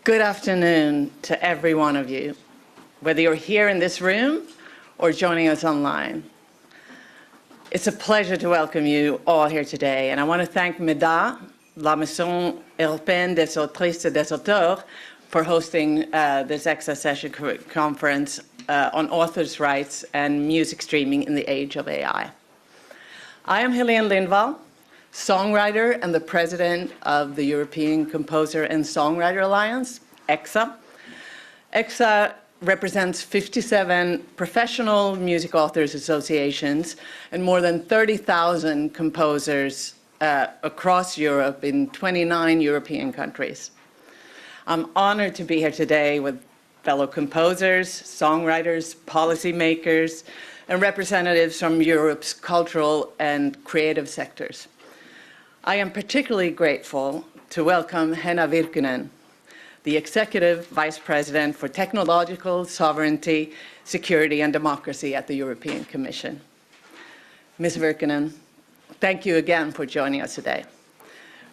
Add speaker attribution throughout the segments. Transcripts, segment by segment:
Speaker 1: Good afternoon to every one of you, whether you're here in this room or joining us online. It's a pleasure to welcome you all here today, and I want to thank MEDAA, la Maison Européenne des Autrices et des Auteurs, for hosting this ECSA session conference on authors' rights and music streaming in the age of AI. I am Helienne Lindvall, songwriter and the president of the European Composer and Songwriter Alliance, ECSA. ECSA represents 57 professional music authors associations and more than 30,000 composers across Europe in 29 European countries. I'm honored to be here today with fellow composers, songwriters, policymakers, and representatives from Europe's cultural and creative sectors. I am particularly grateful to welcome Henna Virkkunen, the Executive Vice President for Technological Sovereignty, Security and Democracy at the European Commission. Ms. Virkkunen, thank you again for joining us today.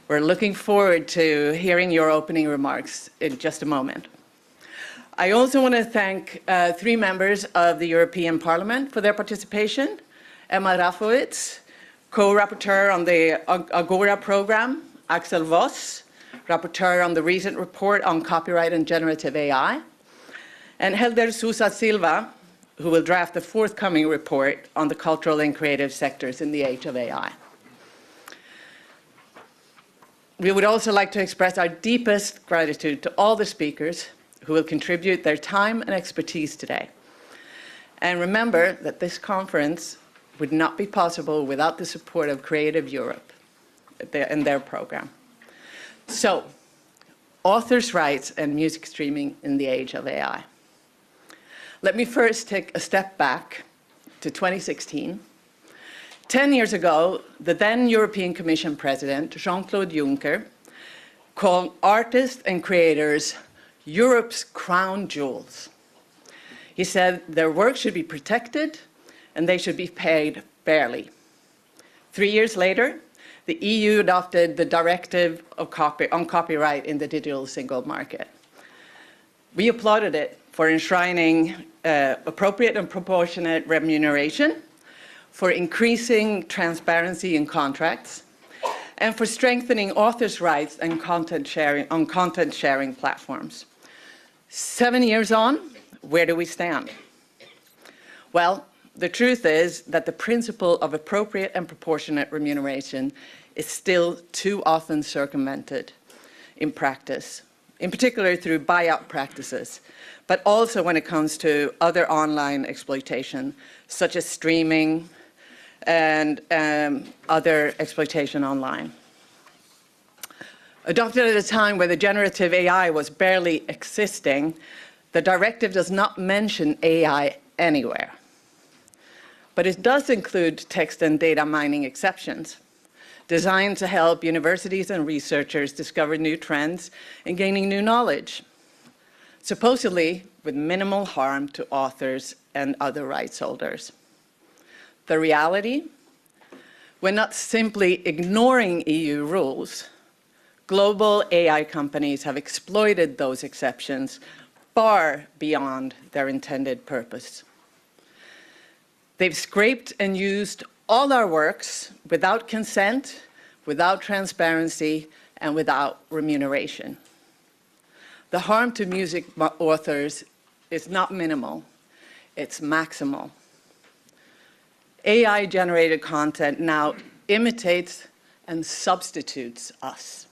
Speaker 1: We're looking forward to hearing your opening remarks in just a moment. I also want to thank three members of the European Parliament for their participation: Emma Rafowicz, co-rapporteur on the Agora program; Axel Voss, rapporteur on the recent report on copyright and generative AI; and Hélder Sousa Silva, who will draft the forthcoming report on the cultural and creative sectors in the age of AI. We would also like to express our deepest gratitude to all the speakers who will contribute their time and expertise today. And remember that this conference would not be possible without the support of Creative Europe and their program. So, authors' rights and music streaming in the age of AI. Let me first take a step back to 2016. 10 years ago, the then European Commission President, Jean-Claude Juncker, called artists and creators Europe's crown jewels. He said their work should be protected and they should be paid fairly. 3 years later, the EU adopted the Directive on Copyright in the Digital Single Market. We applauded it for enshrining appropriate and proportionate remuneration, for increasing transparency in contracts, and for strengthening authors' rights and content sharing platforms. 7 years on, where do we stand? Well, the truth is that the principle of appropriate and proportionate remuneration is still too often circumvented in practice, in particular through buyout practices, but also when it comes to other online exploitation, such as streaming and other exploitation online. Adopted at a time where the generative AI was barely existing, the directive does not mention AI anywhere. But it does include text and data mining exceptions, designed to help universities and researchers discover new trends and gaining new knowledge, supposedly with minimal harm to authors and other rights holders. The reality? We're not simply ignoring EU rules. Global AI companies have exploited those exceptions far beyond their intended purpose. They've scraped and used all our works without consent, without transparency, and without remuneration. The harm to music authors is not minimal, it's maximal. AI-generated content now imitates and substitutes us.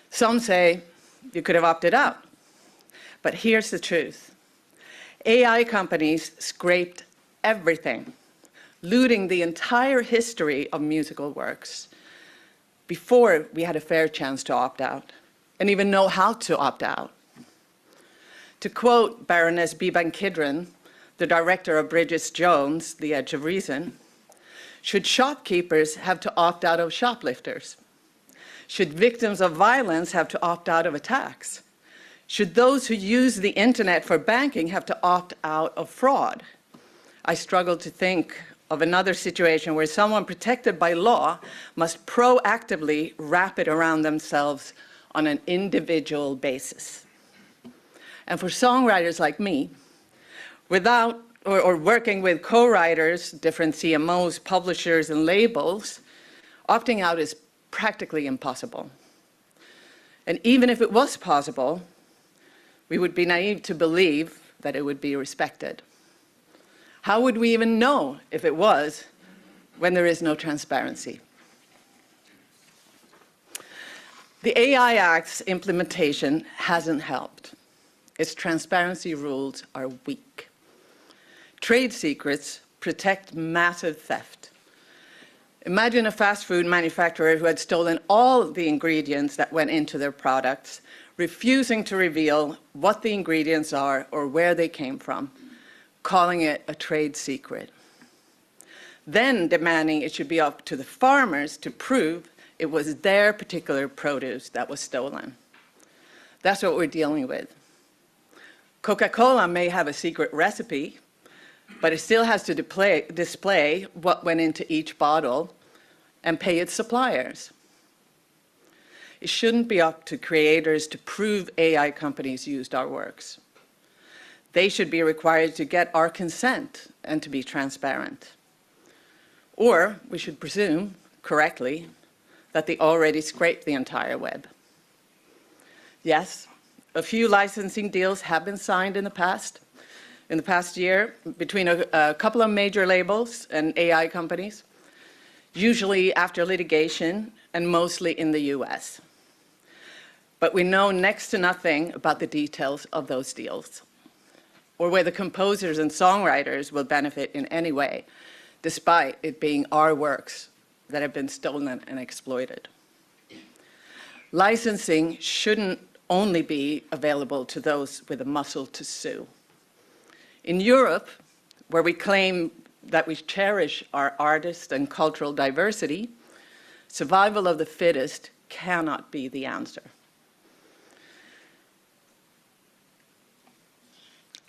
Speaker 1: Some say you could have opted out, but here's the truth. AI companies scraped everything, looting the entire history of musical works before we had a fair chance to opt out and even know how to opt out. To quote Baroness Beban-Kidron, the director of Bridget Jones' The Edge of Reason, should shopkeepers have to opt out of shoplifters? Should victims of violence have to opt out of attacks? Should those who use the internet for banking have to opt out of fraud? I struggle to think of another situation where someone protected by law must proactively wrap it around themselves on an individual basis. And for songwriters like me, without or working with co-writers, different CMOs, publishers, and labels, opting out is practically impossible. And even if it was possible, we would be naive to believe that it would be respected. How would we even know if it was when there is no transparency? The AI Act's implementation hasn't helped. Its transparency rules are weak. Trade secrets protect massive theft. Imagine a fast food manufacturer who had stolen all the ingredients that went into their products, refusing to reveal what the ingredients are or where they came from, calling it a trade secret. Then demanding it should be up to the farmers to prove it was their particular produce that was stolen. That's what we're dealing with. Coca-Cola may have a secret recipe, but it still has to display what went into each bottle and pay its suppliers. It shouldn't be up to creators to prove AI companies used our works. They should be required to get our consent and to be transparent. Or we should presume, correctly, that they already scraped the entire web. Yes, a few licensing deals have been signed in the past year between a couple of major labels and AI companies, usually after litigation and mostly in the US. But we know next to nothing about the details of those deals, or whether composers and songwriters will benefit in any way, despite it being our works that have been stolen and exploited. Licensing shouldn't only be available to those with a muscle to sue. In Europe, where we claim that we cherish our artists and cultural diversity, survival of the fittest cannot be the answer.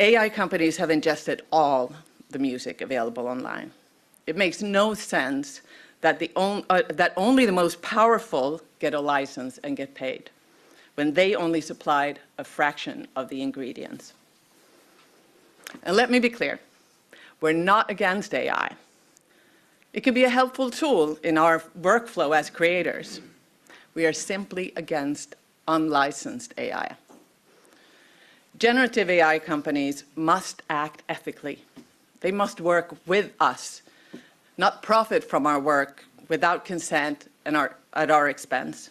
Speaker 1: AI companies have ingested all the music available online. It makes no sense that, that only the most powerful get a license and get paid, when they only supplied a fraction of the ingredients. And let me be clear, we're not against AI. It can be a helpful tool in our workflow as creators. We are simply against unlicensed AI. Generative AI companies must act ethically. They must work with us, not profit from our work without consent and at our expense.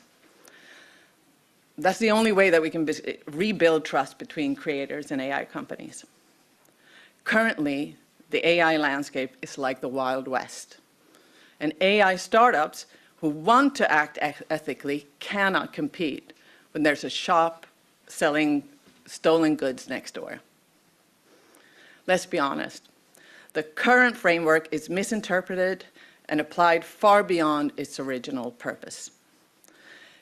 Speaker 1: That's the only way that we can rebuild trust between creators and AI companies. Currently, the AI landscape is like the Wild West. And AI startups who want to act ethically cannot compete when there's a shop selling stolen goods next door. Let's be honest. The current framework is misinterpreted and applied far beyond its original purpose.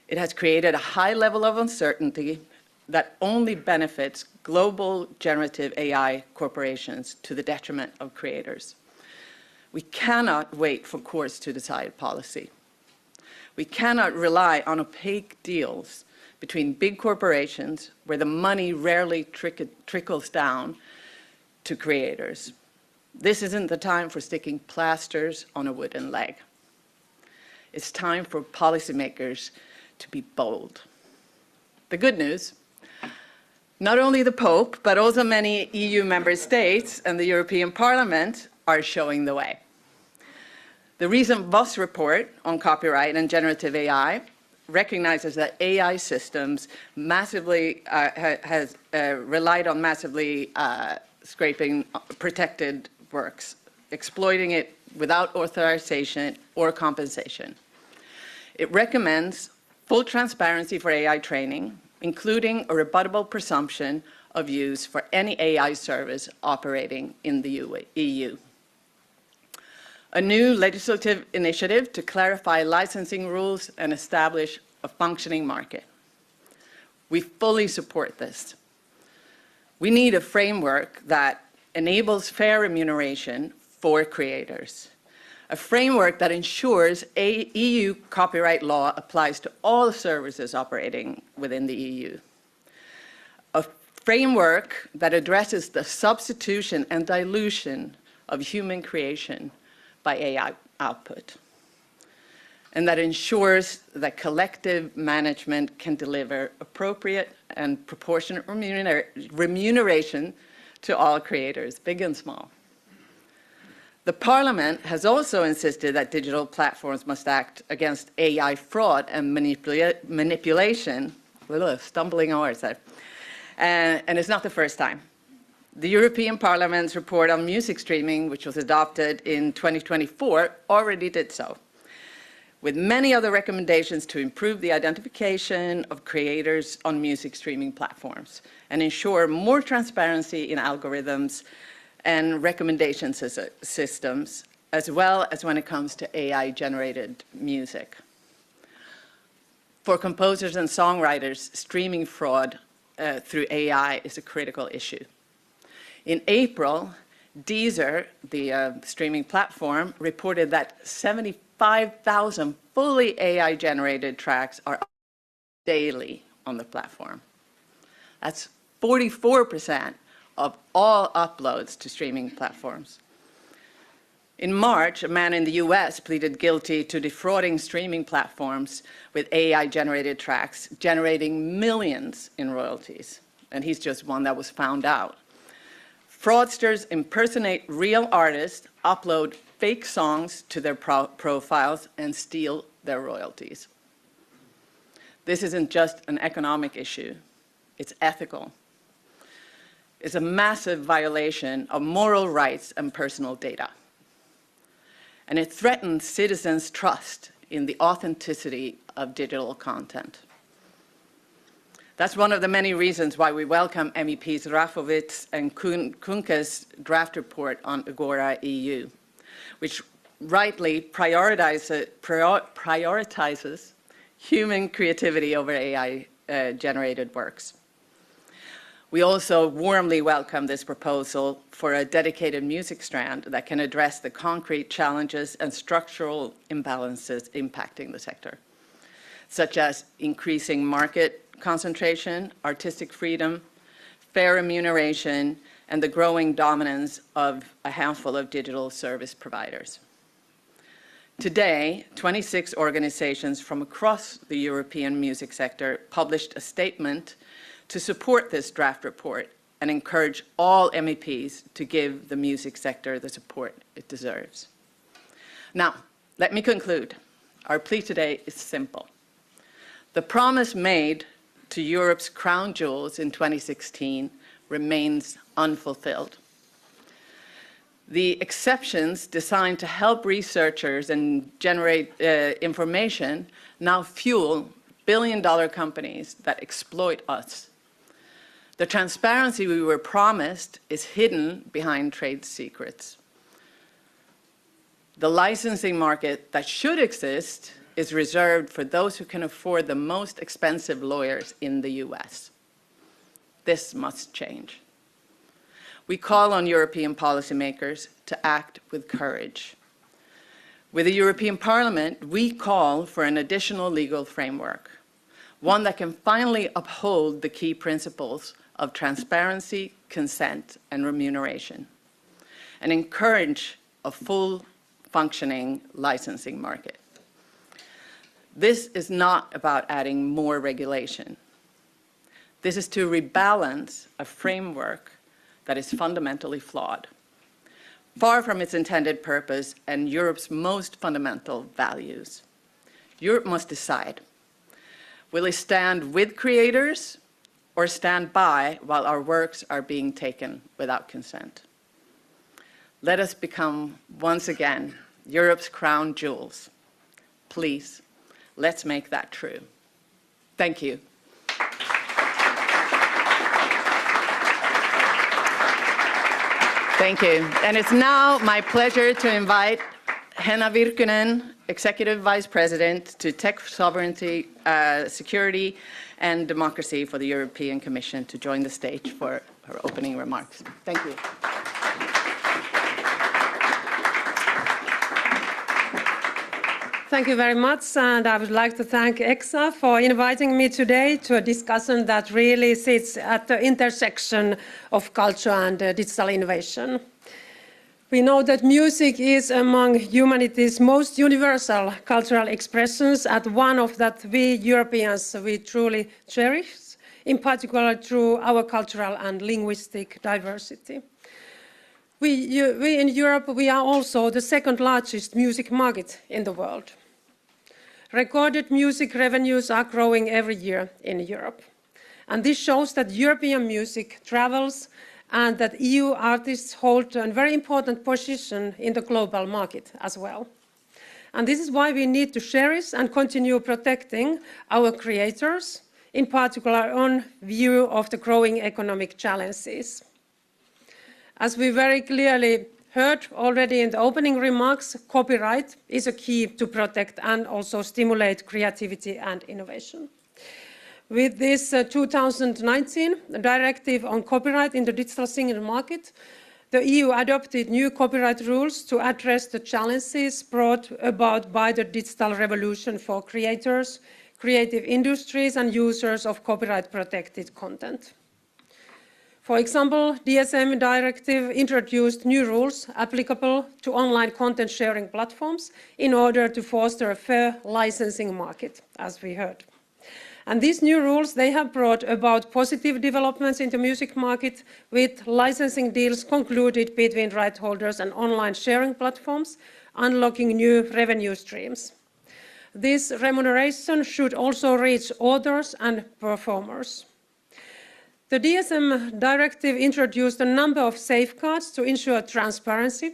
Speaker 1: It has created a high level of uncertainty that only benefits global generative AI corporations to the detriment of creators. We cannot wait for courts to decide policy. We cannot rely on opaque deals between big corporations where the money rarely trickles down to creators. This isn't the time for sticking plasters on a wooden leg. It's time for policymakers to be bold. The good news, not only the Pope, but also many EU member states and the European Parliament are showing the way. The recent Voss report on copyright and generative AI recognizes that AI systems massively has relied on massively scraping protected works, exploiting it without authorization or compensation. It recommends full transparency for AI training, including a rebuttable presumption of use for any AI service operating in the EU. A new legislative initiative to clarify licensing rules and establish a functioning market. We fully support this. We need a framework that enables fair remuneration for creators, a framework that ensures EU copyright law applies to all services operating within the EU. A framework that addresses the substitution and dilution of human creation by AI output, and that ensures that collective management can deliver appropriate and proportionate remuneration to all creators, big and small. The Parliament has also insisted that digital platforms must act against AI fraud and manipulation, stumbling words there, and it's not the first time. The European Parliament's report on music streaming, which was adopted in 2024, already did so, with many other recommendations to improve the identification of creators on music streaming platforms and ensure more transparency in algorithms and recommendation systems, as well as when it comes to AI-generated music. For composers and songwriters, streaming fraud through AI is a critical issue. In April, Deezer, the streaming platform, reported that 75,000 fully AI-generated tracks are daily on the platform. That's 44% of all uploads to streaming platforms. In March, a man in the US pleaded guilty to defrauding streaming platforms with AI-generated tracks, generating millions in royalties. And he's just one that was found out. Fraudsters impersonate real artists, upload fake songs to their profiles, and steal their royalties. This isn't just an economic issue, it's ethical. It's a massive violation of moral rights and personal data. And it threatens citizens' trust in the authenticity of digital content. That's one of the many reasons why we welcome MEPs Rafowicz and Kuhnke's draft report on Agora EU, which rightly prioritizes human creativity over AI-generated works. We also warmly welcome this proposal for a dedicated music strand that can address the concrete challenges and structural imbalances impacting the sector, such as increasing market concentration, artistic freedom, fair remuneration, and the growing dominance of a handful of digital service providers. Today, 26 organizations from across the European music sector published a statement to support this draft report and encourage all MEPs to give the music sector the support it deserves. Now, let me conclude. Our plea today is simple. The promise made to Europe's crown jewels in 2016 remains unfulfilled. The exceptions designed to help researchers and generate information now fuel billion-dollar companies that exploit us. The transparency we were promised is hidden behind trade secrets. The licensing market that should exist is reserved for those who can afford the most expensive lawyers in the US. This must change. We call on European policymakers to act with courage. With the European Parliament, we call for an additional legal framework, one that can finally uphold the key principles of transparency, consent, and remuneration, and encourage a full functioning licensing market. This is not about adding more regulation. This is to rebalance a framework that is fundamentally flawed, far from its intended purpose and Europe's most fundamental values. Europe must decide. Will it stand with creators or stand by while our works are being taken without consent? Let us become, once again, Europe's crown jewels. Please, let's make that true. Thank you. Thank you. And it's now my pleasure to invite Henna Virkkunen, Executive Vice President to Tech Sovereignty, Security and Democracy for the European Commission, to join the stage for her opening remarks. Thank you.
Speaker 2: Thank you very much, and I would like to thank ECSA for inviting me today to a discussion that really sits at the intersection of culture and digital innovation. We know that music is among humanity's most universal cultural expressions, and one of that we Europeans we truly cherish, in particular through our cultural and linguistic diversity. We in Europe, we are also the second largest music market in the world. Recorded music revenues are growing every year in Europe. And this shows that European music travels and that EU artists hold a very important position in the global market as well. And this is why we need to cherish and continue protecting our creators, in particular on view of the growing economic challenges. As we very clearly heard already in the opening remarks, copyright is a key to protect and also stimulate creativity and innovation. With this 2019 directive on copyright in the digital single market, the EU adopted new copyright rules to address the challenges brought about by the digital revolution for creators, creative industries and users of copyright-protected content. For example, DSM directive introduced new rules applicable to online content sharing platforms in order to foster a fair licensing market, as we heard. And these new rules, they have brought about positive developments in the music market, with licensing deals concluded between right holders and online sharing platforms, unlocking new revenue streams. This remuneration should also reach authors and performers. The DSM directive introduced a number of safeguards to ensure transparency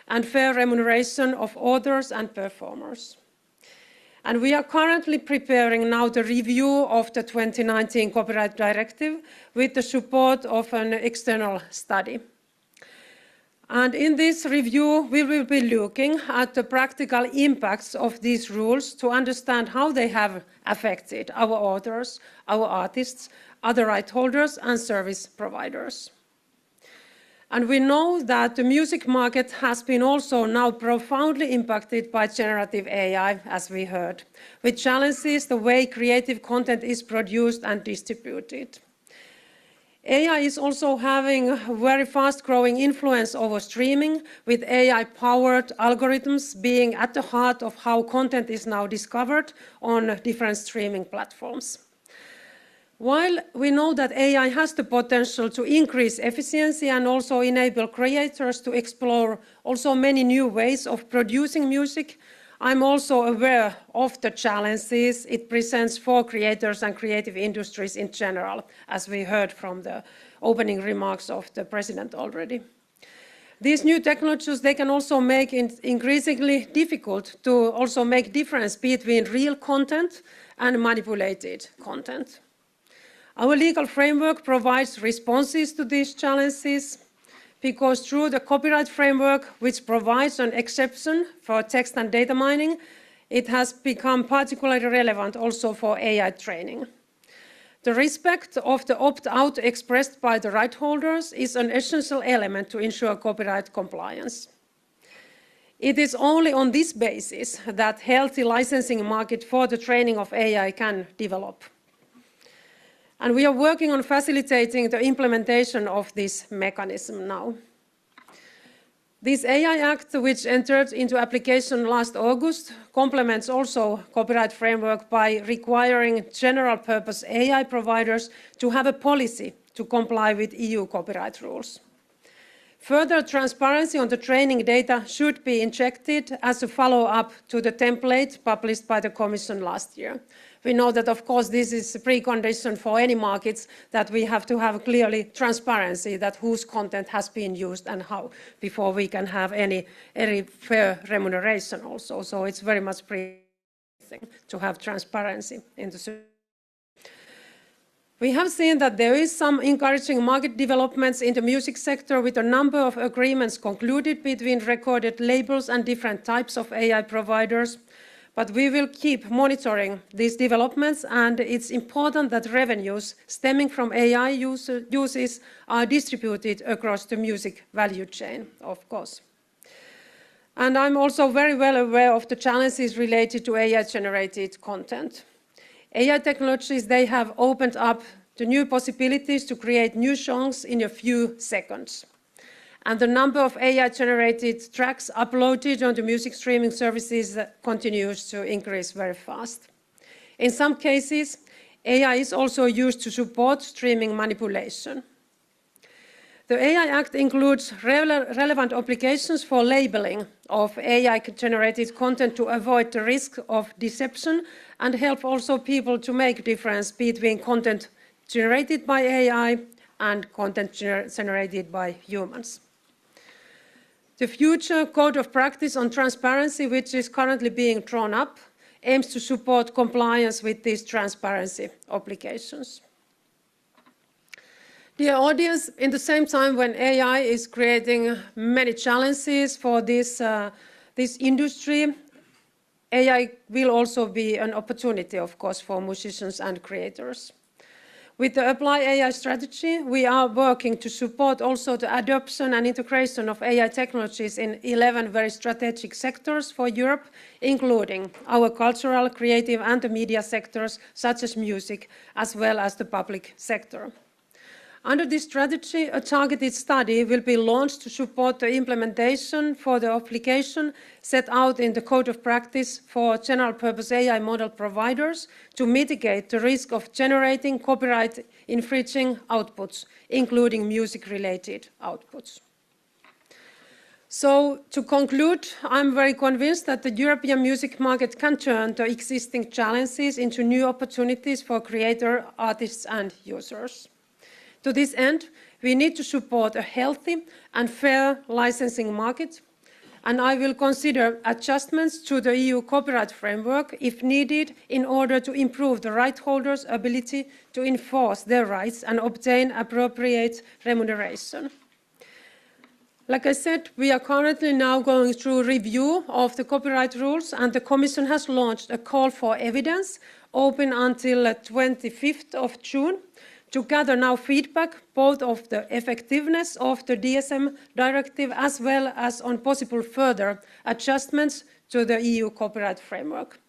Speaker 2: and fair remuneration of authors and performers. And we are currently preparing now the review of the 2019 Copyright Directive with the support of an external study. And in this review, we will be looking at the practical impacts of these rules to understand how they have affected our authors, our artists, other right holders and service providers. And we know that the music market has been also now profoundly impacted by generative AI, as we heard, which challenges the way creative content is produced and distributed. AI is also having a very fast-growing influence over streaming, with AI-powered algorithms being at the heart of how content is now discovered on different streaming platforms. While we know that AI has the potential to increase efficiency and also enable creators to explore also many new ways of producing music, I'm also aware of the challenges it presents for creators and creative industries in general, as we heard from the opening remarks of the President already. These new technologies, they can also make it increasingly difficult to also make difference between real content and manipulated content. Our legal framework provides responses to these challenges because through the copyright framework, which provides an exception for text and data mining, it has become particularly relevant also for AI training. The respect of the opt-out expressed by the right holders is an essential element to ensure copyright compliance. It is only on this basis that healthy licensing market for the training of AI can develop. And we are working on facilitating the implementation of this mechanism now. This AI Act, which entered into application last August, complements also copyright framework by requiring general-purpose AI providers to have a policy to comply with EU copyright rules. Further transparency on the training data should be injected as a follow-up to the template published by the Commission last year. We know that, of course, this is a precondition for any markets, that we have to have clearly transparency that whose content has been used and how before we can have any fair remuneration also. So it's very much to have transparency in the system. We have seen that there is some encouraging market developments in the music sector, with a number of agreements concluded between recorded labels and different types of AI providers. But we will keep monitoring these developments, and it's important that revenues stemming from AI uses are distributed across the music value chain, of course. And I'm also very well aware of the challenges related to AI-generated content. AI technologies, they have opened up the new possibilities to create new songs in a few seconds. And the number of AI-generated tracks uploaded onto music streaming services continues to increase very fast. In some cases, AI is also used to support streaming manipulation. The AI Act includes relevant obligations for labeling of AI-generated content to avoid the risk of deception and help also people to make a difference between content generated by AI and content generated by humans. The future Code of Practice on Transparency, which is currently being drawn up, aims to support compliance with these transparency obligations. Dear audience, in the same time when AI is creating many challenges for this industry, AI will also be an opportunity, of course, for musicians and creators. With the Apply AI strategy, we are working to support also the adoption and integration of AI technologies in 11 very strategic sectors for Europe, including our cultural, creative, and the media sectors, such as music, as well as the public sector. Under this strategy, a targeted study will be launched to support the implementation for the application set out in the Code of Practice for general-purpose AI model providers to mitigate the risk of generating copyright-infringing outputs, including music-related outputs. So, to conclude, I'm very convinced that the European music market can turn the existing challenges into new opportunities for creators, artists, and users. To this end, we need to support a healthy and fair licensing market, and I will consider adjustments to the EU copyright framework if needed in order to improve the right holders' ability to enforce their rights and obtain appropriate remuneration. Like I said, we are currently now going through a review of the copyright rules, and the Commission has launched a call for evidence open until 25th of June. To gather now feedback both of the effectiveness of the DSM directive as well as on possible further adjustments to the EU copyright framework.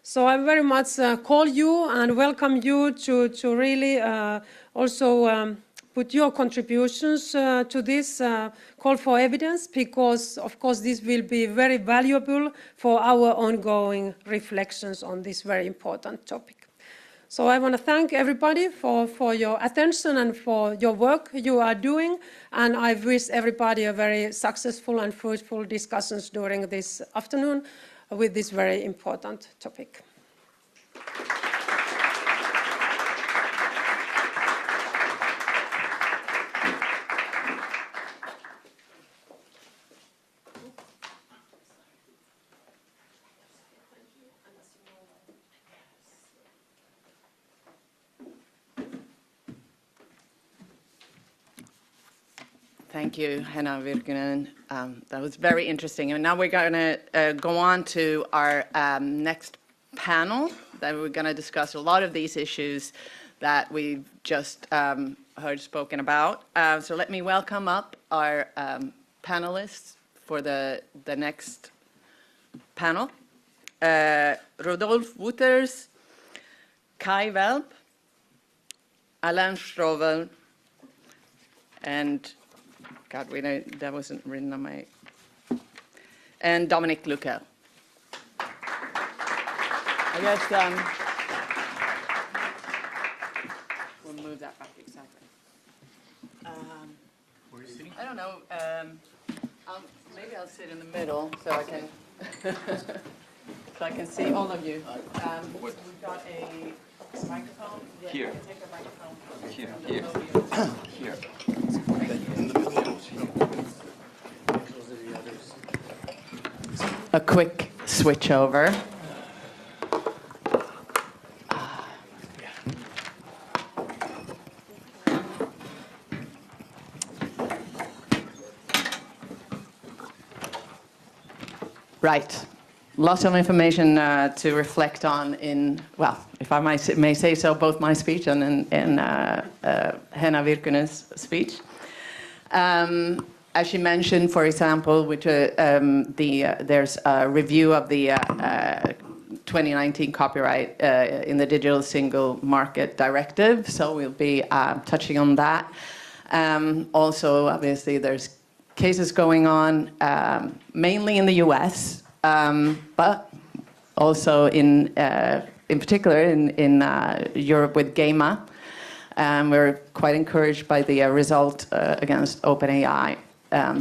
Speaker 2: So I very much call you and welcome you to really also put your contributions to this call for evidence, because of course this will be very valuable for our ongoing reflections on this very important topic. So I want to thank everybody for your attention and for your work you are doing, and I wish everybody a very successful and fruitful discussions during this afternoon with this very important topic.
Speaker 1: Thank you, Henna, Virkkunen. That was very interesting. And now we're going to go on to our next panel, that we're going to discuss a lot of these issues that we've just heard spoken about. So let me welcome up our panelists for the next panel. Rodolphe Wouters, Kai Welp, Alain Strovel, and God, that wasn't written on my... And Dominic Luckel. I guess we'll move that back, exactly.
Speaker 3: Where are you sitting?
Speaker 1: I don't know. Maybe I'll sit in the middle so I can so I can see all of you. We've got a microphone. Yeah,
Speaker 3: Here.
Speaker 1: You can take a microphone.
Speaker 3: Here. Here.
Speaker 1: A quick switch over. Right. Lots of information to reflect on in, well, if I may say so, both my speech and Henna Virkkunen's speech. as she mentioned, for example, which there's a review of the 2019 copyright in the Digital Single Market Directive, so we'll be touching on that. Also, obviously, there's cases going on, mainly in the US, but also in particular in Europe with GEMA. We're quite encouraged by the result against OpenAI.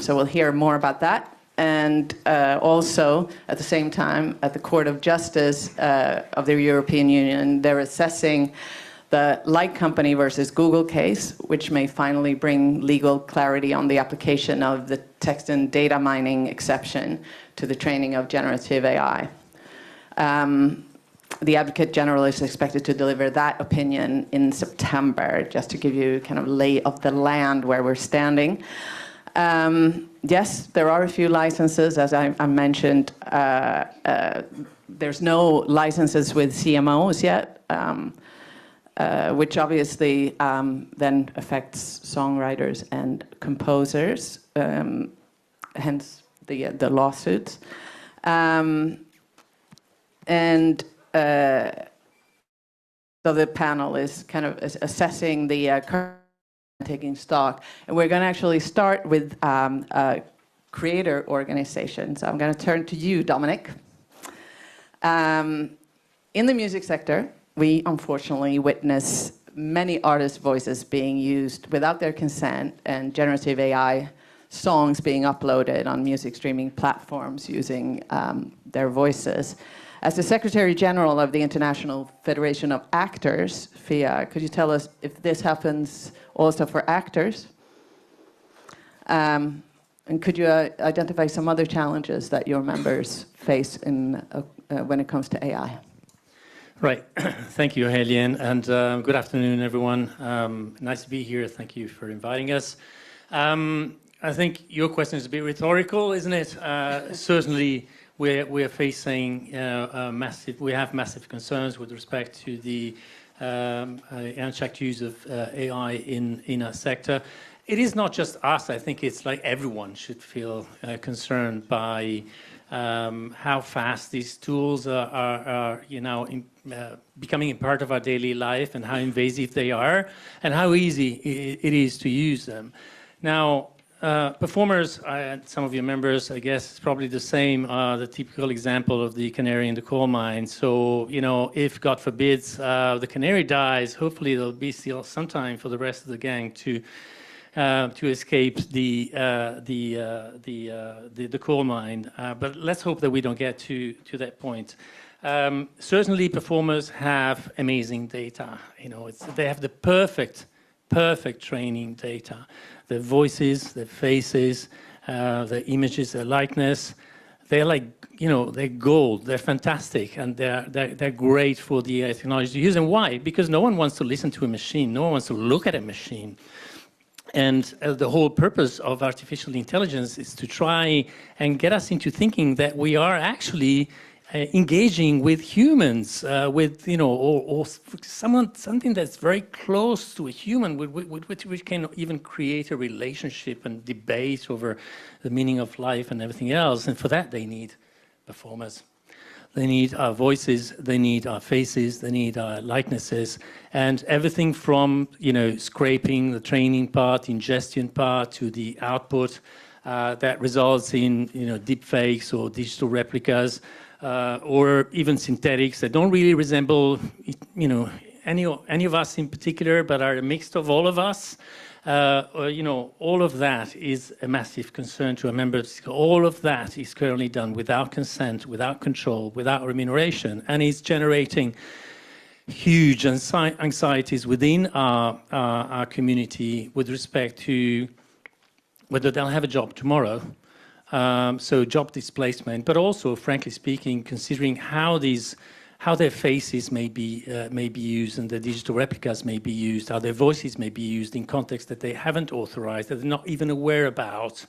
Speaker 1: So we'll hear more about that. And also, at the same time, at the Court of Justice of the European Union, they're assessing the Light Company versus Google case, which may finally bring legal clarity on the application of the text and data mining exception to the training of generative AI. The Advocate General is expected to deliver that opinion in September, just to give you kind of lay of the land where we're standing. Yes, there are a few licenses, as I mentioned. There's no licenses with CMOs yet, which obviously then affects songwriters and composers, hence the lawsuits. So the panel is kind of assessing the current, taking stock. And we're going to actually start with a creator organization. So I'm going to turn to you, Dominic. In the music sector, we unfortunately witness many artists' voices being used without their consent, and generative AI songs being uploaded on music streaming platforms using their voices. As the Secretary General of the International Federation of Actors, FIA, could you tell us if this happens also for actors? And could you identify some other challenges that your members face when it comes to AI?
Speaker 4: Right. Thank you, Helienne, and good afternoon, everyone. Nice to be here. Thank you for inviting us. I think your question is a bit rhetorical, isn't it? Certainly, we're facing massive concerns with respect to the unchecked use of AI in our sector. It is not just us. I think it's like everyone should feel concerned by how fast these tools are becoming a part of our daily life, and how invasive they are, and how easy it is to use them. Now, performers, some of your members, I guess, it's probably the same, the typical example of the canary in the coal mine. So, if, God forbid, the canary dies, hopefully there'll be still some time for the rest of the gang to escape the coal mine. But let's hope that we don't get to that point. Certainly, performers have amazing data. They have the perfect training data. Their voices, their faces, their images, their likeness. They're like, they're gold. They're fantastic, and they're great for the technology to use. And why? Because no one wants to listen to a machine. No one wants to look at a machine. And the whole purpose of artificial intelligence is to try and get us into thinking that we are actually engaging with humans, with or something that's very close to a human, with which we can even create a relationship and debate over the meaning of life and everything else. And for that, they need performers. They need our voices, they need our faces, they need our likenesses, and everything from scraping, the training part, ingestion part, to the output that results in deep fakes or digital replicas. Or even synthetics that don't really resemble, any of us in particular, but are a mix of all of us. All of that is a massive concern to our members. All of that is currently done without consent, without control, without remuneration, and is generating huge anxieties within our community with respect to whether they'll have a job tomorrow. So job displacement, but also, frankly speaking, considering how their faces may be used, and the digital replicas may be used, how their voices may be used in contexts that they haven't authorized, that they're not even aware about,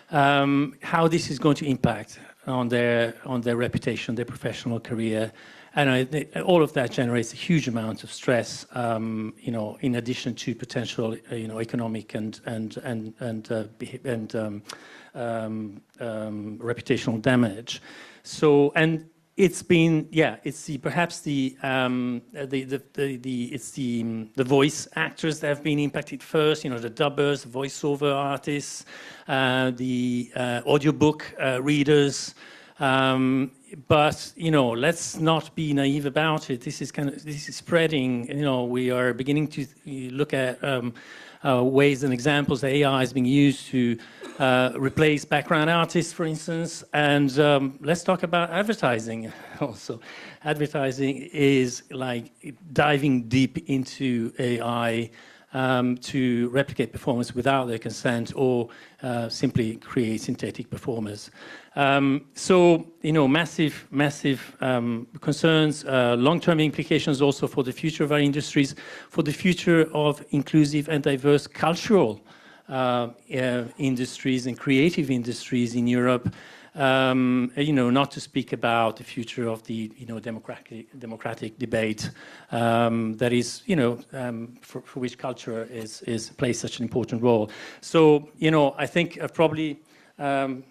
Speaker 4: how this is going to impact on their reputation, their professional career, And all of that generates a huge amount of stress, in addition to potential, economic and reputational damage. So, and it's been, perhaps the voice actors that have been impacted first. The dubbers, voiceover artists, the audiobook readers. But let's not be naive about it. This is spreading. We are beginning to look at ways and examples that AI is being used to replace background artists, for instance. And let's talk about advertising also. Advertising is like diving deep into AI to replicate performance without their consent or simply create synthetic performers. So, massive concerns, long-term implications also for the future of our industries, for the future of inclusive and diverse cultural industries and creative industries in Europe. Not to speak about the future of the democratic debate that is for which culture plays such an important role. So I think I've probably gone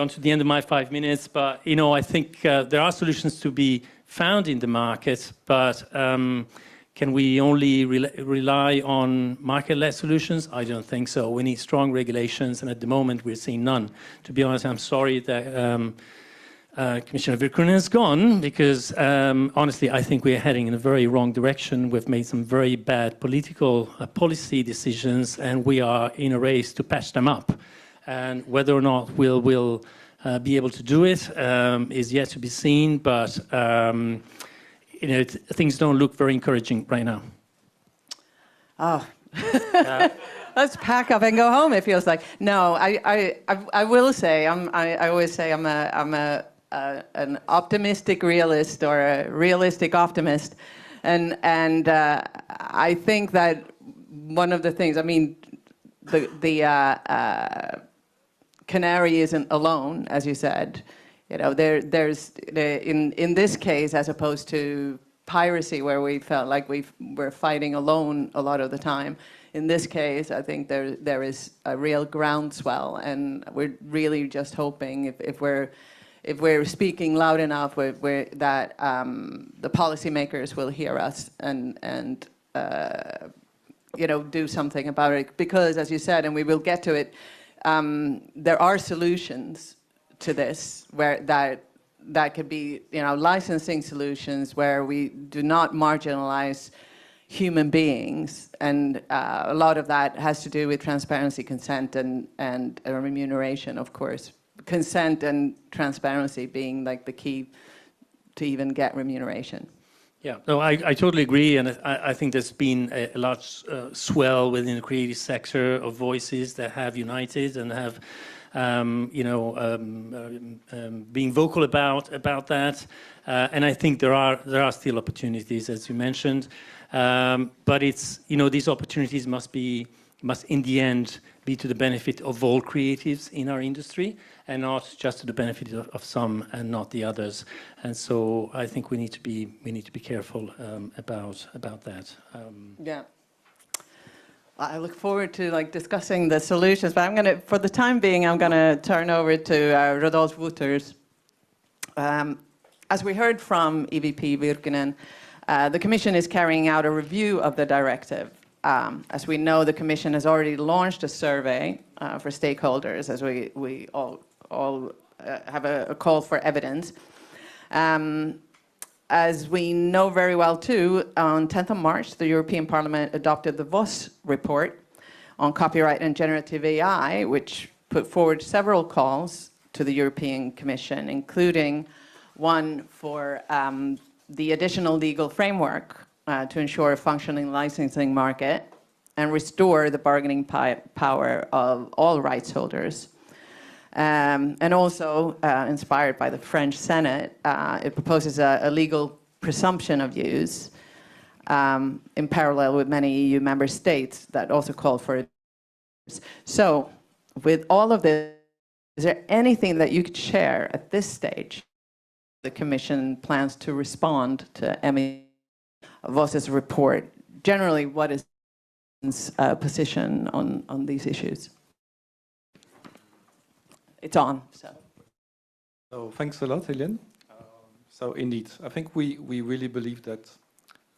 Speaker 4: to the end of my 5 minutes, but I think there are solutions to be found in the market, but can we only rely on market-led solutions? I don't think so. We need strong regulations, and at the moment we're seeing none. To be honest, I'm sorry that Commissioner Virkkunen is gone, because honestly, I think we're heading in a very wrong direction. We've made some very bad political policy decisions, and we are in a race to patch them up. And whether or not we'll be able to do it is yet to be seen, but things don't look very encouraging right now.
Speaker 1: Oh, let's pack up and go home. It feels like no. I will say I always say I'm an optimistic realist or a realistic optimist, and I think that one of the things. I mean, the canary isn't alone, as you said. There's in this case, as opposed to piracy, where we felt like we're fighting alone a lot of the time. In this case, I think there is a real groundswell, and we're really just hoping if we're speaking loud enough, that the policymakers will hear us and do something about it. Because, as you said, and we will get to it, there are solutions to this where that could be licensing solutions where we do not marginalize human beings, and a lot of that has to do with transparency, consent, and remuneration, of course. Consent and transparency being like the key to even get remuneration.
Speaker 4: Yeah, no, I totally agree, and I think there's been a large swell within the creative sector of voices that have united and have, being vocal about that, and I think there are still opportunities, as you mentioned, but it's these opportunities must in the end be to the benefit of all creatives in our industry, and not just to the benefit of some and not the others. And so I think we need to be careful about that.
Speaker 1: Yeah. I look forward to discussing the solutions, but for the time being, I'm gonna turn over to Rodolphe Wouters. As we heard from EVP Virkkunen, the Commission is carrying out a review of the directive. As we know, the Commission has already launched a survey for stakeholders, as we all have a call for evidence. As we know very well too, on 10th of March, the European Parliament adopted the Voss report on copyright and generative AI, which put forward several calls to the European Commission, including one for the additional legal framework to ensure a functioning licensing market and restore the bargaining power of all rights holders. And also, inspired by the French Senate, it proposes a legal presumption of use in parallel with many EU member states that also call for it. So, with all of this, is there anything that you could share at this stage the Commission plans to respond to Voss's report. Generally, what is position on these issues? It's on.
Speaker 5: So thanks a lot, Helienne. So indeed, I think we really believe that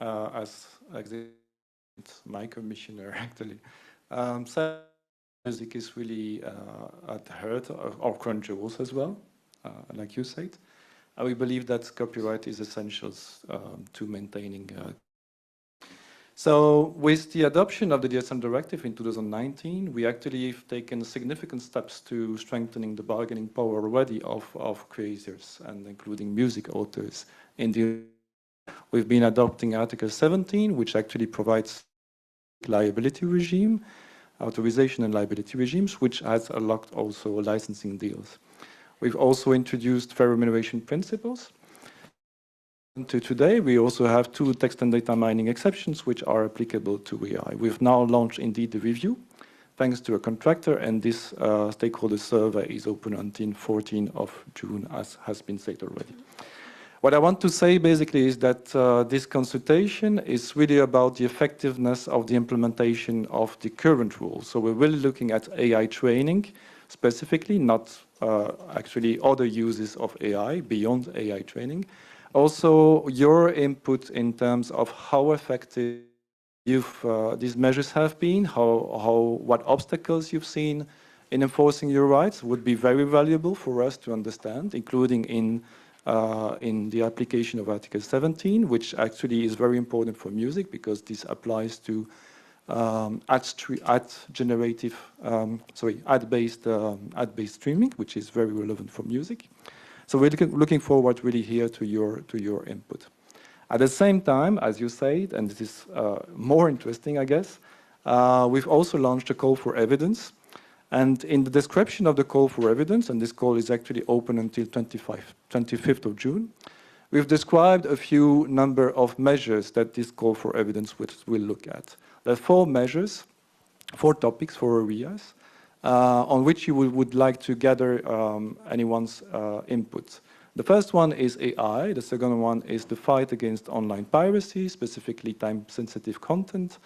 Speaker 5: as my commissioner actually, music is really at the heart of our current jewels as well, like you said. And we believe that copyright is essential to maintaining. So with the adoption of the DSM directive in 2019, we actually have taken significant steps to strengthening the bargaining power already of creators and including music authors. We've been adopting Article 17, which actually provides liability regime, authorization and liability regimes, which has unlocked also licensing deals. We've also introduced fair remuneration principles. To today, we also have 2 text and data mining exceptions which are applicable to AI. We've now launched indeed the review, thanks to a contractor, and this stakeholder survey is open until 14th of June, as has been said already. What I want to say basically is that this consultation is really about the effectiveness of the implementation of the current rules. So we're really looking at AI training specifically, not actually other uses of AI beyond AI training. Also, your input in terms of how effective these measures have been, what obstacles you've seen in enforcing your rights would be very valuable for us to understand, including in the application of Article 17, which actually is very important for music because this applies to ad-based streaming, which is very relevant for music. So we're looking forward really here to your input. At the same time, as you said, and this is more interesting, I guess, we've also launched a call for evidence. And in the description of the call for evidence, and this call is actually open until 25th of June, we've described a few number of measures that this call for evidence will look at. There are 4 measures, 4 topics, 4 areas, on which you would like to gather anyone's input. The first one is AI. The second one is the fight against online piracy, specifically time-sensitive content.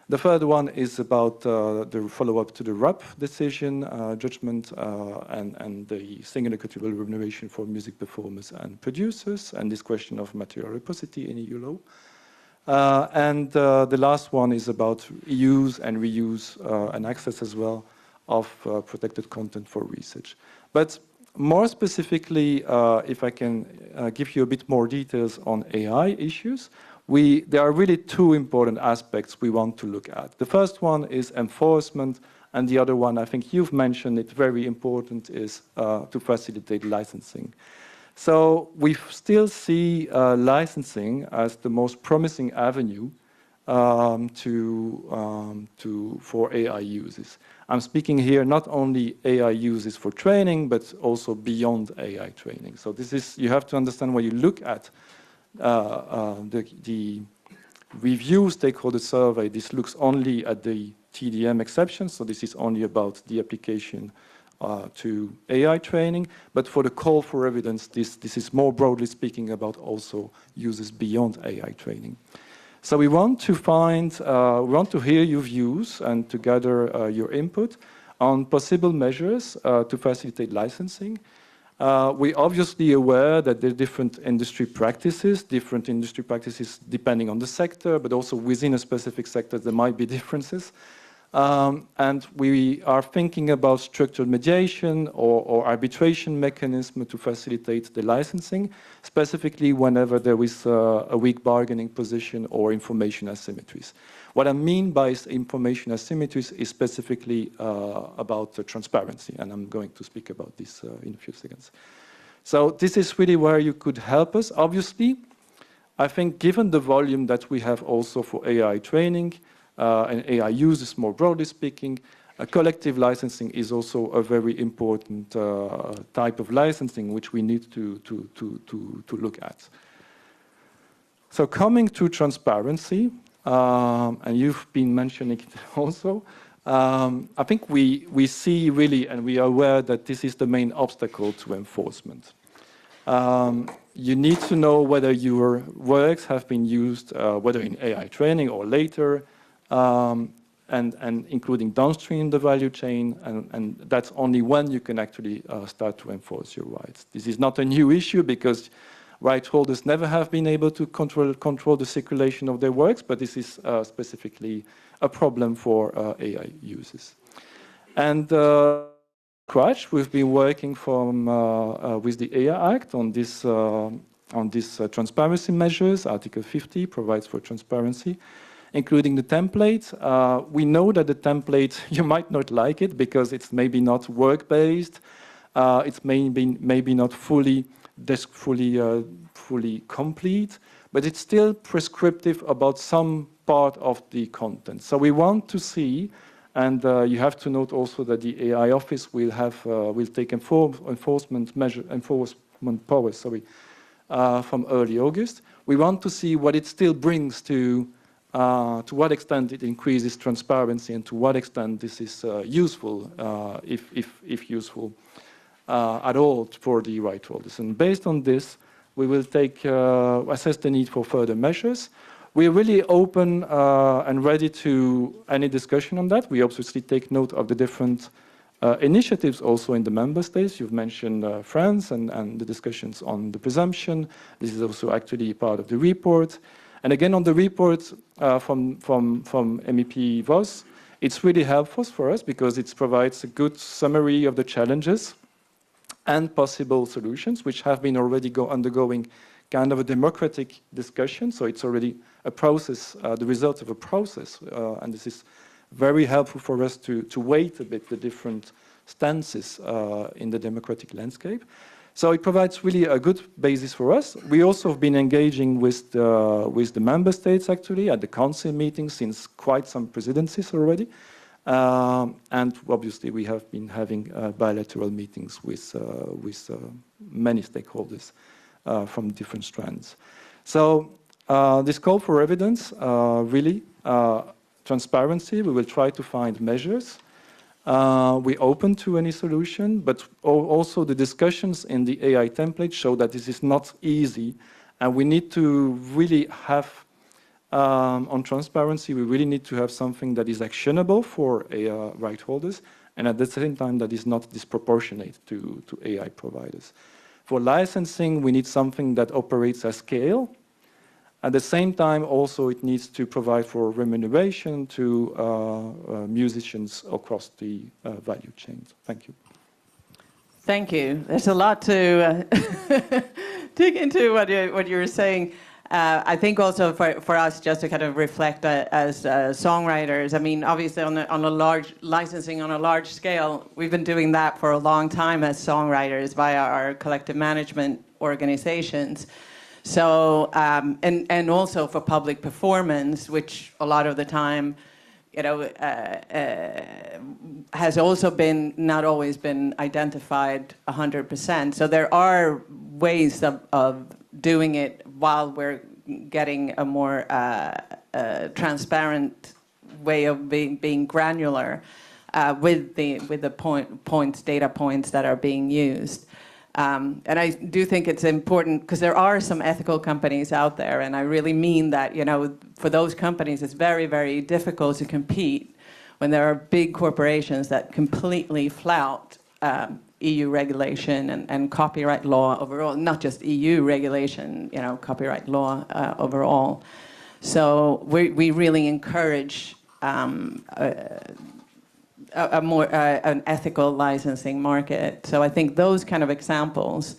Speaker 5: The third one is about the follow-up to the RAP decision, judgment, and the single equitable remuneration for music performers and producers, and this question of material reciprocity in EU law. And the last one is about use and reuse and access as well of protected content for research. But more specifically, if I can give you a bit more details on AI issues, there are really 2 important aspects we want to look at. The first one is enforcement, and the other one, I think you've mentioned it, very important, is to facilitate licensing. So we still see licensing as the most promising avenue for AI uses. I'm speaking here not only AI uses for training, but also beyond AI training. So this is, you have to understand when you look at the review stakeholder survey, this looks only at the TDM exception, so this is only about the application to AI training, but for the call for evidence, this is more broadly speaking about also uses beyond AI training. So we want to hear your views and to gather your input on possible measures to facilitate licensing. We're obviously aware that there are different industry practices depending on the sector, but also within a specific sector there might be differences. And we are thinking about structured mediation or arbitration mechanism to facilitate the licensing, specifically whenever there is a weak bargaining position or information asymmetries. What I mean by information asymmetries is specifically about transparency, and I'm going to speak about this in a few seconds. So this is really where you could help us. Obviously, I think given the volume that we have also for AI training, and AI uses more broadly speaking, collective licensing is also a very important type of licensing which we need to look at. So coming to transparency, and you've been mentioning it also, I think we see really and we are aware that this is the main obstacle to enforcement. you need to know whether your works have been used, whether in AI training or later, and including downstream the value chain, and that's only when you can actually start to enforce your rights. This is not a new issue because right holders never have been able to control the circulation of their works, but this is specifically a problem for AI users. And scratch, we've been working with the AI Act on this transparency measures. Article 50 provides for transparency, including the template. We know that the template, you might not like it because it's maybe not work-based. It's maybe not fully complete, but it's still prescriptive about some part of the content. So we want to see, and you have to note also that the AI office will take enforcement powers. From early August. We want to see what it still brings to what extent it increases transparency and to what extent this is useful, if useful at all for the right holders. And based on this, we will assess the need for further measures. We're really open and ready to any discussion on that. We obviously take note of the different initiatives also in the member states. You've mentioned France and the discussions on the presumption. This is also actually part of the report. And again, on the report from MEP Voss, it's really helpful for us because it provides a good summary of the challenges and possible solutions, which have been already undergoing kind of a democratic discussion. So it's already a process, the results of a process. And this is very helpful for us to weight a bit the different stances in the democratic landscape. So it provides really a good basis for us. We also have been engaging with the member states actually at the council meetings since quite some presidencies already. And obviously we have been having bilateral meetings with many stakeholders from different strands. So this call for evidence, really, transparency, we will try to find measures. We're open to any solution, but also the discussions in the AI template show that this is not easy, and we need to really have, on transparency, we really need to have something that is actionable for AI right holders, and at the same time that is not disproportionate to AI providers. For licensing, we need something that operates at scale. At the same time, also, it needs to provide for remuneration to musicians across the value chains. Thank you.
Speaker 1: Thank you. There's a lot to dig into what you were saying. I think also for us just to kind of reflect as songwriters, I mean, obviously on a large licensing on a large scale, we've been doing that for a long time as songwriters via our collective management organizations. So, and also for public performance, which a lot of the time, you know, has also been, not always been identified 100%. So there are ways of doing it while we're getting a more transparent way of being granular with the data points that are being used. And I do think it's important because there are some ethical companies out there, and I really mean that, you know, for those companies it's very, very difficult to compete when there are big corporations that completely flout EU regulation and copyright law overall, not just EU regulation, you know, copyright law overall. So we really encourage an ethical licensing market. So I think those kind of examples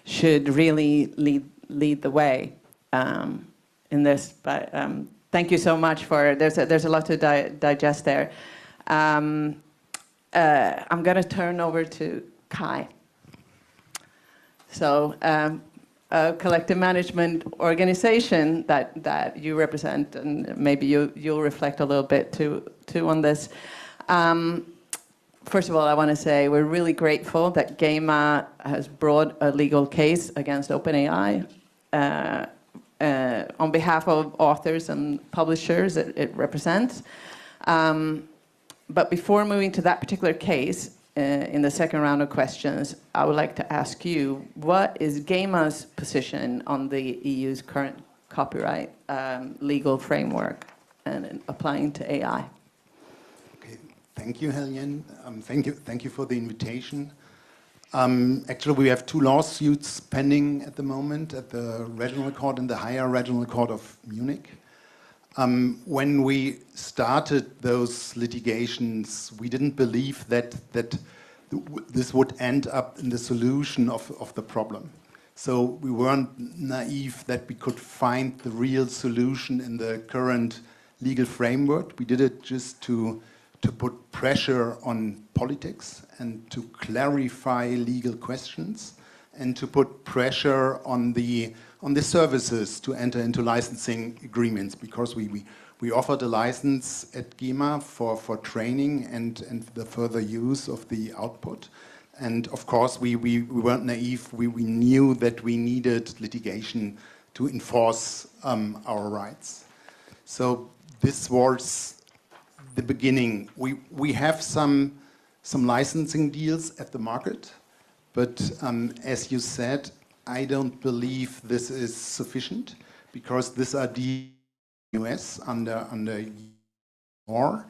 Speaker 1: should really lead the way in this. But thank you so much for, there's a lot to digest there. I'm going to turn over to Kai. So a collective management organization that you represent, and maybe you'll reflect a little bit too on this. First of all, I want to say we're really grateful that GEMA has brought a legal case against OpenAI on behalf of authors and publishers it represents. But before moving to that particular case, in the second round of questions, I would like to ask you, what is GEMA's position on the EU's current copyright legal framework and applying to AI?
Speaker 6: Okay, thank you, Helienne. Thank you for the invitation. Actually, we have 2 lawsuits pending at the moment at the regional court and the higher regional court of Munich. When we started those litigations, we didn't believe that this would end up in the solution of the problem. So we weren't naive that we could find the real solution in the current legal framework. We did it just to put pressure on politics and to clarify legal questions and to put pressure on the services to enter into licensing agreements, because we offered a license at GEMA for training and the further use of the output. And of course, we weren't naive. We knew that we needed litigation to enforce our rights. So this was the beginning. We have some licensing deals at the market, but as you said, I don't believe this is sufficient, because these are the US under law,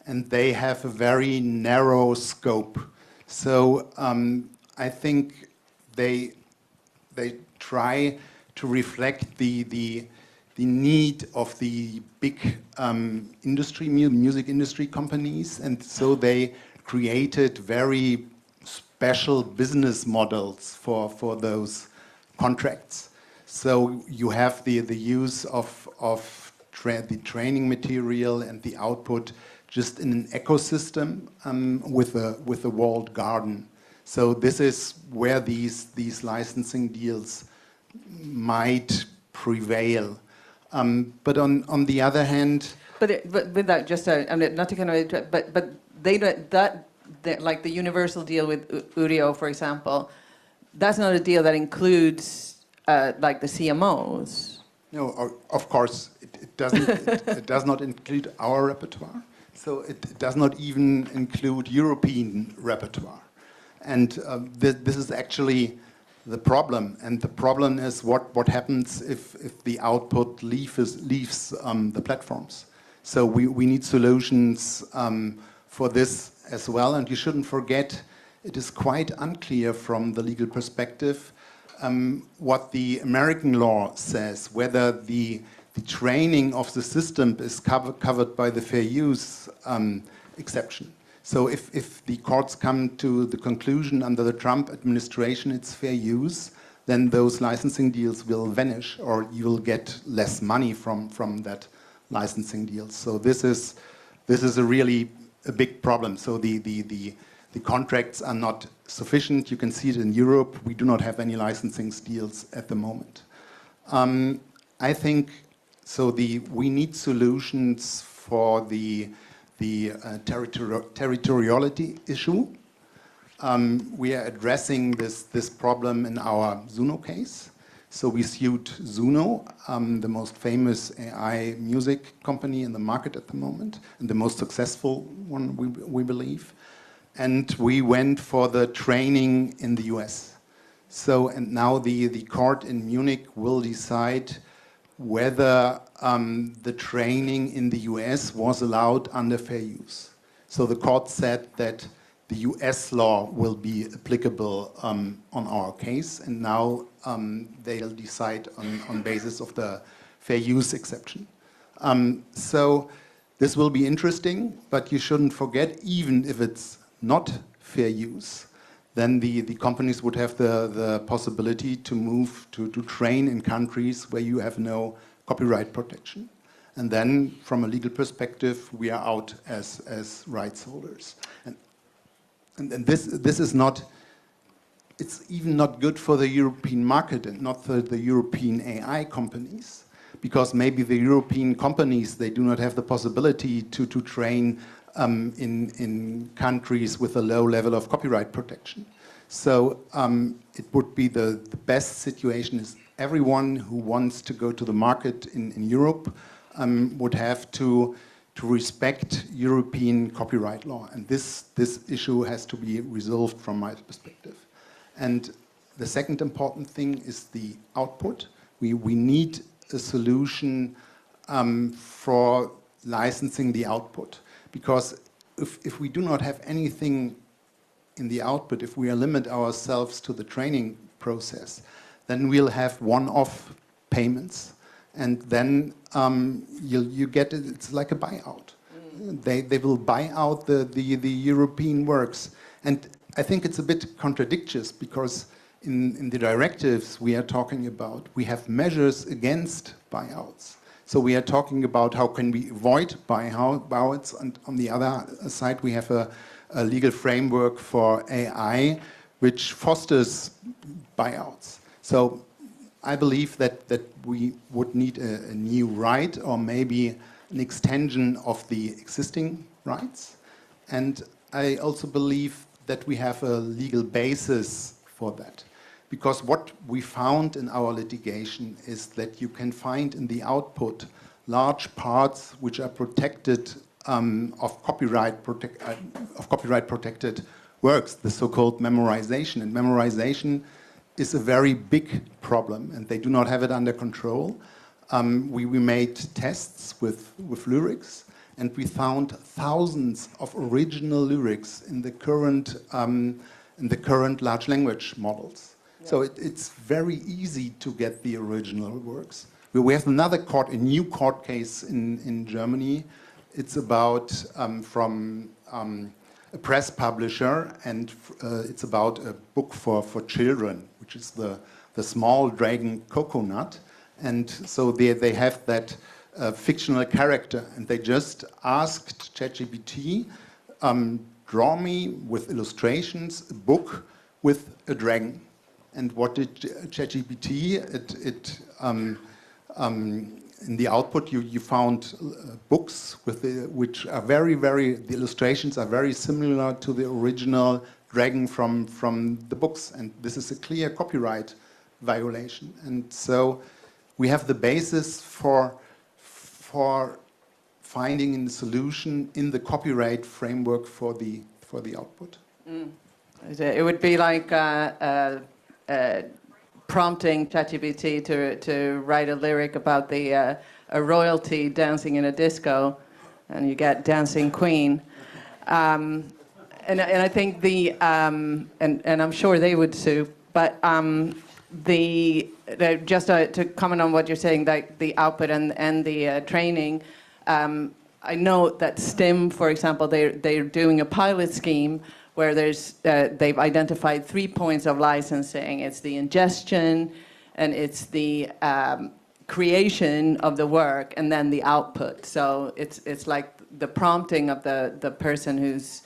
Speaker 6: and they have a very narrow scope. So I think they try to reflect the need of the big music industry companies, and so they created very special business models for those contracts. So you have the use of the training material and the output just in an ecosystem with a walled garden. So this is where these licensing deals might prevail. But on the other hand,
Speaker 1: But with that, just not to kind of, but they like the universal deal with Urio, for example, that's not a deal that includes like the CMOs.
Speaker 6: No, of course it doesn't. It does not include our repertoire. So it does not even include European repertoire. And this is actually the problem. And the problem is what happens if the output leaves the platforms. So we need solutions for this as well. And you shouldn't forget, it is quite unclear from the legal perspective what the American law says, whether the training of the system is covered by the fair use exception. So if the courts come to the conclusion under the Trump administration it's fair use, then those licensing deals will vanish, or you will get less money from that licensing deal. So this is a really a big problem. So the contracts are not sufficient. You can see it in Europe. We do not have any licensing deals at the moment. I think so. We need solutions for the territoriality issue. We are addressing this problem in our Zuno case. So we sued Zuno, the most famous AI music company in the market at the moment, and the most successful one, we believe. And we went for the training in the US. So, and now the court in Munich will decide whether the training in the US was allowed under fair use. So the court said that the US law will be applicable on our case, and now they'll decide on basis of the fair use exception. So this will be interesting, but you shouldn't forget, even if it's not fair use, then the companies would have the possibility to move to train in countries where you have no copyright protection. And then from a legal perspective, we are out as rights holders. And this is not, it's even not good for the European market and not for the European AI companies, because maybe the European companies, they do not have the possibility to train in countries with a low level of copyright protection. So it would be the best situation is everyone who wants to go to the market in Europe would have to to respect European copyright law. And this issue has to be resolved from my perspective. And the second important thing is the output. We need a solution for licensing the output. Because if we do not have anything in the output, if we limit ourselves to the training process, then we'll have one-off payments. And then you get it, it's like a buyout. They will buy out the European works. And I think it's a bit contradictory because in the directives we are talking about, we have measures against buyouts. So we are talking about how can we avoid buyouts, and on the other side we have a legal framework for AI which fosters buyouts. So I believe that we would need a new right or maybe an extension of the existing rights. And I also believe that we have a legal basis for that. Because what we found in our litigation is that you can find in the output large parts which are protected of copyright protected works, the so-called memorization. And memorization is a very big problem, and they do not have it under control. We made tests with lyrics, and we found thousands of original lyrics in the current large language models. Yeah. So it's very easy to get the original works. We have a new court case in Germany. It's about from a press publisher, and it's about a book for children, which is the small dragon Coconut. And so they have that fictional character, and they just asked ChatGPT, draw me with illustrations a book with a dragon. And what did ChatGPT? In the output, you found books which are the illustrations are very similar to the original dragon from the books, and this is a clear copyright violation. And so we have the basis for finding a solution in the copyright framework for the output.
Speaker 1: Mm. It would be like prompting ChatGPT to write a lyric about a royalty dancing in a disco, and you get Dancing Queen. And I think and I'm sure they would sue, but just to comment on what you're saying, like the output and the training, I know that STIM, for example, they're doing a pilot scheme where they've identified 3 points of licensing. It's the ingestion, and it's the creation of the work, and then the output. So it's like the prompting of the person who's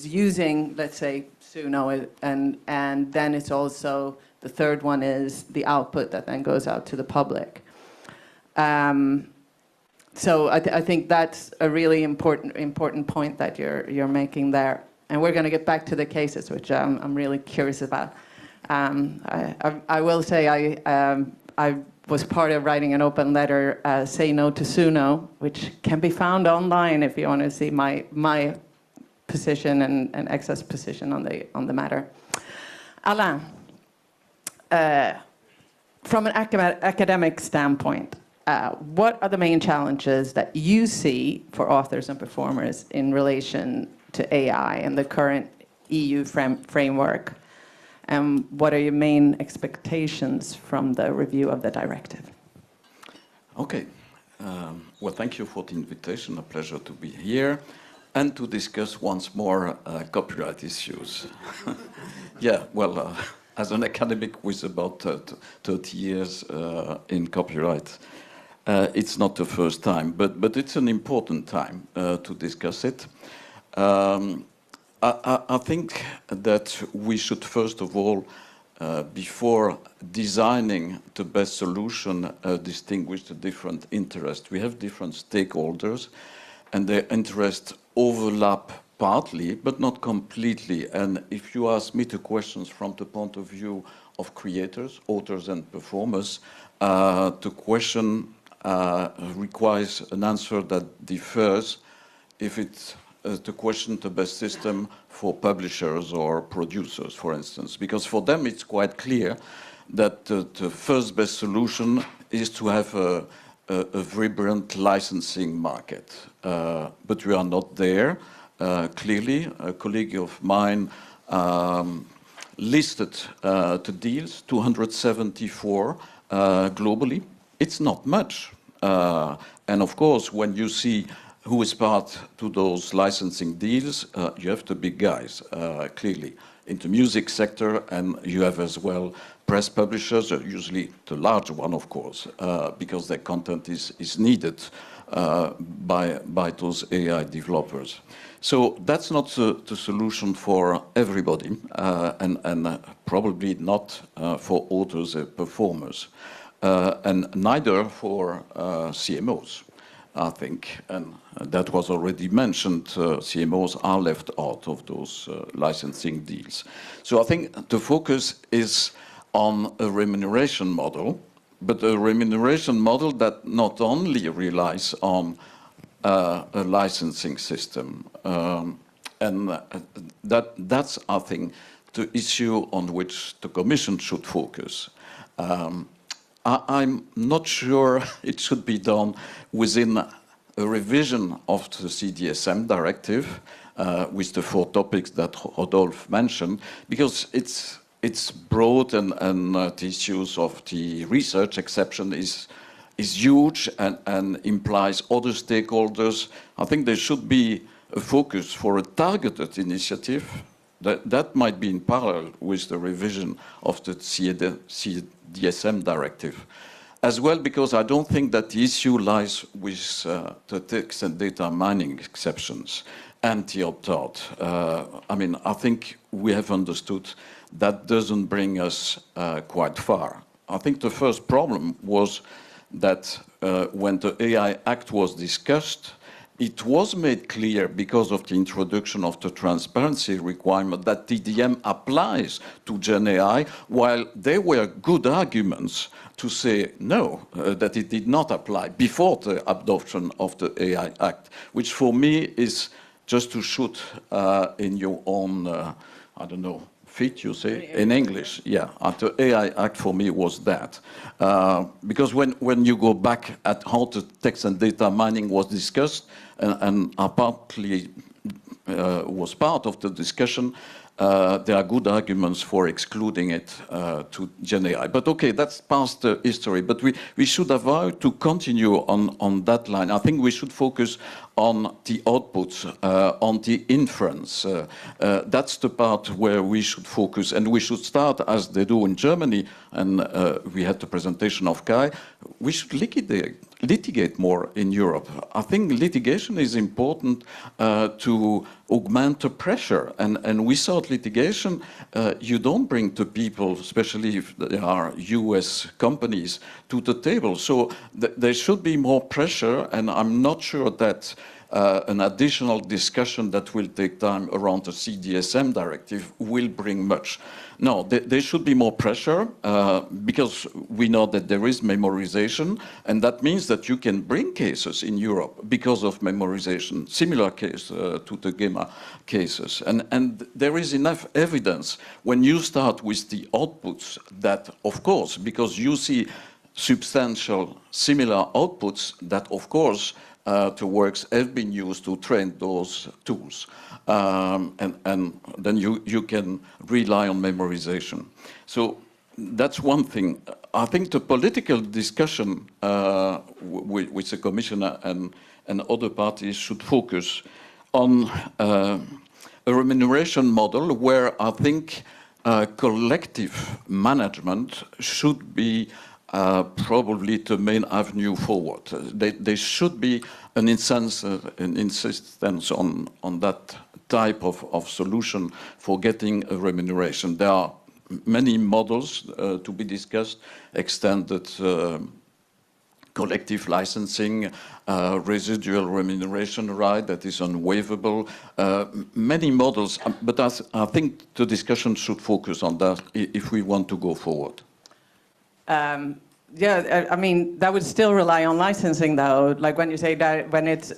Speaker 1: using, let's say, Suno, and then it's also the third one is the output that then goes out to the public. So I think that's a really important point that you're making there. And we're going to get back to the cases, which I'm really curious about. I will say I was part of writing an open letter, Say No to Suno, which can be found online if you want to see my position and ECSA's position on the matter. Alain, from an academic standpoint, what are the main challenges that you see for authors and performers in relation to AI and the current EU framework? And what are your main expectations from the review of the directive?
Speaker 3: Okay. Well, thank you for the invitation. A pleasure to be here and to discuss once more copyright issues. Yeah, well, as an academic with about 30 years in copyright, it's not the first time, but it's an important time to discuss it. I think that we should first of all, before designing the best solution, distinguish the different interests. We have different stakeholders, and their interests overlap partly, but not completely. And if you ask me the questions from the point of view of creators, authors, and performers, the question requires an answer that differs if it's the question the best system for publishers or producers, for instance. Because for them it's quite clear that the first best solution is to have a vibrant licensing market. But we are not there. Clearly, a colleague of mine listed the deals, 274 globally. It's not much. And of course, when you see who is part to those licensing deals, you have the big guys, clearly, in the music sector, and you have as well press publishers, usually the large one, of course, because their content is needed by those AI developers. So that's not the solution for everybody, and probably not for authors and performers, and neither for CMOs, I think. And that was already mentioned. CMOs are left out of those licensing deals. So I think the focus is on a remuneration model, but a remuneration model that not only relies on a licensing system. And that's, I think, the issue on which the Commission should focus. I'm not sure it should be done within a revision of the CDSM directive with the 4 topics that Rodolphe mentioned, because it's broad and the issues of the research exception is huge and implies other stakeholders. I think there should be a focus for a targeted initiative that might be in parallel with the revision of the CDSM directive. As well, because I don't think that the issue lies with the text and data mining exceptions and the opt-out. I mean, I think we have understood that doesn't bring us quite far. I think the first problem was that when the AI Act was discussed, it was made clear, because of the introduction of the transparency requirement, that TDM applies to Gen AI, while there were good arguments to say no, that it did not apply before the adoption of the AI Act, which for me is just to shoot in your own, I don't know, feet, you say, in English. Yeah, the AI Act for me was that. Because when you go back at how the text and data mining was discussed, and partly was part of the discussion, there are good arguments for excluding it to Gen AI. But okay, that's past history. But we should avoid to continue on that line. I think we should focus on the outputs, on the inference. That's the part where we should focus. And we should start, as they do in Germany, and we had the presentation of Kai, we should litigate more in Europe. I think litigation is important to augment the pressure. And without litigation, you don't bring the people, especially if they are US companies, to the table. So there should be more pressure, and I'm not sure that an additional discussion that will take time around the CDSM directive will bring much. No, there should be more pressure because we know that there is memorization, and that means that you can bring cases in Europe because of memorization, similar case to the GEMA cases. And there is enough evidence when you start with the outputs that, of course, because you see substantial similar outputs, that, of course, the works have been used to train those tools. And then you can rely on memorization. So that's one thing. I think the political discussion with the Commissioner and other parties should focus on a remuneration model where I think collective management should be probably the main avenue forward. There should be an insistence on that type of solution for getting a remuneration. There are many models to be discussed: extended collective licensing, residual remuneration right that is unwaivable, many models. But I think the discussion should focus on that if we want to go forward.
Speaker 1: Yeah, I mean, that would still rely on licensing, though. Like when you say that, when it's,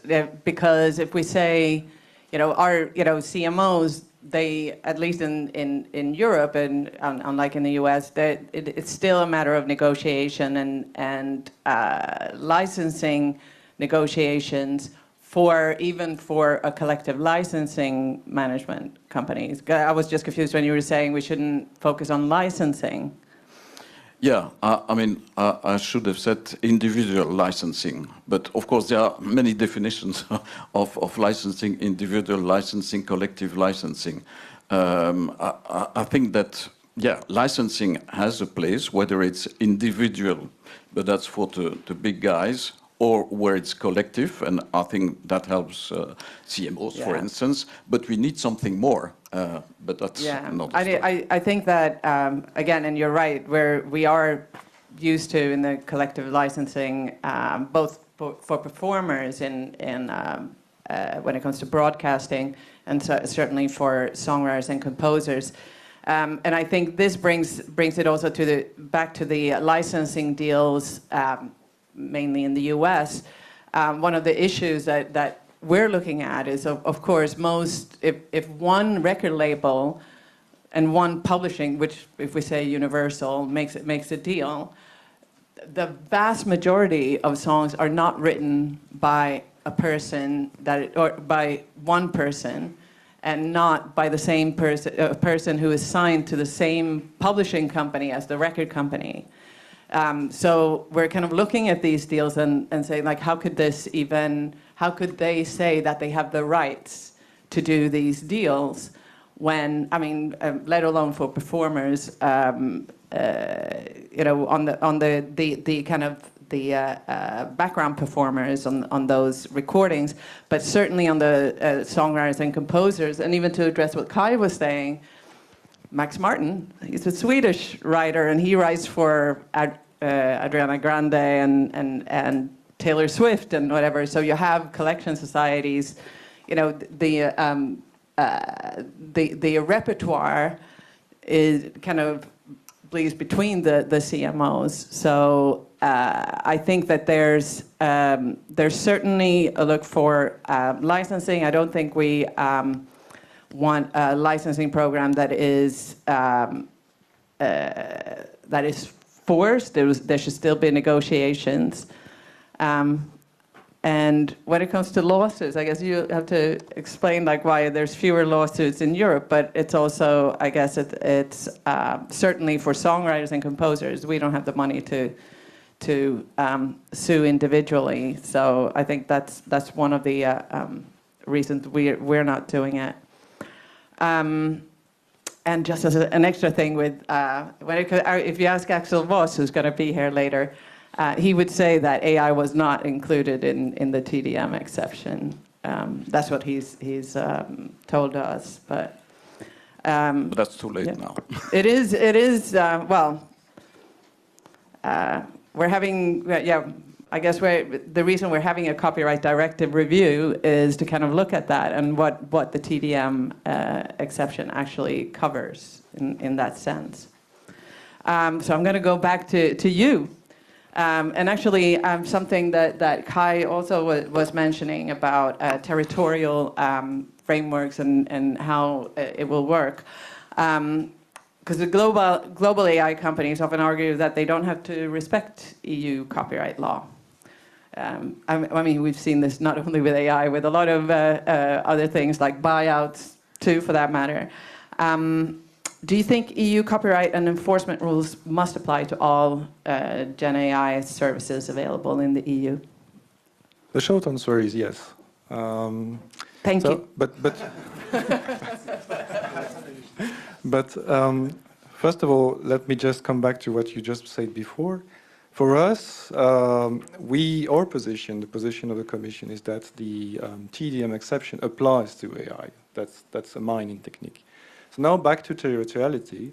Speaker 1: because if we say, our, CMOs, they, at least in Europe and unlike in the US, it's still a matter of negotiation and licensing negotiations even for a collective licensing management companies. I was just confused when you were saying we shouldn't focus on licensing.
Speaker 3: Yeah, I mean, I should have said individual licensing, but of course there are many definitions of licensing: individual licensing, collective licensing. I think that, yeah, licensing has a place, whether it's individual, but that's for the big guys, or where it's collective, and I think that helps CMOs, for instance, but we need something more. But that's not.
Speaker 1: I think that again, and you're right, where we are used to in the collective licensing, both for performers in when it comes to broadcasting, and certainly for songwriters and composers. And I think this brings it also back to the licensing deals, mainly in the US. One of the issues that we're looking at is, of course, if one record label and one publishing, which if we say universal, makes a deal, the vast majority of songs are not written by a person or by one person, and not by the same person who is signed to the same publishing company as the record company. So we're kind of looking at these deals and saying, like, how could they say that they have the rights to do these deals when, I mean, let alone for performers, on the kind of the background performers on those recordings, but certainly on the songwriters and composers, and even to address what Kai was saying, Max Martin, he's a Swedish writer, and he writes for Ariana Grande and Taylor Swift and whatever. So you have collection societies, the repertoire is kind of bleeds between the CMOs. So I think that there's certainly a look for licensing. I don't think we want a licensing program that is forced. There should still be negotiations. And when it comes to lawsuits, I guess you have to explain why there's fewer lawsuits in Europe, but it's also, I guess it's certainly for songwriters and composers, we don't have the money to sue individually. So I think that's one of the reasons we're not doing it. And just as an extra thing with, if you ask Axel Voss, who's going to be here later, he would say that AI was not included in the TDM exception. That's what he's told us, but
Speaker 3: that's too late now.
Speaker 1: It is. We're having, I guess the reason we're having a copyright directive review is to kind of look at that and what the TDM exception actually covers in that sense. So I'm going to go back to you. And actually, something that Kai also was mentioning about territorial frameworks and how it will work. Because the global AI companies often argue that they don't have to respect EU copyright law. I mean, we've seen this not only with AI, with a lot of other things like buyouts, too, for that matter. Do you think EU copyright and enforcement rules must apply to all Gen AI services available in the EU?
Speaker 5: The short answer is yes.
Speaker 1: Thank you.
Speaker 5: But first of all, let me just come back to what you just said before. For us, our position, the position of the Commission, is that the TDM exception applies to AI. That's a mining technique. So now back to territoriality.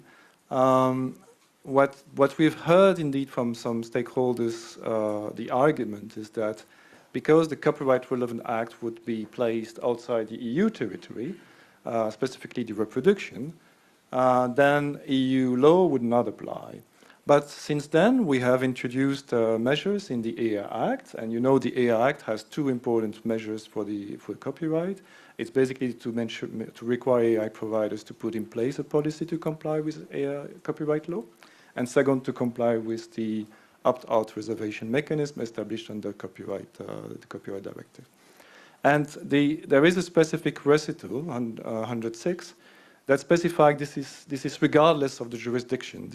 Speaker 5: What we've heard indeed from some stakeholders, the argument is that because the Copyright Relevant Act would be placed outside the EU territory, specifically the reproduction, then EU law would not apply. But since then, we have introduced measures in the AI Act, and you know the AI Act has two important measures for copyright. It's basically to require AI providers to put in place a policy to comply with AI copyright law, and second, to comply with the opt-out reservation mechanism established under the Copyright Directive. And there is a specific recital on 106 that specifies this is regardless of the jurisdiction.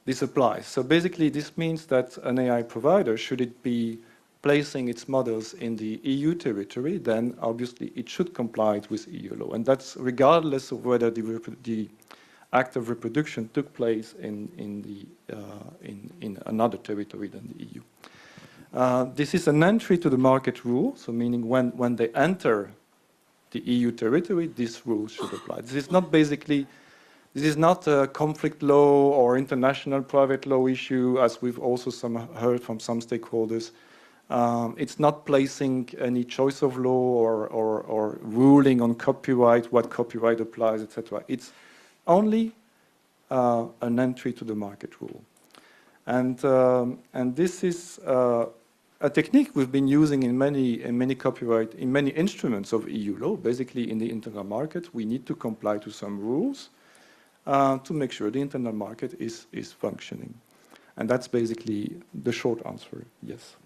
Speaker 5: This applies. So basically, this means that an AI provider, should it be placing its models in the EU territory, then obviously it should comply with EU law. And that's regardless of whether the act of reproduction took place in another territory than the EU. This is an entry to the market rule, so meaning when they enter the EU territory, this rule should apply. This is not a conflict law or international private law issue, as we've also heard from some stakeholders. It's not placing any choice of law or ruling on copyright, what copyright applies, etc. It's only an entry to the market rule. And this is a technique we've been using in many instruments of EU law. Basically, in the internal market, we need to comply to some rules to make sure the internal market is functioning. And that's basically the short answer, yes.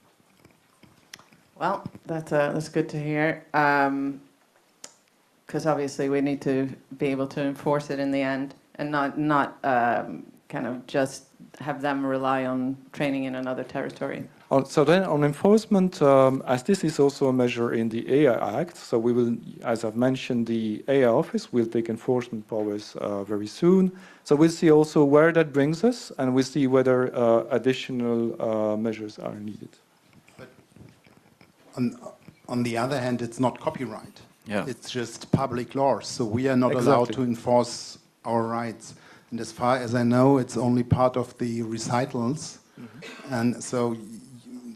Speaker 1: Well, that's good to hear, because obviously we need to be able to enforce it in the end, and not kind of just have them rely on training in another territory.
Speaker 5: So then on enforcement, as this is also a measure in the AI Act, so we will, as I've mentioned, the AI office will take enforcement powers very soon. So we'll see also where that brings us, and we'll see whether additional measures are needed.
Speaker 6: But on the other hand, it's not copyright.
Speaker 3: Yeah.
Speaker 6: It's just public law, so we are not allowed to enforce our rights. And as far as I know, it's only part of the recitals, and so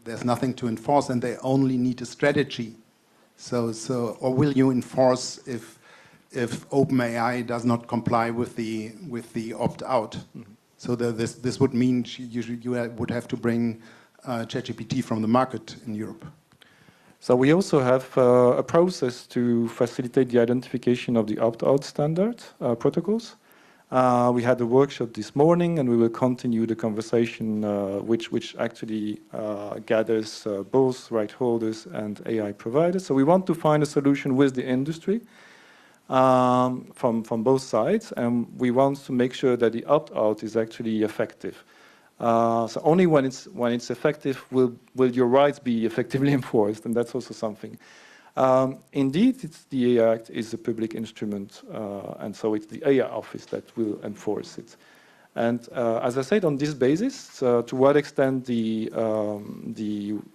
Speaker 6: there's nothing to enforce, and they only need a strategy. So or will you enforce if OpenAI does not comply with the opt-out? So this would mean you would have to bring ChatGPT from the market in Europe.
Speaker 5: So we also have a process to facilitate the identification of the opt-out standard protocols. We had a workshop this morning, and we will continue the conversation, which actually gathers both right holders and AI providers. So we want to find a solution with the industry from both sides, and we want to make sure that the opt-out is actually effective. So only when it's effective will your rights be effectively enforced, and that's also something. Indeed, the AI Act is a public instrument, and so it's the AI office that will enforce it. And as I said, on this basis, to what extent the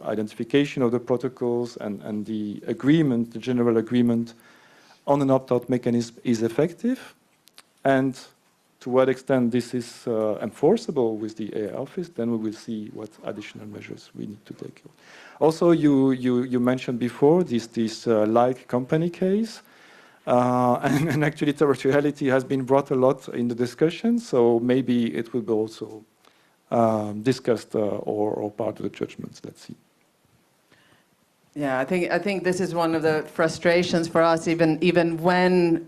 Speaker 5: identification of the protocols and the agreement, the general agreement on an opt-out mechanism is effective, and to what extent this is enforceable with the AI office, then we will see what additional measures we need to take. Also, you mentioned before this like company case, and actually territoriality has been brought a lot in the discussion, so maybe it will be also discussed or part of the judgments. Let's see.
Speaker 1: Yeah, I think this is one of the frustrations for us, even when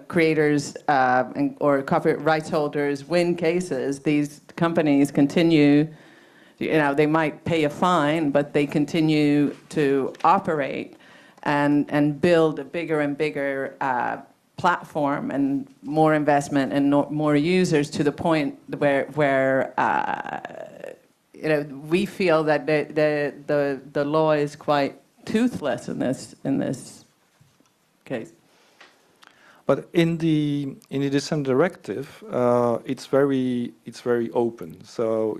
Speaker 1: creators or copyright rights holders win cases, these companies continue. They might pay a fine, but they continue to operate and build a bigger and bigger platform and more investment and more users, to the point where we feel that the law is quite toothless in this case.
Speaker 5: But in the DSM directive, it's very open. So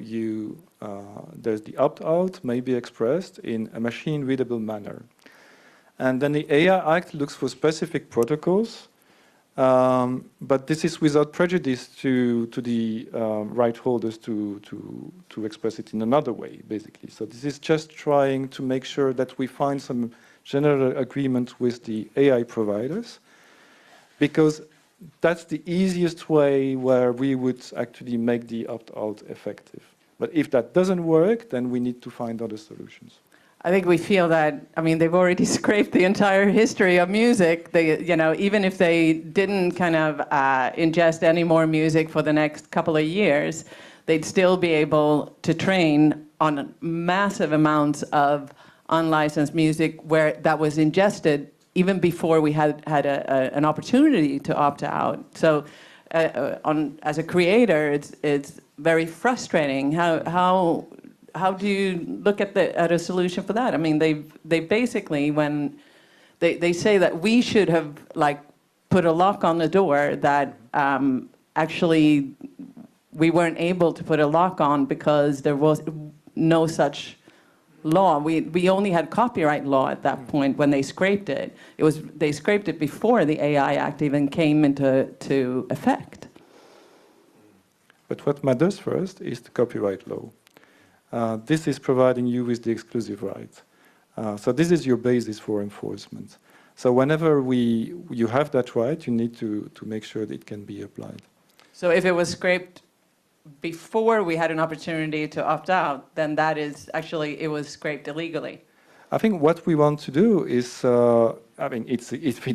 Speaker 5: there's the opt-out may be expressed in a machine-readable manner, and then the AI Act looks for specific protocols. But this is without prejudice to the right holders to express it in another way, basically. So this is just trying to make sure that we find some general agreement with the AI providers, because that's the easiest way where we would actually make the opt-out effective. But if that doesn't work, then we need to find other solutions.
Speaker 1: I think we feel that, I mean, they've already scraped the entire history of music. They, you know, even if they didn't kind of ingest any more music for the next couple of years, they'd still be able to train on massive amounts of unlicensed music where that was ingested even before we had an opportunity to opt out. So as a creator, it's very frustrating. How do you look at a solution for that? I mean, they basically, when they say that we should have like put a lock on the door, that actually we weren't able to put a lock on because there was no such law. We only had copyright law at that point when they scraped it. They scraped it before the AI Act even came into effect.
Speaker 5: But what matters first is the copyright law. This is providing you with the exclusive right. So this is your basis for enforcement. So whenever you have that right, you need to make sure that it can be applied.
Speaker 1: So if it was scraped before we had an opportunity to opt out, then that is actually, it was scraped illegally.
Speaker 5: I think what we want to do is, I mean, if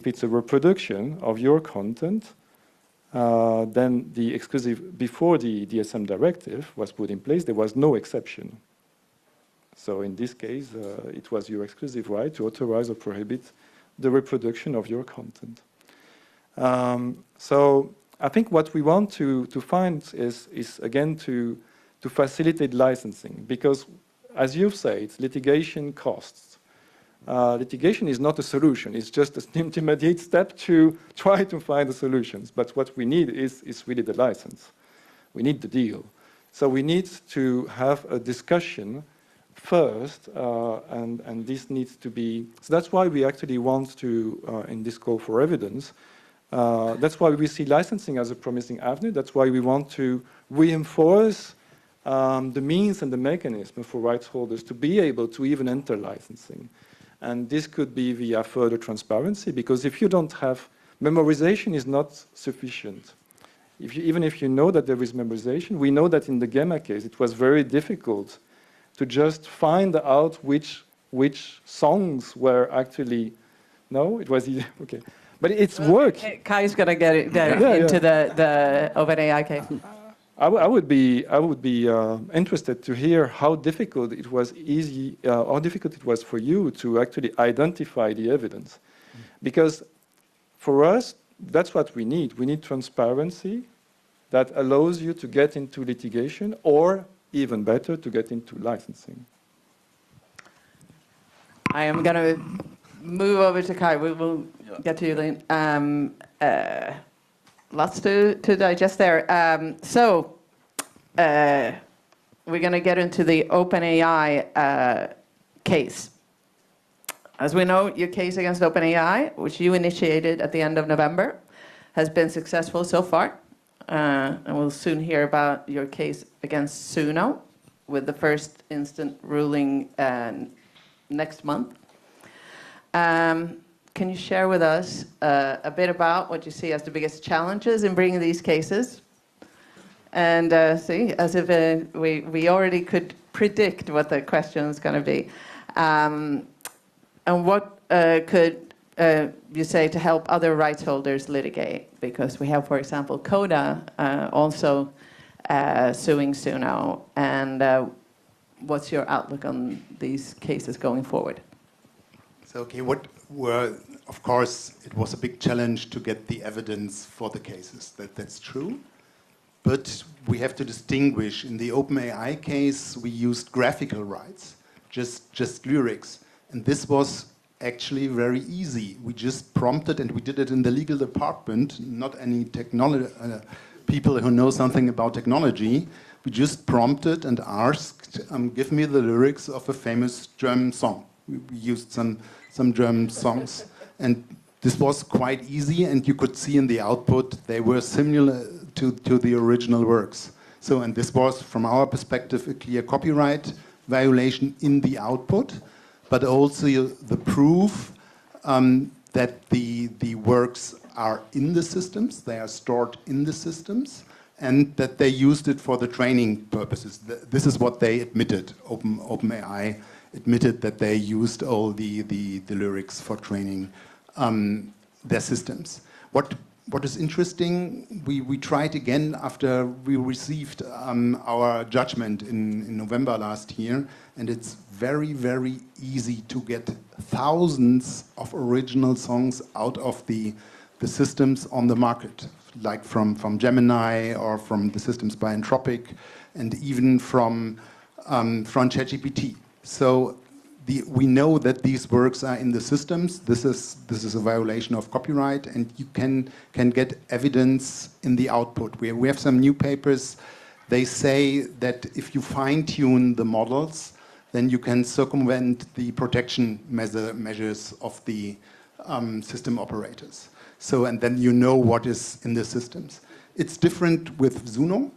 Speaker 5: it's a reproduction of your content, then the exclusive, before the DSM directive was put in place, there was no exception. So in this case, it was your exclusive right to authorize or prohibit the reproduction of your content. So I think what we want to find is again, to facilitate licensing, because as you've said, litigation costs. Litigation is not a solution, it's just an intermediate step to try to find the solutions. But what we need is really the license. We need the deal. So we need to have a discussion first, and this needs to be, so that's why we actually want to, in this call for evidence, that's why we see licensing as a promising avenue. That's why we want to reinforce the means and the mechanism for rights holders to be able to even enter licensing. And this could be via further transparency, because if you don't have, memorization is not sufficient. Even if you know that there is memorization, we know that in the Gemma case, it was very difficult to just find out which songs were actually, no, it was easy, okay. But it's work.
Speaker 1: Kai's going to get into the OpenAI case.
Speaker 5: I would be interested to hear how difficult it was for you to actually identify the evidence, because for us that's what we need. We need transparency that allows you to get into litigation, or even better, to get into licensing.
Speaker 1: I am going to move over to Kai. We'll get to you, Lynn. Lots to digest there. We're going to get into the OpenAI case. As we know, your case against OpenAI, which you initiated at the end of November, has been successful so far. And we'll soon hear about your case against Suno, with the first instant ruling next month. Can you share with us a bit about what you see as the biggest challenges in bringing these cases? And see, as if we already could predict what the question is going to be. And what could you say to help other rights holders litigate? Because we have, for example, Coda also suing Suno. And what's your outlook on these cases going forward?
Speaker 6: So, okay, of course, it was a big challenge to get the evidence for the cases. That's true. But we have to distinguish. In the OpenAI case, we used graphical rights, just lyrics. And this was actually very easy. We just prompted, and we did it in the legal department, not any technology people who know something about technology. We just prompted and asked, give me the lyrics of a famous German song. We used some German songs. And this was quite easy, and you could see in the output they were similar to the original works. So, and this was, from our perspective, a clear copyright violation in the output, but also the proof that the works are in the systems, they are stored in the systems, and that they used it for the training purposes. This is what they admitted. OpenAI admitted that they used all the lyrics for training their systems. What is interesting, we tried again after we received our judgment in November last year, and it's very, very easy to get thousands of original songs out of the systems on the market, like from Gemini or from the systems by Anthropic, and even from ChatGPT. So we know that these works are in the systems. This is a violation of copyright, and you can get evidence in the output. We have some new papers. They say that if you fine-tune the models, then you can circumvent the protection measures of the system operators. So, and then you know what is in the systems. It's different with Zuno.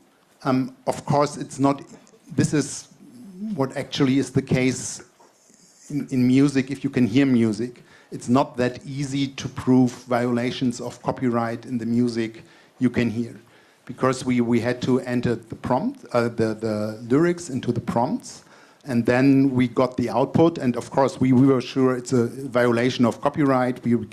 Speaker 6: Of course, it's not. This is what actually is the case in music. If you can hear music, it's not that easy to prove violations of copyright in the music you can hear, because we had to enter the prompt, the lyrics into the prompts, and then we got the output. And of course, we were sure it's a violation of copyright. We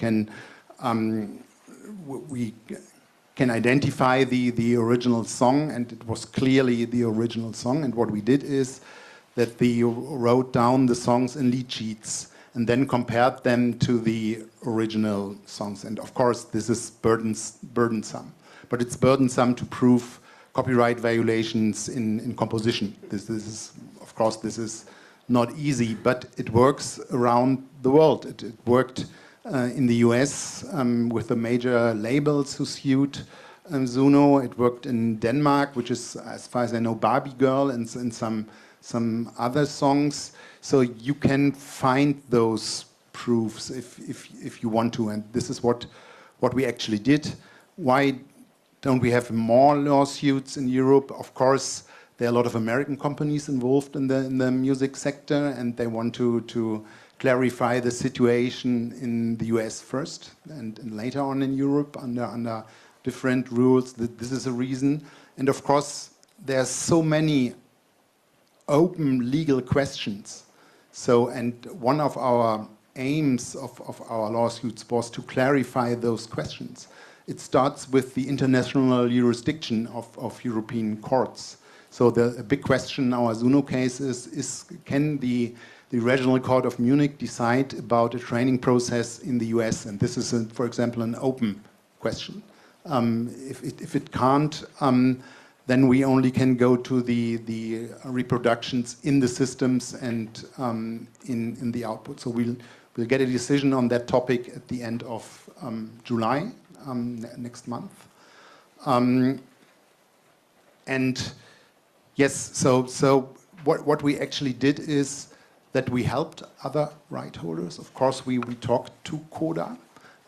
Speaker 6: can identify the original song, and it was clearly the original song. And what we did is that we wrote down the songs in lead sheets and then compared them to the original songs. And of course, this is burdensome. But it's burdensome to prove copyright violations in composition. This is, of course, this is not easy, but it works around the world. It worked in the US with the major labels who sued Zuno. It worked in Denmark, which is, as far as I know, Barbie Girl, and some other songs. So you can find those proofs if you want to, and this is what we actually did. Why don't we have more lawsuits in Europe? Of course, there are a lot of American companies involved in the music sector, and they want to clarify the situation in the US first, and later on in Europe under different rules. This is a reason. And of course, there are so many open legal questions. So, and one of our aims of our lawsuits was to clarify those questions. It starts with the international jurisdiction of European courts. So a big question in our Zuno case is can the Regional Court of Munich decide about a training process in the US? And this is, for example, an open question. If it can't, then we only can go to the reproductions in the systems and in the output. So we'll get a decision on that topic at the end of July, next month. And yes, so what we actually did is that we helped other right holders. Of course, we talked to Coda,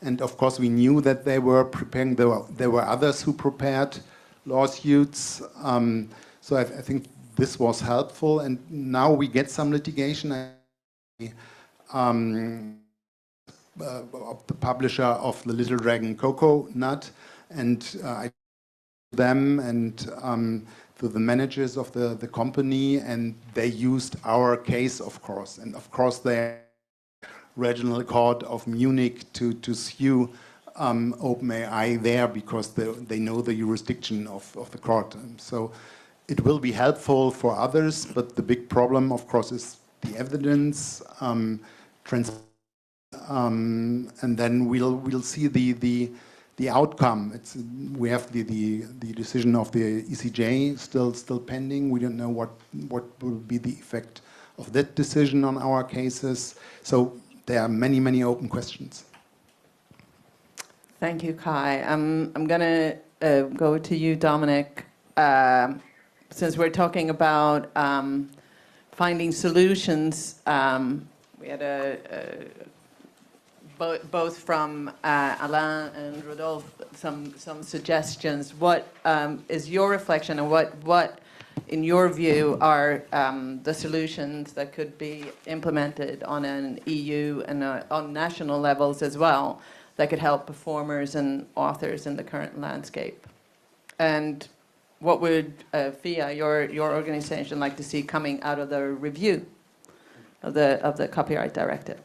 Speaker 6: and of course we knew that they were preparing. There were others who prepared lawsuits. So I think this was helpful, and now we get some litigation. The publisher of the Little Dragon Coconut, and I them and to the managers of the company, and they used our case, of course, and of course the Regional Court of Munich to sue OpenAI there, because they know the jurisdiction of the court. So it will be helpful for others, but the big problem, of course, is the evidence, and then we'll see the outcome. We have the decision of the ECJ still pending. We don't know what will be the effect of that decision on our cases. So there are many open questions.
Speaker 1: Thank you, Kai. I'm going to go to you, Dominic. Since we're talking about finding solutions, we had both from Alain and Rodolphe some suggestions. What is your reflection, and what, in your view, are the solutions that could be implemented on an EU and on national levels as well that could help performers and authors in the current landscape. And what would FIA, your organization, like to see coming out of the review of the Copyright Directive?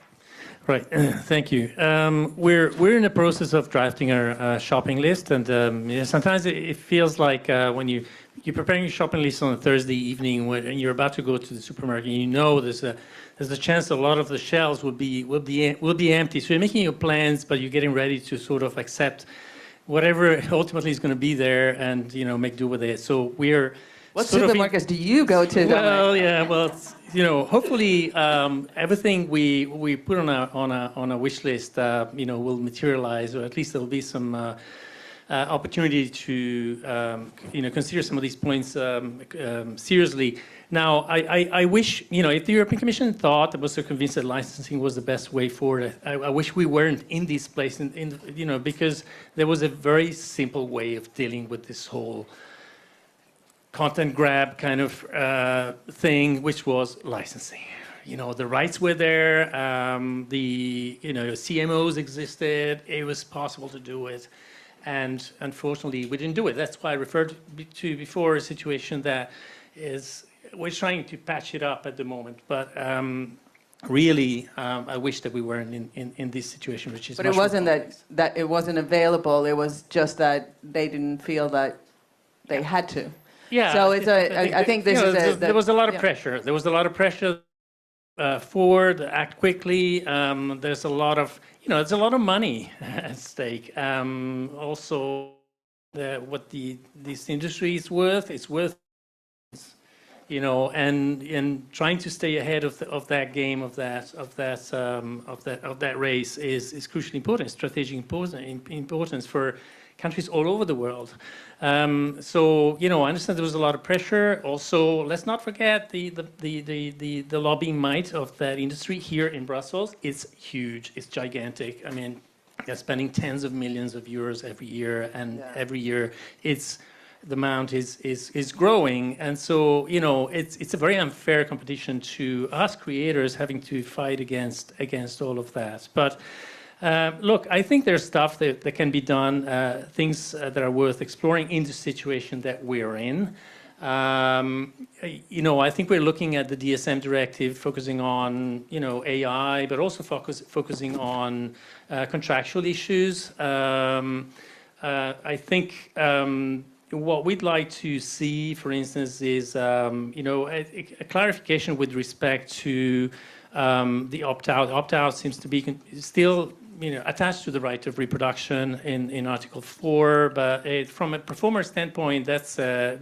Speaker 4: Right, thank you. We're in the process of drafting our shopping list, and sometimes it feels like when you're preparing your shopping list on a Thursday evening when you're about to go to the supermarket, you know there's a chance a lot of the shelves will be empty. So you're making your plans, but you're getting ready to sort of accept whatever ultimately is going to be there, and make do with it. So we're
Speaker 1: what supermarkets do you go to?
Speaker 4: Well, yeah, well, hopefully everything we put on a wish list, will materialize, or at least there will be some opportunity to, consider some of these points seriously. Now, I wish, if the European Commission thought that was so convinced that licensing was the best way forward, I wish we weren't in this place, because there was a very simple way of dealing with this whole content grab kind of thing, which was licensing. The rights were there, the CMOs existed, it was possible to do it, and unfortunately we didn't do it. That's why I referred to before a situation that we're trying to patch it up at the moment, but really I wish that we weren't in this situation, which is.
Speaker 1: But it wasn't that it wasn't available. It was just that they didn't feel that they had to.
Speaker 4: Yeah.
Speaker 1: So I think this is
Speaker 4: there was a lot of pressure. There was a lot of pressure forward, act quickly. There's a lot of there's a lot of money at stake. Also, what this industry is worth. It's worth. And trying to stay ahead of that game, of that race is crucially important, strategic importance for countries all over the world. So I understand there was a lot of pressure. Also, let's not forget the lobbying might of that industry here in Brussels. It's huge. It's gigantic. I mean, they're spending tens of millions of euros every year, and every year the amount is growing, and so it's a very unfair competition to us creators having to fight against all of that. But look, I think there's stuff that can be done, things that are worth exploring in the situation that we're in. I think we're looking at the DSM directive, focusing on AI, but also focusing on contractual issues. I think. What we'd like to see, for instance, is a clarification with respect to the opt-out. Opt-out seems to be still attached to the right of reproduction in Article 4, but from a performer standpoint, it's a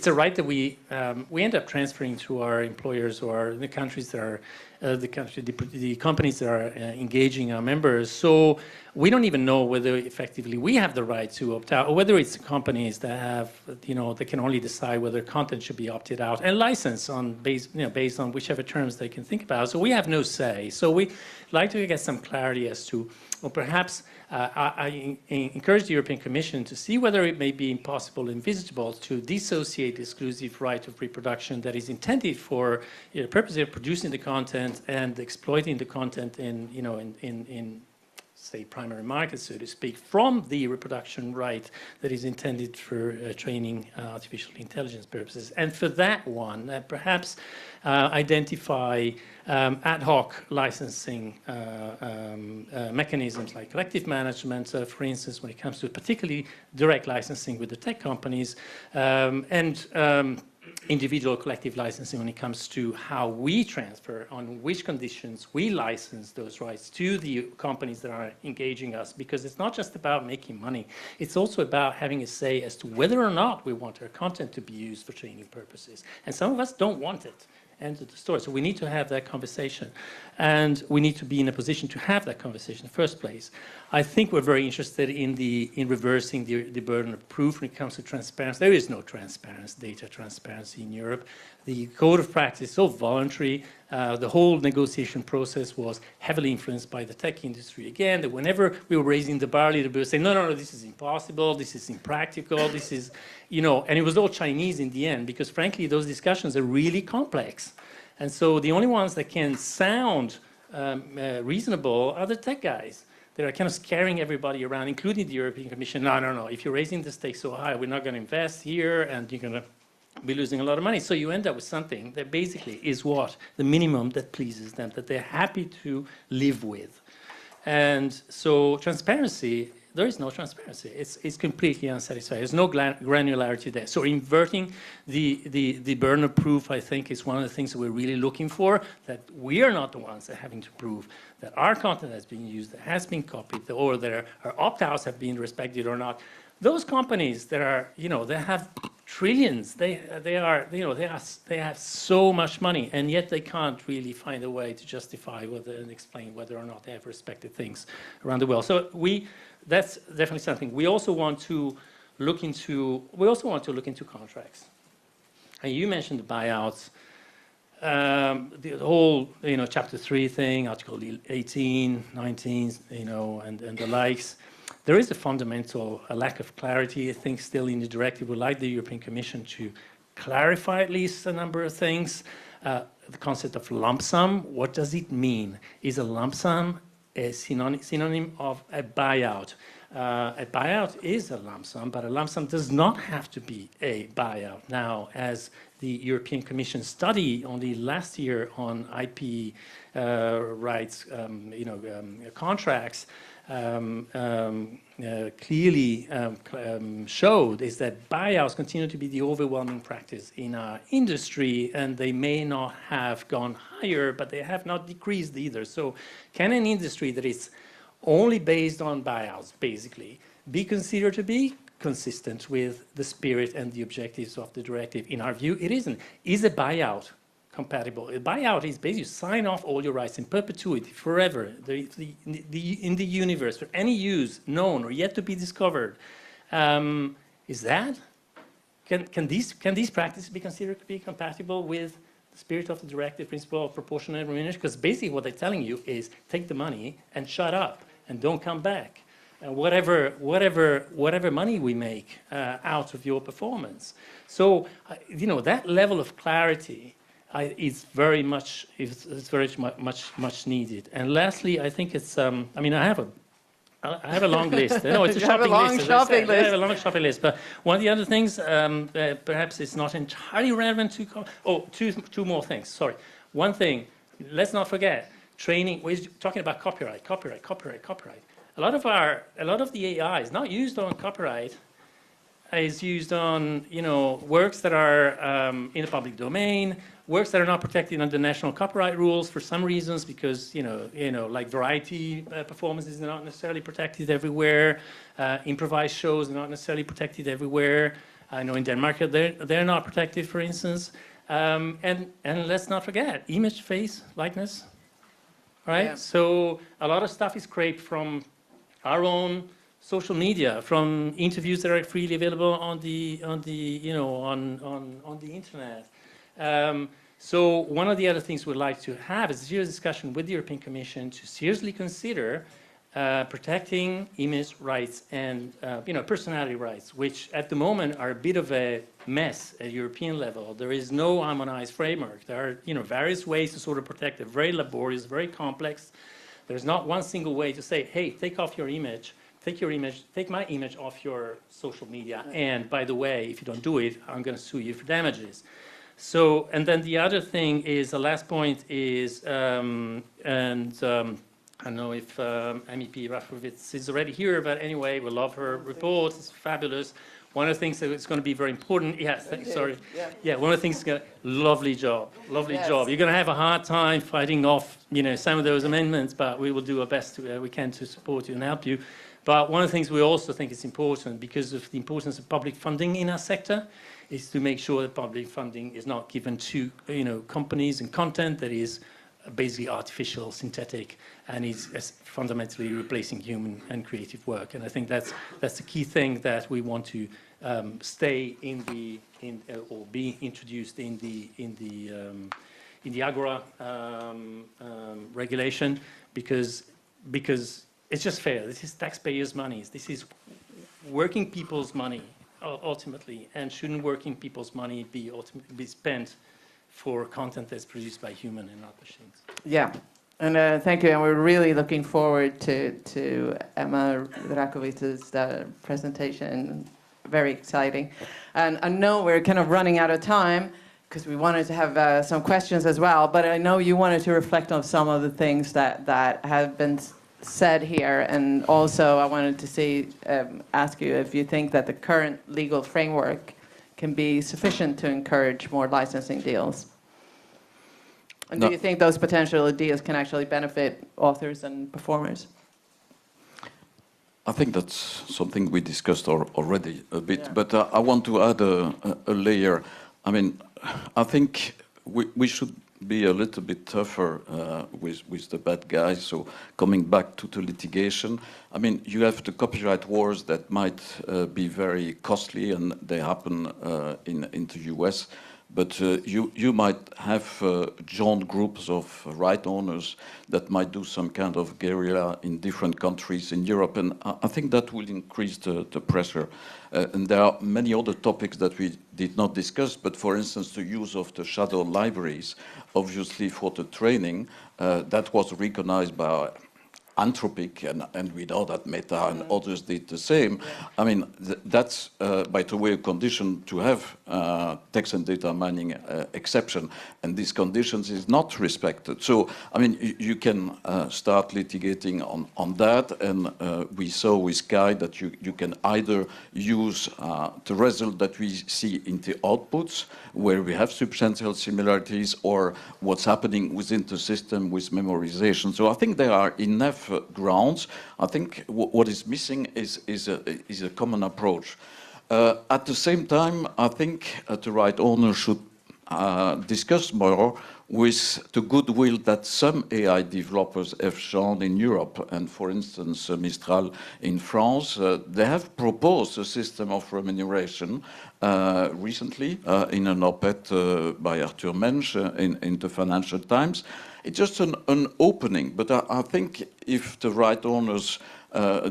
Speaker 4: right that we end up transferring to our employers or the countries that are the companies that are engaging our members. So we don't even know whether effectively we have the right to opt out, or whether it's companies that have that can only decide whether content should be opted out and licensed based on whichever terms they can think about. So we have no say. So we like to get some clarity as to, or perhaps I encourage the European Commission to see whether it may be impossible and feasible to dissociate the exclusive right of reproduction that is intended for the purpose of producing the content and exploiting the content in say primary markets, so to speak, from the reproduction right that is intended for training artificial intelligence purposes. And for that one, perhaps identify ad hoc licensing mechanisms like collective management, for instance, when it comes to particularly direct licensing with the tech companies, and individual collective licensing when it comes to how we transfer, on which conditions we license those rights to the companies that are engaging us, because it's not just about making money, it's also about having a say as to whether or not we want our content to be used for training purposes. And some of us don't want it. End of the story. So we need to have that conversation, and we need to be in a position to have that conversation in the first place. I think we're very interested in reversing the burden of proof when it comes to transparency. There is no transparency, data transparency in Europe. The code of practice is so voluntary. The whole negotiation process was heavily influenced by the tech industry. Again, that whenever we were raising the bar, they would say, no, this is impossible, this is impractical, this is, and it was all Chinese in the end, because frankly, those discussions are really complex. And so the only ones that can sound reasonable are the tech guys. They're kind of scaring everybody around, including the European Commission. No. If you're raising the stakes so high, we're not going to invest here, and you're going to be losing a lot of money. So you end up with something that basically is what? The minimum that pleases them, that they're happy to live with. And so transparency, there is no transparency. It's completely unsatisfying. There's no granularity there. So inverting the burden of proof, I think, is one of the things that we're really looking for, that we are not the ones that are having to prove that our content has been used, that has been copied, or that our opt-outs have been respected or not. Those companies that are, they have trillions. They have so much money, and yet they can't really find a way to justify and explain whether or not they have respected things around the world. So that's definitely something. We also want to look into contracts. And you mentioned the buyouts. The whole, Chapter 3 thing, Article 18, 19, and the likes. There is a fundamental lack of clarity, I think, still in the directive. We'd like the European Commission to clarify at least a number of things. The concept of lump sum, what does it mean? Is a lump sum a synonym of a buyout? A buyout is a lump sum, but a lump sum does not have to be a buyout. Now, as the European Commission study only last year on IP rights, contracts, clearly showed is that buyouts continue to be the overwhelming practice in our industry, and they may not have gone higher, but they have not decreased either. So can an industry that is only based on buyouts, basically, be considered to be consistent with the spirit and the objectives of the directive? In our view, it isn't. Is a buyout compatible? A buyout is basically you sign off all your rights in perpetuity, forever, in the universe, for any use known or yet to be discovered. Is that? Can these practices be considered to be compatible with the spirit of the directive, principle of proportionate remuneration? Because basically what they're telling you is take the money and shut up and don't come back. Whatever money we make out of your performance. So, that level of clarity is very much needed. And lastly, I think it's. I have a long list. No, it's a shopping list. I have a long shopping list. But one of the other things, perhaps it's not entirely relevant to. Two more things. Sorry. One thing. Let's not forget training. We're talking about copyright. A lot of the AI is not used on copyright. Is used on works that are in the public domain, works that are not protected under national copyright rules for some reasons, because like variety performances are not necessarily protected everywhere. Improvised shows are not necessarily protected everywhere. I know in Denmark they're not protected, for instance. And let's not forget image, face, likeness. Right. Yeah. So a lot of stuff is scraped from our own social media, from interviews that are freely available on the internet. So one of the other things we'd like to have is a serious discussion with the European Commission to seriously consider protecting image rights and personality rights, which at the moment are a bit of a mess at European level. There is no harmonized framework. There are various ways to sort of protect it. Very laborious, very complex. There's not one single way to say, hey, take my image off your social media. And by the way, if you don't do it, I'm going to sue you for damages. So, and then the other thing is, the last point is, I don't know if MEP Rafowicz is already here, but anyway, we love her report. It's fabulous. One of the things that is going to be very important, one of the things, lovely job. You're going to have a hard time fighting off, some of those amendments, but we will do our best we can to support you and help you. But one of the things we also think is important, because of the importance of public funding in our sector, is to make sure that public funding is not given to, companies and content that is basically artificial, synthetic, and is fundamentally replacing human and creative work. And I think that's the key thing that we want to stay or be introduced in the Agora regulation, because it's just fair. This is taxpayers' money. This is working people's money ultimately, and shouldn't working people's money be spent for content that's produced by human and not machines?
Speaker 1: Yeah, And thank you, and we're really looking forward to Emma Rakowitz's presentation. Very exciting. And I know we're kind of running out of time because we wanted to have some questions as well, but I know you wanted to reflect on some of the things that have been said here, and also I wanted to ask you if you think that the current legal framework can be sufficient to encourage more licensing deals. And do you think those potential deals can actually benefit authors and performers?
Speaker 3: I think that's something we discussed already a bit, but I want to add a layer. I mean, I think we should be a little bit tougher with the bad guys. So coming back to the litigation, I mean, you have the copyright wars that might be very costly, and they happen in the US. But you might have joint groups of right owners that might do some kind of guerrilla in different countries in Europe, and I think that will increase the pressure. And there are many other topics that we did not discuss, but for instance, the use of the shadow libraries, obviously for the training, that was recognized by Anthropic, and we know that MEDAA and others did the same. I mean, that's, by the way, a condition to have text and data mining exception, and these conditions is not respected. So, I mean, you can start litigating on that, and we saw with Sky that you can either use the result that we see in the outputs, where we have substantial similarities, or what's happening within the system with memorization. So I think there are enough grounds. I think what is missing is a common approach. At the same time, I think the right owner should discuss more with the goodwill that some AI developers have shown in Europe. And for instance, Mistral in France, they have proposed a system of remuneration recently in an op-ed by Arthur Mensch in the Financial Times. It's just an opening, but I think if the right owners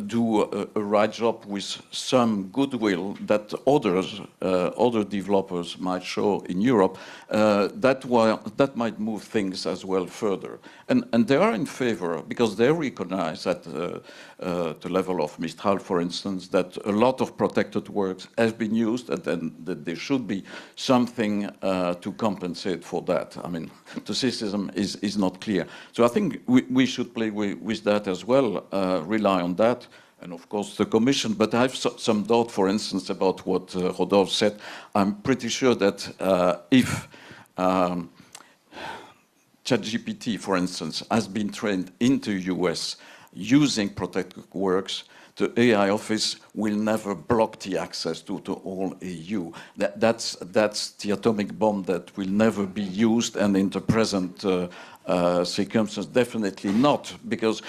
Speaker 3: do a right job with some goodwill that other developers might show in Europe, that might move things as well further. And they are in favor because they recognize at the level of Mistral, for instance, that a lot of protected works have been used, and then that there should be something to compensate for that. I mean, the system is not clear. So I think we should play with that as well, rely on that, and of course the Commission. But I have some doubt, for instance, about what Rodolphe said. I'm pretty sure that if ChatGPT, for instance, has been trained into US using protected works, the AI office will never block the access to all EU. That's the atomic bomb that will never be used, and in the present circumstances, definitely not. Because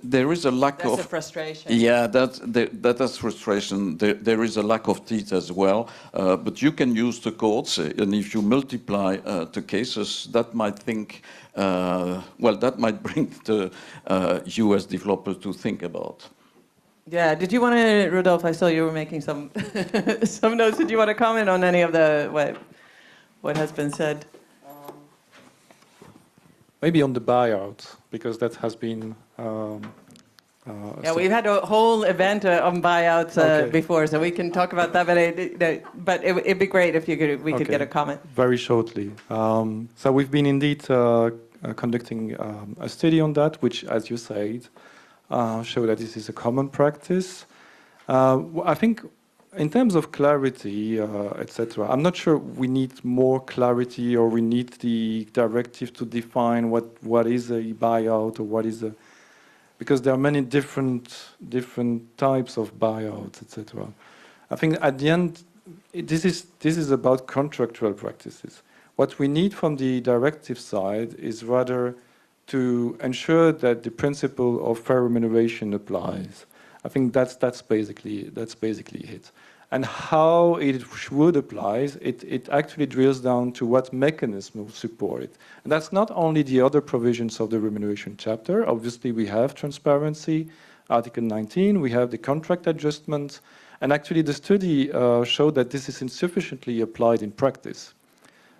Speaker 3: there is a lack of...
Speaker 1: That's a frustration.
Speaker 3: Yeah, that's frustration. There is a lack of teeth as well. But you can use the codes, and if you multiply the cases, that might that might bring the US developers to think about.
Speaker 1: Yeah, did you want to, Rodolphe, I saw you were making some some notes. Did you want to comment on any of what has been said?
Speaker 5: Maybe on the buyout, because that has been...
Speaker 1: We've had a whole event on buyouts before, so we can talk about that. But it'd be great if we could get a comment.
Speaker 5: Very shortly. So we've been indeed conducting a study on that, which, as you said, show that this is a common practice. I think in terms of clarity, etc., I'm not sure we need more clarity, or we need the directive to define what is a buyout, or what is a... Because there are many different types of buyouts, etc. I think at the end, this is about contractual practices. What we need from the directive side is rather to ensure that the principle of fair remuneration applies. I think that's basically it. And how it would apply, it actually drills down to what mechanism will support it. And that's not only the other provisions of the remuneration chapter. Obviously, we have transparency, Article 19, we have the contract adjustment, and actually the study showed that this is insufficiently applied in practice.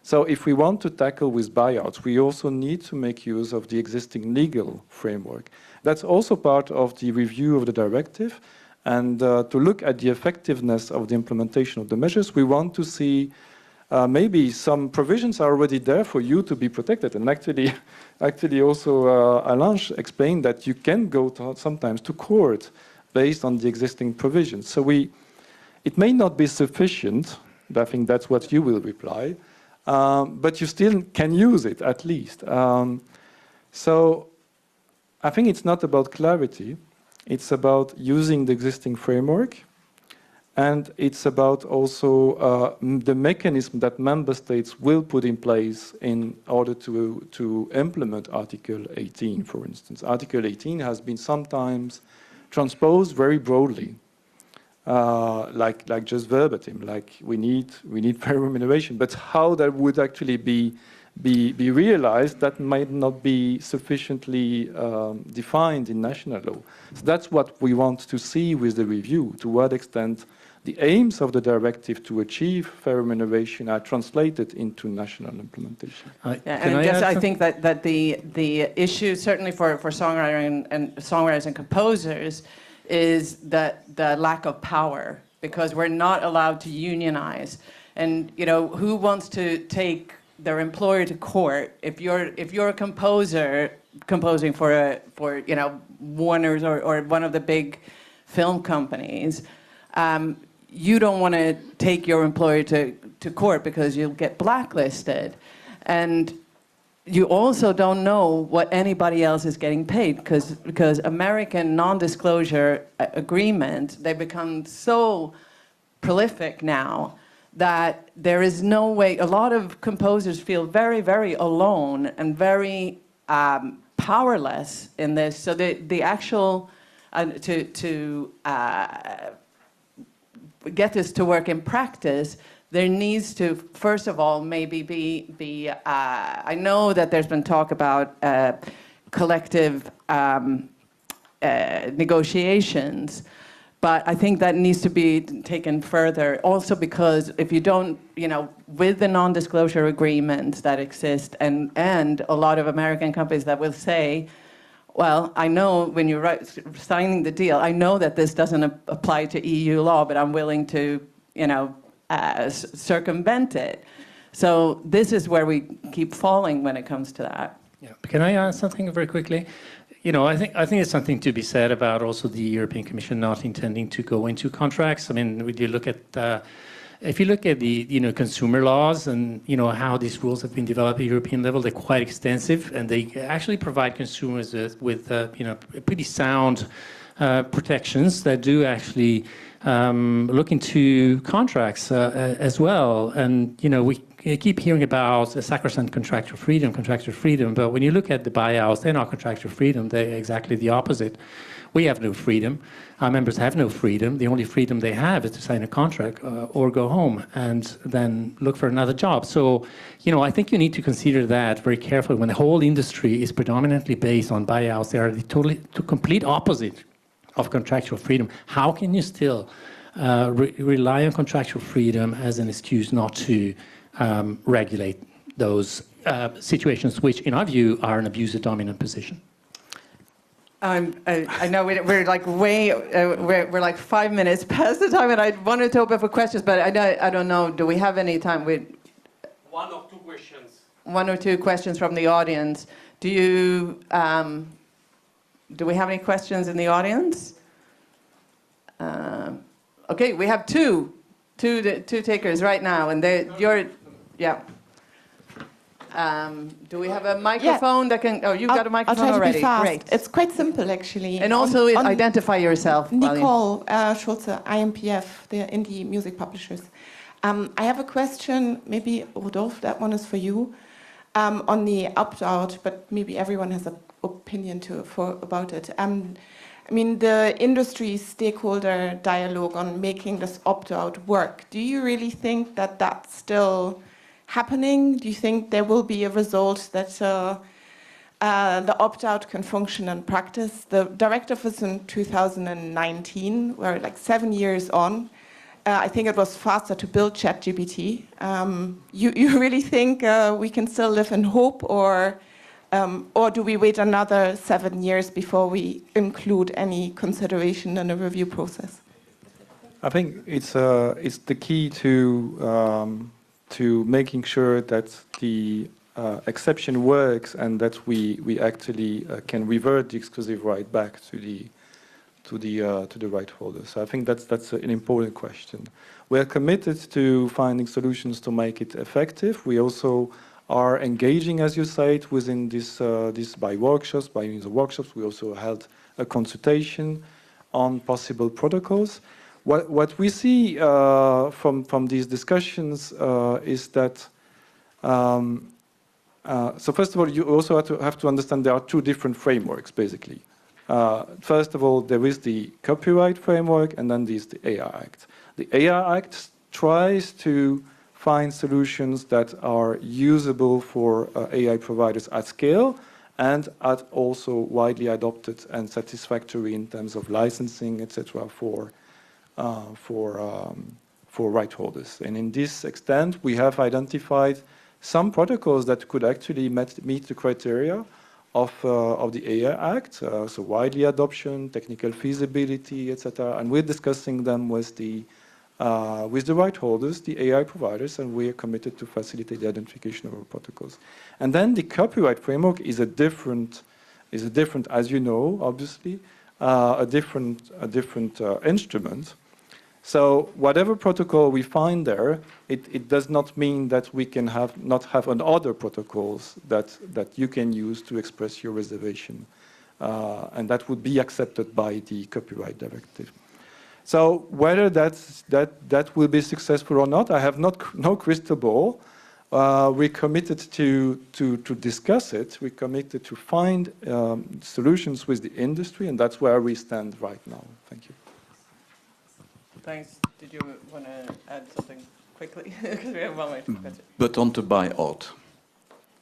Speaker 5: So if we want to tackle with buyouts, we also need to make use of the existing legal framework. That's also part of the review of the directive. And to look at the effectiveness of the implementation of the measures, we want to see maybe some provisions are already there for you to be protected. And actually also Alain explained that you can go sometimes to court based on the existing provisions. So it may not be sufficient, I think that's what you will reply, but you still can use it at least. So I think it's not about clarity, it's about using the existing framework, and it's about also the mechanism that member states will put in place in order to implement Article 18, for instance. Article 18 has been sometimes transposed very broadly. Like just verbatim, like we need fair remuneration, but how that would actually be realized, that might not be sufficiently defined in national law. So that's what we want to see with the review, to what extent the aims of the directive to achieve fair remuneration are translated into national implementation.
Speaker 1: I think that the issue, certainly for songwriters and composers, is that the lack of power, because we're not allowed to unionize. And who wants to take their employer to court if you're a composer composing for Warner's or one of the big film companies? You don't want to take your employer to court because you'll get blacklisted, and you also don't know what anybody else is getting paid, because American non-disclosure agreement, they become so prolific now that there is no way. A lot of composers feel very, very alone and very powerless in this. So the actual to get this to work in practice, there needs to, first of all, maybe be I know that there's been talk about collective negotiations, but I think that needs to be taken further. Also because if you don't, with the non-disclosure agreements that exist, and a lot of American companies that will say, well, I know when you're signing the deal, I know that this doesn't apply to EU law, but I'm willing to, circumvent it. So this is where we keep falling when it comes to that.
Speaker 4: Yeah. Can I add something very quickly? I think there's something to be said about also the European Commission not intending to go into contracts. I mean, if you look at the consumer laws and how these rules have been developed at European level, they're quite extensive, and they actually provide consumers with pretty sound protections that do actually look into contracts as well. And we keep hearing about sacrosanct contractual freedom, but when you look at the buyouts, they're not contractual freedom, they're exactly the opposite. We have no freedom. Our members have no freedom. The only freedom they have is to sign a contract or go home and then look for another job. So, I think you need to consider that very carefully. When the whole industry is predominantly based on buyouts, they are the complete opposite of contractual freedom. How can you still rely on contractual freedom as an excuse not to regulate those situations, which, in our view, are an abusive dominant position?
Speaker 1: I know we're like we're like 5 minutes past the time, and I wanted to open for questions, but I don't know. Do we have any time?
Speaker 7: One or two questions.
Speaker 1: One or two questions from the audience. Do we have any questions in the audience? Okay, we have two takers right now, and yeah. Do we have a microphone that can? Oh, you've got a microphone already. Great.
Speaker 8: It's quite simple, actually.
Speaker 1: And also identify yourself.
Speaker 8: Nicole Schulze, IMPF, the indie music publishers. I have a question, maybe Rodolphe, that one is for you, on the opt-out, but maybe everyone has an opinion about it. I mean, the industry stakeholder dialogue on making this opt-out work. Do you really think that that's still happening? Do you think there will be a result that the opt-out can function in practice? The directive was in 2019. We're like 7 years on. I think it was faster to build ChatGPT. You really think we can still live in hope, or do we wait another 7 years before we include any consideration in a review process?
Speaker 5: I think it's the key to making sure that the exception works and that we actually can revert the exclusive right back to the right holder. So I think that's an important question. We are committed to finding solutions to make it effective. We also are engaging, as you said, within this by workshops, by means of workshops. We also held a consultation on possible protocols. What we see from these discussions is that, so first of all, you also have to understand there are two different frameworks, basically. First of all, there is the copyright framework, and then there's the AI Act. The AI Act tries to find solutions that are usable for AI providers at scale and are also widely adopted and satisfactory in terms of licensing, etc., for right holders. And in this extent, we have identified some protocols that could actually meet the criteria of the AI Act, so widely adoption, technical feasibility, etc. And we're discussing them with the right holders, the AI providers, and we are committed to facilitate the identification of our protocols. And then the copyright framework is a different, as you know, obviously, a different instrument. So whatever protocol we find there, it does not mean that we can not have other protocols that you can use to express your reservation, and that would be accepted by the copyright directive. So whether that will be successful or not, I have no crystal ball. We're committed to discuss it. We're committed to find solutions with the industry, and that's where we stand right now. Thank you.
Speaker 1: Thanks. Did you want to add something quickly? Because we have one more question.
Speaker 3: But on the buyout,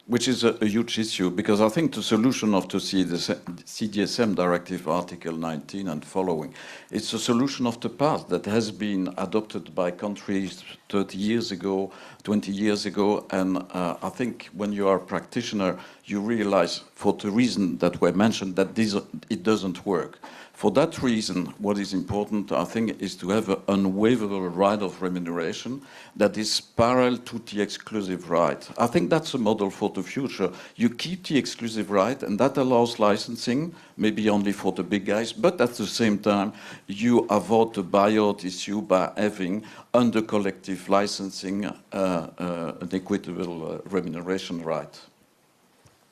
Speaker 3: which is a huge issue, because I think the solution of the CDSM Directive Article 19 and following, it's a solution of the past that has been adopted by countries 30 years ago, 20 years ago, and I think when you are a practitioner, you realize, for the reason that were mentioned, that it doesn't work. For that reason, what is important, I think, is to have an unwaverable right of remuneration that is parallel to the exclusive right. I think that's a model for the future. You keep the exclusive right, and that allows licensing, maybe only for the big guys, but at the same time, you avoid the buyout issue by having, under collective licensing, an equitable remuneration right.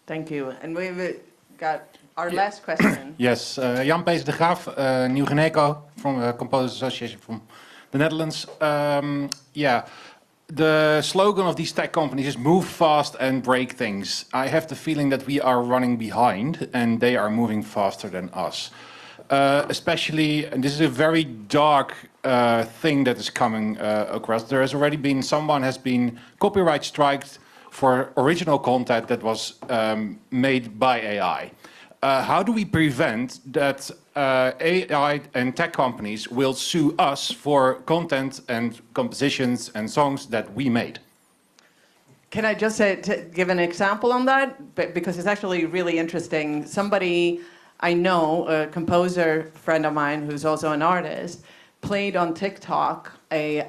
Speaker 1: Thank you. And we've got our last question.
Speaker 9: Yes, Jan Pees de Graaf, New Geneco, from Composers Association from the Netherlands. The slogan of these tech companies is move fast and break things. I have the feeling that we are running behind and they are moving faster than us. Especially, and this is a very dark thing that is coming across. There has already been, someone has been copyright striked for original content that was made by AI. How do we prevent that AI and tech companies will sue us for content and compositions and songs that we made?
Speaker 1: Can I just give an example on that? Because it's actually really interesting. Somebody I know, a composer friend of mine who's also an artist, played on TikTok he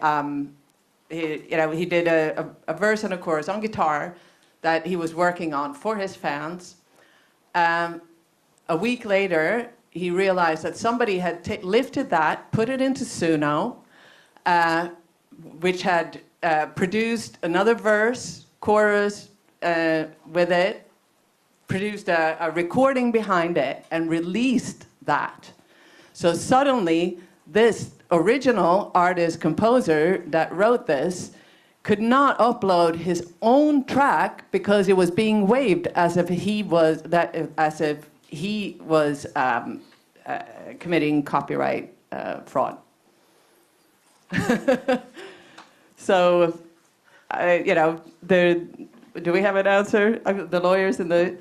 Speaker 1: did a verse and a chorus on guitar that he was working on for his fans. A week later, he realized that somebody had lifted that, put it into Suno, which had produced another verse, chorus with it, produced a recording behind it, and released that. So suddenly, this original artist composer that wrote this could not upload his own track because it was being waived as if he was committing copyright fraud. So, do we have an answer? The lawyers in the...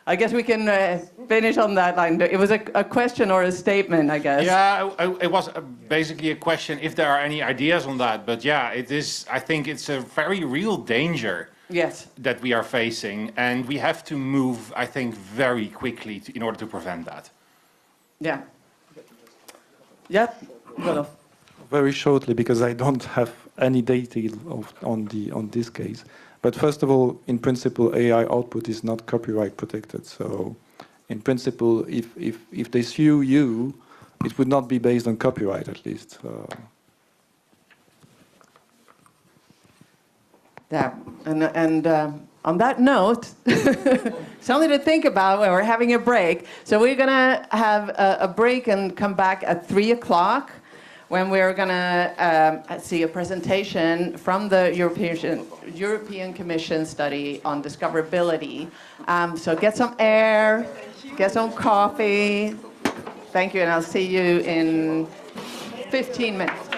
Speaker 1: I guess we can finish on that line. It was a question or a statement, I guess.
Speaker 9: Yeah, it was basically a question if there are any ideas on that. But yeah, it is. I think it's a very real danger.
Speaker 1: Yes.
Speaker 9: That we are facing, and we have to move, I think, very quickly in order to prevent that.
Speaker 1: Yeah. Yep. Rudolf.
Speaker 5: Very shortly, because I don't have any data on this case. But first of all, in principle, AI output is not copyright protected. So, in principle, if they sue you, it would not be based on copyright, at least.
Speaker 1: Yeah, and on that note, something to think about when we're having a break. So we're going to have a break and come back at 3 o'clock when we're going to see a presentation from the European Commission study on discoverability. So get some air, get some coffee. Thank you, and I'll see you in 15 minutes.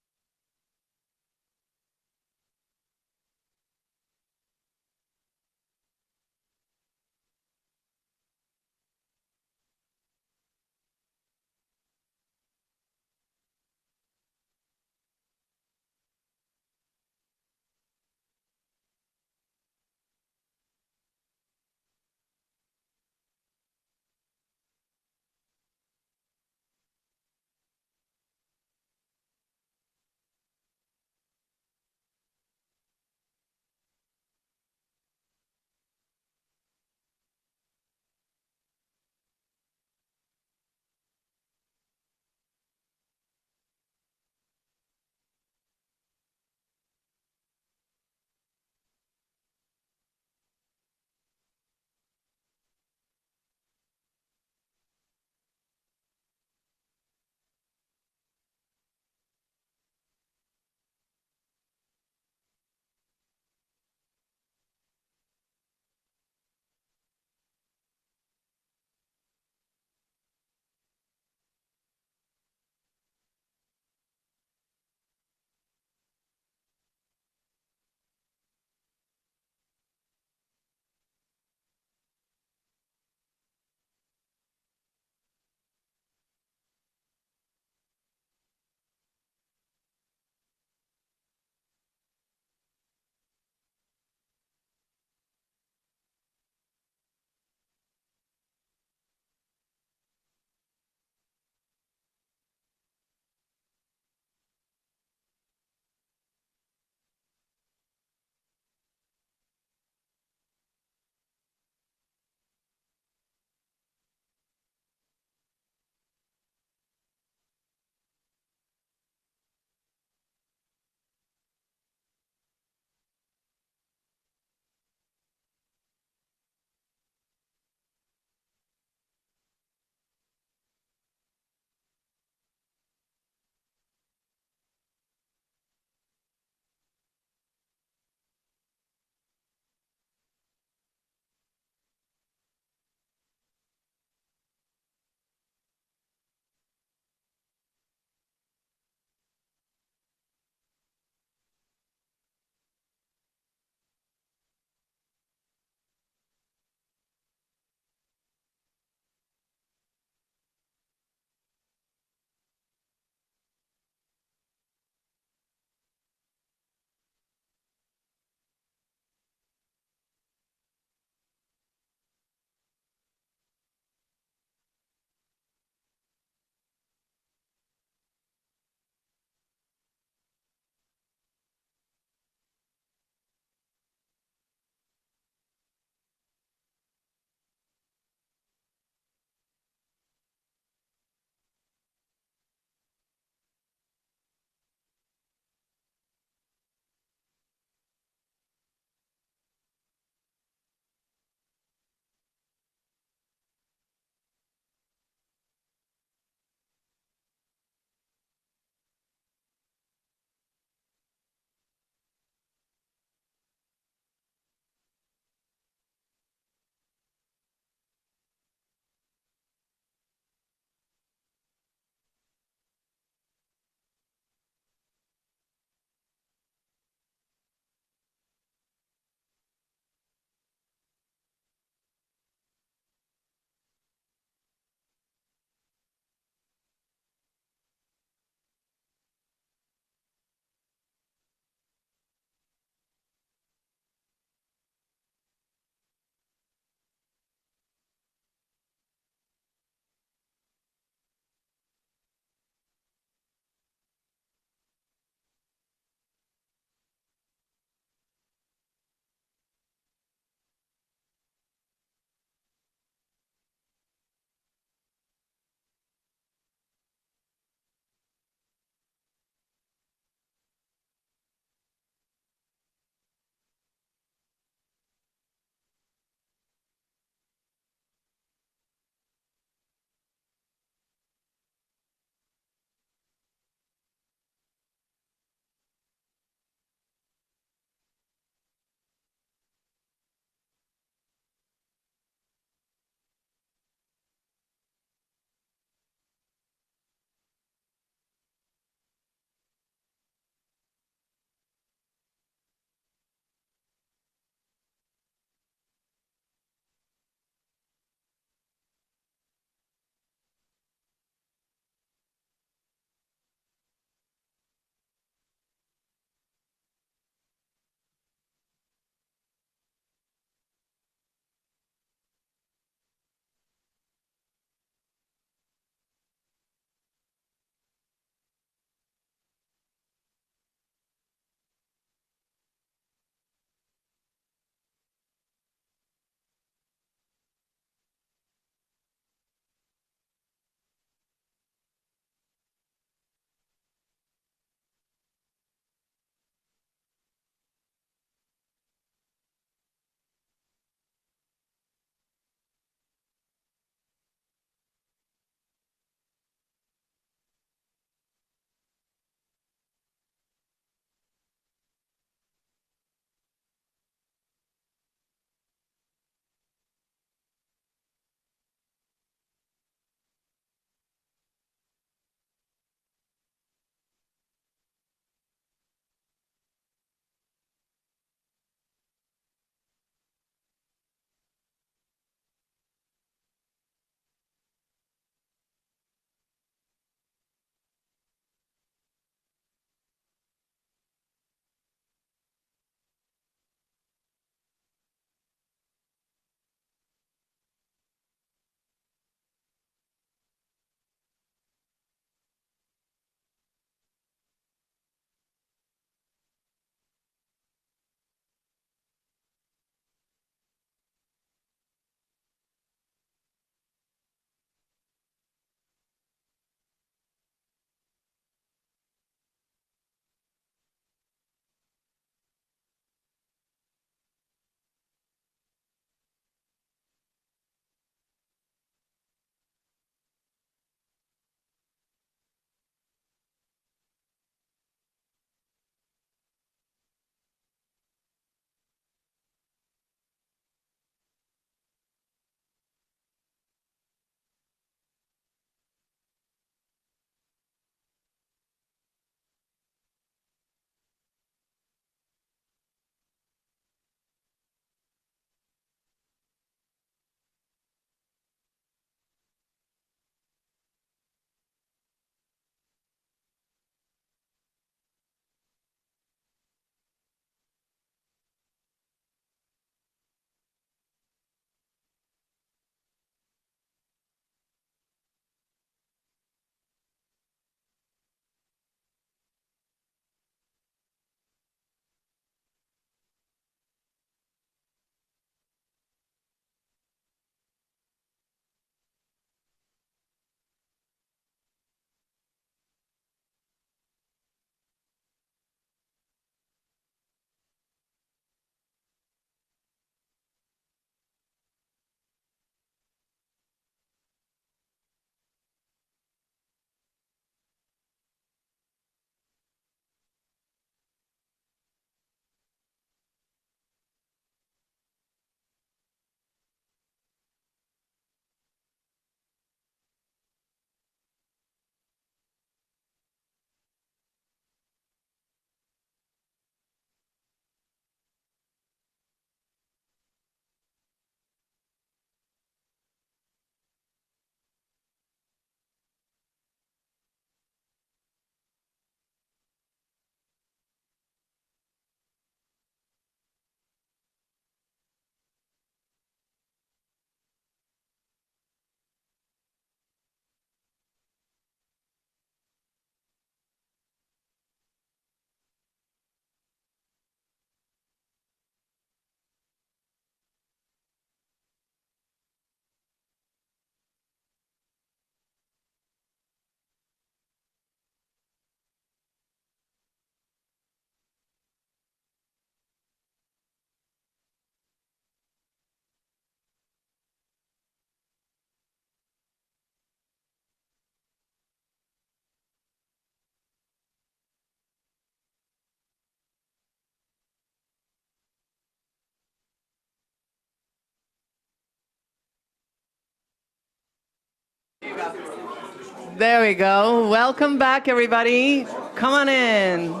Speaker 1: There we go. Welcome back, everybody. Come on in.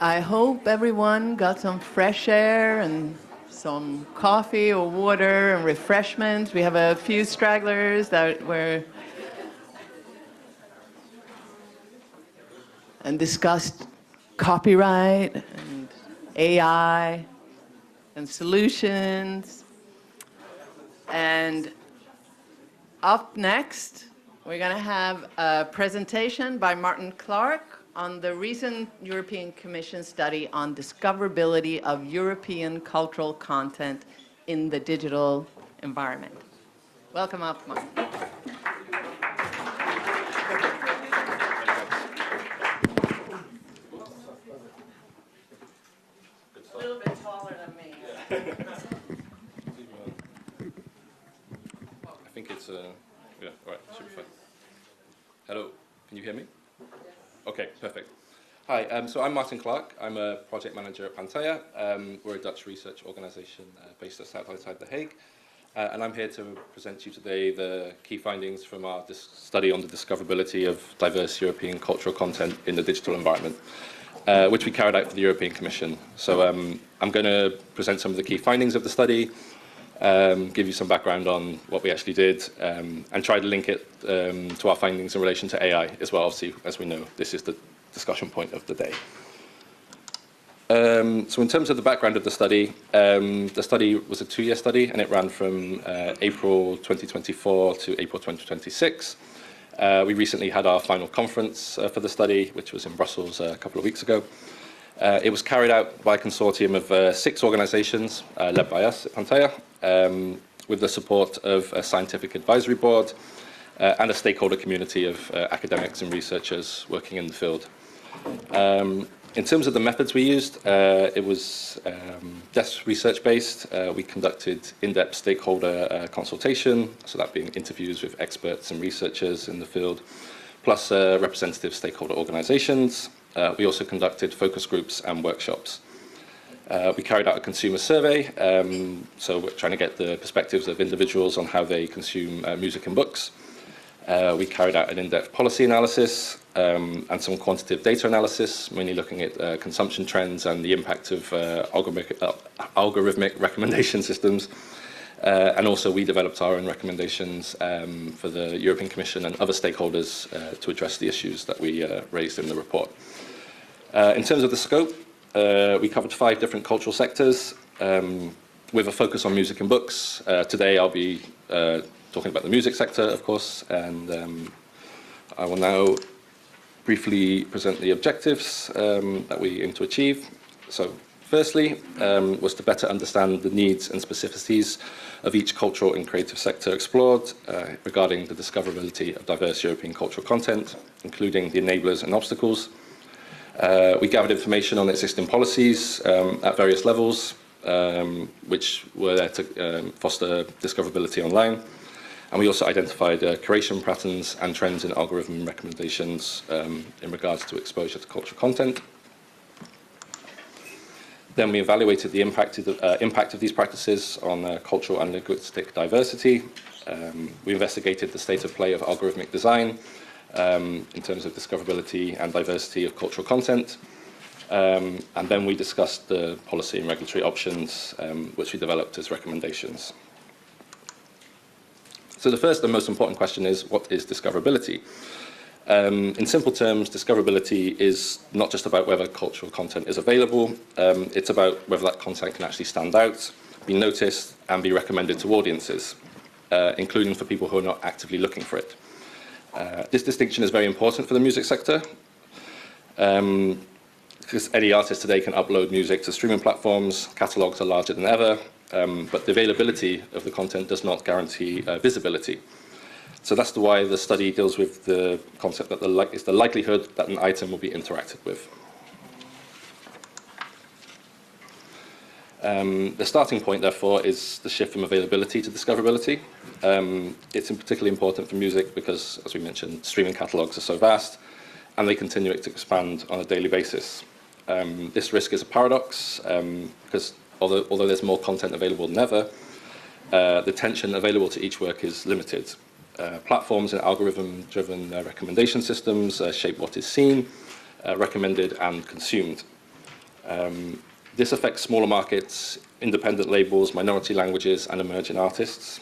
Speaker 1: I hope everyone got some fresh air and some coffee or water and refreshments. We have a few stragglers that were and discussed copyright and AI and solutions. And up next, we're going to have a presentation by Martin Clarke on the recent European Commission study on discoverability of European cultural content in the digital environment. Welcome up, Martin. A little bit taller than me.
Speaker 10: I think it's, yeah, all right, should be fine. Hello, can you hear me? Okay, perfect. Hi, so I'm Martin Clarke. I'm a project manager at Pantaya. We're a Dutch research organisation based just outside The Hague. And I'm here to present to you today the key findings from our study on the discoverability of diverse European cultural content in the digital environment, which we carried out for the European Commission. So I'm going to present some of the key findings of the study, give you some background on what we actually did, and try to link it to our findings in relation to AI as well. Obviously, as we know, this is the discussion point of the day. So in terms of the background of the study was a 2-year study, and it ran from April 2024 to April 2026. We recently had our final conference for the study, which was in Brussels a couple of weeks ago. It was carried out by a consortium of 6 organisations, led by us at Pantaya, with the support of a scientific advisory board and a stakeholder community of academics and researchers working in the field. In terms of the methods we used, it was desk research based. We conducted in-depth stakeholder consultation, so that being interviews with experts and researchers in the field, plus representative stakeholder organisations. We also conducted focus groups and workshops. We carried out a consumer survey, so we're trying to get the perspectives of individuals on how they consume music and books. We carried out an in-depth policy analysis and some quantitative data analysis, mainly looking at consumption trends and the impact of algorithmic recommendation systems. And also we developed our own recommendations for the European Commission and other stakeholders to address the issues that we raised in the report. In terms of the scope, we covered 5 different cultural sectors with a focus on music and books. Today I'll be talking about the music sector, of course, and I will now briefly present the objectives that we aim to achieve. So firstly was to better understand the needs and specificities of each cultural and creative sector explored regarding the discoverability of diverse European cultural content, including the enablers and obstacles. We gathered information on existing policies at various levels, which were there to foster discoverability online. And we also identified curation patterns and trends in algorithm recommendations in regards to exposure to cultural content. Then we evaluated the impact of these practices on cultural and linguistic diversity. We investigated the state of play of algorithmic design in terms of discoverability and diversity of cultural content. And then we discussed the policy and regulatory options, which we developed as recommendations. So the first and most important question is, what is discoverability? In simple terms, discoverability is not just about whether cultural content is available, it's about whether that content can actually stand out, be noticed, and be recommended to audiences, including for people who are not actively looking for it. This distinction is very important for the music sector, because any artist today can upload music to streaming platforms, catalogues are larger than ever, but the availability of the content does not guarantee visibility. So that's why the study deals with the concept that is the likelihood that an item will be interacted with. The starting point, therefore, is the shift from availability to discoverability. It's particularly important for music because, as we mentioned, streaming catalogues are so vast, and they continue to expand on a daily basis. This risk is a paradox, because although there's more content available than ever, the attention available to each work is limited. Platforms and algorithm-driven recommendation systems shape what is seen, recommended, and consumed. This affects smaller markets, independent labels, minority languages, and emerging artists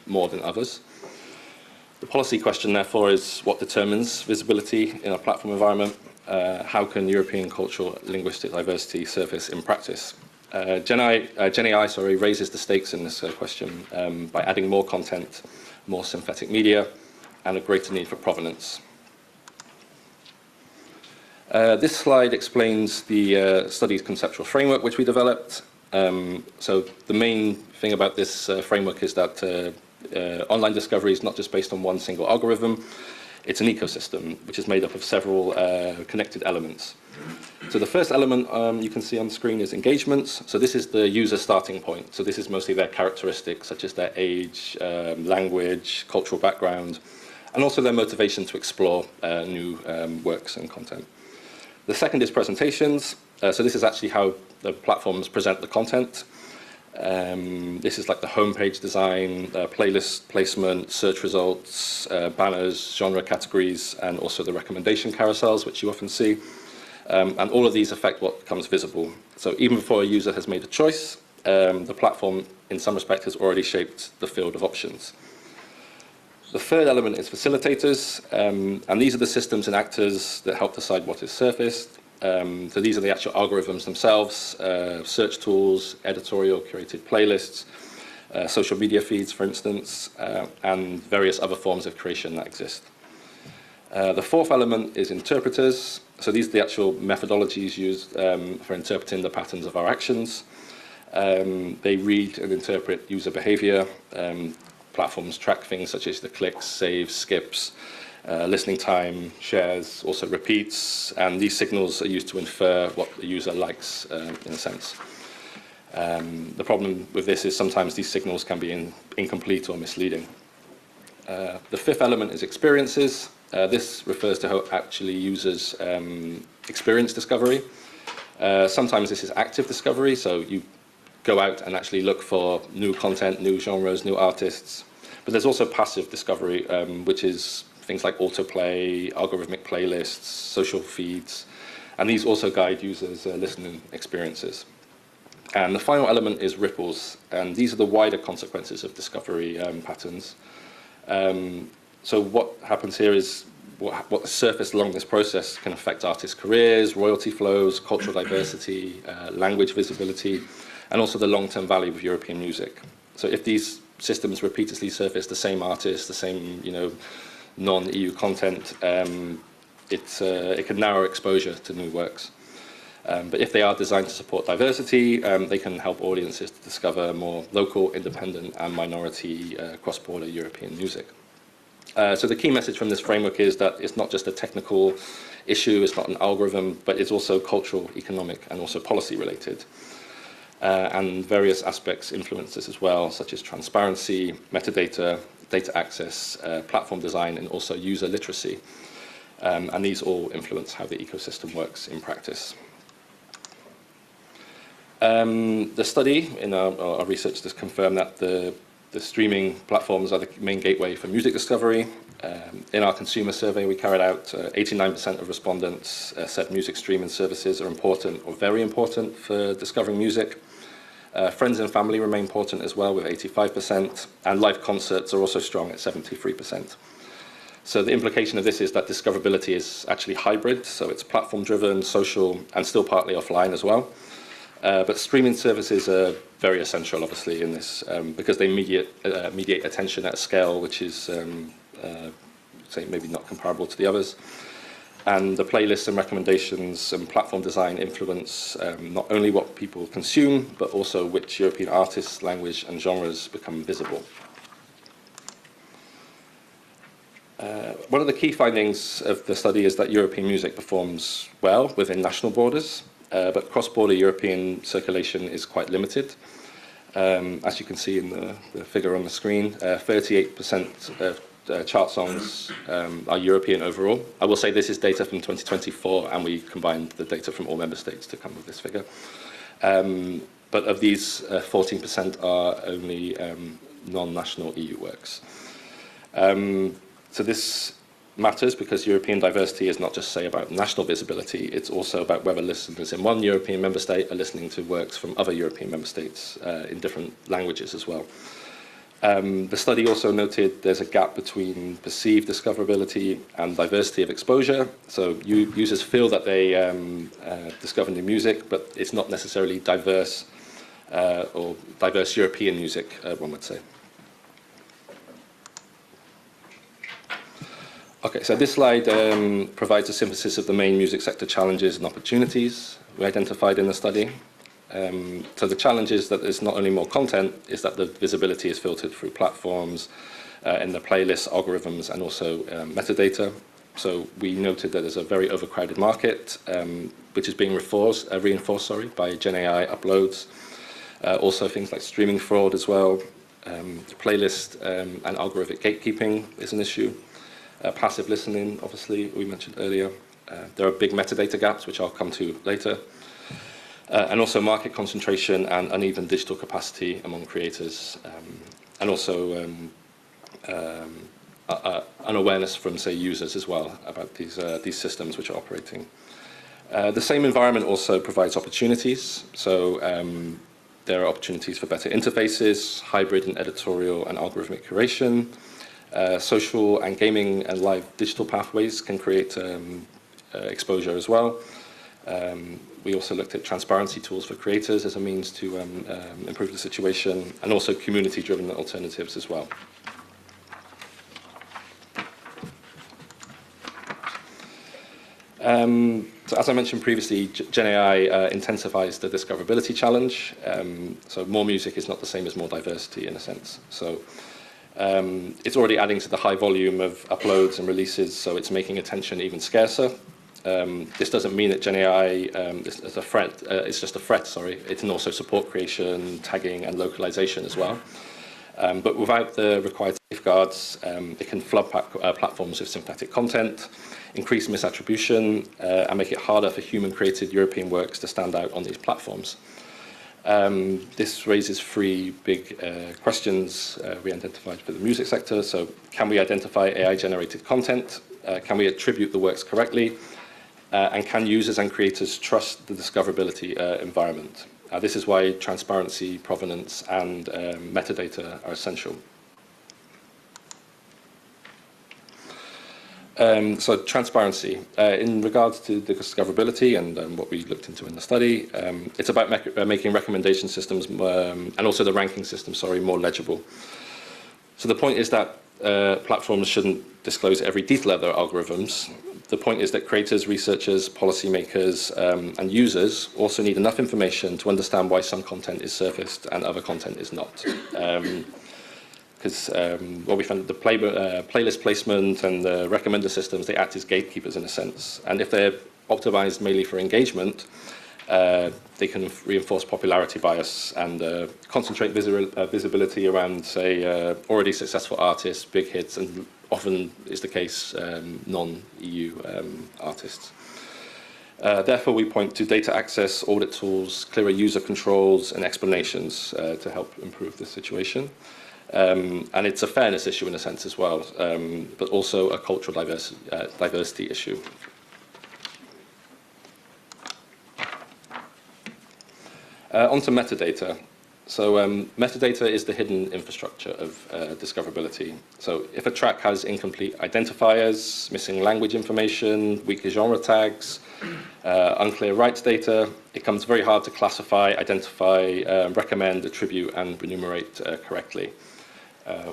Speaker 10: more than others. The policy question, therefore, is what determines visibility in a platform environment? How can European cultural linguistic diversity surface in practice? GenAI raises the stakes in this question by adding more content, more synthetic media, and a greater need for provenance. This slide explains the study's conceptual framework which we developed. So the main thing about this framework is that online discovery is not just based on one single algorithm. It's an ecosystem which is made up of several connected elements. So the first element you can see on the screen is engagements. So this is the user starting point. So this is mostly their characteristics, such as their age, language, cultural background, and also their motivation to explore new works and content. The second is presentations. So this is actually how the platforms present the content. This is like the homepage design, playlist placement, search results, banners, genre categories, and also the recommendation carousels, which you often see. And all of these affect what becomes visible. So even before a user has made a choice, the platform, in some respect, has already shaped the field of options. The third element is facilitators, and these are the systems and actors that help decide what is surfaced. So these are the actual algorithms themselves, search tools, editorial curated playlists, social media feeds, for instance, and various other forms of creation that exist. The fourth element is interpreters. So these are the actual methodologies used for interpreting the patterns of our actions. They read and interpret user behavior. Platforms track things such as the clicks, saves, skips, listening time, shares, also repeats, and these signals are used to infer what the user likes, in a sense. The problem with this is sometimes these signals can be incomplete or misleading. The fifth element is experiences. This refers to how actually users experience discovery. Sometimes this is active discovery, so you go out and actually look for new content, new genres, new artists. But there's also passive discovery, which is things like autoplay, algorithmic playlists, social feeds, and these also guide users' listening experiences. And the final element is ripples, and these are the wider consequences of discovery patterns. So what happens here is what surface along this process can affect artists' careers, royalty flows, cultural diversity, language visibility, and also the long-term value of European music. So if these systems repeatedly surface the same artists, the same non-EU content, it can narrow exposure to new works. But if they are designed to support diversity, they can help audiences to discover more local, independent, and minority cross-border European music. So the key message from this framework is that it's not just a technical issue, it's not an algorithm, but it's also cultural, economic, and also policy related. And various aspects influence this as well, such as transparency, metadata, data access, platform design, and also user literacy. And these all influence how the ecosystem works in practice. The study in our research has confirmed that the streaming platforms are the main gateway for music discovery. In our consumer survey we carried out, 89% of respondents said music streaming services are important or very important for discovering music. Friends and family remain important as well, with 85%, and live concerts are also strong at 73%. So the implication of this is that discoverability is actually hybrid, so it's platform-driven, social, and still partly offline as well. But streaming services are very essential, obviously, in this, because they mediate attention at a scale which is, say, maybe not comparable to the others. And the playlists and recommendations and platform design influence not only what people consume, but also which European artists, language, and genres become visible. One of the key findings of the study is that European music performs well within national borders. but cross-border European circulation is quite limited. As you can see in the figure on the screen, 38% of chart songs are European overall. I will say this is data from 2024, and we combined the data from all member states to come with this figure. But of these, 14% are only non-national EU works. So this matters because European diversity is not just, say, about national visibility, it's also about whether listeners in one European member state are listening to works from other European member states in different languages as well. The study also noted there's a gap between perceived discoverability and diversity of exposure. So users feel that they discover new music, but it's not necessarily diverse or diverse European music, one would say. Okay, so this slide provides a synthesis of the main music sector challenges and opportunities we identified in the study. So the challenge is that there's not only more content, is that the visibility is filtered through platforms, in the playlist algorithms, and also metadata. So we noted that there's a very overcrowded market, which is being reinforced by Gen AI uploads. Also things like streaming fraud as well. Playlist and algorithmic gatekeeping is an issue. Passive listening, obviously, we mentioned earlier. There are big metadata gaps, which I'll come to later. And also market concentration and uneven digital capacity among creators. And also unawareness from, say, users as well about these systems which are operating. The same environment also provides opportunities. So there are opportunities for better interfaces, hybrid and editorial and algorithmic curation. Social and gaming and live digital pathways can create exposure as well. We also looked at transparency tools for creators as a means to improve the situation, and also community-driven alternatives as well. So as I mentioned previously, Gen AI intensifies the discoverability challenge. So more music is not the same as more diversity in a sense. So it's already adding to the high volume of uploads and releases, so it's making attention even scarcer. This doesn't mean that Gen AI is a threat. It's just a threat, sorry. It can also support creation, tagging, and localization as well. But without the required safeguards, it can flood platforms with synthetic content, increase misattribution, and make it harder for human-created European works to stand out on these platforms. This raises three big questions we identified for the music sector. So can we identify AI-generated content? Can we attribute the works correctly? And can users and creators trust the discoverability environment? This is why transparency, provenance, and metadata are essential. So transparency. In regards to the discoverability and what we looked into in the study, it's about making recommendation systems and also the ranking system, more legible. So the point is that platforms shouldn't disclose every detail of their algorithms. The point is that creators, researchers, policymakers, and users also need enough information to understand why some content is surfaced and other content is not. Because what we found, the playlist placement and the recommender systems, they act as gatekeepers in a sense. And if they're optimized mainly for engagement, they can reinforce popularity bias and concentrate visibility around, say, already successful artists, big hits, and often is the case non-EU artists. Therefore, we point to data access, audit tools, clearer user controls, and explanations to help improve the situation. And it's a fairness issue in a sense as well, but also a cultural diversity issue. Onto metadata. So metadata is the hidden infrastructure of discoverability. So if a track has incomplete identifiers, missing language information, weaker genre tags, unclear rights data, it becomes very hard to classify, identify, recommend, attribute, and remunerate correctly.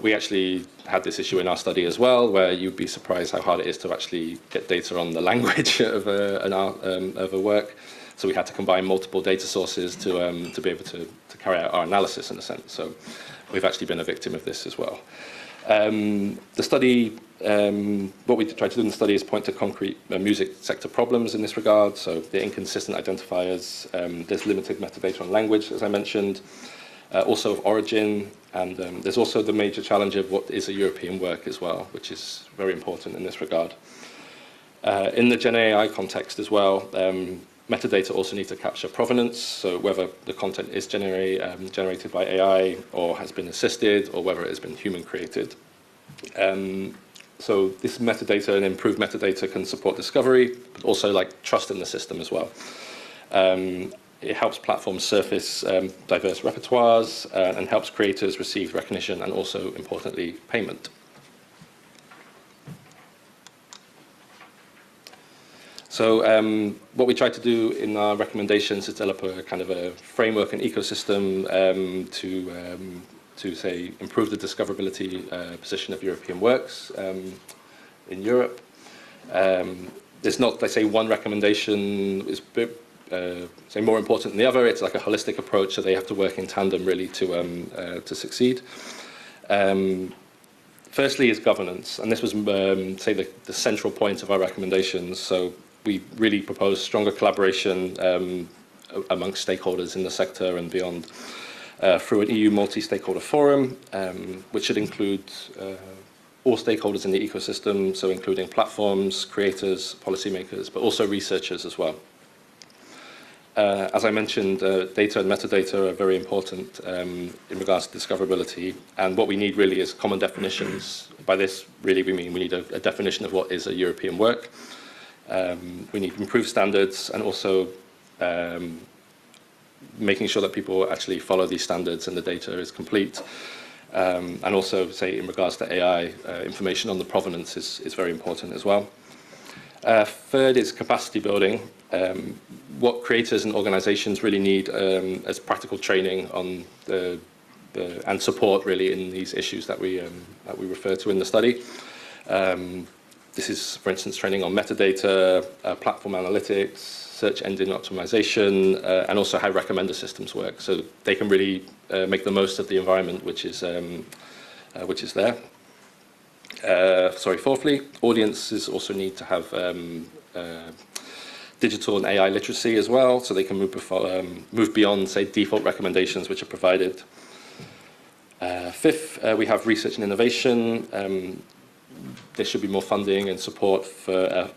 Speaker 10: We actually had this issue in our study as well, where you'd be surprised how hard it is to actually get data on the language of a work. So we had to combine multiple data sources to be able to carry out our analysis in a sense. So we've actually been a victim of this as well. The study, what we tried to do in the study is point to concrete music sector problems in this regard. So the inconsistent identifiers, there's limited metadata on language, as I mentioned, also of origin, and there's also the major challenge of what is a European work as well, which is very important in this regard. In the Gen AI context as well, metadata also need to capture provenance, so whether the content is generated by AI or has been assisted, or whether it has been human created. So this metadata and improved metadata can support discovery, but also like trust in the system as well. It helps platforms surface diverse repertoires and helps creators receive recognition and also, importantly, payment. So what we try to do in our recommendations is develop a kind of a framework and ecosystem to say improve the discoverability position of European works in Europe. There's not, let's say, one recommendation is say more important than the other. It's like a holistic approach, so they have to work in tandem really to succeed. Firstly is governance, and this was say the central point of our recommendations. So we really propose stronger collaboration amongst stakeholders in the sector and beyond through an EU multi-stakeholder forum, which should include all stakeholders in the ecosystem, so including platforms, creators, policymakers, but also researchers as well. As I mentioned, data and metadata are very important in regards to discoverability, and what we need really is common definitions. By this, really, we mean we need a definition of what is a European work. We need improved standards and also making sure that people actually follow these standards and the data is complete. And also, say, in regards to AI, information on the provenance is very important as well. Third is capacity building. What creators and organizations really need as practical training on and support really in these issues that we refer to in the study. This is, for instance, training on metadata, platform analytics, search engine optimization, and also how recommender systems work, so they can really make the most of the environment which is there. Fourthly, audiences also need to have digital and AI literacy as well, so they can move beyond, say, default recommendations which are provided. Fifth, we have research and innovation. There should be more funding and support for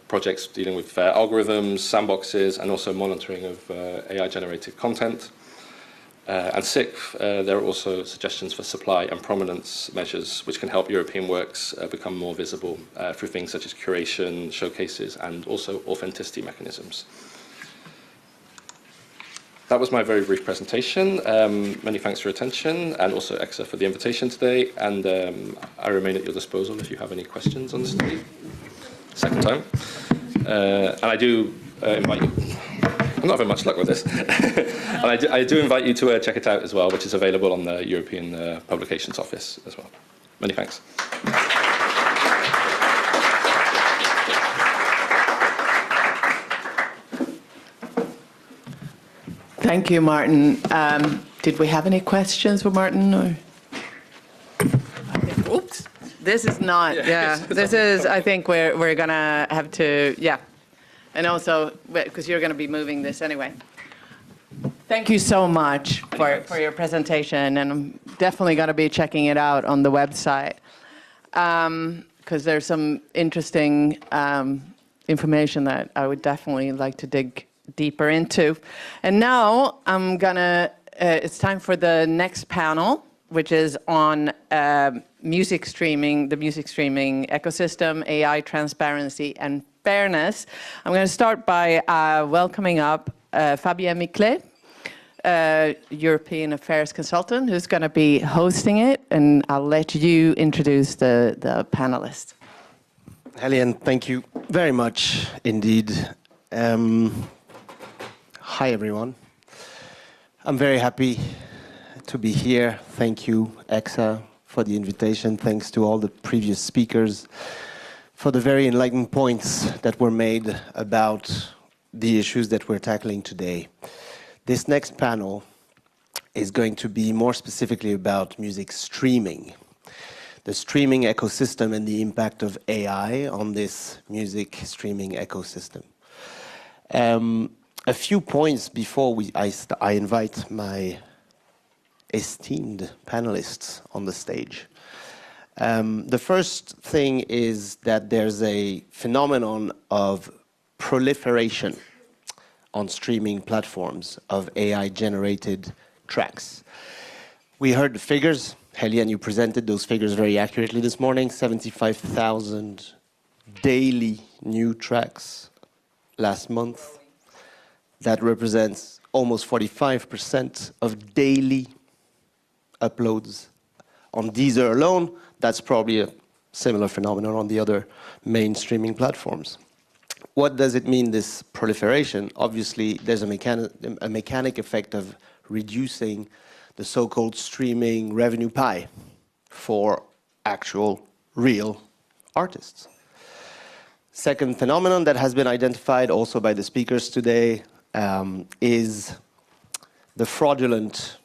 Speaker 10: projects dealing with fair algorithms, sandboxes, and also monitoring of AI-generated content. And sixth, there are also suggestions for supply and prominence measures which can help European works become more visible through things such as curation, showcases, and also authenticity mechanisms. That was my very brief presentation. Many thanks for your attention, and also ECSA for the invitation today. And I remain at your disposal if you have any questions on the study. Second time. And I do invite you. I'm not having much luck with this. And I do invite you to check it out as well, which is available on the European Publications Office as well. Many thanks.
Speaker 1: Thank you, Martin. Did we have any questions for Martin? Or? Oops. This is not, yeah. This is, I think we're going to have to, yeah. And also, because you're going to be moving this anyway. Thank you so much for your presentation, and I'm definitely going to be checking it out on the website, because there's some interesting information that I would definitely like to dig deeper into. And now I'm gonna, it's time for the next panel, which is on music streaming, the music streaming ecosystem, AI, transparency, and fairness. I'm gonna start by welcoming up Fabien Miclet, European Affairs Consultant, who's gonna be hosting it, and I'll let you introduce the panelists.
Speaker 11: Helienne, thank you very much indeed. Hi, everyone. I'm very happy to be here. Thank you, ECSA, for the invitation. Thanks to all the previous speakers for the very enlightening points that were made about the issues that we're tackling today. This next panel is going to be more specifically about music streaming. the streaming ecosystem and the impact of AI on this music streaming ecosystem. A few points before I invite my esteemed panelists on the stage. The first thing is that there's a phenomenon of proliferation on streaming platforms of AI-generated tracks. We heard the figures. Helienne, you presented those figures very accurately this morning. 75,000 daily new tracks last month. That represents almost 45% of daily uploads. On Deezer alone, that's probably a similar phenomenon on the other main streaming platforms. What does it mean, this proliferation? Obviously, there's a mechanic effect of reducing the so-called streaming revenue pie for actual, real artists. Second phenomenon that has been identified also by the speakers today is the fraudulent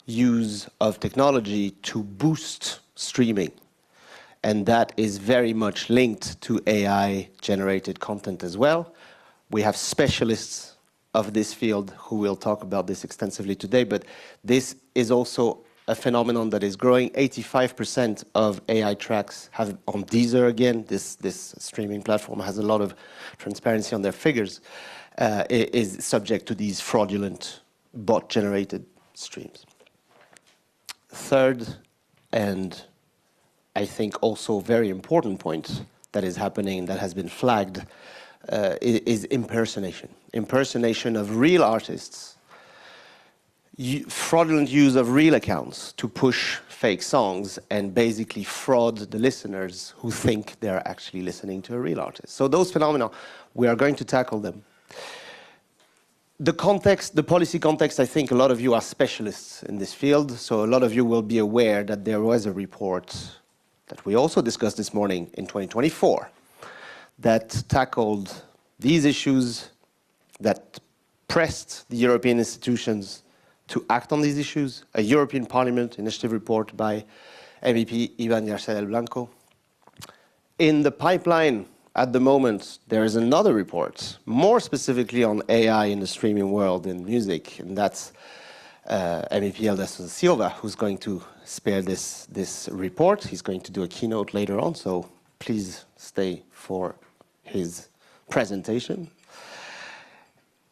Speaker 11: use of technology to boost streaming. And that is very much linked to AI-generated content as well. We have specialists of this field who will talk about this extensively today, but this is also a phenomenon that is growing. 85% of AI tracks have, on Deezer again, this streaming platform has a lot of transparency on their figures, is subject to these fraudulent bot-generated streams. Third, and I think also very important point that is happening, that has been flagged, is impersonation. Impersonation of real artists, fraudulent use of real accounts to push fake songs and basically fraud the listeners who think they're actually listening to a real artist. So those phenomena, we are going to tackle them. The context, the policy context, I think a lot of you are specialists in this field, so a lot of you will be aware that there was a report that we also discussed this morning in 2024 that tackled these issues, that pressed the European institutions to act on these issues, a European Parliament initiative report by MEP Ivan Yarcel Blanco. In the pipeline at the moment, there is another report, more specifically on AI in the streaming world in music, and that's MEP Hélder Silva, who's going to spare this report. He's going to do a keynote later on, so please stay for his presentation.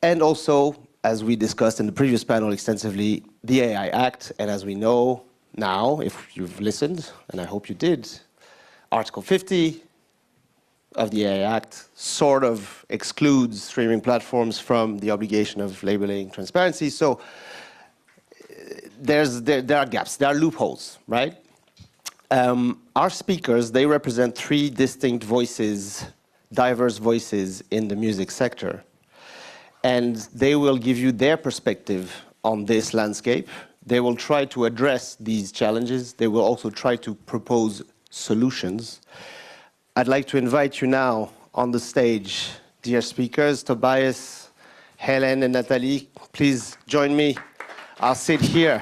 Speaker 11: And also, as we discussed in the previous panel extensively, the AI Act, and as we know now, if you've listened, and I hope you did, Article 50 of the AI Act sort of excludes streaming platforms from the obligation of labeling transparency. So there are gaps, there are loopholes, right? Our speakers, they represent three distinct voices, diverse voices in the music sector. And they will give you their perspective on this landscape. They will try to address these challenges. They will also try to propose solutions. I'd like to invite you now on the stage, dear speakers, Tobias, Hélène, and Nathalie. Please join me. I'll sit here.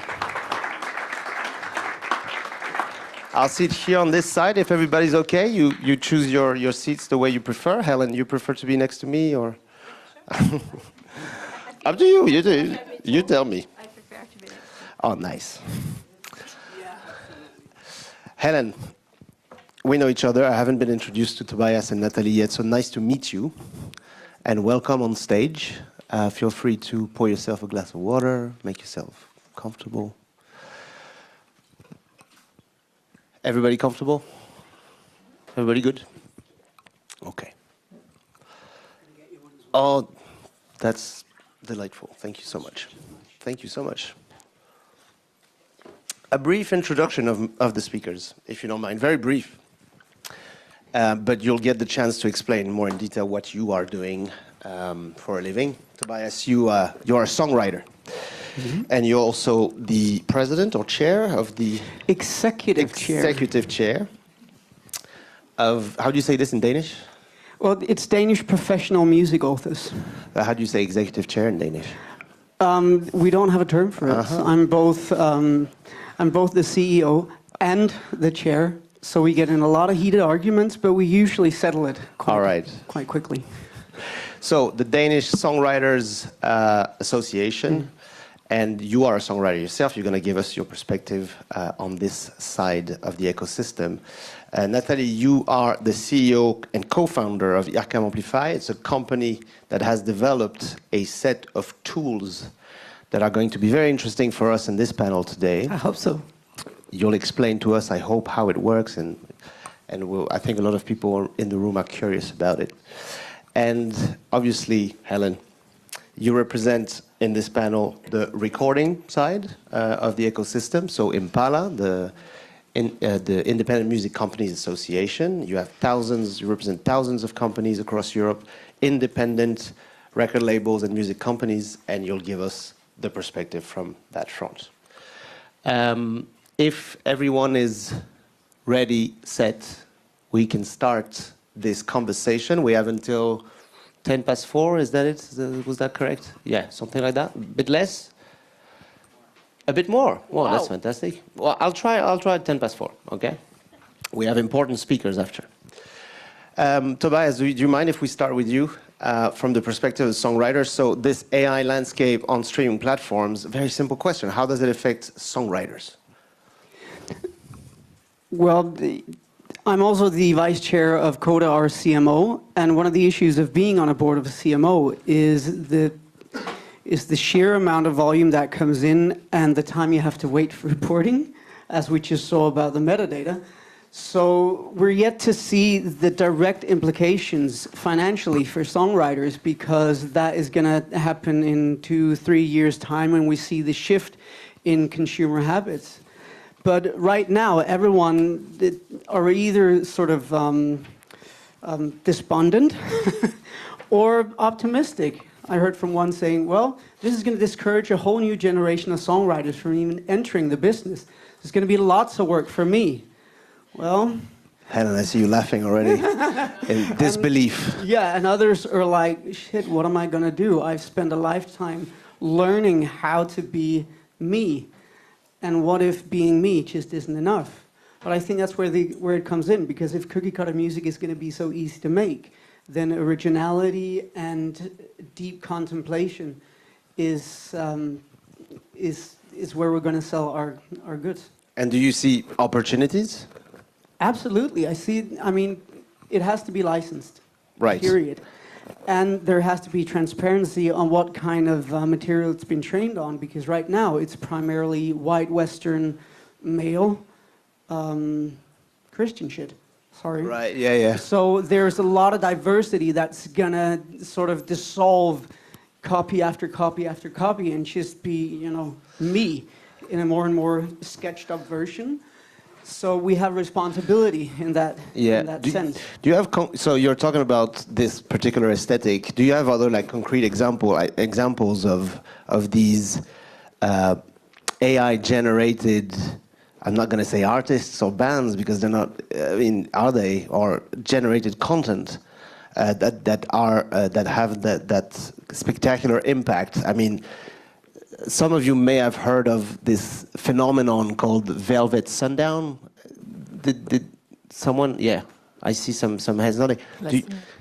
Speaker 11: I'll sit here on this side if everybody's okay. You choose your seats the way you prefer. Hélène, you prefer to be next to me or? Up to you. You tell me.
Speaker 12: I prefer to be next.
Speaker 11: Oh, nice. Hélène, we know each other. I haven't been introduced to Tobias and Nathalie yet, so nice to meet you. And welcome on stage. Feel free to pour yourself a glass of water, make yourself comfortable. Everybody comfortable? Everybody good? Okay. Oh, that's delightful. Thank you so much. Thank you so much. A brief introduction of the speakers, if you don't mind. Very brief. But you'll get the chance to explain more in detail what you are doing for a living. Tobias, you are a songwriter. Mm-hmm. And you're also the president or chair of the...
Speaker 13: Executive
Speaker 11: chair of... How do you say this in Danish?
Speaker 13: Well, it's Danish Professional Music Authors.
Speaker 11: How do you say executive chair in Danish?
Speaker 13: We don't have a term for it. I'm both the CEO and the chair. So we get in a lot of heated arguments, but we usually settle it quite quickly.
Speaker 11: So the Danish Songwriters Association, and you are a songwriter yourself. You're going to give us your perspective on this side of the ecosystem. Nathalie, you are the CEO and co-founder of Arkham Amplify. It's a company that has developed a set of tools that are going to be very interesting for us in this panel today.
Speaker 13: I hope so.
Speaker 11: You'll explain to us, I hope, how it works, and I think a lot of people in the room are curious about it. And obviously, Hélène, you represent in this panel the recording side of the ecosystem. So Impala, the Independent Music Companies Association. You represent thousands of companies across Europe, independent record labels and music companies, and you'll give us the perspective from that front. If everyone is ready, set, we can start this conversation. We have until 4:10. Is that it? Was that correct? Yeah, something like that. A bit less? A bit more? Wow, that's fantastic. Well, I'll try 4:10. Okay? We have important speakers after. Tobias, do you mind if we start with you from the perspective of songwriters? So this AI landscape on streaming platforms, very simple question. How does it affect songwriters?
Speaker 13: Well, I'm also the vice chair of CODA, our CMO, and one of the issues of being on a board of a CMO is the sheer amount of volume that comes in and the time you have to wait for reporting, as we just saw about the metadata. So we're yet to see the direct implications financially for songwriters, because that is going to happen in 2-3 years' time when we see the shift in consumer habits. But right now, everyone are either sort of despondent or optimistic. I heard from one saying, well, this is going to discourage a whole new generation of songwriters from even entering the business. There's going to be lots of work for me. Well...
Speaker 11: Helen, I see you laughing already in disbelief.
Speaker 13: Yeah, and others are like, shit, what am I going to do? I've spent a lifetime learning how to be me. And what if being me just isn't enough? But I think that's where it comes in, because if cookie cutter music is going to be so easy to make, then originality and deep contemplation is where we're going to sell our goods.
Speaker 11: And do you see opportunities?
Speaker 13: Absolutely. I mean, it has to be licensed.
Speaker 11: Right.
Speaker 13: Period. And there has to be transparency on what kind of material it's been trained on, because right now it's primarily white Western male Christian shit. Sorry.
Speaker 11: Right, yeah.
Speaker 13: So there's a lot of diversity that's gonna sort of dissolve copy after copy after copy and just be, me in a more and more sketched up version. So we have responsibility in that sense.
Speaker 11: Do you have so you're talking about this particular aesthetic. Do you have other concrete examples of these AI generated? I'm not going to say artists or bands, because they're not. I mean, are they, or generated content that have that spectacular impact? I mean, some of you may have heard of this phenomenon called Velvet Sundown. Did someone? Yeah, I see some heads nodding.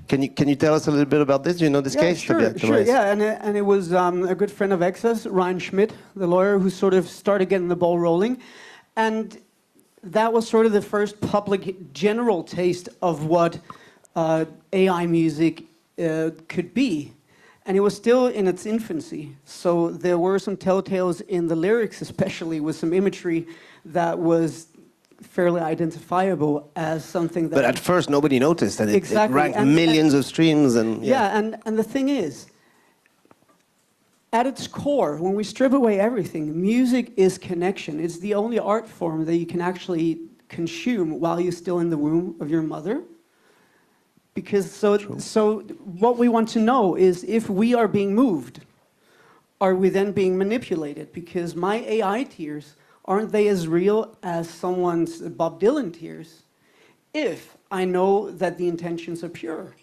Speaker 11: Can you tell us a little bit about this? Do you know this case?
Speaker 13: Sure. Yeah, and it was a good friend of Axel's, Ryan Schmidt, the lawyer, who sort of started getting the ball rolling, and that was sort of the first public general taste of what AI music could be. And it was still in its infancy, so there were some telltales in the lyrics, especially with some imagery that was fairly identifiable as something that...
Speaker 11: But at first nobody noticed, and it ranked millions of streams. And
Speaker 13: the thing is, at its core, when we strip away everything, music is connection. It's the only art form that you can actually consume while you're still in the womb of your mother. Because so what we want to know is, if we are being moved, are we then being manipulated? Because my AI tears, aren't they as real as someone's Bob Dylan tears? If I know that the intentions are pure.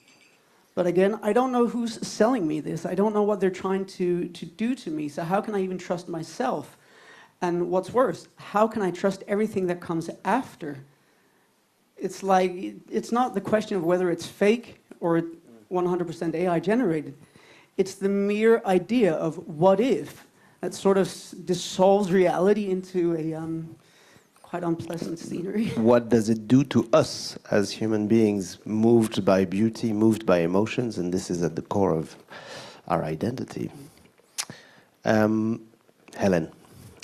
Speaker 13: But again, I don't know who's selling me this. I don't know what they're trying to do to me. So how can I even trust myself? And what's worse, how can I trust everything that comes after? It's like, it's not the question of whether it's fake or 100% AI generated. It's the mere idea of what if that sort of dissolves reality into a quite unpleasant scenery.
Speaker 11: What does it do to us as human beings, moved by beauty, moved by emotions? And this is at the core of our identity. Hélène,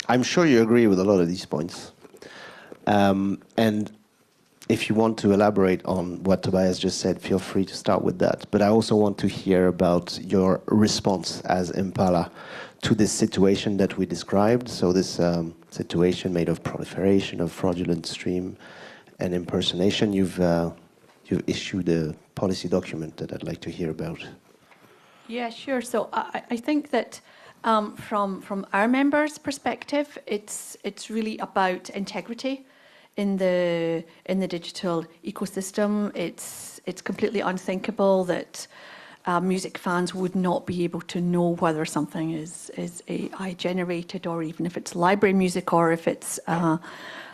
Speaker 11: I'm sure you agree with a lot of these points. And if you want to elaborate on what Tobias just said, feel free to start with that. But I also want to hear about your response as Impala to this situation that we described. So this situation made of proliferation of fraudulent stream and impersonation. You've issued a policy document that I'd like to hear about.
Speaker 12: Yeah, sure. So I think that from our members' perspective, it's really about integrity in the digital ecosystem. It's completely unthinkable that music fans would not be able to know whether something is AI generated, or even if it's library music, or if it's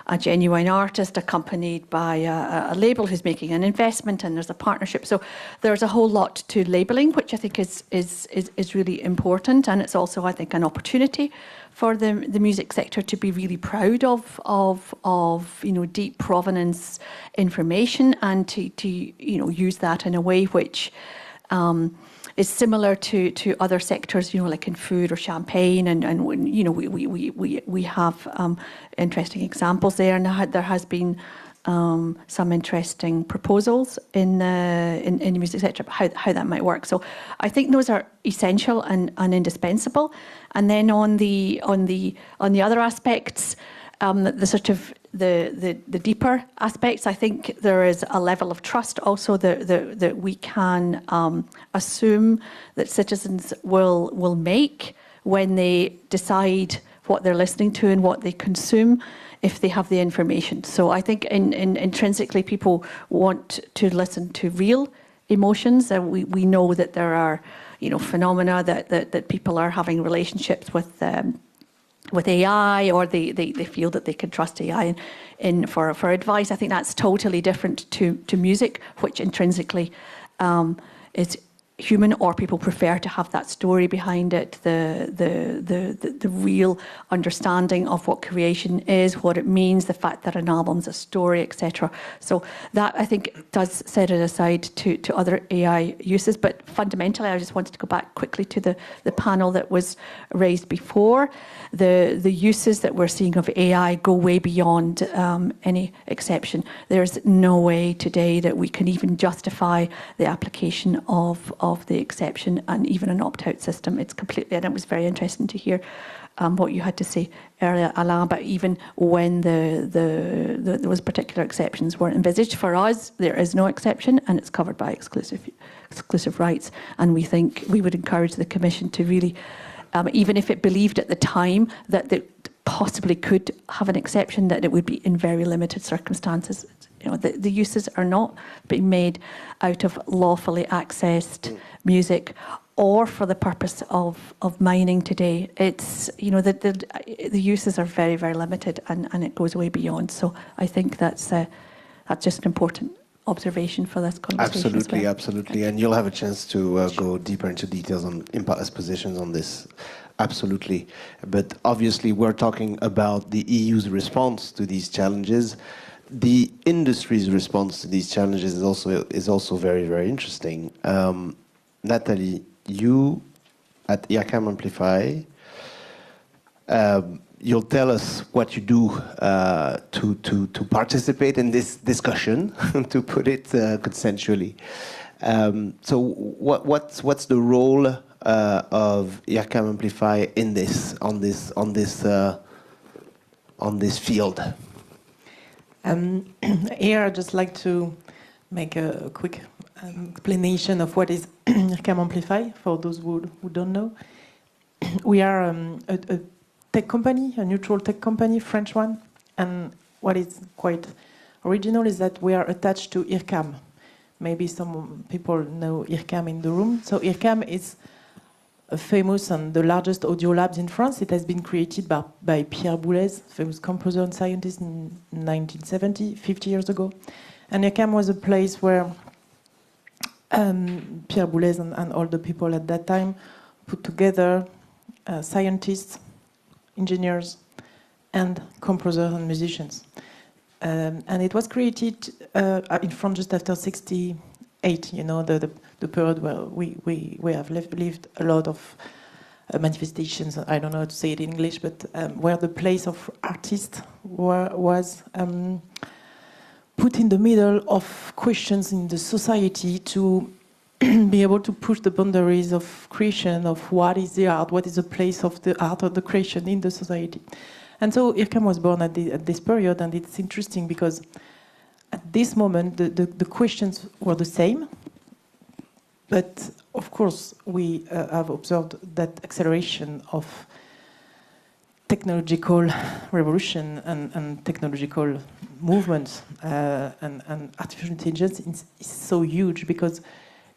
Speaker 12: a genuine artist accompanied by a label who's making an investment and there's a partnership. So there's a whole lot to labelling, which I think is really important, and it's also, I think, an opportunity for the music sector to be really proud of deep provenance information, and to use that in a way which is similar to other sectors, like in food or champagne, and we have interesting examples there, and there has been some interesting proposals in the music sector about how that might work. So I think those are essential and indispensable. And then on the other aspects, the sort of the deeper aspects, I think there is a level of trust also that we can assume that citizens will make when they decide what they're listening to and what they consume, if they have the information. So I think intrinsically people want to listen to real emotions, and we know that there are phenomena that people are having relationships with AI, or they feel that they can trust AI for advice. I think that's totally different to music, which intrinsically is human, or people prefer to have that story behind it, the real understanding of what creation is, what it means, the fact that an album's a story, etc. So that, I think, does set it aside to other AI uses. But fundamentally, I just wanted to go back quickly to the panel that was raised before. The uses that we're seeing of AI go way beyond any exception. There's no way today that we can even justify the application of the exception and even an opt-out system. It's completely, and it was very interesting to hear what you had to say earlier, Alain, but even when those particular exceptions weren't envisaged. For us, there is no exception, and it's covered by exclusive rights. And we think we would encourage the Commission to really, even if it believed at the time that it possibly could have an exception, that it would be in very limited circumstances. The uses are not being made out of lawfully accessed music or for the purpose of mining today. It's, the uses are very, very limited, and it goes way beyond. So I think that's just an important observation for this conversation.
Speaker 11: Absolutely,
Speaker 12: as well.
Speaker 11: absolutely. And you'll have a chance to go deeper into details on Impala's positions on this. Absolutely. But obviously, we're talking about the EU's response to these challenges. The industry's response to these challenges is also very, very interesting. Nathalie, you at IRCAM Amplify, you'll tell us what you do to participate in this discussion, to put it consensually. So what's the role of IRCAM Amplify in this on this field?
Speaker 14: Here, I'd just like to make a quick explanation of what is IRCAM Amplify, for those who don't know. We are a tech company, a neutral tech company, French one, and what is quite original is that we are attached to IRCAM. Maybe some people know IRCAM in the room. So IRCAM is famous and the largest audio labs in France. It has been created by Pierre Boulez, famous composer and scientist in 1970, 50 years ago. And IRCAM was a place where Pierre Boulez and all the people at that time put together scientists, engineers, and composers and musicians. And it was created in France just after 68, you know, the period where we have lived a lot of manifestations, I don't know how to say it in English, but where the place of artists was put in the middle of questions in the society to be able to push the boundaries of creation, of what is the art, what is the place of the art or the creation in the society. And so IRCAM was born at this period, and it's interesting because at this moment the questions were the same, but of course we have observed that acceleration of technological revolution and technological movements and artificial intelligence is so huge because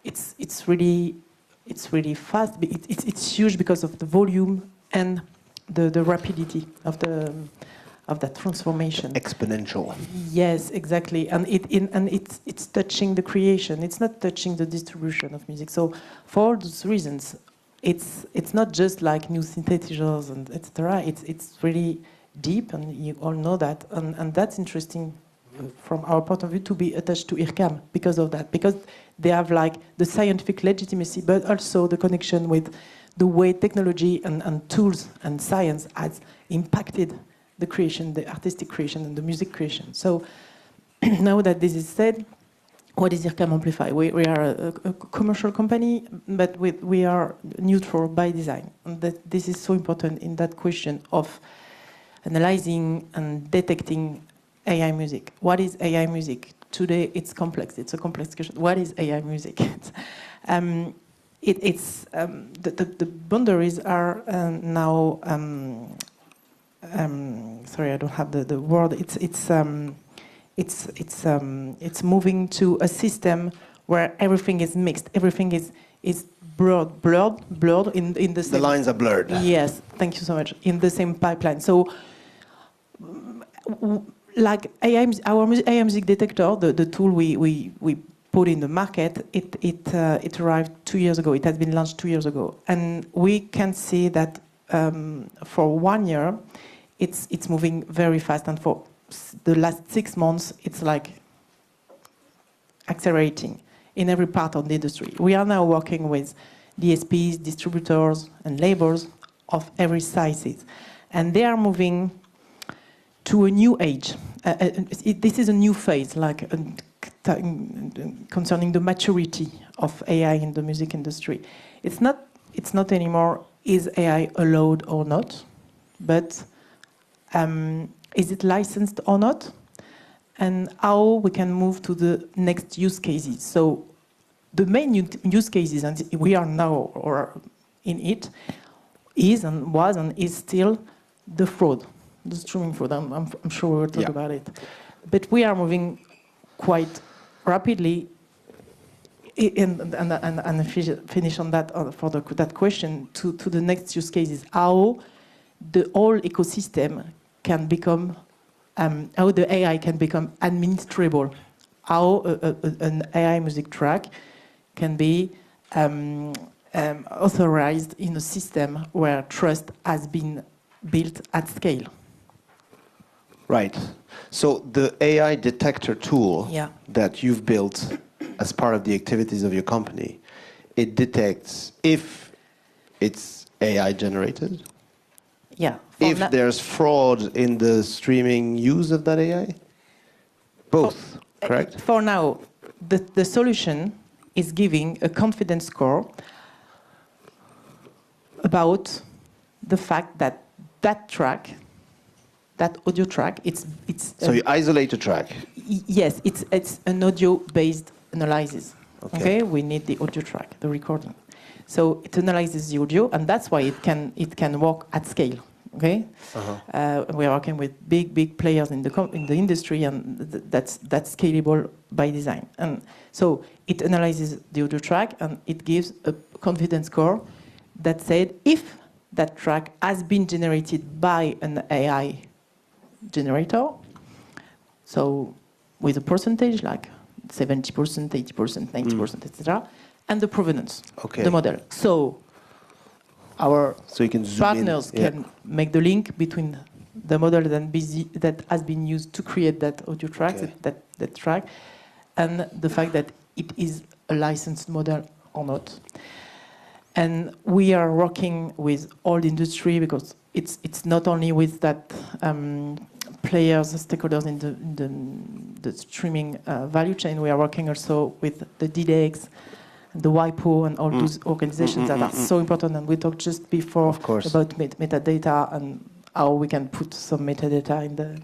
Speaker 14: it's really fast. It's huge because of the volume and the rapidity of that transformation.
Speaker 11: Exponential.
Speaker 14: Yes, exactly, and it's touching the creation. It's not touching the distribution of music. So for all those reasons, it's not just like new synthesizers and etc. It's really deep, and you all know that, and that's interesting from our point of view to be attached to IRCAM because of that, because they have like the scientific legitimacy, but also the connection with the way technology and tools and science has impacted the creation, the artistic creation and the music creation. So now that this is said, what is IRCAM Amplify? We are a commercial company, but we are neutral by design. And that this is so important in that question of analyzing and detecting AI music. What is AI music? Today it's complex. It's a complex question. What is AI music? The boundaries are now. Sorry, I don't have the word. It's moving to a system where everything is mixed. Everything is blurred in the same.
Speaker 11: The lines are blurred.
Speaker 14: Yes, thank you so much. In the same pipeline. So, like our AI music detector, the tool we put in the market, it arrived 2 years ago. It has been launched 2 years ago, and we can see that for 1 year, it's moving very fast, and for the last 6 months, it's like accelerating in every part of the industry. We are now working with DSPs, distributors, and labels of every sizes, and they are moving to a new age. This is a new phase, like concerning the maturity of AI in the music industry. It's not anymore is AI allowed or not, but is it licensed or not, and how we can move to the next use cases. So the main use cases, and we are now or in it, is and was and is still the fraud. The streaming fraud, I'm sure we will talk about it. But we are moving quite rapidly, and finish on that for that question, to the next use cases. How the whole ecosystem can become, how the AI can become administrable. How an AI music track can be authorized in a system where trust has been built at scale.
Speaker 11: Right. So the AI detector tool that you've built as part of the activities of your company, it detects if it's AI generated?
Speaker 14: Yeah.
Speaker 11: If there's fraud in the streaming use of that AI? Both, correct?
Speaker 14: For now, the solution is giving a confidence score about the fact that that track, that audio track, it's.
Speaker 11: So you isolate a track.
Speaker 14: Yes, it's an audio-based analysis. Okay, we need the audio track, the recording. So it analyzes the audio, and that's why it can work at scale. Okay, we are working with big players in the industry, and that's scalable by design. And so it analyzes the audio track, and it gives a confidence score that said if that track has been generated by an AI generator, so with a percentage like 70%, 80%, 90%, etc., and the provenance, the model. So our
Speaker 11: you can zoom
Speaker 14: partners
Speaker 11: in.
Speaker 14: can make the link between the model that has been used to create that audio track, that track, and the fact that it is a licensed model or not. And we are working with all the industry because it's not only with that players, stakeholders in the streaming value chain. We are working also with the DDEX, the WIPO, and all those organizations that are so important. And we talked just before about metadata and how we can put some metadata in the,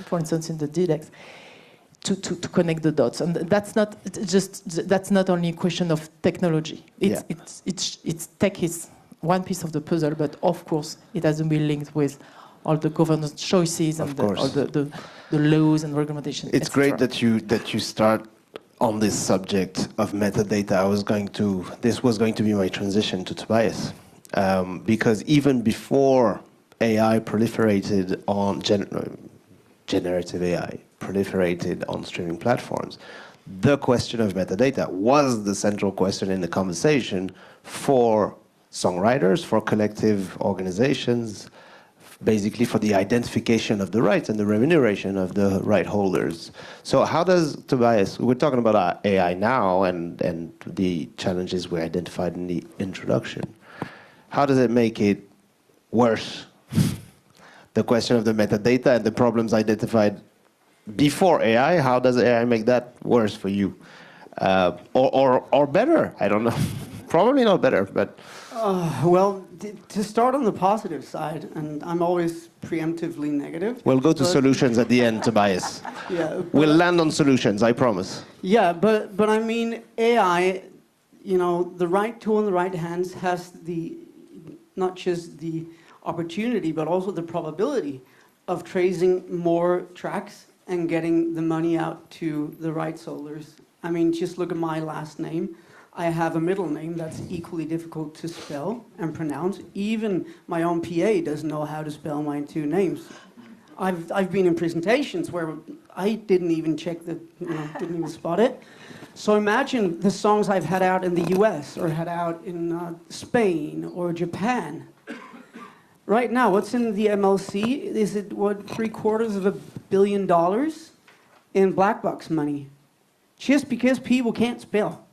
Speaker 14: for instance, in the DDEX. To connect the dots, and that's not only a question of technology. It's tech is one piece of the puzzle, but of course it has to be linked with all the governance choices and all the laws and recommendations.
Speaker 11: It's great that you start on this subject of metadata. This was going to be my transition to Tobias, because even before AI proliferated on generative AI proliferated on streaming platforms, the question of metadata was the central question in the conversation for songwriters, for collective organizations, basically for the identification of the rights and the remuneration of the right holders. So how does, Tobias, we're talking about AI now and the challenges we identified in the introduction. How does it make it worse? The question of the metadata and the problems identified before AI, how does AI make that worse for you? Or better? I don't know. Probably not better, but...
Speaker 13: Well, to start on the positive side, and I'm always preemptively negative.
Speaker 11: We'll go to solutions at the end, Tobias. We'll land on solutions, I promise.
Speaker 13: Yeah, but I mean, AI, the right tool in the right hands has not just the opportunity, but also the probability of tracing more tracks and getting the money out to the rights holders. I mean, just look at my last name. I have a middle name that's equally difficult to spell and pronounce. Even my own PA doesn't know how to spell my two names. I've been in presentations where I didn't even check didn't even spot it. So imagine the songs I've had out in the US or had out in Spain or Japan. Right now, what's in the MLC? Is it, $750 million in black box money? Just because people can't spell.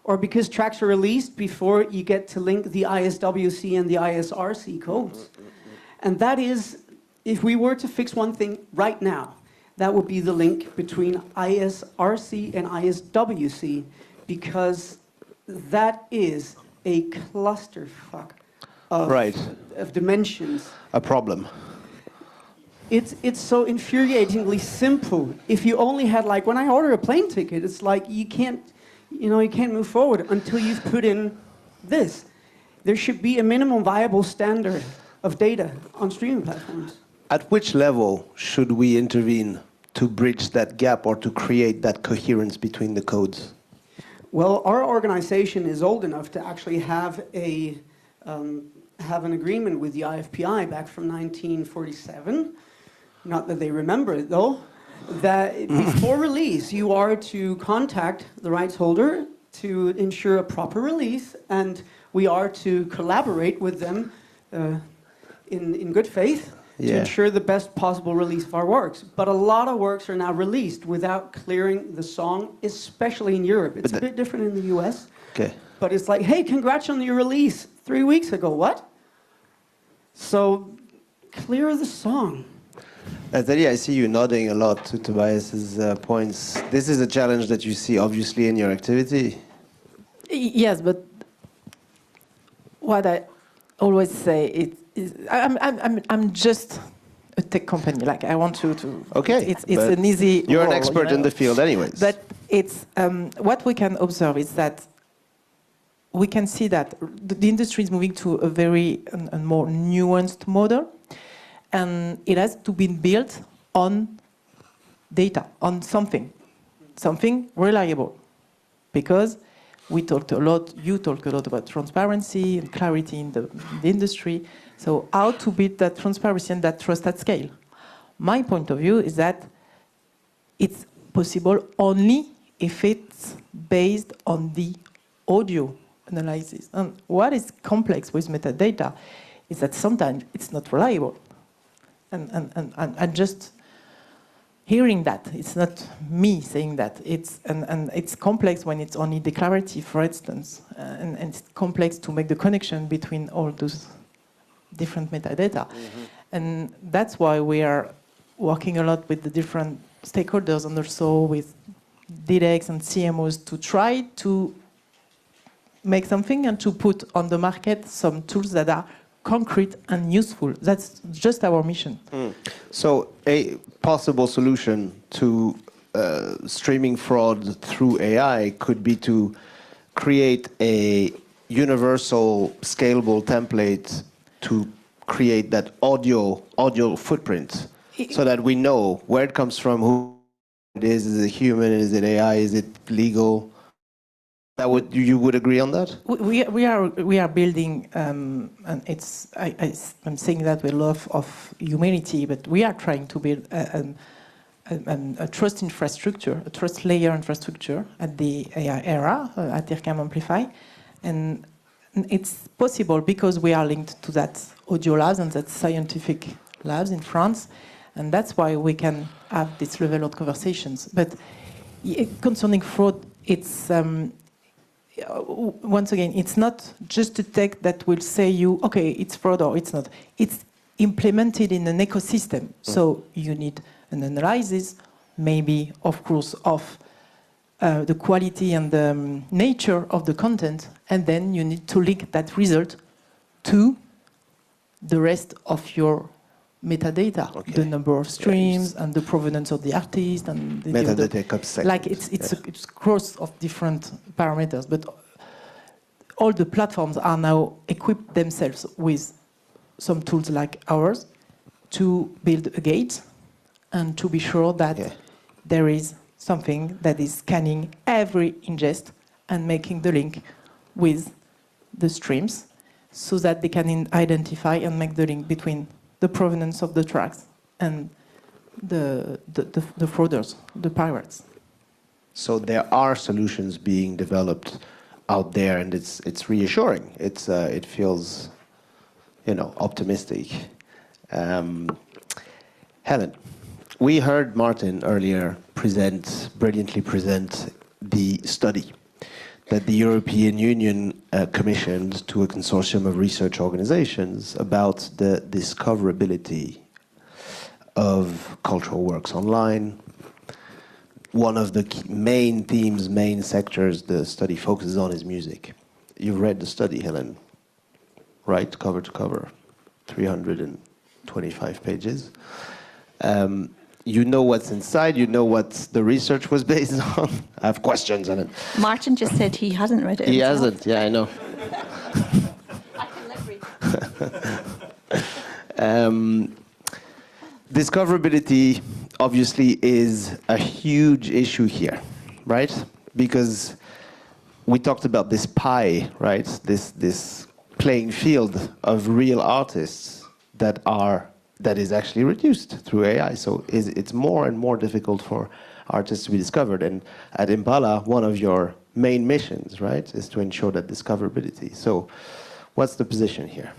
Speaker 13: Or because tracks are released before you get to link the ISWC and the ISRC codes. And that is, if we were to fix one thing right now, that would be the link between ISRC and ISWC, because that is a clusterfuck of dimensions.
Speaker 11: A problem.
Speaker 13: It's so infuriatingly simple. If you only had, like, when I order a plane ticket, it's like you can't move forward until you've put in this. There should be a minimum viable standard of data on streaming platforms.
Speaker 11: At which level should we intervene to bridge that gap or to create that coherence between the codes?
Speaker 13: Well, our organization is old enough to actually have an agreement with the IFPI back from 1947. Not that they remember it, though. That before release, you are to contact the rights holder to ensure a proper release, and we are to collaborate with them in good faith to ensure the best possible release of our works. But a lot of works are now released without clearing the song, especially in Europe. It's a bit different in the US.
Speaker 11: Okay.
Speaker 13: But it's like, hey, congrats on your release 3 weeks ago. What? So clear the song.
Speaker 11: Nathalie, I see you nodding a lot to Tobias's points. This is a challenge that you see, obviously, in your activity.
Speaker 14: Yes, but what I always say is I'm just a tech company. Like, I want to.
Speaker 11: Okay.
Speaker 14: It's an easy.
Speaker 11: You're
Speaker 14: role,
Speaker 11: an expert in the field, anyways.
Speaker 14: But it's what we can observe is that we can see that the industry is moving to a very more nuanced model. And it has to be built on data, on something reliable. Because We talked a lot, you talked a lot about transparency and clarity in the industry. So how to build that transparency and that trust at scale? My point of view is that it's possible only if it's based on the audio analysis. And what is complex with metadata is that sometimes it's not reliable. And just hearing that, it's not me saying that, it's complex when it's only declarative, for instance, and it's complex to make the connection between all those different metadata. Mm-hmm. And that's why we are working a lot with the different stakeholders and also with DDEX and CMOs to try to make something and to put on the market some tools that are concrete and useful. That's just our mission.
Speaker 11: So a possible solution to streaming fraud through AI could be to create a universal scalable template to create that audio footprint so that we know where it comes from, who it is it human, is it AI, is it legal? You would agree on that?
Speaker 14: We are building, and I'm saying that with love of humanity, but we are trying to build a trust infrastructure, a trust layer infrastructure at the AI era, at IRCAM Amplify, and it's possible because we are linked to that audio labs and that scientific labs in France, and that's why we can have this level of conversations. But concerning fraud, it's once again, it's not just a tech that will say you, okay, it's fraud or it's not. It's implemented in an ecosystem. So you need an analysis, maybe, of course, of the quality and the nature of the content, and then you need to link that result to the rest of your metadata, the number of streams and the provenance of the artist and the
Speaker 11: metadata comes second.
Speaker 14: Like it's cross of different parameters, but all the platforms are now equipped themselves with some tools like ours to build a gate and to be sure that there is something that is scanning every ingest and making the link with the streams so that they can identify and make the link between the provenance of the tracks and the frauders, the pirates.
Speaker 11: So there are solutions being developed out there, and it's reassuring. It feels, optimistic. Helen, we heard Martin earlier brilliantly present the study that the European Union commissioned to a consortium of research organizations about the discoverability of cultural works online. One of the main themes, main sectors the study focuses on is music. You've read the study, Helen, right? Cover to cover, 325 pages. You know what's inside, you know what the research was based on. I have questions on it.
Speaker 12: Martin just said he hasn't read it
Speaker 11: He
Speaker 12: himself.
Speaker 11: hasn't, yeah, I know.
Speaker 12: I can live read.
Speaker 11: Discoverability obviously is a huge issue here, right? Because we talked about this pie, right? This playing field of real artists that is actually reduced through AI. So it's more and more difficult for artists to be discovered. And at Impala, one of your main missions, right, is to ensure that discoverability. So what's the position here?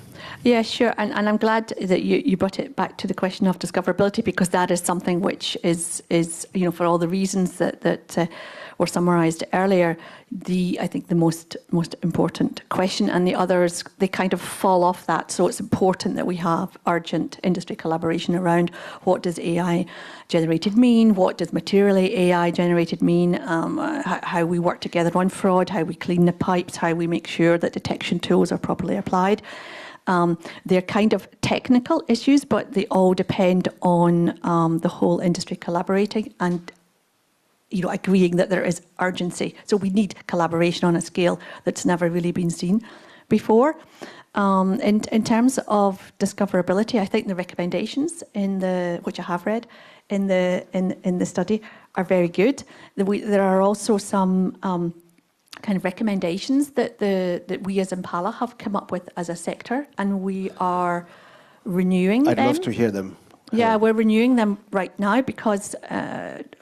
Speaker 12: Yeah, sure. And I'm glad that you brought it back to the question of discoverability, because that is something which is for all the reasons that were summarised earlier, I think the most important question, and the others, they kind of fall off that. So it's important that we have urgent industry collaboration around what does AI generated mean, what does materially AI generated mean, how we work together on fraud, how we clean the pipes, how we make sure that detection tools are properly applied. They're kind of technical issues, but they all depend on the whole industry collaborating and agreeing that there is urgency. So we need collaboration on a scale that's never really been seen before. In terms of discoverability, I think the recommendations which I have read in the study are very good. There are also some kind of recommendations that we as Impala have come up with as a sector, and we are renewing them.
Speaker 11: I'd love to hear them.
Speaker 12: Yeah, we're renewing them right now because,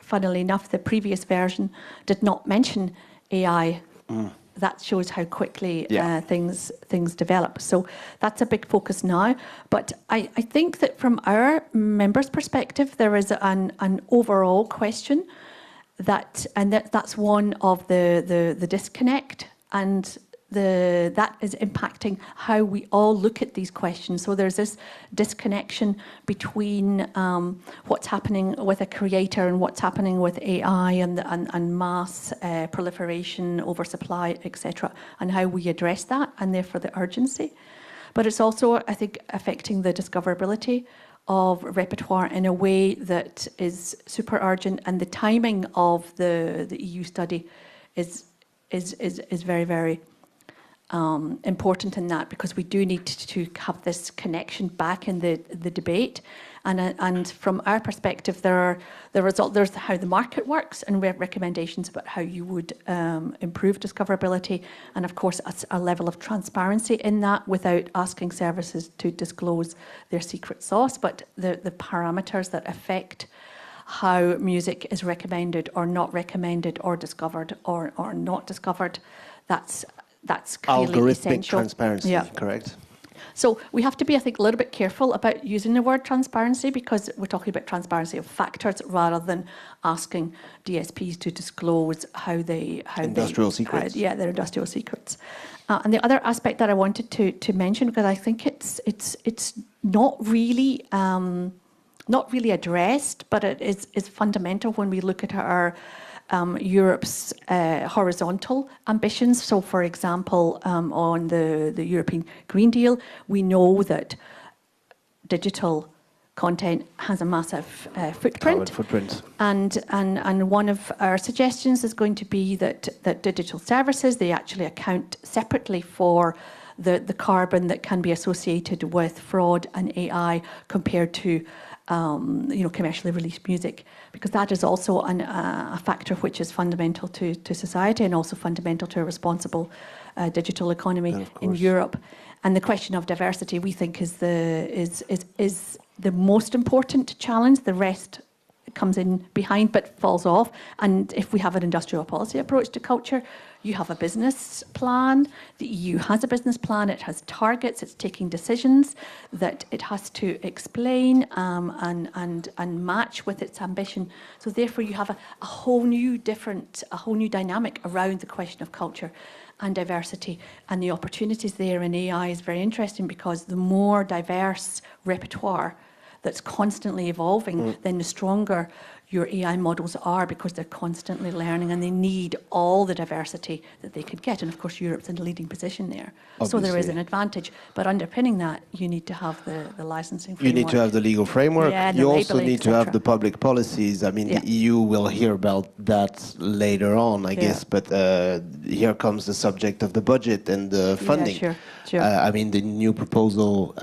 Speaker 12: funnily enough, the previous version did not mention AI. That shows how quickly things develop. So that's a big focus now. But I think that from our members' perspective, there is an overall question that's one of the disconnect, and that is impacting how we all look at these questions. So there's this disconnection between what's happening with a creator and what's happening with AI and mass proliferation, oversupply, etc., and how we address that, and therefore the urgency. But it's also, I think, affecting the discoverability of repertoire in a way that is super urgent, and the timing of the EU study is very, very important in that, because we do need to have this connection back in the debate. And from our perspective, there's how the market works, and we have recommendations about how you would improve discoverability, and of course a level of transparency in that without asking services to disclose their secret sauce, but the parameters that affect how music is recommended or not recommended or discovered or not discovered. That's clearly
Speaker 11: algorithmic
Speaker 12: essential.
Speaker 11: Transparency, correct?
Speaker 12: So we have to be, I think, a little bit careful about using the word transparency, because we're talking about transparency of factors rather than asking DSPs to disclose how
Speaker 11: industrial secrets.
Speaker 12: Yeah, their industrial secrets. And the other aspect that I wanted to mention, because I think it's not really addressed, but it is fundamental when we look at our Europe's horizontal ambitions. So, for example, on the European Green Deal, we know that digital content has a massive footprint. And one of our suggestions is going to be that digital services, they actually account separately for the carbon that can be associated with fraud and AI compared to commercially released music, because that is also a factor which is fundamental to society and also fundamental to a responsible digital economy in Europe. And the question of diversity, we think, is the most important challenge. The rest comes in behind but falls off. And if we have an industrial policy approach to culture, you have a business plan. The EU has a business plan. It has targets. It's taking decisions that it has to explain and match with its ambition. So therefore, you have a whole new dynamic around the question of culture and diversity, and the opportunities there in AI is very interesting, because the more diverse repertoire that's constantly evolving, then the stronger your AI models are, because they're constantly learning and they need all the diversity that they could get. And of course, Europe's in a leading position there. Obviously. So there is an advantage. But underpinning that, you need to have the licensing framework.
Speaker 11: You need to have the legal framework.
Speaker 12: Yeah,
Speaker 11: you also
Speaker 12: labeling,
Speaker 11: need to have the public policies. I mean, the EU will hear about that later on, I guess. But here comes the subject of the budget and the funding.
Speaker 12: Yeah, sure.
Speaker 11: I mean, the new proposal,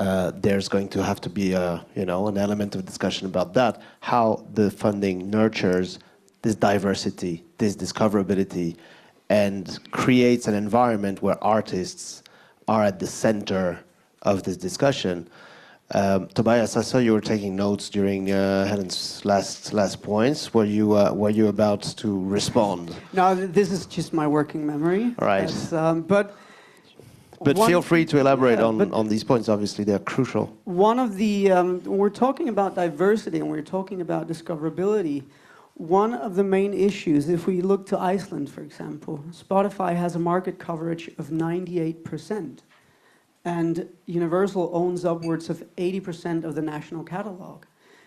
Speaker 11: there's going to have to be an element of discussion about that, how the funding nurtures this diversity, this discoverability, and creates an environment where artists are at the center of this discussion. Tobias, I saw you were taking notes during Helen's last points. Were you about to respond?
Speaker 13: No, this is just my working memory.
Speaker 11: Right. But feel free to elaborate on these points. Obviously, they're crucial.
Speaker 13: One of the, when we're talking about diversity and we're talking about discoverability, one of the main issues, if we look to Iceland, for example, Spotify has a market coverage of 98%. And Universal owns upwards of 80% of the national catalog,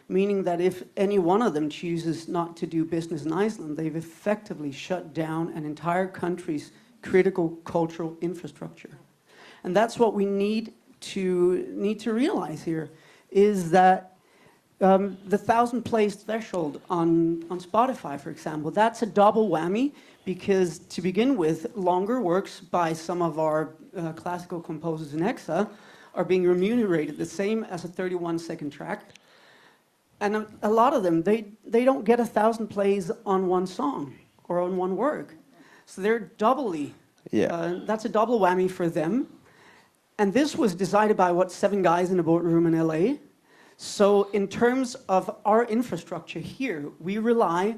Speaker 13: meaning that if any one of them chooses not to do business in Iceland, they've effectively shut down an entire country's critical cultural infrastructure. And that's what we need to realize here, is that the 1,000 plays threshold on Spotify, for example, that's a double whammy, because to begin with, longer works by some of our classical composers in ECSA are being remunerated the same as a 31-second track. And a lot of them, they don't get 1,000 plays on one song or on one work. So they're doubly
Speaker 11: Yeah.
Speaker 13: That's a double whammy for them. And this was decided by, 7 guys in a boardroom in LA. So in terms of our infrastructure here, we rely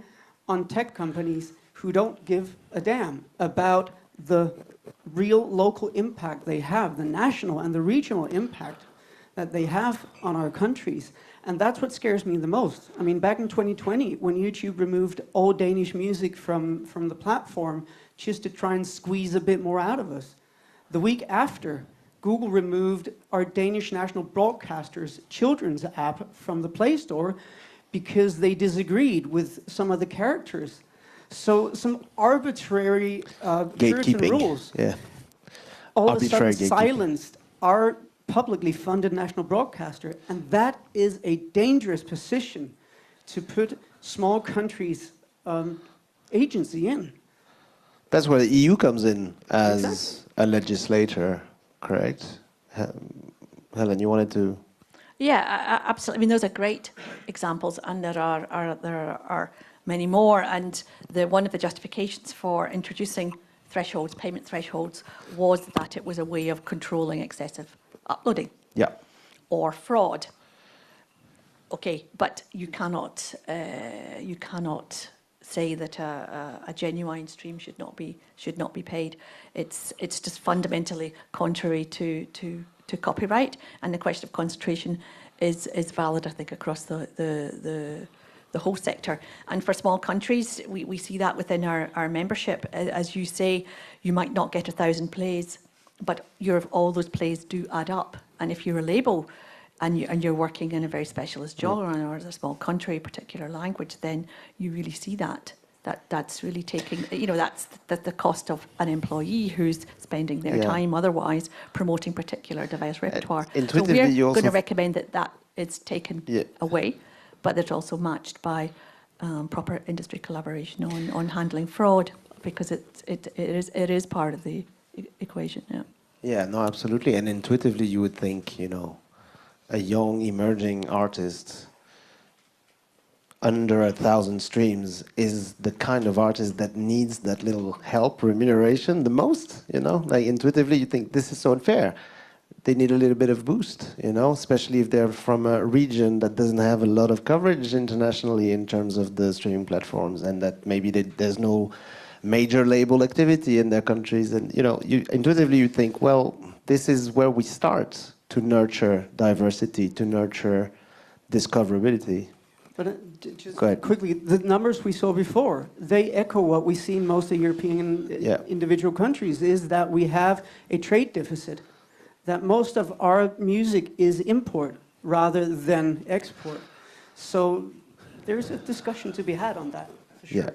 Speaker 13: on tech companies who don't give a damn about the real local impact they have, the national and the regional impact that they have on our countries. And that's what scares me the most. I mean, back in 2020, when YouTube removed all Danish music from the platform just to try and squeeze a bit more out of us, the week after, Google removed our Danish national broadcaster's children's app from the Play Store because they disagreed with some of the characters. So some arbitrary Puritan rules all of a sudden silenced our publicly funded national broadcaster, and that is a dangerous position to put small countries' agency in.
Speaker 11: That's where the EU comes in as a legislator, correct? Helen, you wanted to...
Speaker 12: Yeah, absolutely. I mean, those are great examples, and there are many more. And one of the justifications for introducing thresholds, payment thresholds, was that it was a way of controlling excessive uploading or fraud. Okay, but you cannot say that a genuine stream should not be paid. It's just fundamentally contrary to copyright, and the question of concentration is valid, I think, across the whole sector. And for small countries, we see that within our membership. As you say, you might not get 1,000 plays, but all those plays do add up. And if you're a label and you're working in a very specialist genre or as a small country, particular language, then you really see that's really taking, that's the cost of an employee who's spending their time otherwise promoting particular diverse repertoire. So we're going to recommend that it's taken away, but it's also matched by proper industry collaboration on handling fraud, because it is part of the equation.
Speaker 11: Yeah, no, absolutely. And intuitively, you would think, a young emerging artist under 1,000 streams is the kind of artist that needs that little help, remuneration the most. Like intuitively, you think this is so unfair. They need a little bit of boost, especially if they're from a region that doesn't have a lot of coverage internationally in terms of the streaming platforms, and that maybe there's no major label activity in their countries. And intuitively you think, well, this is where we start to nurture diversity, to nurture discoverability.
Speaker 13: But just quickly, the numbers we saw before, they echo what we see in most of the European individual countries, is that we have a trade deficit, that most of our music is import rather than export. So there's a discussion to be had on that, for sure.
Speaker 11: Yeah.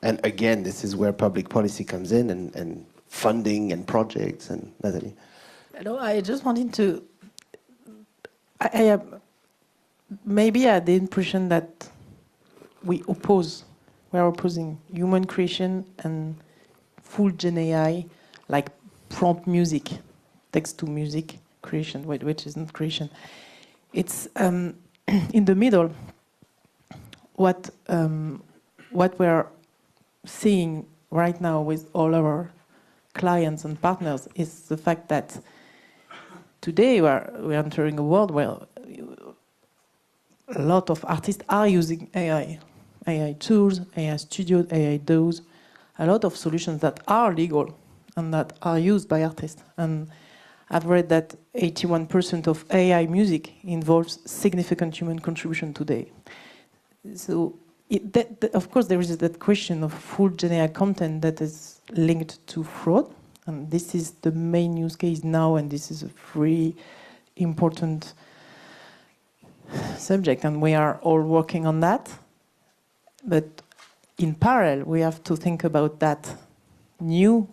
Speaker 11: And again, this is where public policy comes in, and funding and projects. And Natalie?
Speaker 14: I just wanted to... Maybe I had the impression that we're opposing human creation and full Gen AI, like prompt music, text-to-music creation, which isn't creation. It's in the middle. What we're seeing right now with all our clients and partners is the fact that today we're entering a world where a lot of artists are using AI tools, AI studios, AI DAWs, a lot of solutions that are legal and that are used by artists. And I've read that 81% of AI music involves significant human contribution today. So, of course, there is that question of full Gen AI content that is linked to fraud. And this is the main use case now, and this is a very important subject, and we are all working on that. But in parallel, we have to think about that new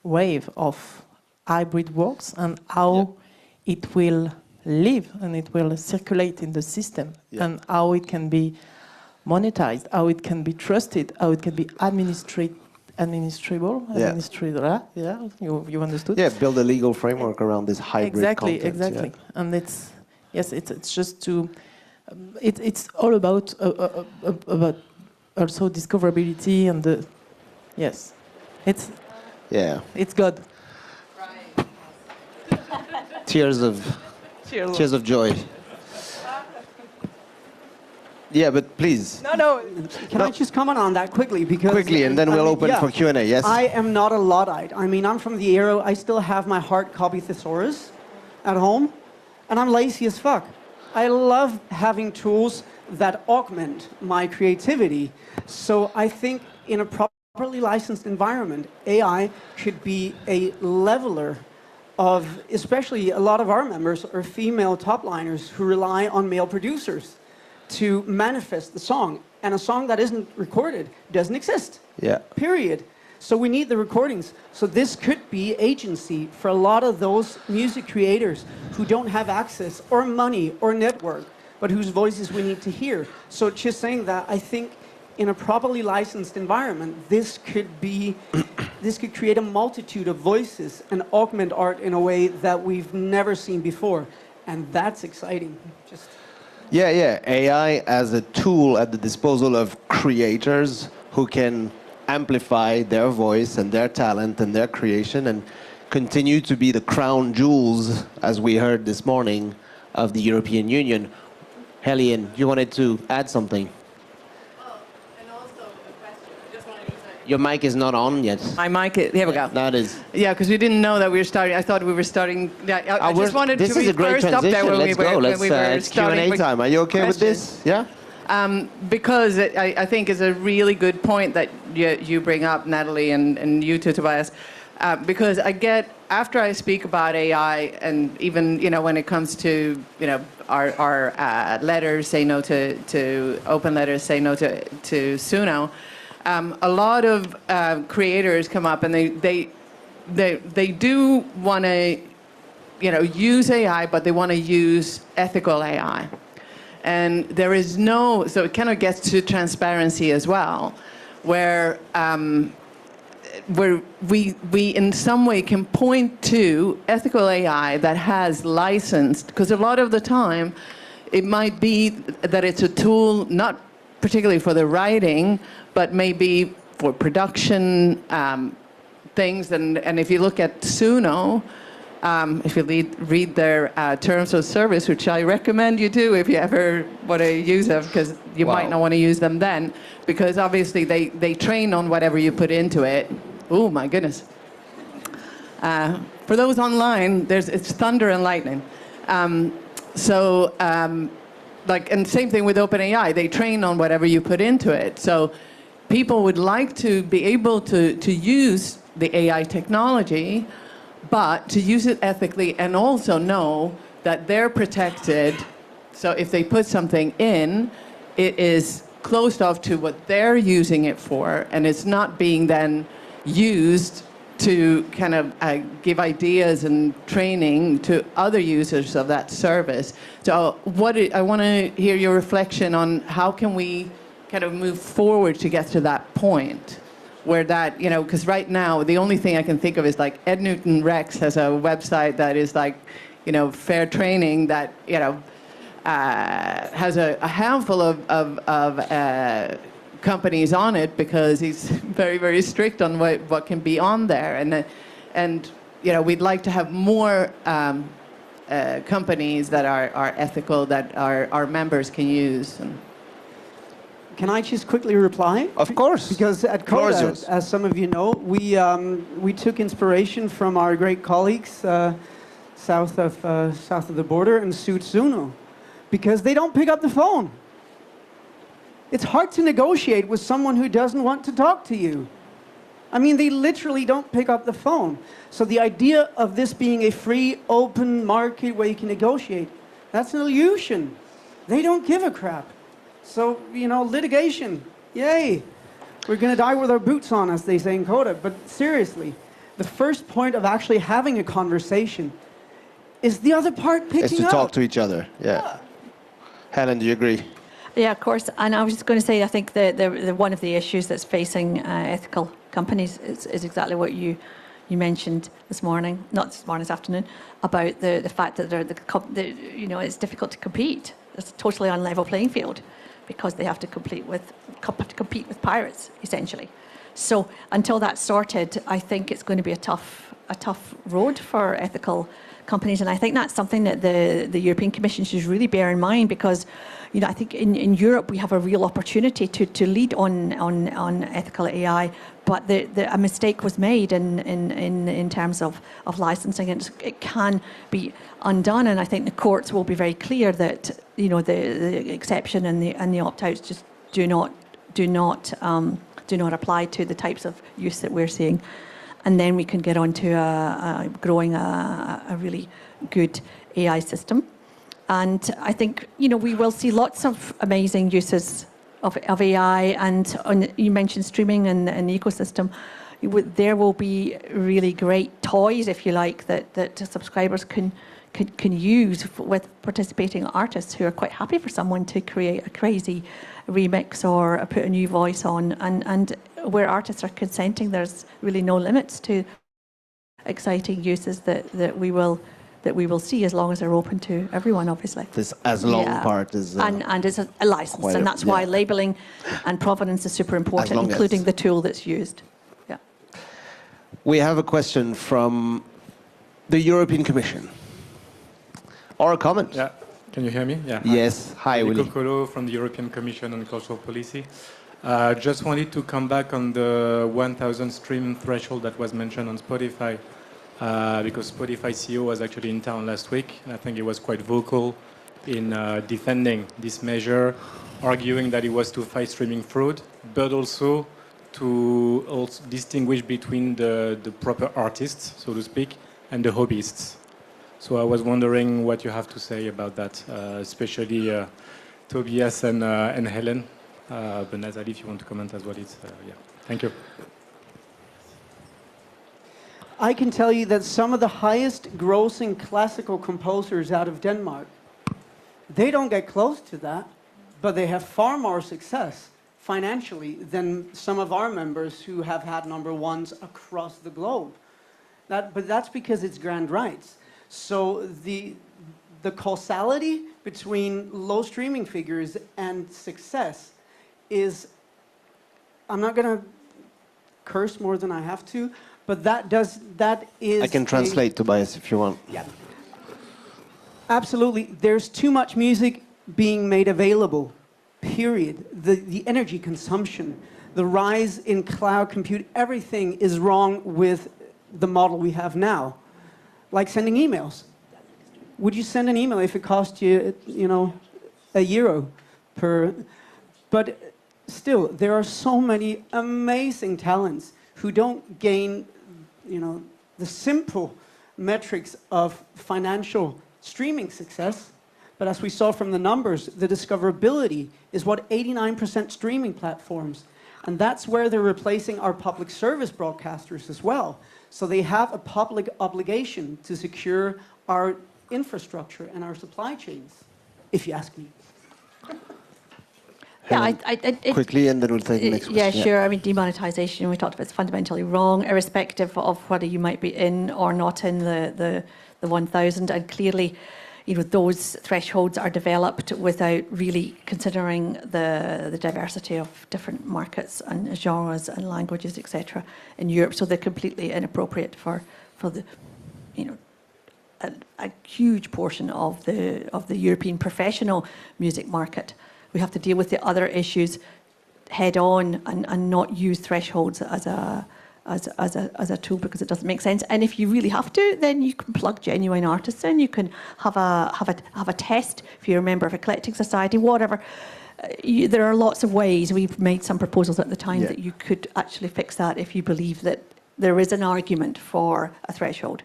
Speaker 14: wave of hybrid works and how it will live and it will circulate in the system, and how it can be monetized, how it can be trusted, how it can be administrable. You understood?
Speaker 11: Yeah, build a legal framework around this hybrid content.
Speaker 14: Exactly. And it's just to, it's all about also discoverability and it's
Speaker 11: Yeah.
Speaker 14: It's good.
Speaker 11: Tears of joy. Yeah, but please.
Speaker 14: No.
Speaker 13: Can I just comment on that quickly? Because
Speaker 11: Quickly, and then we'll open for Q&A, yes?
Speaker 13: I am not a Luddite. I mean, I'm from the era, I still have my hard copy thesaurus at home, and I'm lazy as fuck. I love having tools that augment my creativity. So I think in a properly licensed environment, AI could be a leveler of, especially a lot of our members are female top-liners who rely on male producers to manifest the song. And a song that isn't recorded doesn't exist.
Speaker 11: Yeah.
Speaker 13: Period. So we need the recordings. So this could be agency for a lot of those music creators who don't have access or money or network, but whose voices we need to hear. So just saying that, I think in a properly licensed environment, this could create a multitude of voices and augment art in a way that we've never seen before. And that's exciting.
Speaker 11: Yeah. AI as a tool at the disposal of creators who can amplify their voice and their talent and their creation and continue to be the crown jewels, as we heard this morning, of the European Union. Helienne, you wanted to add something? Your mic is not on yet.
Speaker 1: My mic, here we go.
Speaker 11: That is.
Speaker 1: Yeah, because we didn't know that we were starting. I thought we were starting. Yeah, I just wanted
Speaker 11: this
Speaker 1: to
Speaker 11: is
Speaker 1: be
Speaker 11: a great
Speaker 1: first up there
Speaker 11: transition.
Speaker 1: when
Speaker 11: Let's
Speaker 1: we
Speaker 11: go.
Speaker 1: were,
Speaker 11: Let's,
Speaker 1: when we were
Speaker 11: it's
Speaker 1: starting.
Speaker 11: Q&A time. Are you okay with this? Yeah?
Speaker 1: Because I think it's a really good point that you bring up, Natalie, and you too, Tobias. Because I get, after I speak about AI, and even when it comes to our letters say no to open letters say no to Suno, a lot of creators come up and they do want to use AI, but they want to use ethical AI. And there is so it kind of gets to transparency as well, where we in some way can point to ethical AI that has licensed, because a lot of the time it might be that it's a tool not particularly for the writing, but maybe for production things. And if you look at Suno, if you read their terms of service, which I recommend you do if you ever want to use them, because you might not want to use them then, because obviously they train on whatever you put into it. Oh my goodness. For those online, it's thunder and lightning. And same thing with OpenAI, they train on whatever you put into it. So people would like to be able to use the AI technology, but to use it ethically and also know that they're protected. So if they put something in, it is closed off to what they're using it for, and it's not being then used to kind of give ideas and training to other users of that service. So I want to hear your reflection on how can we kind of move forward to get to that point where that, because right now the only thing I can think of is like Ed Newton Rex has a website that is like, fair training that, has a handful of companies on it because he's very, very strict on what can be on there. And we'd like to have more companies that are ethical, that our members can use.
Speaker 13: Can I just quickly reply?
Speaker 11: Of course.
Speaker 13: Because at Coda, as some of you know, we took inspiration from our great colleagues south of the border and sued Suno, because they don't pick up the phone. It's hard to negotiate with someone who doesn't want to talk to you. I mean, they literally don't pick up the phone. So the idea of this being a free, open market where you can negotiate, that's an illusion. They don't give a crap. So, litigation, yay. We're going to die with our boots on, as they say in Coda. But seriously, the first point of actually having a conversation is the other part picking up.
Speaker 11: Is to talk to each other, yeah. Helen, do you agree?
Speaker 12: Yeah, of course. And I was just going to say, I think the one of the issues that's facing ethical companies is exactly what you mentioned this morning, not this morning, this afternoon, about the fact that it's difficult to compete. It's a totally unlevel playing field because they have to compete with pirates, essentially. So until that's sorted, I think it's going to be a tough road for ethical companies, and I think that's something that the European Commission should really bear in mind, because I think in Europe we have a real opportunity to lead on ethical AI, but a mistake was made in terms of licensing, and it can be undone. And I think the courts will be very clear that the exception and the opt-outs just do not apply to the types of use that we're seeing. And then we can get on to growing a really good AI system. And I think, we will see lots of amazing uses of AI. And you mentioned streaming and the ecosystem. There will be really great toys, if you like, that subscribers can use with participating artists who are quite happy for someone to create a crazy remix or put a new voice on, and where artists are consenting, there's really no limits to exciting uses that we will see, as long as they're open to everyone, obviously.
Speaker 11: This as long part is
Speaker 12: and it's a license, and that's why labeling and provenance is super important, including the tool that's used. Yeah.
Speaker 11: We have a question from the European Commission. Or a comment.
Speaker 15: Yeah. Can you hear me? Yeah.
Speaker 11: Yes. Hi, Willy.
Speaker 15: Kokolo from the European Commission on Cultural Policy. Just wanted to come back on the 1,000 stream threshold that was mentioned on Spotify, because Spotify CEO was actually in town last week, and I think he was quite vocal in defending this measure, arguing that it was to fight streaming fraud, but also to distinguish between the proper artists, so to speak, and the hobbyists. So I was wondering what you have to say about that, especially Tobias and Hélène. But Nathalie, if you want to comment as well, yeah. Thank you.
Speaker 13: I can tell you that some of the highest grossing classical composers out of Denmark, they don't get close to that, but they have far more success financially than some of our members who have had #1s across the globe. But that's because it's grand rights. So the causality between low streaming figures and success is, I'm not going to curse more than I have to, but that is...
Speaker 11: I can translate, Tobias, if you want.
Speaker 13: Yeah. Absolutely. There's too much music being made available, period. The energy consumption, the rise in cloud compute, everything is wrong with the model we have now. Like sending emails. Would you send an email if it cost you, €1 per... But still, there are so many amazing talents who don't gain, the simple metrics of financial streaming success. But as we saw from the numbers, the discoverability is what 89% streaming platforms. And that's where they're replacing our public service broadcasters as well. So they have a public obligation to secure our infrastructure and our supply chains, if you ask me.
Speaker 12: Yeah,
Speaker 11: quickly, and then we'll take the next question.
Speaker 12: Yeah, sure. I mean, demonetization, we talked about, it's fundamentally wrong, irrespective of whether you might be in or not in the 1,000. And clearly, those thresholds are developed without really considering the diversity of different markets and genres and languages, etc. in Europe. So they're completely inappropriate for the, a huge portion of the European professional music market. We have to deal with the other issues head on and not use thresholds as a tool, because it doesn't make sense. And if you really have to, then you can plug genuine artists in. You can have a test if you're a member of a collecting society, whatever. There are lots of ways. We've made some proposals at the time that you could actually fix that if you believe that there is an argument for a threshold.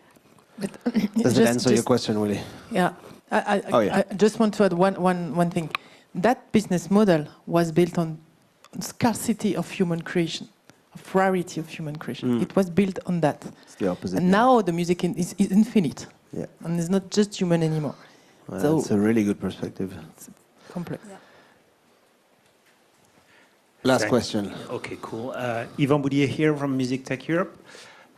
Speaker 11: Does it answer your question, Willy?
Speaker 14: Yeah. I just want to add one thing. That business model was built on scarcity of human creation, of rarity of human creation. It was built on that.
Speaker 11: It's the opposite.
Speaker 14: And now the music is infinite.
Speaker 11: Yeah.
Speaker 14: And it's not just human anymore.
Speaker 11: Well,
Speaker 14: so
Speaker 11: that's a really good perspective.
Speaker 14: It's complex. Yeah.
Speaker 11: Last question.
Speaker 16: Okay, cool. Yvan Boudier here from Music Tech Europe.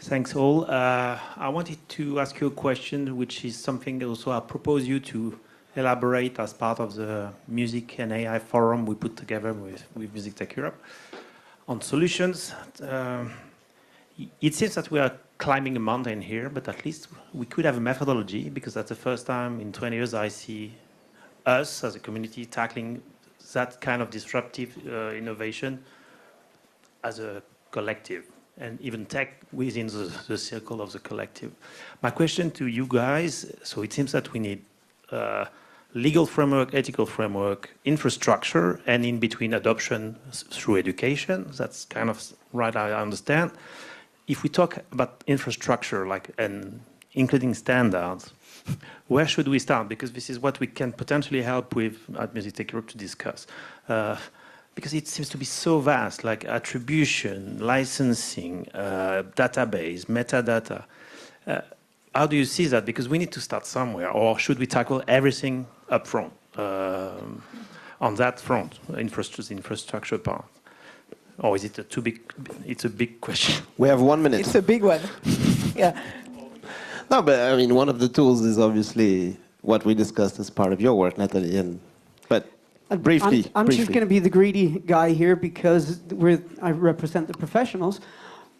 Speaker 16: Thanks all. I wanted to ask you a question, which is something also I propose you to elaborate as part of the Music and AI forum we put together with Music Tech Europe. on solutions. It seems that we are climbing a mountain here, but at least we could have a methodology, because that's the first time in 20 years I see us as a community tackling that kind of disruptive innovation as a collective, and even tech within the circle of the collective. My question to you guys, so it seems that we need legal framework, ethical framework, infrastructure, and in between adoption through education. That's kind of right, I understand. If we talk about infrastructure, and including standards, where should we start? Because this is what we can potentially help with at Music Tech Europe to discuss. Because it seems to be so vast, like attribution, licensing, database, metadata. How do you see that? Because we need to start somewhere, or should we tackle everything up front, on that front, infrastructure part? Or is it too big? It's a big question.
Speaker 11: We have 1 minute.
Speaker 14: It's a big one. Yeah.
Speaker 11: No, but I mean, one of the tools is obviously what we discussed as part of your work, Nathalie. But briefly,
Speaker 13: I'm just going to be the greedy guy here because I represent the professionals.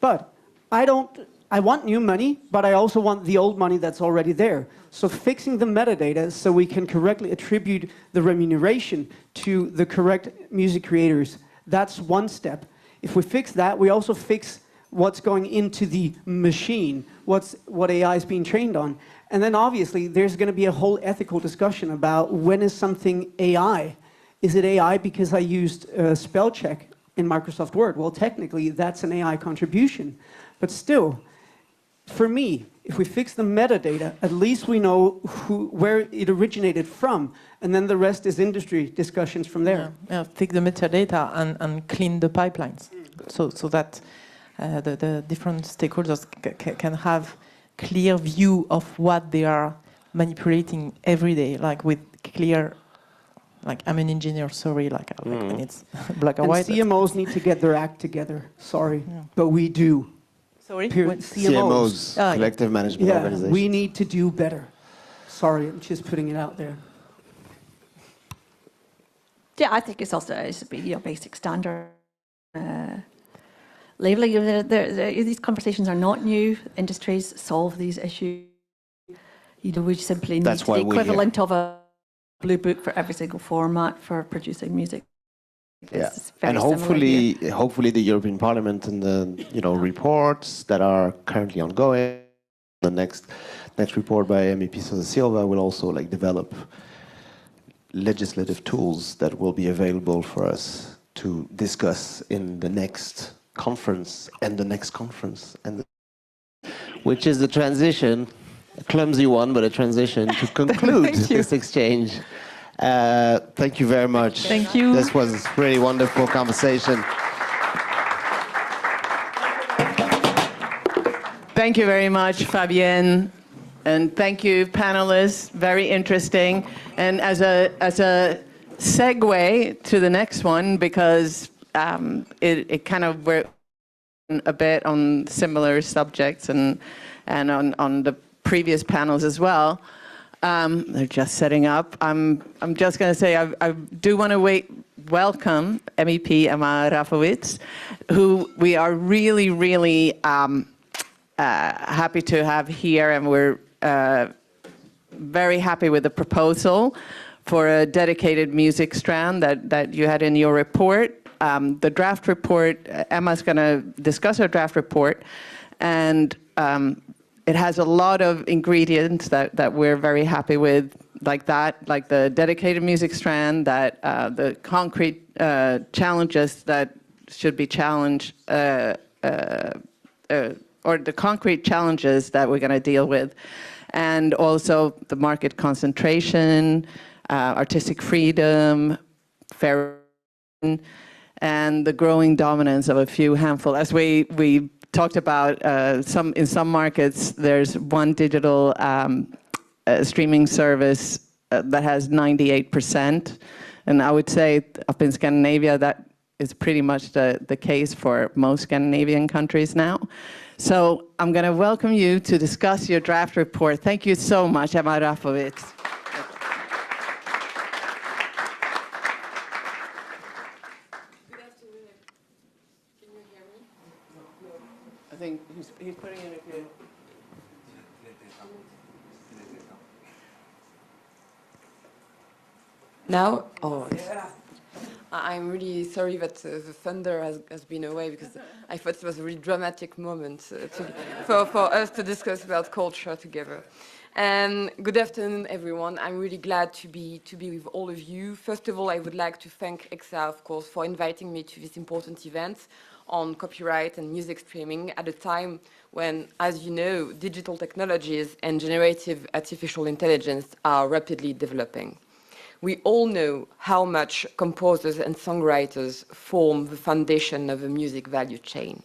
Speaker 13: But I want new money, but I also want the old money that's already there. So fixing the metadata so we can correctly attribute the remuneration to the correct music creators, that's one step. If we fix that, we also fix what's going into the machine, what AI is being trained on. And then obviously there's going to be a whole ethical discussion about when is something AI. Is it AI because I used spell check in Microsoft Word? Well, technically that's an AI contribution. But still, for me, if we fix the metadata, at least we know where it originated from, and then the rest is industry discussions from there.
Speaker 14: Yeah, fix the metadata and clean the pipelines, so that the different stakeholders can have clear view of what they are manipulating every day, like with clear, like I'm an engineer, sorry, like when it's black and white.
Speaker 13: CMOs need to get their act together, sorry, but we do.
Speaker 14: Sorry?
Speaker 11: CMOs, collective management organizations.
Speaker 13: We need to do better. Sorry, I'm just putting it out there.
Speaker 12: Yeah, I think it's also basic standard labeling. These conversations are not new. Industries solve these issues. We simply need the equivalent of a blue book for every single format for producing music.
Speaker 11: Yeah. And hopefully the European Parliament and the reports that are currently ongoing, the next report by MEP Silva will also develop legislative tools that will be available for us to discuss in the next conference and the next conference, which is the transition, a clumsy one, but a transition to conclude this exchange. Thank you very much.
Speaker 14: Thank you.
Speaker 11: This was a really wonderful conversation.
Speaker 1: Thank you very much, Fabienne. And thank you, panelists. Very interesting. And as a segue to the next one, because it kind of we're a bit on similar subjects and on the previous panels as well. They're just setting up. I'm just going to say I do want to welcome MEP Emma Rafowicz, who we are really, really happy to have here, and we're very happy with the proposal for a dedicated music strand that you had in your report. The draft report, Emma's going to discuss her draft report, and it has a lot of ingredients that we're very happy with, like the dedicated music strand, that the concrete challenges that should be challenged, or the concrete challenges that we're going to deal with, and also the market concentration, artistic freedom, fair, and the growing dominance of a few handful. As we talked about, in some markets, there's one digital streaming service that has 98%. And I would say up in Scandinavia, that is pretty much the case for most Scandinavian countries now. So I'm going to welcome you to discuss your draft report. Thank you so much, Emma Rafowicz. He's putting in a good...
Speaker 17: Now? Oh, yeah. I'm really sorry that the thunder has been away because I thought it was a really dramatic moment for us to discuss about culture together. Good afternoon, everyone. I'm really glad to be with all of you. First of all, I would like to thank ECSA, of course, for inviting me to this important event on copyright and music streaming at a time when, as you know, digital technologies and generative artificial intelligence are rapidly developing. We all know how much composers and songwriters form the foundation of a music value chain.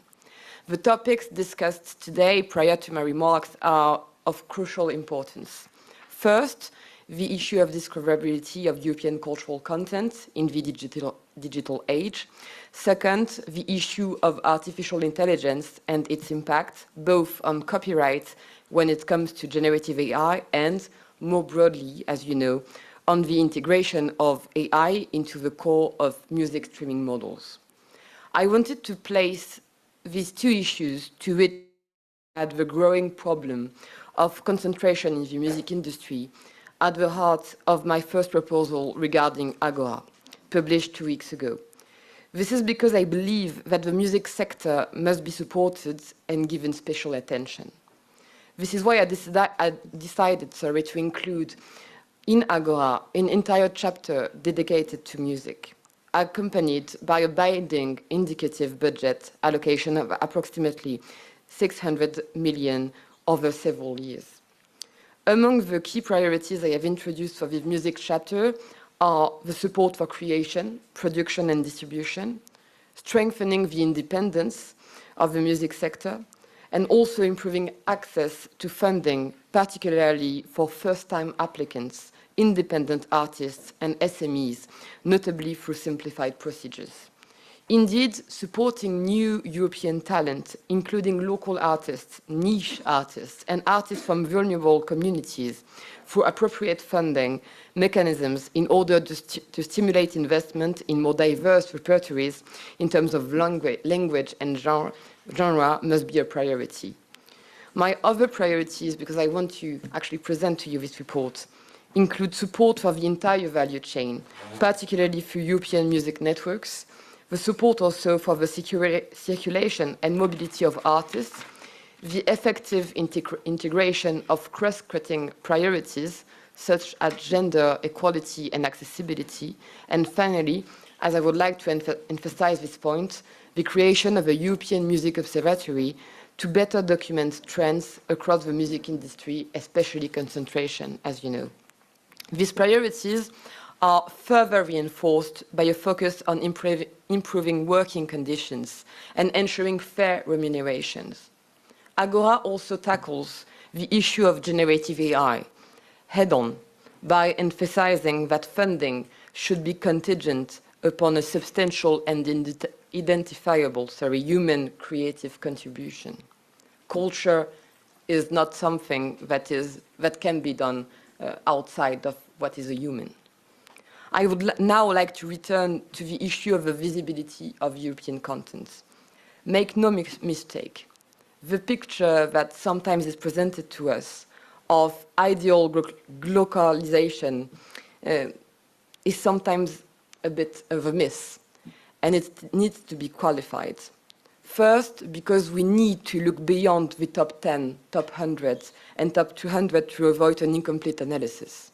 Speaker 17: The topics discussed today prior to my remarks are of crucial importance. First, the issue of discoverability of European cultural content in the digital age. Second, the issue of artificial intelligence and its impact, both on copyright when it comes to generative AI and, more broadly, as you know, on the integration of AI into the core of music streaming models. I wanted to place these two issues to which at the growing problem of concentration in the music industry at the heart of my first proposal regarding Agora, published 2 weeks ago. This is because I believe that the music sector must be supported and given special attention. This is why I decided to include in Agora an entire chapter dedicated to music, accompanied by a binding indicative budget allocation of approximately 600 million over several years. Among the key priorities I have introduced for the music chapter are the support for creation, production and distribution, strengthening the independence of the music sector, and also improving access to funding, particularly for first-time applicants, independent artists and SMEs, notably through simplified procedures. Indeed, supporting new European talent, including local artists, niche artists, and artists from vulnerable communities, through appropriate funding mechanisms in order to stimulate investment in more diverse repertories in terms of language and genre must be a priority. My other priorities, because I want to actually present to you this report, include support for the entire value chain, particularly through European music networks, the support also for the circulation and mobility of artists, the effective integration of cross-cutting priorities such as gender, equality and accessibility, and finally, as I would like to emphasize this point, the creation of a European Music Observatory to better document trends across the music industry, especially concentration, as you know. These priorities are further reinforced by a focus on improving working conditions and ensuring fair remunerations. Agora also tackles the issue of generative AI head-on by emphasizing that funding should be contingent upon a substantial and identifiable human creative contribution. Culture is not something that can be done outside of what is a human. I would now like to return to the issue of the visibility of European content. Make no mistake, the picture that sometimes is presented to us of ideal globalization is sometimes a bit of a miss, and it needs to be qualified. First, because we need to look beyond the top 10, top 100, and top 200 to avoid an incomplete analysis.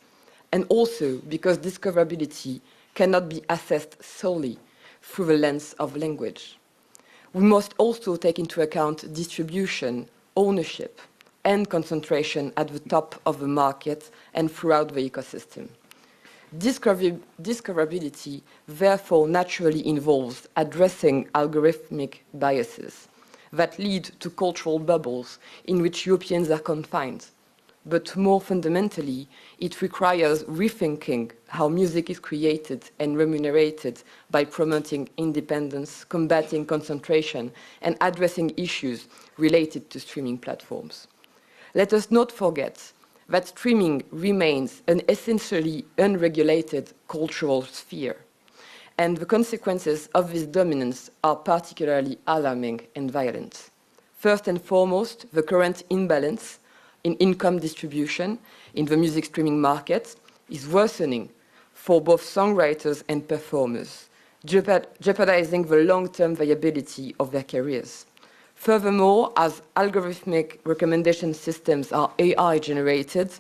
Speaker 17: And also because discoverability cannot be assessed solely through the lens of language. We must also take into account distribution, ownership, and concentration at the top of the market and throughout the ecosystem. Discoverability therefore naturally involves addressing algorithmic biases that lead to cultural bubbles in which Europeans are confined. But more fundamentally, it requires rethinking how music is created and remunerated by promoting independence, combating concentration, and addressing issues related to streaming platforms. Let us not forget that streaming remains an essentially unregulated cultural sphere, and the consequences of this dominance are particularly alarming and violent. First and foremost, the current imbalance in income distribution in the music streaming market is worsening for both songwriters and performers, jeopardizing the long-term viability of their careers. Furthermore, as algorithmic recommendation systems are AI-generated,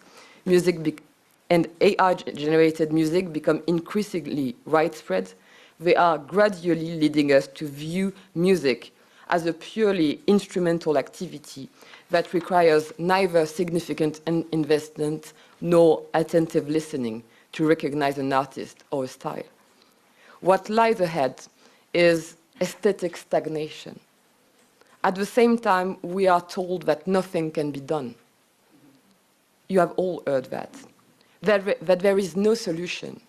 Speaker 17: and AI-generated music become increasingly widespread, they are gradually leading us to view music as a purely instrumental activity that requires neither significant investment nor attentive listening to recognize an artist or a style. What lies ahead is aesthetic stagnation. At the same time, we are told that nothing can be done. You have all heard that there is no solution.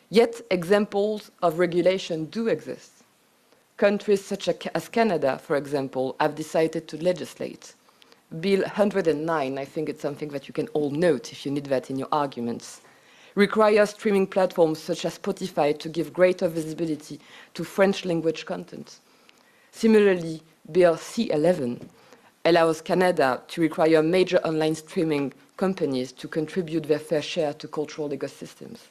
Speaker 17: Yet examples of regulation do exist. Countries such as Canada, for example, have decided to legislate. Bill 109, I think it's something that you can all note if you need that in your arguments, requires streaming platforms such as Spotify to give greater visibility to French language content. Similarly, Bill C11 allows Canada to require major online streaming companies to contribute their fair share to cultural ecosystems.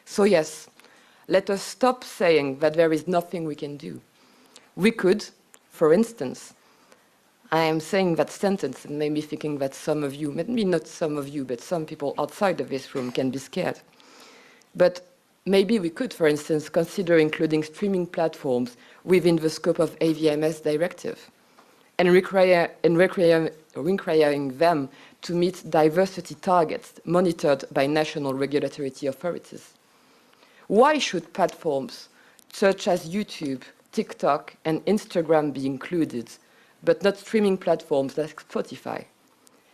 Speaker 17: So yes, let us stop saying that there is nothing we can do. We could, for instance, I am saying that sentence and maybe thinking that some of you, maybe not some of you, but some people outside of this room can be scared. But maybe we could, for instance, consider including streaming platforms within the scope of AVMS directive and requiring them to meet diversity targets monitored by national regulatory authorities. Why should platforms such as YouTube, TikTok, and Instagram be included, but not streaming platforms like Spotify,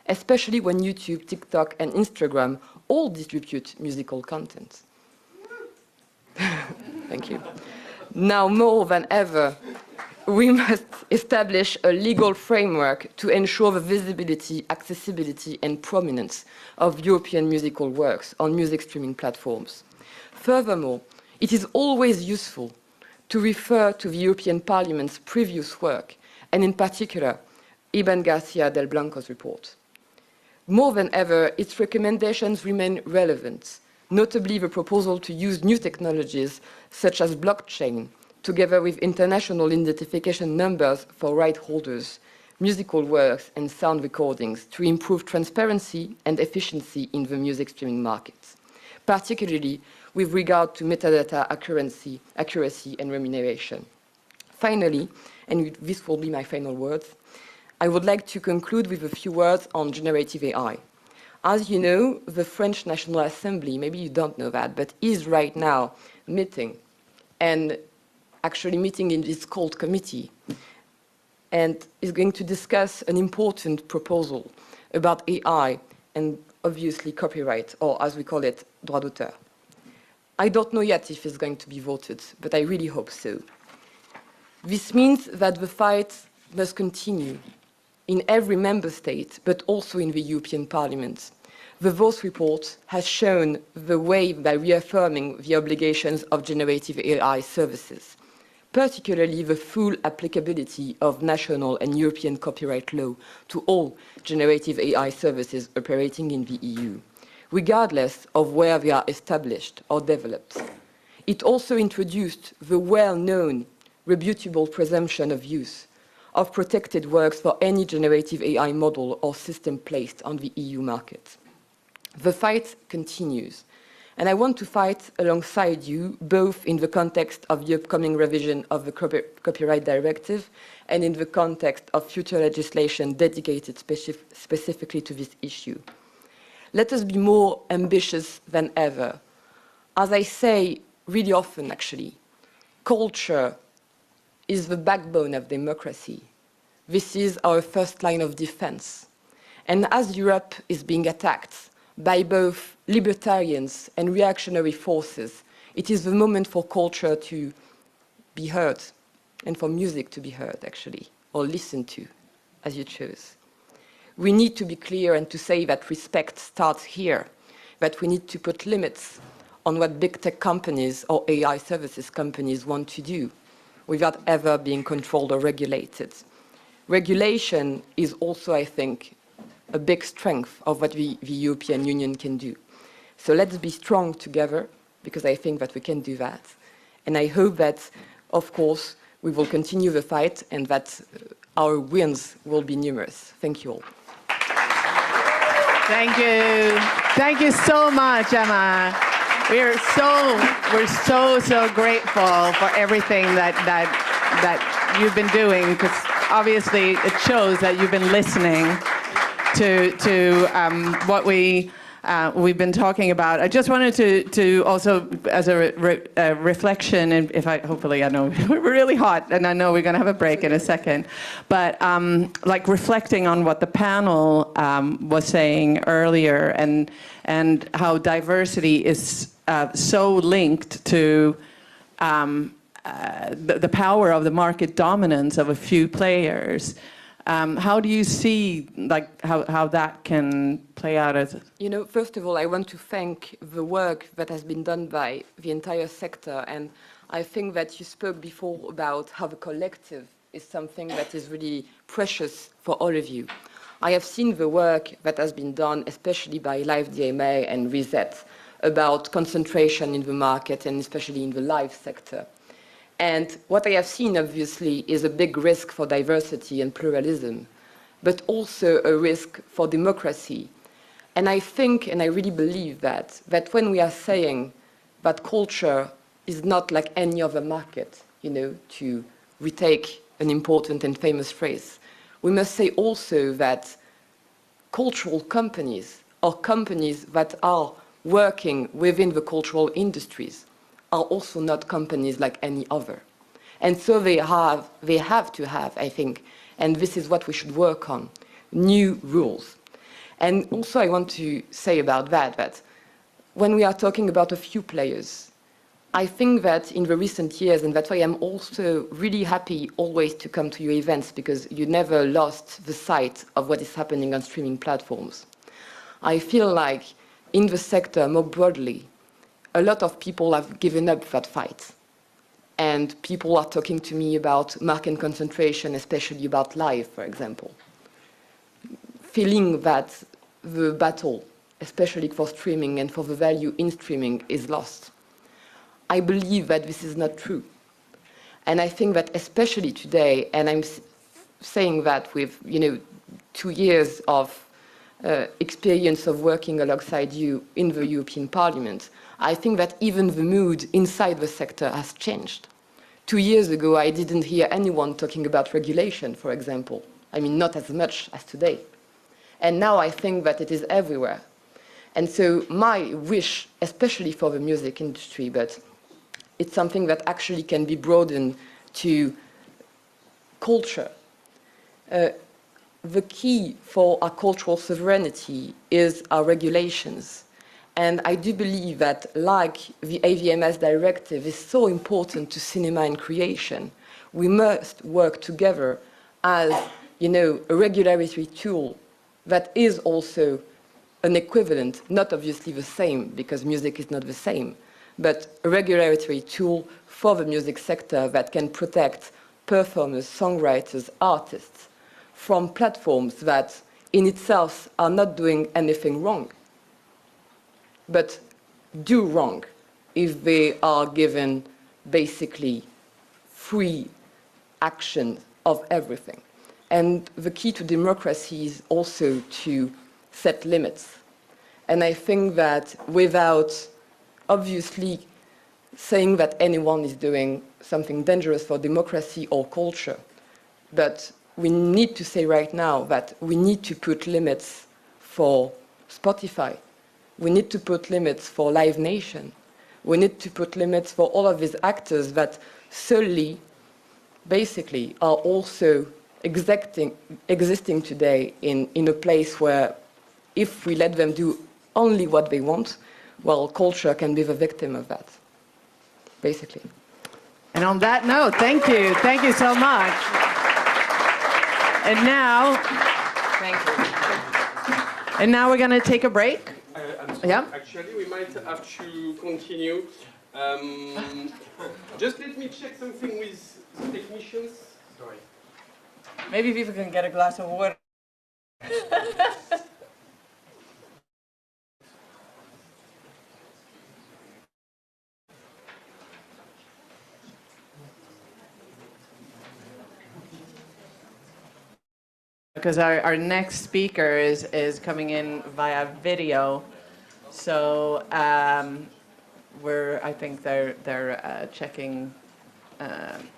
Speaker 17: especially when YouTube, TikTok, and Instagram all distribute musical content? Thank you. Now more than ever, we must establish a legal framework to ensure the visibility, accessibility, and prominence of European musical works on music streaming platforms. Furthermore, it is always useful to refer to the European Parliament's previous work, and in particular, Ibn Garcia del Blanco's report. More than ever, its recommendations remain relevant, notably the proposal to use new technologies such as blockchain, together with international identification numbers for right holders, musical works, and sound recordings to improve transparency and efficiency in the music streaming markets, particularly with regard to metadata accuracy and remuneration. Finally, and this will be my final words, I would like to conclude with a few words on generative AI. As you know, the French National Assembly, maybe you don't know that, but is right now meeting, and actually meeting in this called committee, and is going to discuss an important proposal about AI and obviously copyright, or as we call it, droit d'auteur. I don't know yet if it's going to be voted, but I really hope so. This means that the fight must continue in every member state, but also in the European Parliament. The Voss report has shown the way by reaffirming the obligations of generative AI services, particularly the full applicability of national and European copyright law to all generative AI services operating in the EU, regardless of where they are established or developed. It also introduced the well-known rebutable presumption of use of protected works for any generative AI model or system placed on the EU market. The fight continues, and I want to fight alongside you, both in the context of the upcoming revision of the Copyright Directive and in the context of future legislation dedicated specifically to this issue. Let us be more ambitious than ever. As I say really often, actually, culture is the backbone of democracy. This is our first line of defense. And as Europe is being attacked by both libertarians and reactionary forces, it is the moment for culture to be heard, and for music to be heard, actually, or listened to, as you chose. We need to be clear and to say that respect starts here, that we need to put limits on what big tech companies or AI services companies want to do without ever being controlled or regulated. regulation is also, I think, a big strength of what the European Union can do. So let's be strong together, because I think that we can do that. And I hope that, of course, we will continue the fight and that our wins will be numerous. Thank you all.
Speaker 1: Thank you. Thank you so much, Emma. We're so grateful for everything that you've been doing, because obviously it shows that you've been listening to what we've been talking about. I just wanted to also, as a reflection, and hopefully I know we're really hot, and I know we're going to have a break in a second, but like reflecting on what the panel was saying earlier, and how diversity is so linked to the power of the market dominance of a few players. How do you see how that can play out as?
Speaker 17: First of all, I want to thank the work that has been done by the entire sector, and I think that you spoke before about how the collective is something that is really precious for all of you. I have seen the work that has been done, especially by Live DMA and Reset, about concentration in the market and especially in the live sector. And what I have seen, obviously, is a big risk for diversity and pluralism, but also a risk for democracy. And I think, and I really believe that when we are saying that culture is not like any other market, to retake an important and famous phrase, we must say also that cultural companies, or companies that are working within the cultural industries, are also not companies like any other. And so they have to have, I think, and this is what we should work on, new rules. And also I want to say about that when we are talking about a few players, I think that in the recent years, and that's why I'm also really happy always to come to your events, because you never lost the sight of what is happening on streaming platforms. I feel like in the sector more broadly, a lot of people have given up that fight. And people are talking to me about market concentration, especially about live, for example. Feeling that the battle, especially for streaming and for the value in streaming, is lost. I believe that this is not true. And I think that especially today, and I'm saying that with 2 years of experience of working alongside you in the European Parliament, I think that even the mood inside the sector has changed. 2 years ago, I didn't hear anyone talking about regulation, for example. I mean, not as much as today. And now I think that it is everywhere. And so my wish, especially for the music industry, but it's something that actually can be broadened to culture. The key for our cultural sovereignty is our regulations. And I do believe that, like the AVMS directive is so important to cinema and creation, we must work together as, a regulatory tool that is also an equivalent, not obviously the same, because music is not the same, but a regulatory tool for the music sector that can protect performers, songwriters, artists from platforms that in itself are not doing anything wrong, but do wrong if they are given basically free action of everything. And the key to democracy is also to set limits. And I think that without obviously saying that anyone is doing something dangerous for democracy or culture, but we need to say right now that we need to put limits for Spotify. We need to put limits for Live Nation. We need to put limits for all of these actors that solely, basically, are also existing today in a place where if we let them do only what they want, well, culture can be the victim of that, basically.
Speaker 1: And on that note, thank you. Thank you so much. And now,
Speaker 17: thank you.
Speaker 1: And now we're going to take a break. Yeah.
Speaker 7: Actually, we might have to continue. Just let me check something with the technicians. Sorry.
Speaker 1: Maybe people can get a glass of water. Because our next speaker is coming in via video, so I think they're checking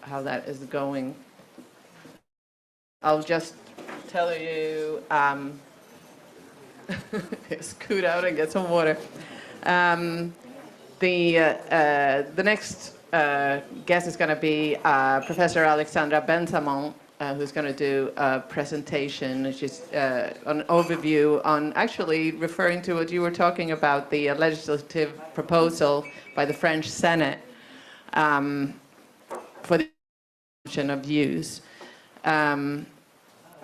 Speaker 1: how that is going. I'll just tell you, scoot out and get some water. The next guest is going to be Professor Alexandra Bensamoun, who's going to do a presentation, which is an overview on actually referring to what you were talking about, the legislative proposal by the French Senate for the presumption of use.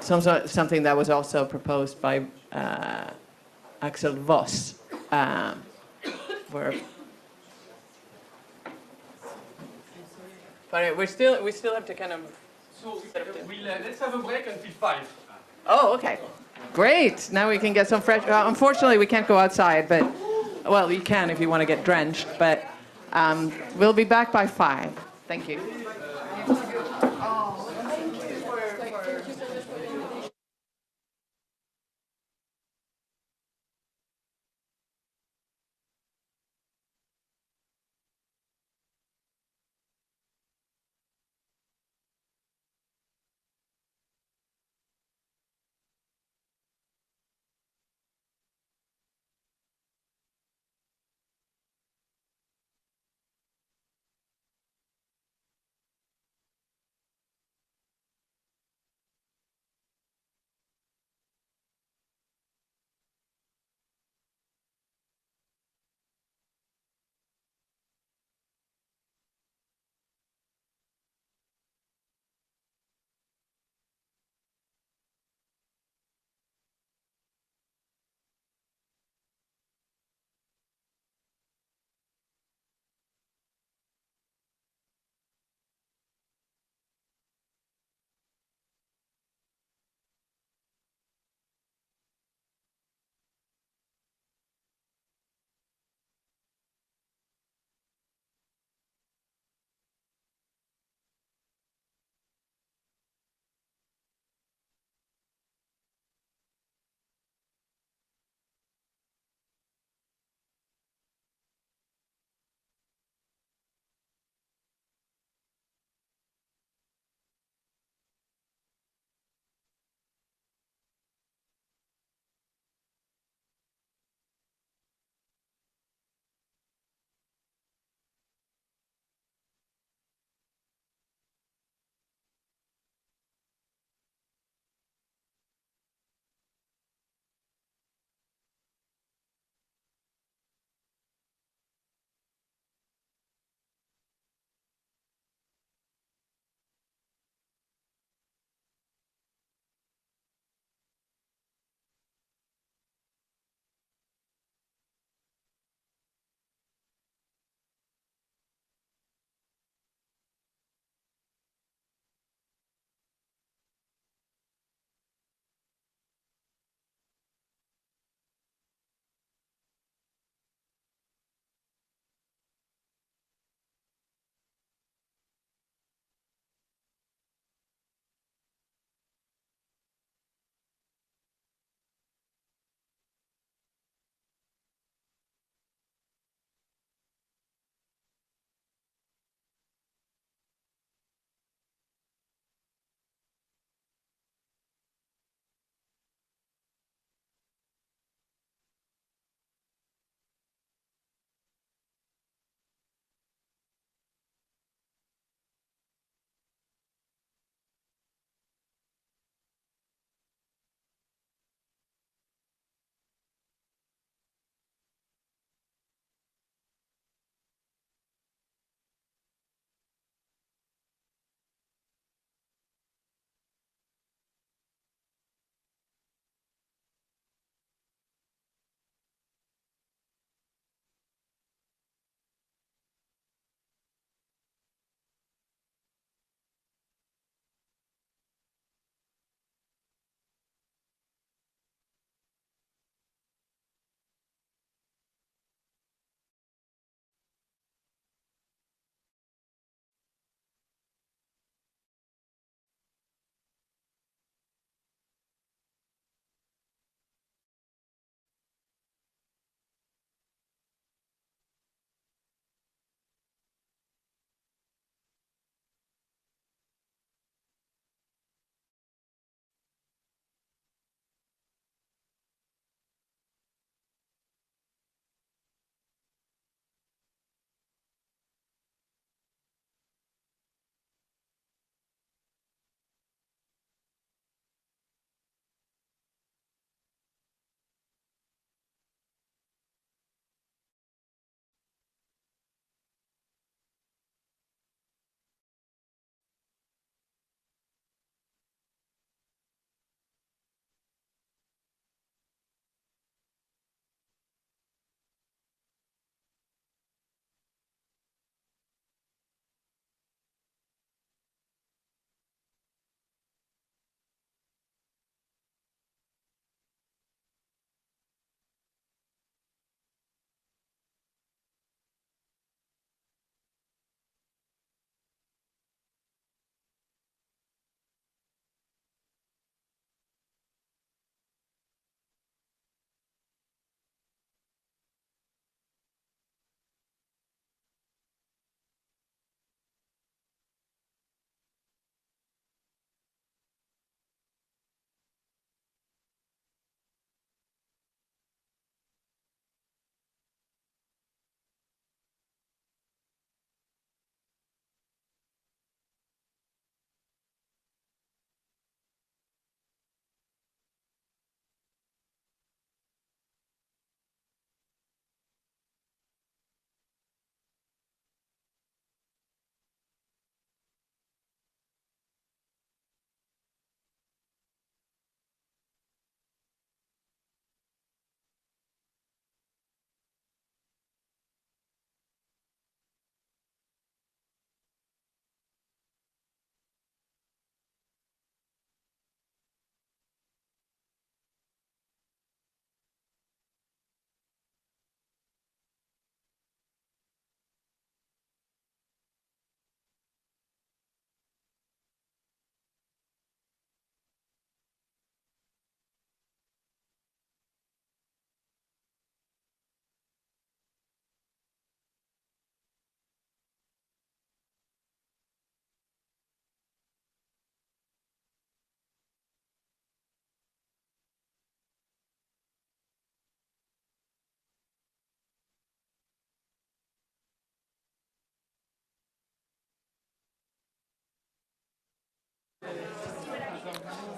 Speaker 1: Something that was also proposed by Axel Voss. But we still have to kind of.
Speaker 7: So let's have a break until 5.
Speaker 1: Oh, okay. Great. Now we can get some fresh. Unfortunately, we can't go outside, but well, you can if you want to get drenched. But we'll be back by 5. Thank you.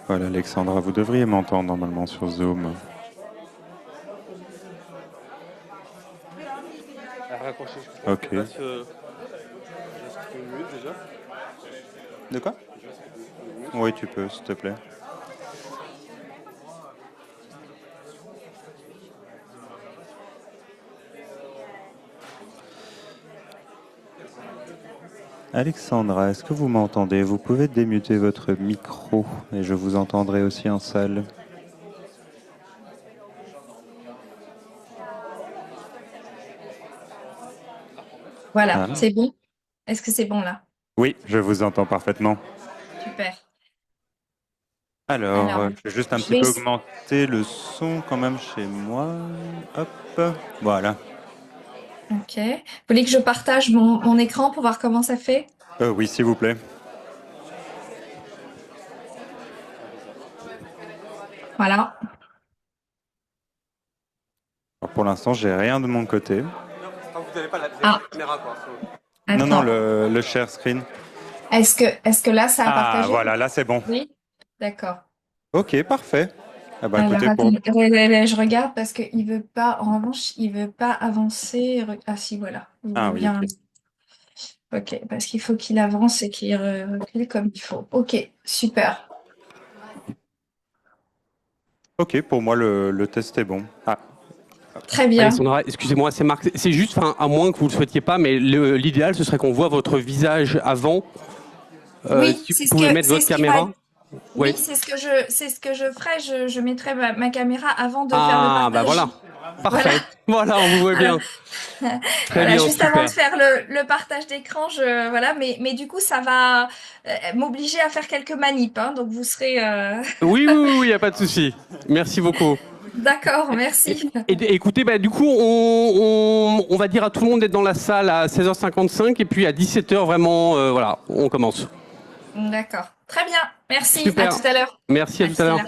Speaker 18: Voilà, Alexandra, vous devriez m'entendre normalement sur Zoom. Ok. De quoi? Oui, tu peux, s'il te plaît. Alexandra, est-ce que vous m'entendez? Vous pouvez démuter votre micro et je vous entendrai aussi en salle.
Speaker 19: Voilà,
Speaker 18: Ah.
Speaker 19: c'est bon. Est-ce que c'est bon là?
Speaker 18: Oui, je vous entends parfaitement.
Speaker 19: Super.
Speaker 18: Alors,
Speaker 19: Alors,
Speaker 18: je vais juste un
Speaker 19: je
Speaker 18: petit
Speaker 19: vais
Speaker 18: peu augmenter le son quand même chez moi. Hop, voilà.
Speaker 19: Ok. Vous voulez que je partage mon écran pour voir comment ça fait?
Speaker 18: Oui, s'il vous plaît.
Speaker 19: Voilà.
Speaker 18: Alors, pour l'instant, j'ai rien de mon côté.
Speaker 7: Vous n'avez pas la caméra, quoi.
Speaker 18: Non, non,
Speaker 19: Attends.
Speaker 18: le share screen.
Speaker 19: Est-ce que là, ça a
Speaker 18: Ah,
Speaker 19: partagé?
Speaker 18: voilà, là, c'est bon.
Speaker 19: Oui. D'accord.
Speaker 18: Ok, parfait. Ah bah,
Speaker 19: Alors,
Speaker 18: écoutez,
Speaker 19: attendez, je regarde parce qu'il veut pas, en revanche, il veut pas avancer. Ah si, voilà. Il
Speaker 18: Ah
Speaker 19: veut
Speaker 18: oui,
Speaker 19: bien.
Speaker 18: ok.
Speaker 19: Ok, parce qu'il faut qu'il avance et qu'il recule comme il faut. Ok, super.
Speaker 18: Ok, pour moi, le test est bon. Ah.
Speaker 19: Très bien.
Speaker 7: Alexandra, excusez-moi, c'est Marc. C'est juste, à moins que vous ne le souhaitiez pas, mais l'idéal, ce serait qu'on voit votre visage avant.
Speaker 19: Oui,
Speaker 7: Si vous
Speaker 19: c'est ce
Speaker 7: pouvez
Speaker 19: que
Speaker 7: mettre votre
Speaker 19: qui va.
Speaker 7: caméra.
Speaker 19: Oui,
Speaker 7: Oui.
Speaker 19: c'est ce que je ferai. Je mettrai ma caméra avant de faire le
Speaker 7: Ah,
Speaker 19: partage.
Speaker 7: bah voilà. Parfait. Voilà, on vous voit
Speaker 19: Voilà.
Speaker 7: bien. Très
Speaker 19: Voilà,
Speaker 7: bien,
Speaker 19: juste avant de
Speaker 7: super.
Speaker 19: faire le partage d'écran, voilà, mais du coup, ça va m'obliger à faire quelques manips, hein, donc vous serez.
Speaker 7: Oui, oui, oui, il n'y a pas de souci. Merci beaucoup.
Speaker 19: D'accord, merci.
Speaker 7: Et écoutez, du coup, on va dire à tout le monde d'être dans la salle à 16h55 et puis à 17h, vraiment, voilà, on commence.
Speaker 19: D'accord. Très bien. Merci. À
Speaker 7: Super.
Speaker 19: tout à l'heure.
Speaker 7: Merci, à tout à l'heure.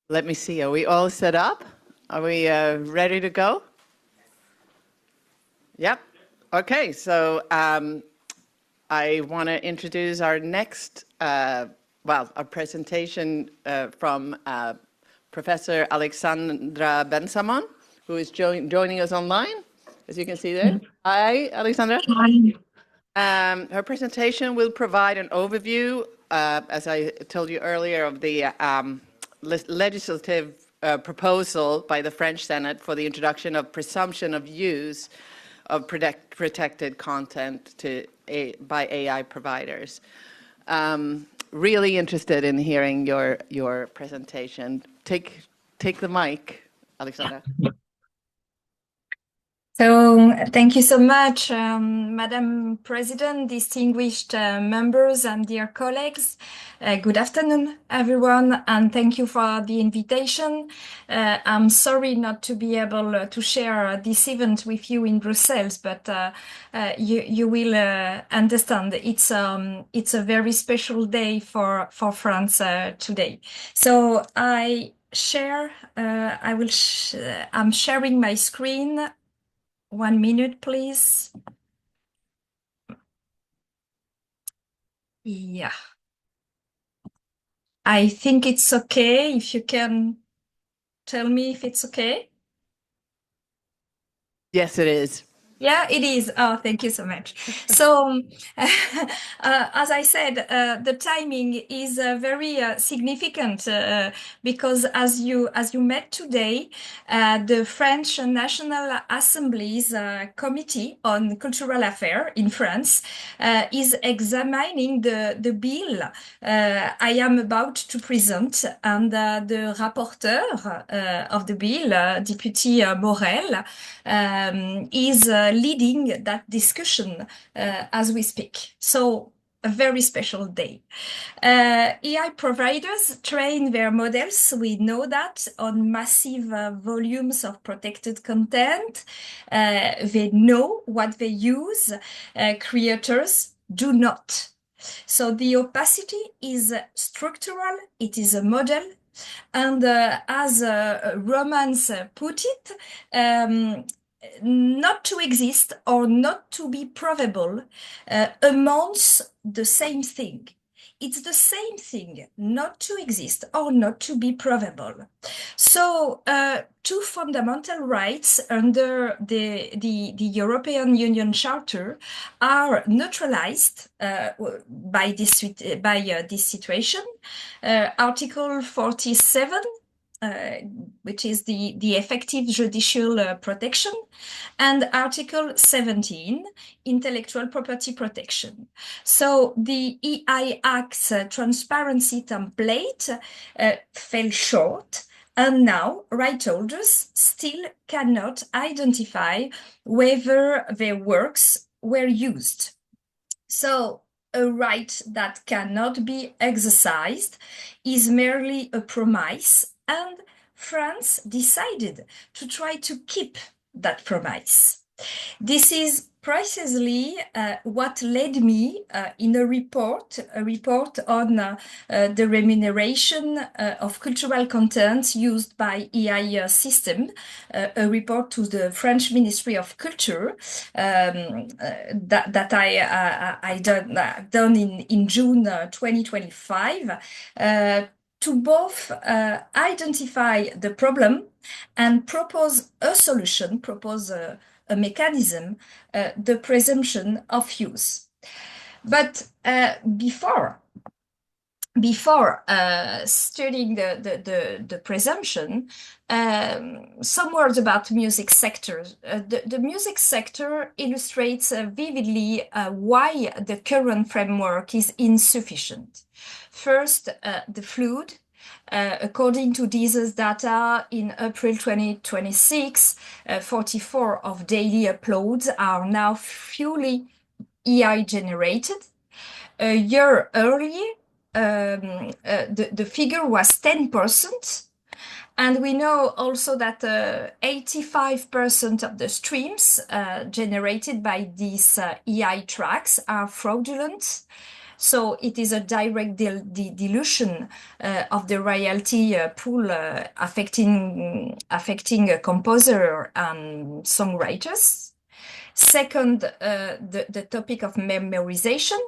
Speaker 1: Let me see, are we all set up? Are we ready to go? Yep. Okay, so I want to introduce our next, our presentation from Professor Alexandra Bensamoun, who is joining us online, as you can see there. Hi, Alexandra.
Speaker 19: Hi.
Speaker 1: Her presentation will provide an overview, as I told you earlier, of the legislative proposal by the French Senate for the introduction of presumption of use of protected content by AI providers. Really interested in hearing your presentation. Take the mic, Alexandra.
Speaker 19: So thank you so much, Madam President, distinguished members and dear colleagues. Good afternoon, everyone, and thank you for the invitation. I'm sorry not to be able to share this event with you in Brussels, but you will understand it's a very special day for France today. So I'm sharing my screen. 1 minute, please. Yeah. I think it's okay if you can tell me if it's okay.
Speaker 1: Yes, it is.
Speaker 19: Yeah, it is. Oh, thank you so much. So, as I said, the timing is very significant because as you met today, the French National Assembly's Committee on Cultural Affairs in France is examining the bill I am about to present, and the rapporteur of the bill, Deputy Morel, is leading that discussion as we speak. So a very special day. AI providers train their models, we know that, on massive volumes of protected content. They know what they use. Creators do not. So the opacity is structural, it is a model, and as Romans put it, not to exist or not to be provable amounts the same thing. It's the same thing, not to exist or not to be provable. So two fundamental rights under the European Union Charter are neutralized by this situation. Article 47, which is the effective judicial protection, and Article 17, intellectual property protection. So the EI Act's transparency template fell short, and now right holders still cannot identify whether their works were used. So a right that cannot be exercised is merely a promise, and France decided to try to keep that promise. This is precisely what led me in a report on the remuneration of cultural content used by EI system, a report to the French Ministry of Culture that I done in June 2025, to both identify the problem and propose a solution, propose a mechanism, the presumption of use. But before studying the presumption, some words about music sector. The music sector illustrates vividly why the current framework is insufficient. First, the flood. According to Deezer's data, in April 2026, 44 of daily uploads are now fully AI generated. A year earlier, the figure was 10%. And we know also that 85% of the streams generated by these AI tracks are fraudulent. So it is a direct dilution of the royalty pool affecting a composer and songwriters. Second, the topic of memorization.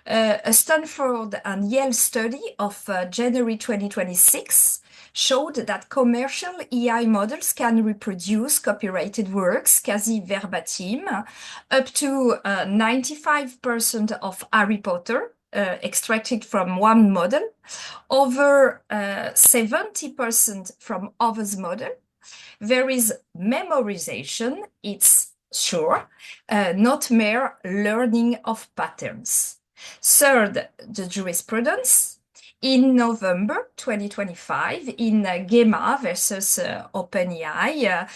Speaker 19: A Stanford and Yale study of January 2026 showed that commercial AI models can reproduce copyrighted works quasi verbatim, up to 95% of Harry Potter extracted from one model, over 70% from others' model. There is memorization, it's sure, not mere learning of patterns. Third, the jurisprudence. In November 2025, in GEMA versus OpenAI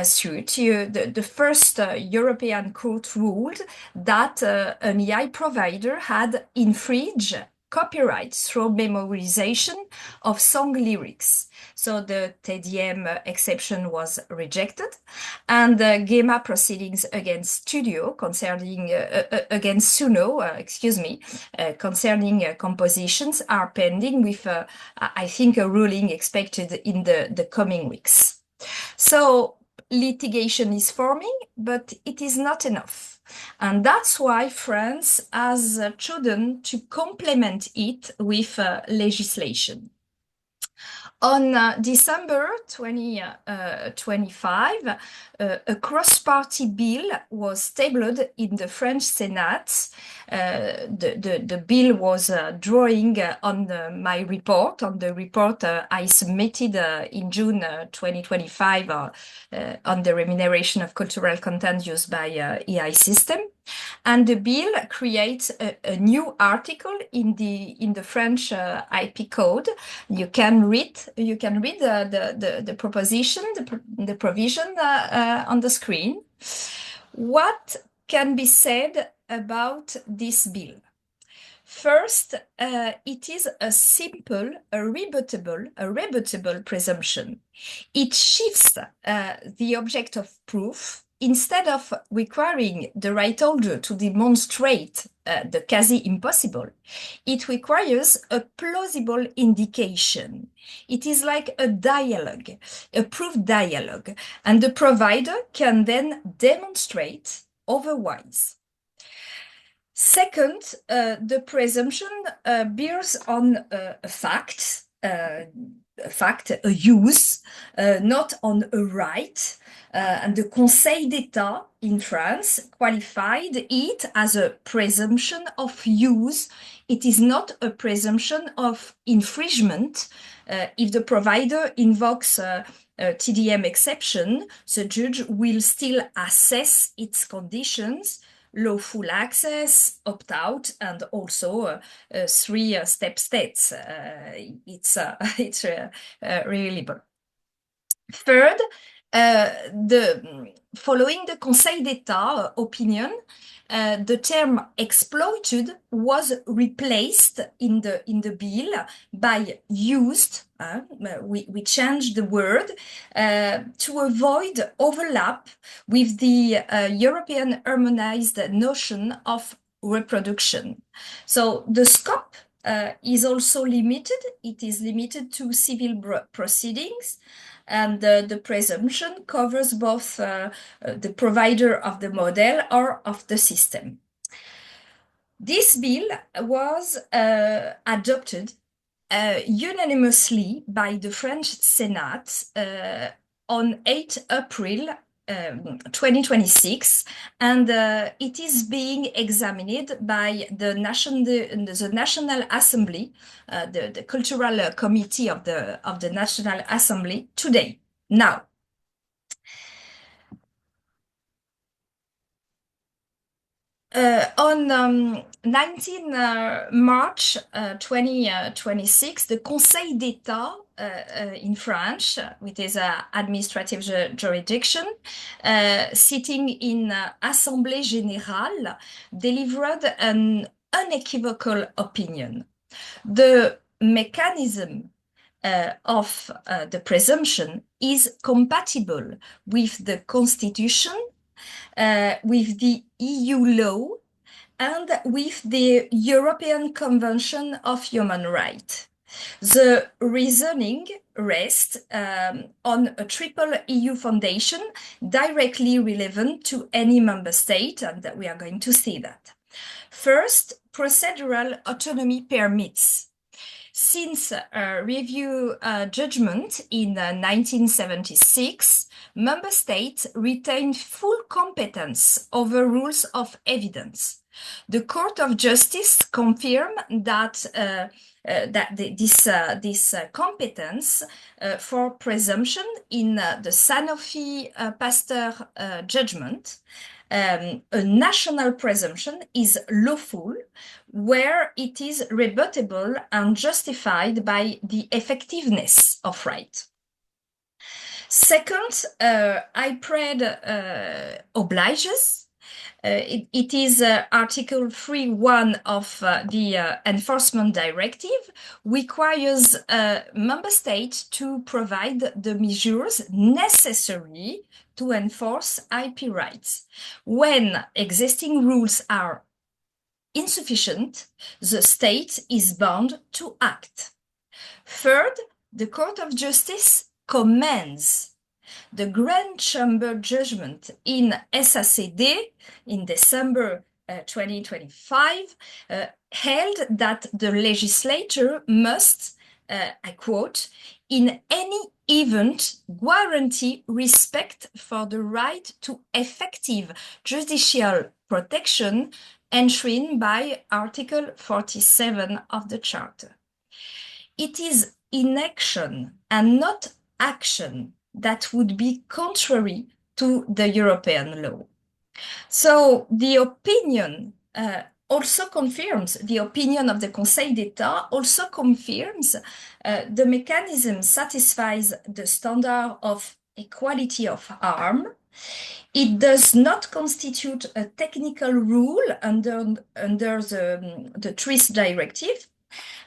Speaker 19: suit, the first European court ruled that an AI provider had infringed copyright through memorization of song lyrics. So the TDM exception was rejected, and GEMA proceedings against Studio concerning against Suno, concerning compositions are pending, with I think a ruling expected in the coming weeks. So litigation is forming, but it is not enough. And that's why France has chosen to complement it with legislation. On December 2025, a cross-party bill was tabled in the French Senate. The bill was drawing on my report, on the report I submitted in June 2025 on the remuneration of cultural content used by AI system. And the bill creates a new article in the French IP code. You can read the proposition, the provision on the screen. What can be said about this bill? First, it is a simple, a rebuttable presumption. It shifts the object of proof. Instead of requiring the right holder to demonstrate the quasi-impossible, it requires a plausible indication. It is like a dialogue, a proof dialogue, and the provider can then demonstrate otherwise. Second, the presumption bears on a fact, a use, not on a right. And the Conseil d'État in France qualified it as a presumption of use. It is not a presumption of infringement. If the provider invokes a TDM exception, the judge will still assess its conditions: lawful access, opt-out, and also three-step states. It's reliable. Third, following the Conseil d'État opinion, the term exploited was replaced in the bill by used. We changed the word to avoid overlap with the European harmonized notion of reproduction. So the scope is also limited. It is limited to civil proceedings. And the presumption covers both the provider of the model or of the system. This bill was adopted unanimously by the French Senate on 8 April 2026, and it is being examined by the National Assembly, the Cultural Committee of the National Assembly today, now. On 19 March 2026, the Conseil d'État in French, which is an administrative jurisdiction, sitting in Assemblée Générale, delivered an unequivocal opinion. The mechanism of the presumption is compatible with the Constitution, with the EU law, and with the European Convention of Human Rights. The reasoning rests on a triple EU foundation directly relevant to any member state, and we are going to see that. First, procedural autonomy permits. Since a review judgment in 1976, member states retain full competence over rules of evidence. The Court of Justice confirmed that this competence for presumption in the Sanofi Pasteur judgment. A national presumption is lawful where it is rebuttable and justified by the effectiveness of right. Second, IPRED obliges. It is Article 3.1 of the Enforcement Directive requires member states to provide the measures necessary to enforce IP rights. When existing rules are insufficient, the state is bound to act. Third, the Court of Justice commends the Grand Chamber judgment in SACD in December 2025 held that the legislature must, I quote, in any event guarantee respect for the right to effective judicial protection enshrined by Article 47 of the Charter. It is inaction and not action that would be contrary to the European law. So the opinion also confirms, the opinion of the Conseil d'État also confirms the mechanism satisfies the standard of equality of harm. It does not constitute a technical rule under the TRIS directive,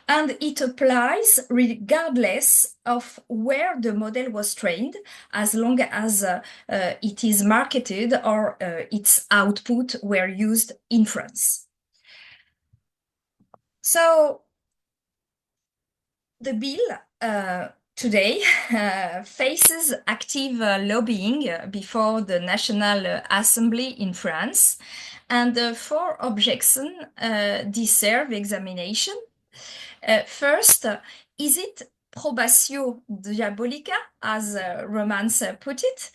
Speaker 19: and it applies regardless of where the model was trained, as long as it is marketed or its output were used in France. So the bill today faces active lobbying before the National Assembly in France, and 4 objections deserve examination. First, is it probatio diabolica, as Romeijn put it?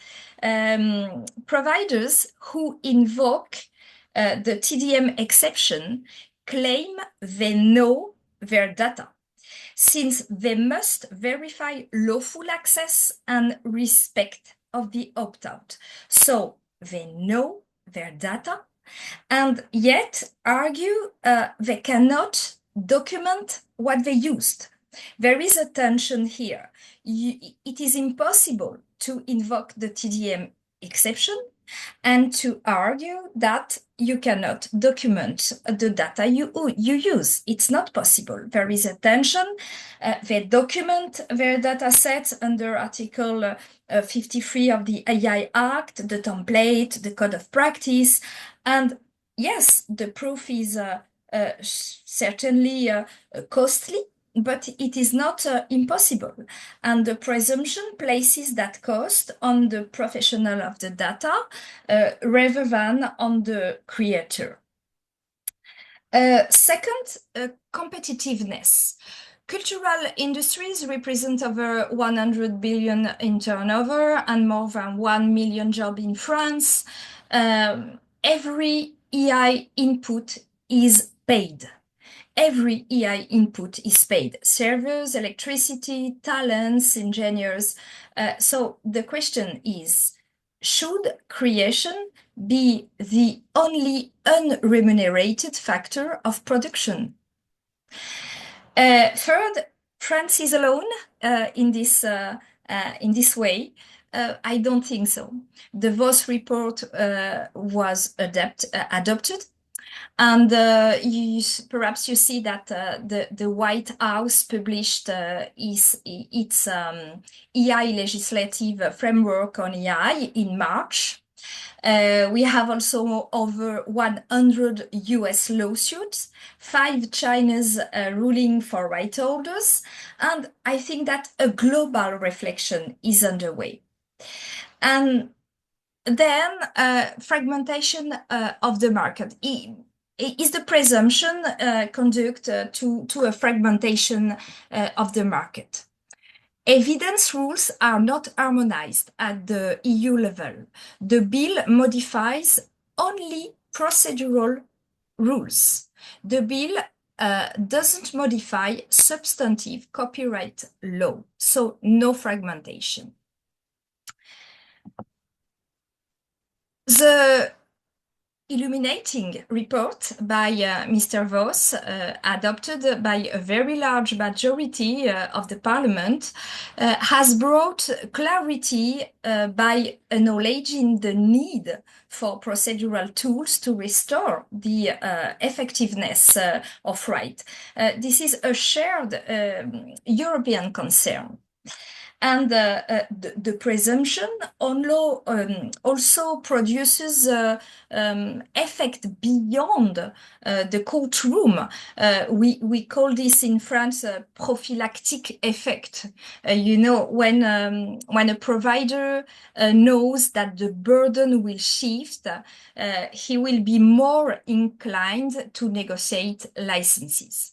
Speaker 19: Providers who invoke the TDM exception claim they know their data, since they must verify lawful access and respect of the opt-out. So they know their data, and yet argue they cannot document what they used. There is a tension here. It is impossible to invoke the TDM exception and to argue that you cannot document the data you use. It's not possible. There is a tension. They document their data sets under Article 53 of the AI Act, the template, the code of practice. And yes, the proof is certainly costly, but it is not impossible. And the presumption places that cost on the professional of the data rather than on the creator. Second, competitiveness. Cultural industries represent over 100 billion in turnover and more than 1 million jobs in France. Every EI input is paid. Every EI input is paid. Servers, electricity, talents, engineers. So the question is, should creation be the only unremunerated factor of production? Third, France is alone in this way. I don't think so. The Voss report was adopted. And perhaps you see that the White House published its EI legislative framework on EI in March. We have also over 100 US lawsuits, 5 China's ruling for right holders, and I think that a global reflection is underway. And then fragmentation of the market. Is the presumption conduct to a fragmentation of the market? Evidence rules are not harmonized at the EU level. The bill modifies only procedural rules. The bill doesn't modify substantive copyright law, so no fragmentation. The illuminating report by Mr. Voss, adopted by a very large majority of the Parliament, has brought clarity by acknowledging the need for procedural tools to restore the effectiveness of right. This is a shared European concern. And the presumption on law also produces effect beyond the courtroom. We call this in France a prophylactic effect. You know, when a provider knows that the burden will shift, he will be more inclined to negotiate licenses.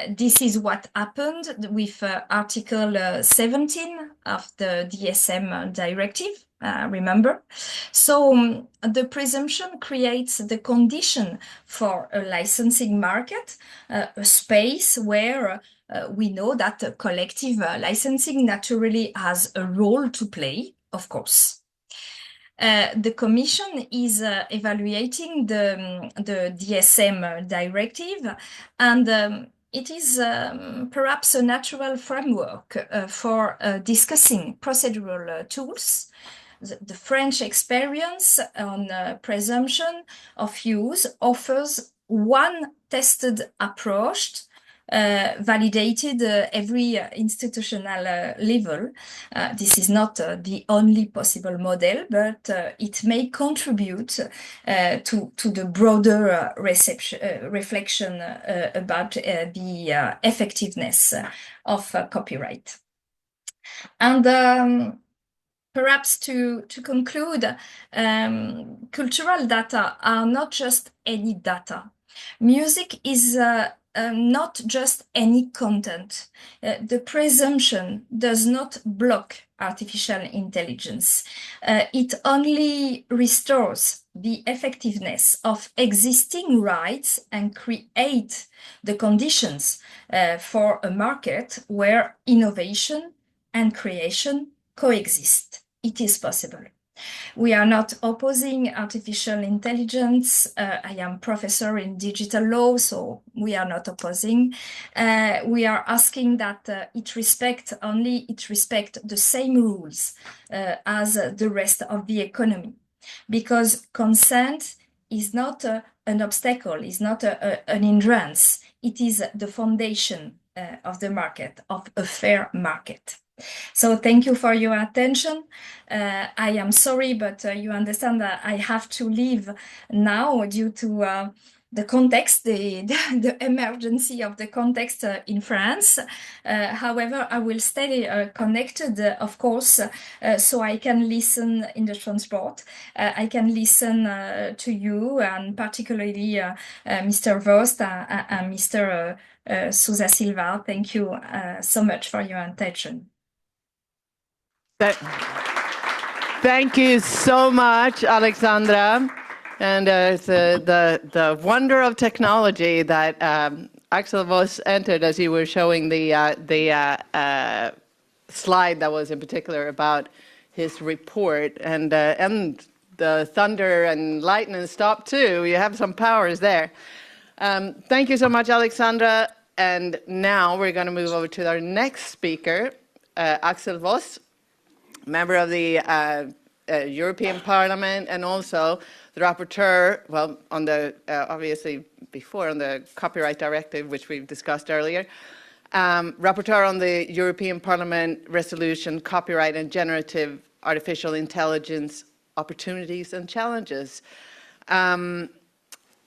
Speaker 19: This is what happened with Article 17 of the DSM directive, remember? So the presumption creates the condition for a licensing market, a space where we know that collective licensing naturally has a role to play, of course. The Commission is evaluating the DSM directive, and it is perhaps a natural framework for discussing procedural tools. The French experience on presumption of use offers one tested approach, validated every institutional level. This is not the only possible model, but it may contribute to the broader reflection about the effectiveness of copyright. And perhaps to conclude, cultural data are not just any data. Music is not just any content. The presumption does not block artificial intelligence. It only restores the effectiveness of existing rights and create the conditions for a market where innovation and creation coexist. It is possible. We are not opposing artificial intelligence. I am professor in digital law, so we are not opposing. We are asking that it respect the same rules as the rest of the economy, because consent is not an obstacle, is not an hindrance. It is the foundation of the market, of a fair market. So thank you for your attention. I am sorry, but you understand that I have to leave now due to the context, the emergency of the context in France. However, I will stay connected, of course, so I can listen in the transport. I can listen to you, and particularly Mr. Voss and Mr. Sousa Silva. Thank you so much for your attention.
Speaker 1: Thank you so much, Alexandra. And the wonder of technology that Axel Voss entered as you were showing the slide that was in particular about his report, and the thunder and lightning stopped too. You have some powers there. Thank you so much, Alexandra. And now we're going to move over to our next speaker, Axel Voss, member of the European Parliament, and also the rapporteur, well, on the, obviously before, on the copyright directive, which we've discussed earlier, rapporteur on the European Parliament resolution, copyright and generative artificial intelligence opportunities and challenges. We're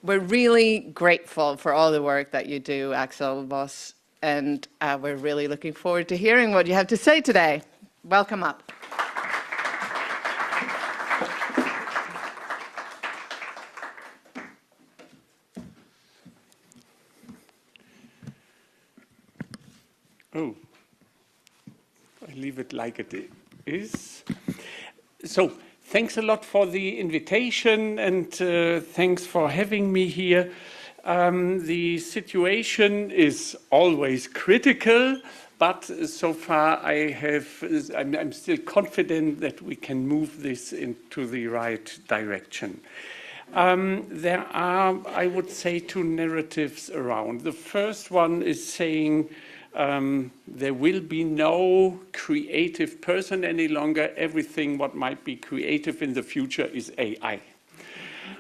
Speaker 1: really grateful for all the work that you do, Axel, Voss, and we're really looking forward to hearing what you have to say today. Welcome up.
Speaker 20: Oh, I leave it like it is. So, thanks a lot for the invitation and thanks for having me here. The situation is always critical, but so far I'm still confident that we can move this into the right direction. There are, I would say, two narratives around. The first one is saying there will be no creative person any longer. Everything what might be creative in the future is AI.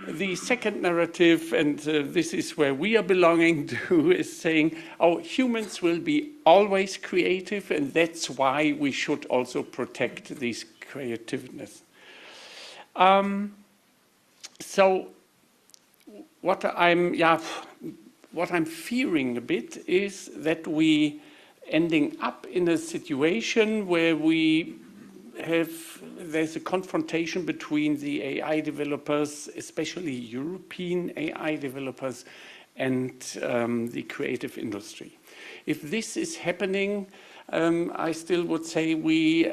Speaker 20: The second narrative, and this is where we are belonging to, is saying, oh, humans will be always creative, and that's why we should also protect this creativeness. So what I'm fearing a bit is that we ending up in a situation where there's a confrontation between the AI developers, especially European AI developers, and the creative industry. If this is happening, I still would say we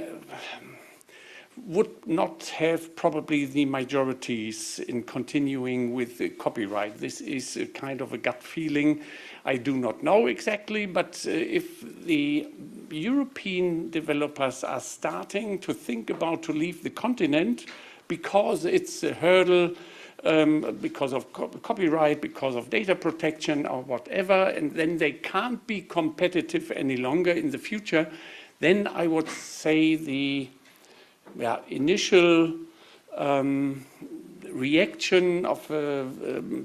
Speaker 20: would not have probably the majorities in continuing with the copyright. This is a kind of a gut feeling. I do not know exactly, but if the European developers are starting to think about to leave the continent because it's a hurdle, because of copyright, because of data protection or whatever, and then they can't be competitive any longer in the future, then I would say the initial reaction of a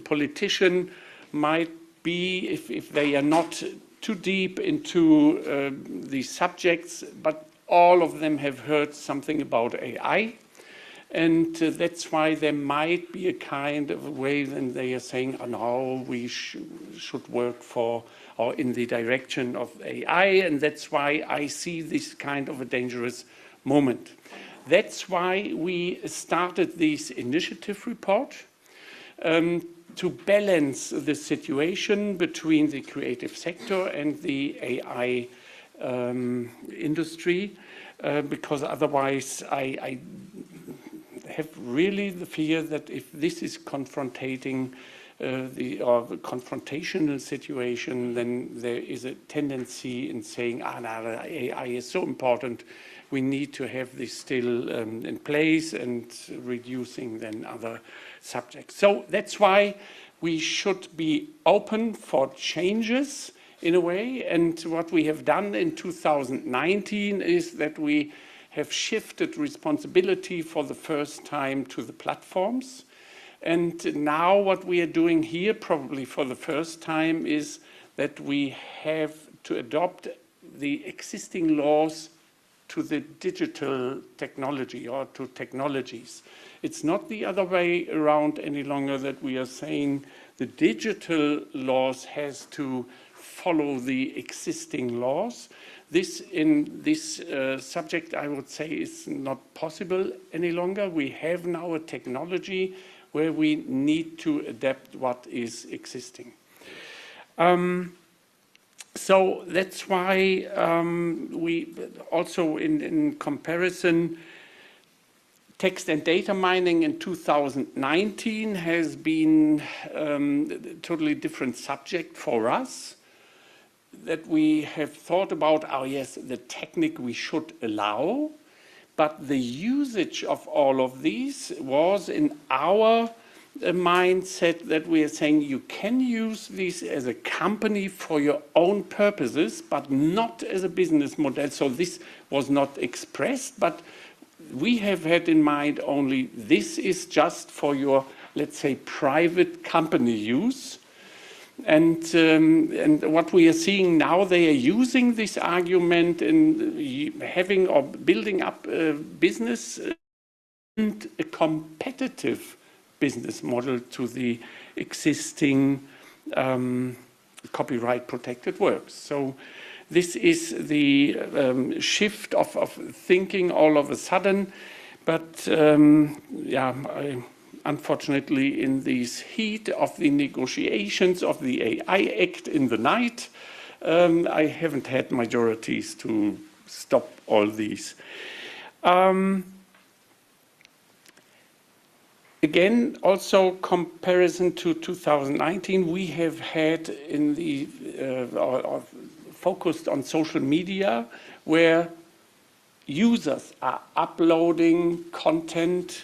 Speaker 20: politician might be, if they are not too deep into the subjects, but all of them have heard something about AI. And that's why there might be a kind of a way then they are saying, oh, no, we should work for or in the direction of AI. And that's why I see this kind of a dangerous moment. That's why we started this initiative report to balance the situation between the creative sector and the AI industry, because otherwise I have really the fear that if this is confrontating the confrontational situation, then there is a tendency in saying, no, AI is so important, we need to have this still in place and reducing then other subjects. So that's why we should be open for changes in a way. And what we have done in 2019 is that we have shifted responsibility for the first time to the platforms. And now what we are doing here, probably for the first time, is that we have to adopt the existing laws to the digital technology or to technologies. It's not the other way around any longer that we are saying the digital laws has to follow the existing laws. This in this subject, I would say, is not possible any longer. We have now a technology where we need to adapt what is existing. So that's why we also in comparison, text and data mining in 2019 has been a totally different subject for us, that we have thought about, oh yes, the technique we should allow, but the usage of all of these was in our mindset that we are saying you can use this as a company for your own purposes, but not as a business model. So this was not expressed, but we have had in mind only this is just for your, let's say, private company use. And what we are seeing now, they are using this argument in having or building up a business a competitive business model to the existing copyright protected works. So this is the shift of thinking all of a sudden, but unfortunately in this heat of the negotiations of the AI Act in the night, I haven't had majorities to stop all these. Again, also comparison to 2019, we have had in the focused on social media where users are uploading content,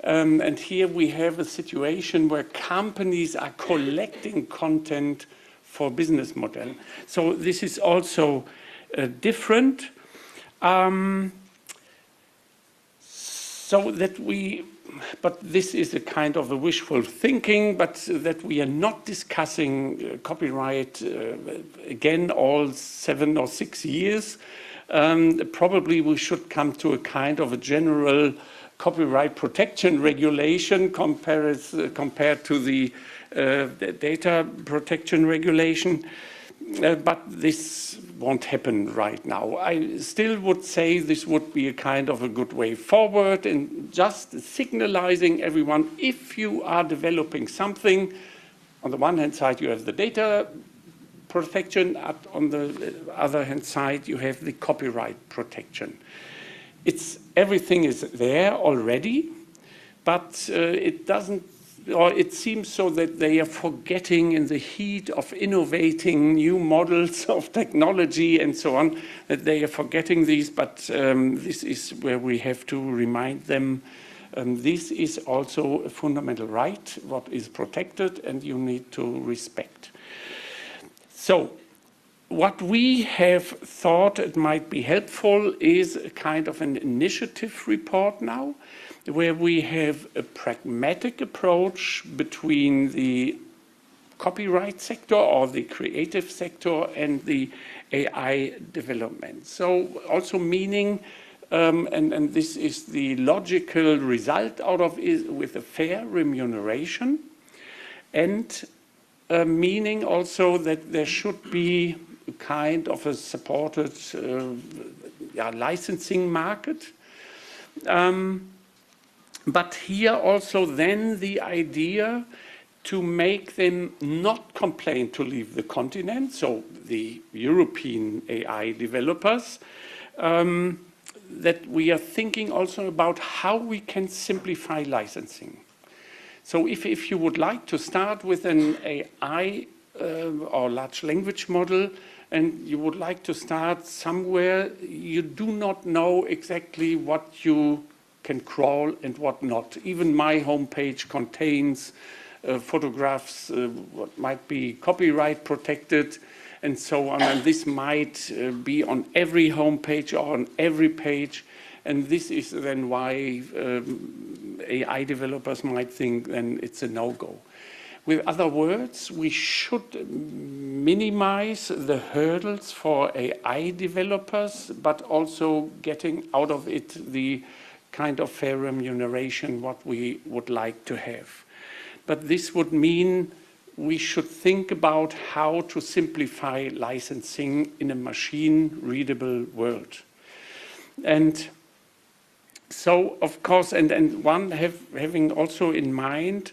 Speaker 20: and here we have a situation where companies are collecting content for business model. So this is also different. So that but this is a kind of a wishful thinking, but that we are not discussing copyright again all 7 or 6 years. Probably we should come to a kind of a general copyright protection regulation compared to the data protection regulation. But this won't happen right now. I still would say this would be a kind of a good way forward in just signalizing everyone, if you are developing something, on the one hand side you have the data protection, on the other hand side you have the copyright protection. Everything is there already, but it doesn't, or it seems so that they are forgetting in the heat of innovating new models of technology and so on, that they are forgetting these, but this is where we have to remind them this is also a fundamental right, what is protected, and you need to respect. So what we have thought it might be helpful is a kind of an initiative report now, where we have a pragmatic approach between the copyright sector or the creative sector and the AI development. So also meaning, and this is the logical result out of it, with a fair remuneration, and meaning also that there should be a kind of a supported licensing market. But here also then the idea to make them not complain to leave the continent, so the European AI developers, that we are thinking also about how we can simplify licensing. So if you would like to start with an AI or large language model, and you would like to start somewhere, you do not know exactly what you can crawl and what not. Even my homepage contains photographs what might be copyright protected and so on, and this might be on every homepage or on every page, and this is then why AI developers might think then it's a no-go. With other words, we should minimize the hurdles for AI developers, but also getting out of it the kind of fair remuneration what we would like to have. But this would mean we should think about how to simplify licensing in a machine-readable world. And so, of course, and one having also in mind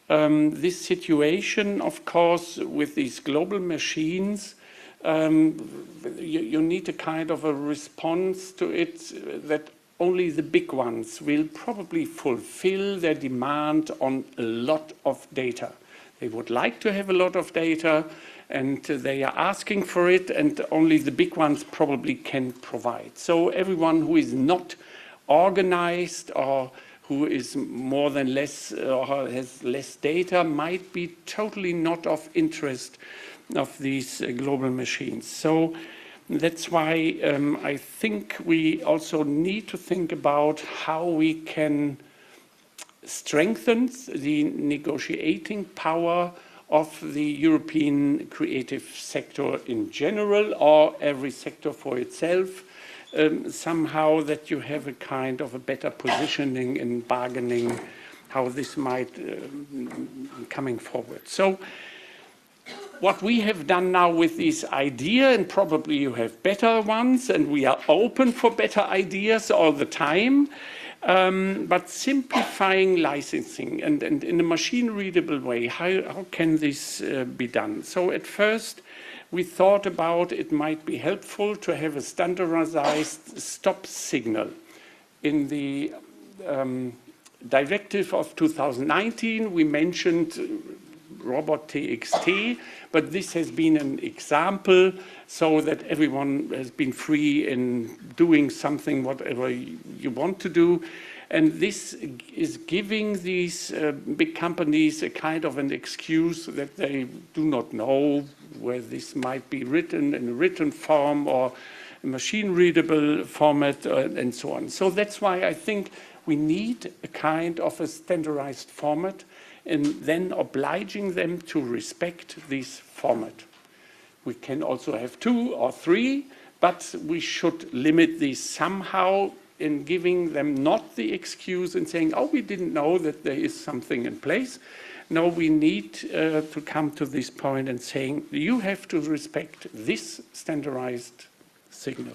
Speaker 20: this situation, of course, with these global machines, you need a kind of a response to it that only the big ones will probably fulfill their demand on a lot of data. They would like to have a lot of data, and they are asking for it, and only the big ones probably can provide. So everyone who is not organized or who is more than less or has less data might be totally not of interest of these global machines. So that's why I think we also need to think about how we can strengthen the negotiating power of the European creative sector in general, or every sector for itself, somehow that you have a kind of a better positioning in bargaining how this might coming forward. So what we have done now with this idea, and probably you have better ones, and we are open for better ideas all the time, but simplifying licensing and in a machine-readable way, how can this be done? So at first, we thought about it might be helpful to have a standardized stop signal. In the directive of 2019, we mentioned robot TXT, but this has been an example so that everyone has been free in doing something, whatever you want to do. And this is giving these big companies a kind of an excuse that they do not know where this might be written in a written form or a machine-readable format and so on. So that's why I think we need a kind of a standardized format and then obliging them to respect this format. We can also have 2 or 3, but we should limit this somehow in giving them not the excuse and saying, oh, we didn't know that there is something in place. No, we need to come to this point and saying, you have to respect this standardized signal.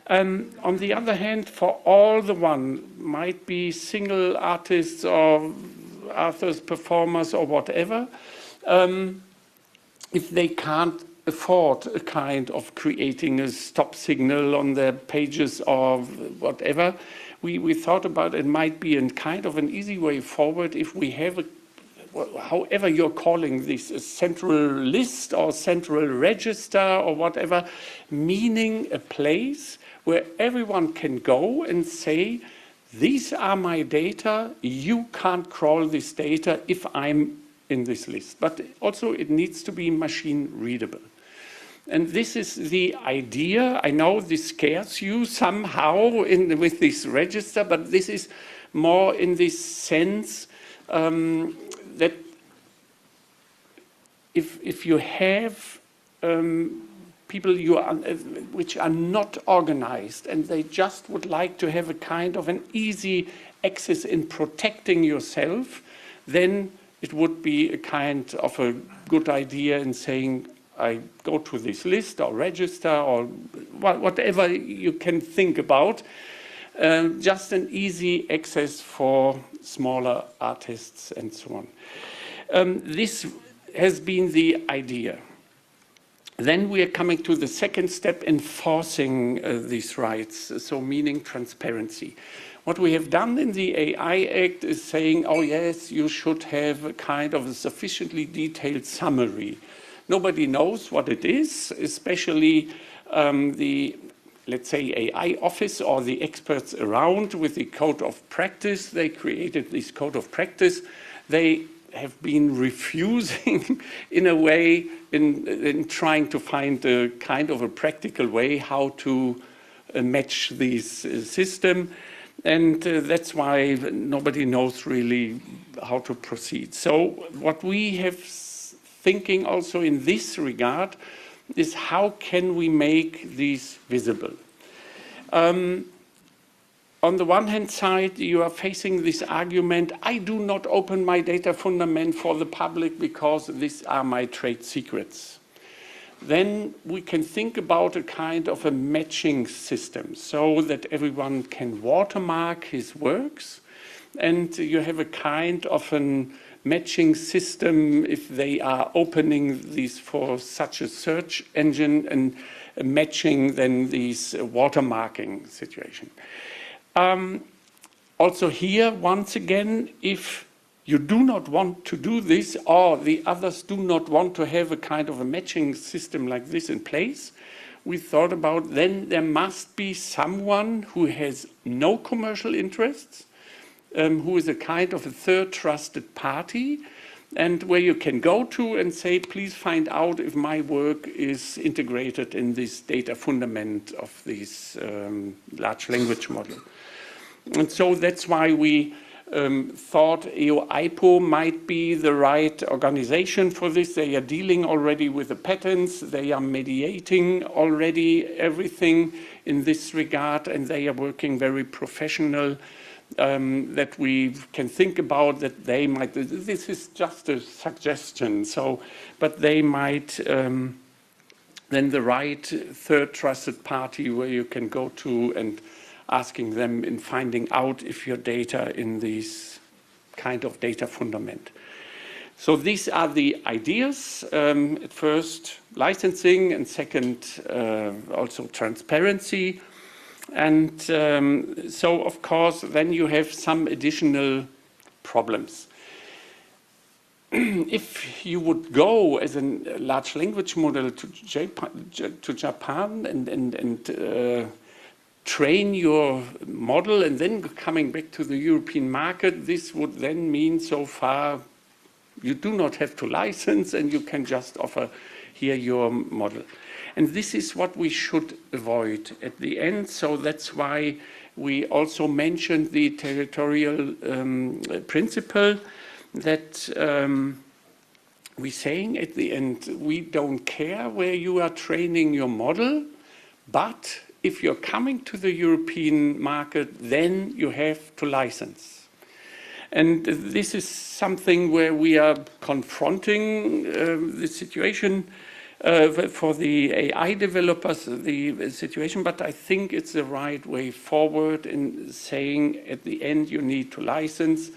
Speaker 20: On the other hand, for all the one, might be single artists or authors, performers or whatever, if they can't afford a kind of creating a stop signal on their pages or whatever, we thought about it might be a kind of an easy way forward if we have a, however you're calling this, a central list or central register or whatever, meaning a place where everyone can go and say, these are my data, you can't crawl this data if I'm in this list. But also it needs to be machine readable. And this is the idea. I know this scares you somehow with this register, but this is more in this sense that if you have people which are not organized and they just would like to have a kind of an easy access in protecting yourself, then it would be a kind of a good idea in saying, I go to this list or register or whatever you can think about, just an easy access for smaller artists and so on. This has been the idea. Then we are coming to the second step, enforcing these rights, so meaning transparency. What we have done in the AI Act is saying, oh yes, you should have a kind of a sufficiently detailed summary. Nobody knows what it is, especially the, let's say, AI office or the experts around with the code of practice. They created this code of practice. They have been refusing in a way in trying to find a kind of a practical way how to match this system. And that's why nobody knows really how to proceed. So what we have thinking also in this regard is how can we make these visible? On the one hand side, you are facing this argument, I do not open my data fundament for the public because these are my trade secrets. Then we can think about a kind of a matching system so that everyone can watermark his works and you have a kind of a matching system if they are opening these for such a search engine and matching then these watermarking situation. Also here, once again, if you do not want to do this or the others do not want to have a kind of a matching system like this in place, we thought about then there must be someone who has no commercial interests, who is a kind of a third trusted party, and where you can go to and say, please find out if my work is integrated in this data fundament of this large language model. And so that's why we thought EO-IPO might be the right organization for this. They are dealing already with the patents. They are mediating already everything in this regard, and they are working very professional. That we can think about that they might. This is just a suggestion. So, but they might then the right third trusted party where you can go to and asking them in finding out if your data in this kind of data fundament. So these are the ideas. At first, licensing, and second, also transparency. And so, of course, then you have some additional problems. If you would go as a large language model to Japan and train your model and then coming back to the European market, this would then mean so far you do not have to license and you can just offer here your model. And this is what we should avoid at the end. So that's why we also mentioned the territorial principle that we're saying at the end, we don't care where you are training your model, but if you're coming to the European market, then you have to license. And this is something where we are confronting the situation for the AI developers, the situation, but I think it's the right way forward in saying at the end you need to license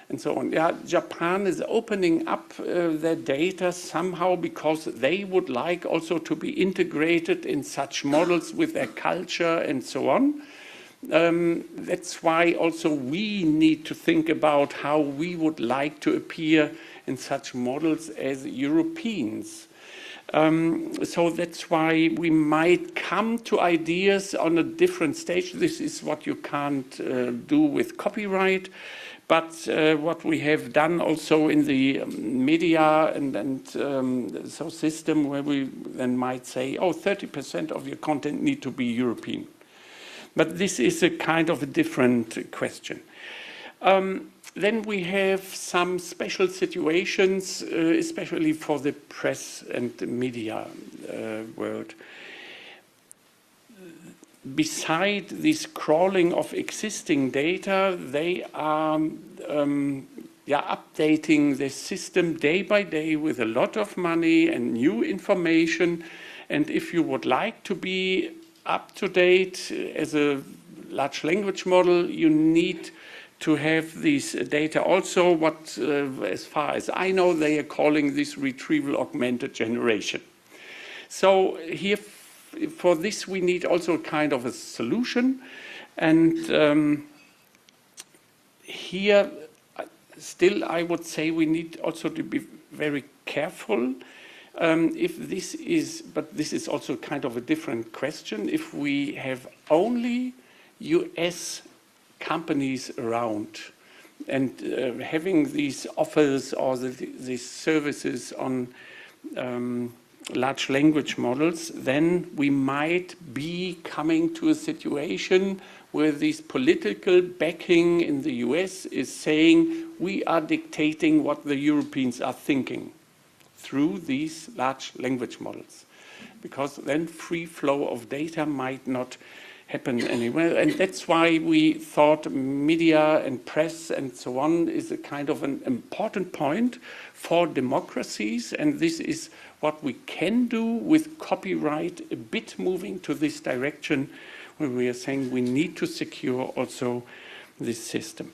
Speaker 20: and so on. Yeah, Japan is opening up their data somehow because they would like also to be integrated in such models with their culture and so on. That's why also we need to think about how we would like to appear in such models as Europeans. So that's why we might come to ideas on a different stage. This is what you can't do with copyright. But what we have done also in the MEDAA and so system where we then might say, oh, 30% of your content need to be European. But this is a kind of a different question. Then we have some special situations, especially for the press and the media world. Beside this crawling of existing data, they are updating the system day by day with a lot of money and new information. And if you would like to be up to date as a large language model, you need to have these data also. What, as far as I know, they are calling this retrieval augmented generation. So here, for this, we need also kind of a solution. And here, still, I would say we need also to be very careful. If this is, but this is also kind of a different question, if we have only US companies around and having these offers or these services on large language models, then we might be coming to a situation where this political backing in the US is saying we are dictating what the Europeans are thinking through these large language models. Because then free flow of data might not happen anywhere. And that's why we thought media and press and so on is a kind of an important point for democracies. And this is what we can do with copyright, a bit moving to this direction where we are saying we need to secure also this system.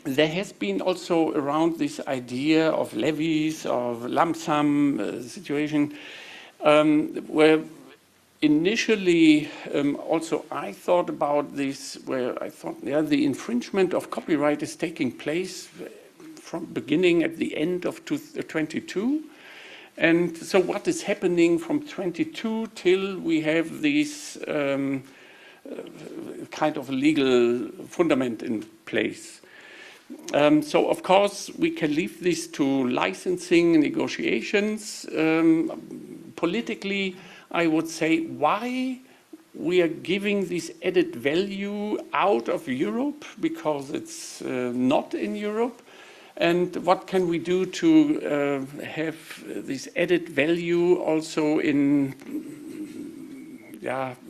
Speaker 20: There has been also around this idea of levies, of lump sum situation, where initially also I thought about this, where I thought, yeah, the infringement of copyright is taking place from beginning at the end of 22. And so what is happening from 22 till we have this kind of legal fundament in place? So, of course, we can leave this to licensing negotiations. Politically, I would say, why we are giving this added value out of Europe because it's not in Europe. And what can we do to have this added value also in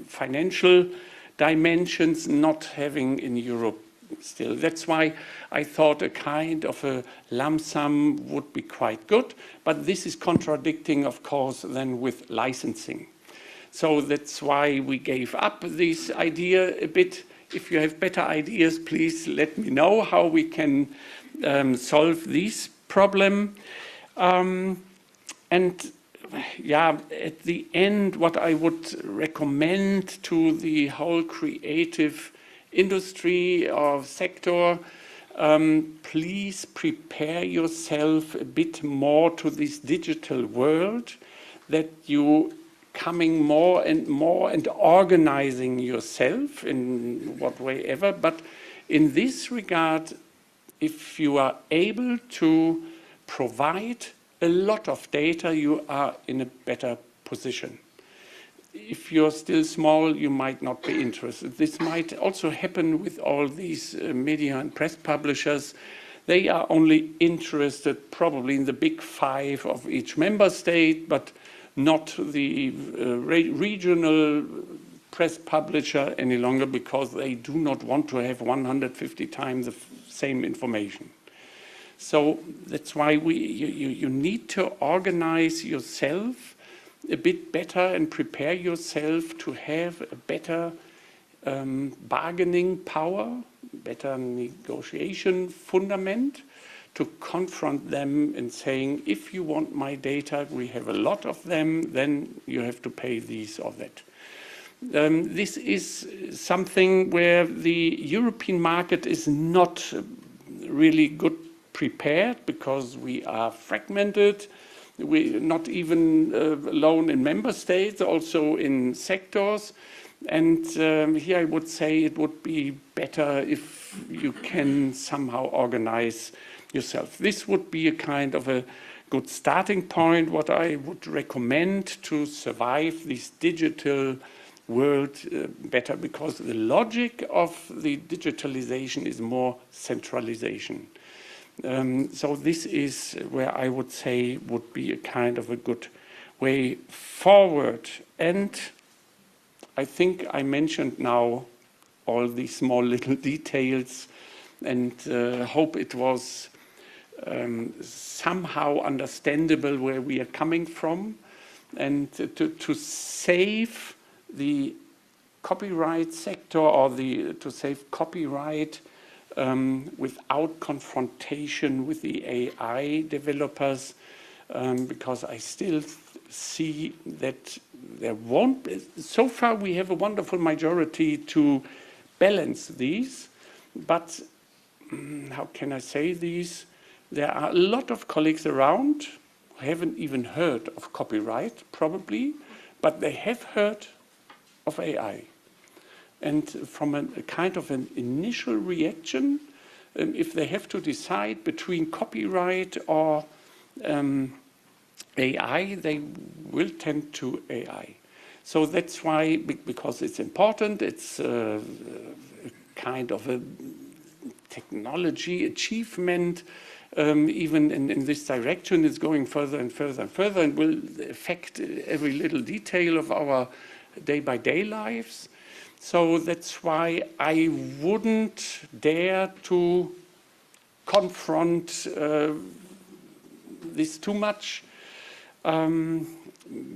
Speaker 20: financial dimensions not having in Europe still? That's why I thought a kind of a lump sum would be quite good, but this is contradicting, of course, then with licensing. So that's why we gave up this idea a bit. If you have better ideas, please let me know how we can solve this problem. And yeah, at the end, what I would recommend to the whole creative industry or sector, please prepare yourself a bit more to this digital world, that you coming more and organizing yourself in what way ever. But in this regard, if you are able to provide a lot of data, you are in a better position. If you're still small, you might not be interested. This might also happen with all these media and press publishers. They are only interested probably in the big 5 of each member state, but not the regional press publisher any longer, because they do not want to have 150 times the same information. So that's why you need to organize yourself a bit better and prepare yourself to have a better bargaining power, better negotiation fundament, to confront them and saying, if you want my data, we have a lot of them, then you have to pay this or that. This is something where the European market is not really good prepared, because we are fragmented. We're not even alone in member states, also in sectors. And here I would say it would be better if you can somehow organize yourself. This would be a kind of a good starting point, what I would recommend to survive this digital world better, because the logic of the digitalization is more centralization. So this is where I would say would be a kind of a good way forward. And I think I mentioned now all these small little details, and hope it was somehow understandable where we are coming from, and to save the copyright sector, or to save copyright without confrontation with the AI developers, because I still see that there won't be. So far we have a wonderful majority to balance these, but how can I say these? There are a lot of colleagues around who haven't even heard of copyright, probably, but they have heard of AI. And from a kind of an initial reaction, if they have to decide between copyright or AI, they will tend to AI. So that's why, because it's important, it's a kind of a technology achievement, even in this direction. It's going further and further and further, and will affect every little detail of our day-by-day lives. So that's why I wouldn't dare to confront this too much,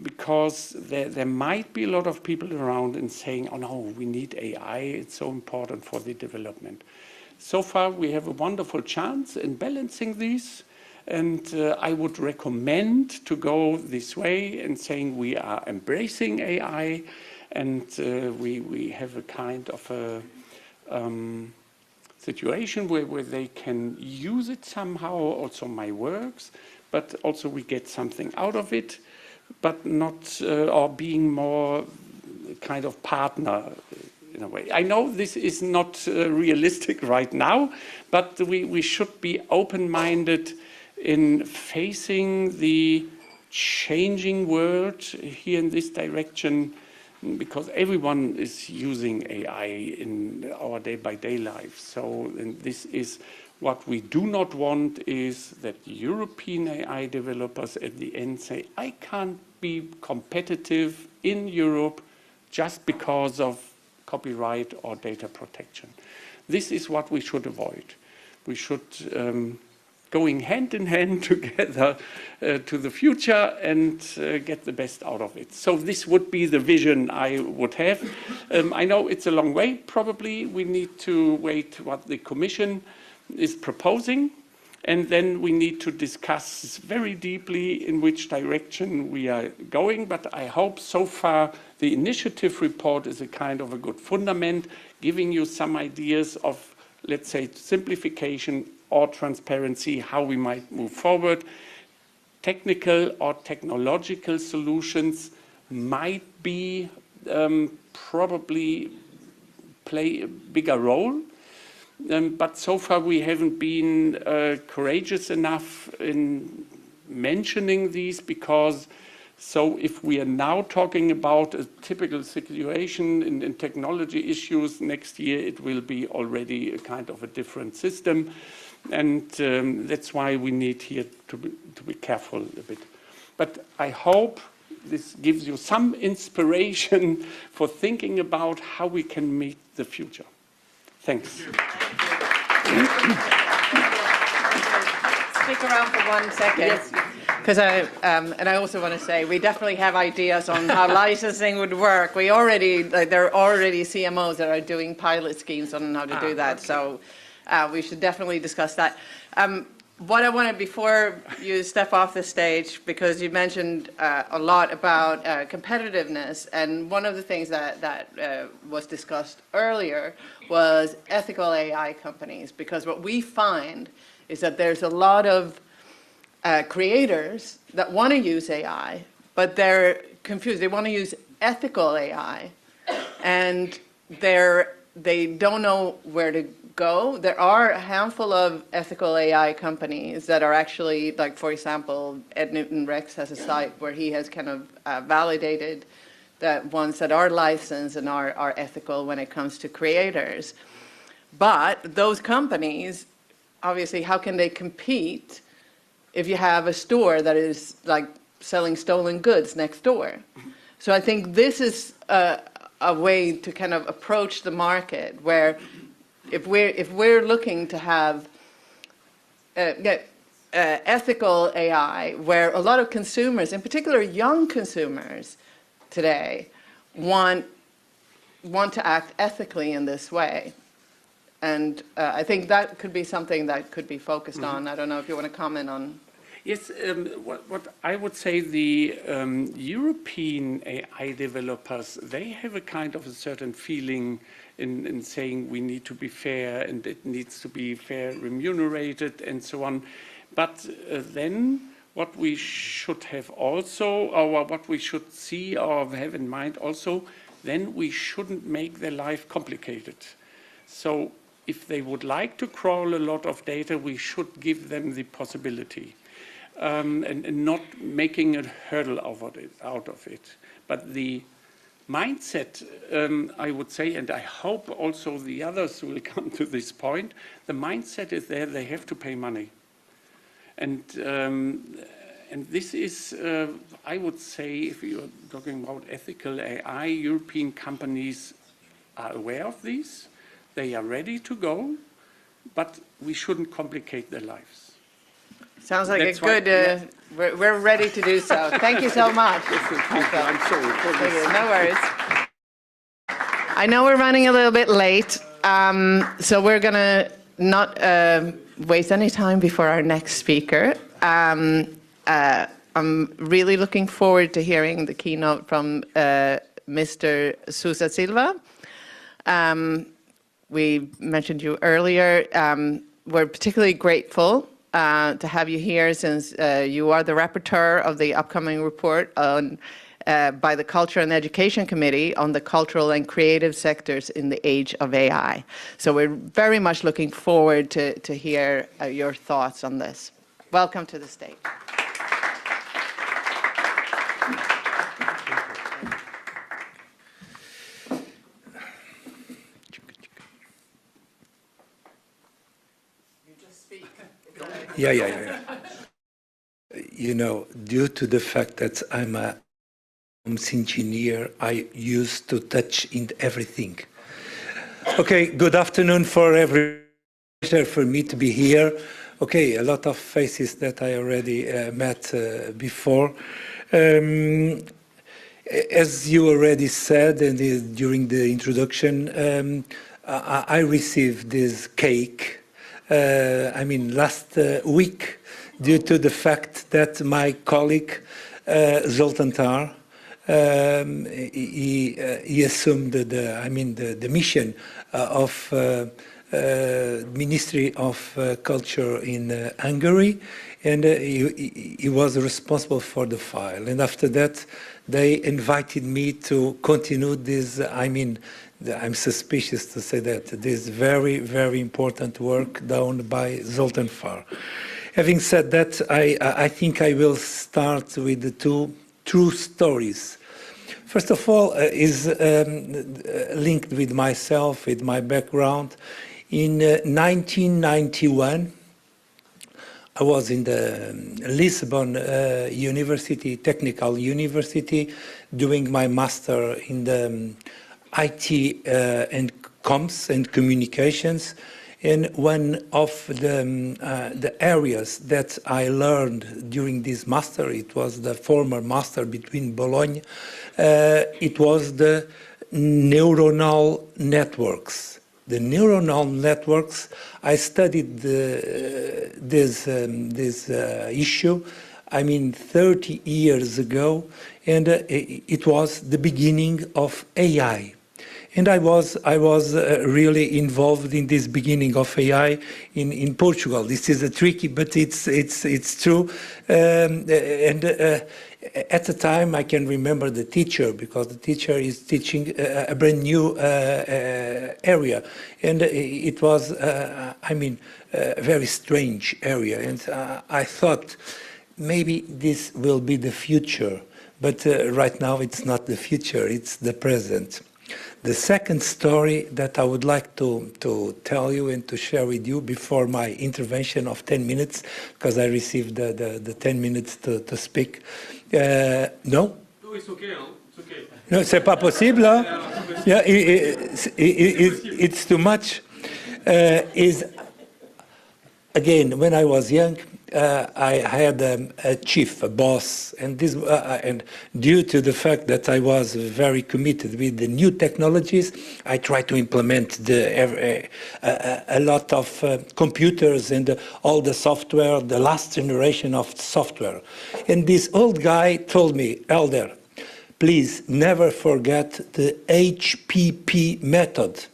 Speaker 20: because there might be a lot of people around and saying, oh no, we need AI, it's so important for the development. So far we have a wonderful chance in balancing these, and I would recommend to go this way and saying we are embracing AI, and we have a kind of a situation where they can use it somehow, also my works, but also we get something out of it, but not, or being more kind of partner in a way. I know this is not realistic right now, but we should be open-minded in facing the changing world here in this direction, because everyone is using AI in our day-by-day life. So and this is what we do not want, is that European AI developers at the end say, I can't be competitive in Europe just because of copyright or data protection. This is what we should avoid. We should going hand in hand together to the future and get the best out of it. So this would be the vision I would have. I know it's a long way. Probably we need to wait what the Commission is proposing, and then we need to discuss very deeply in which direction we are going. But I hope so far the initiative report is a kind of a good fundament, giving you some ideas of, let's say, simplification or transparency, how we might move forward. Technical or technological solutions might be probably play a bigger role. But so far we haven't been courageous enough in mentioning these, because so if we are now talking about a typical situation in technology issues, next year it will be already a kind of a different system. And that's why we need here to be careful a bit. But I hope this gives you some inspiration for thinking about how we can meet the future. Thanks.
Speaker 1: Stick around for 1 second, because and I also want to say we definitely have ideas on how licensing would work. We already there are already CMOs that are doing pilot schemes on how to do that. Okay. So we should definitely discuss that. What I wanted, before you step off the stage, because you mentioned a lot about competitiveness, and one of the things that was discussed earlier was ethical AI companies, because what we find is that there's a lot of creators that want to use AI, but they're confused. They want to use ethical AI, and they don't know where to go. There are a handful of ethical AI companies that are actually, like, for example, Ed Newton Rex has a site where he has kind of validated the ones that are licensed and are ethical when it comes to creators. But those companies, obviously, how can they compete if you have a store that is like selling stolen goods next door? So I think this is a way to kind of approach the market, where if we're looking to have ethical AI, where a lot of consumers, in particular young consumers today, want to act ethically in this way. And I think that could be something that could be focused on. I don't know if you want to comment on.
Speaker 20: Yes, what I would say, the European AI developers, they have a kind of a certain feeling in saying we need to be fair and it needs to be fair remunerated and so on. But then what we should have also, or what we should see or have in mind also, then we shouldn't make their life complicated. So if they would like to crawl a lot of data, we should give them the possibility. And not making a hurdle out of it. But the mindset, I would say, and I hope also the others will come to this point, the mindset is there, they have to pay money. And this is, I would say, if you're talking about ethical AI, European companies are aware of these, they are ready to go, but we shouldn't complicate their lives.
Speaker 1: Sounds like a good, we're ready to do so. Thank you so much.
Speaker 20: I'm sorry for this.
Speaker 1: No worries. I know we're running a little bit late, so we're going to not waste any time before our next speaker. I'm really looking forward to hearing the keynote from Mr. Sousa Silva. We mentioned you earlier. We're particularly grateful to have you here, since you are the rapporteur of the upcoming report on, by the Culture and Education Committee on the cultural and creative sectors in the age of AI. So we're very much looking forward to hear your thoughts on this. Welcome to the stage.
Speaker 21: Yeah. You know, due to the fact that I'm a engineer, I used to touch in everything. Okay, good afternoon for everyone. Pleasure for me to be here. Okay, a lot of faces that I already met before. As you already said and during the introduction, I received this cake, last week, due to the fact that my colleague, Zoltán Tár, he assumed the mission of Ministry of Culture in Hungary, and he was responsible for the file. And after that, they invited me to continue this, I'm suspicious to say that, this very, very important work done by Zoltán Tár. Having said that, I think I will start with the two true stories. First of all, is linked with myself, with my background. In 1991, I was in the Lisbon University, Technical University, doing my master in the IT and comms and communications. And one of the areas that I learned during this master, it was the former master between Bologna, it was the neuronal networks. The neuronal networks, I studied this issue, 30 years ago, and it was the beginning of AI. And I was really involved in this beginning of AI in Portugal. This is tricky, but it's true. At the time, I can remember the teacher, because the teacher is teaching a brand new area, and it was, a very strange area. And I thought maybe this will be the future, but right now it's not the future; it's the present. The second story that I would like to tell you and to share with you before my intervention of 10 minutes, because I received the 10 minutes to speak. No?
Speaker 7: No, it's okay. It's okay.
Speaker 21: No, c'est pas possible. Hein? Yeah, it's too much. Again, when I was young, I had a chief, a boss, and this, and due to the fact that I was very committed with the new technologies, I tried to implement a lot of computers and all the software, the last generation of software. And this old guy told me, Hélder, please never forget the HPP method.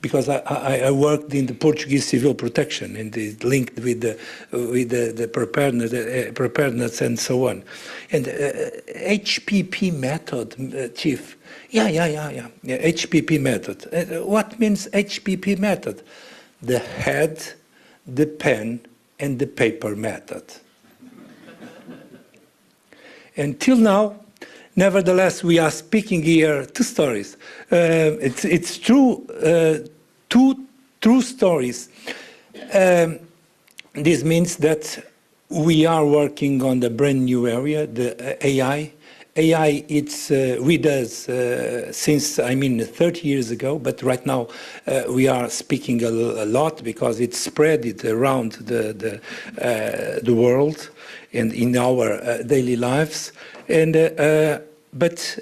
Speaker 21: Because I worked in the Portuguese civil protection and it's linked with the preparedness and so on. And HPP method, Chief. Yeah, HPP method. What means HPP method? The head, the pen, and the paper method. Until now, nevertheless, we are speaking here two stories. It's true, two true stories. This means that we are working on the brand new area, the AI. AI, it's with us since 30 years ago, but right now we are speaking a lot because it's spread around the world and in our daily lives. And but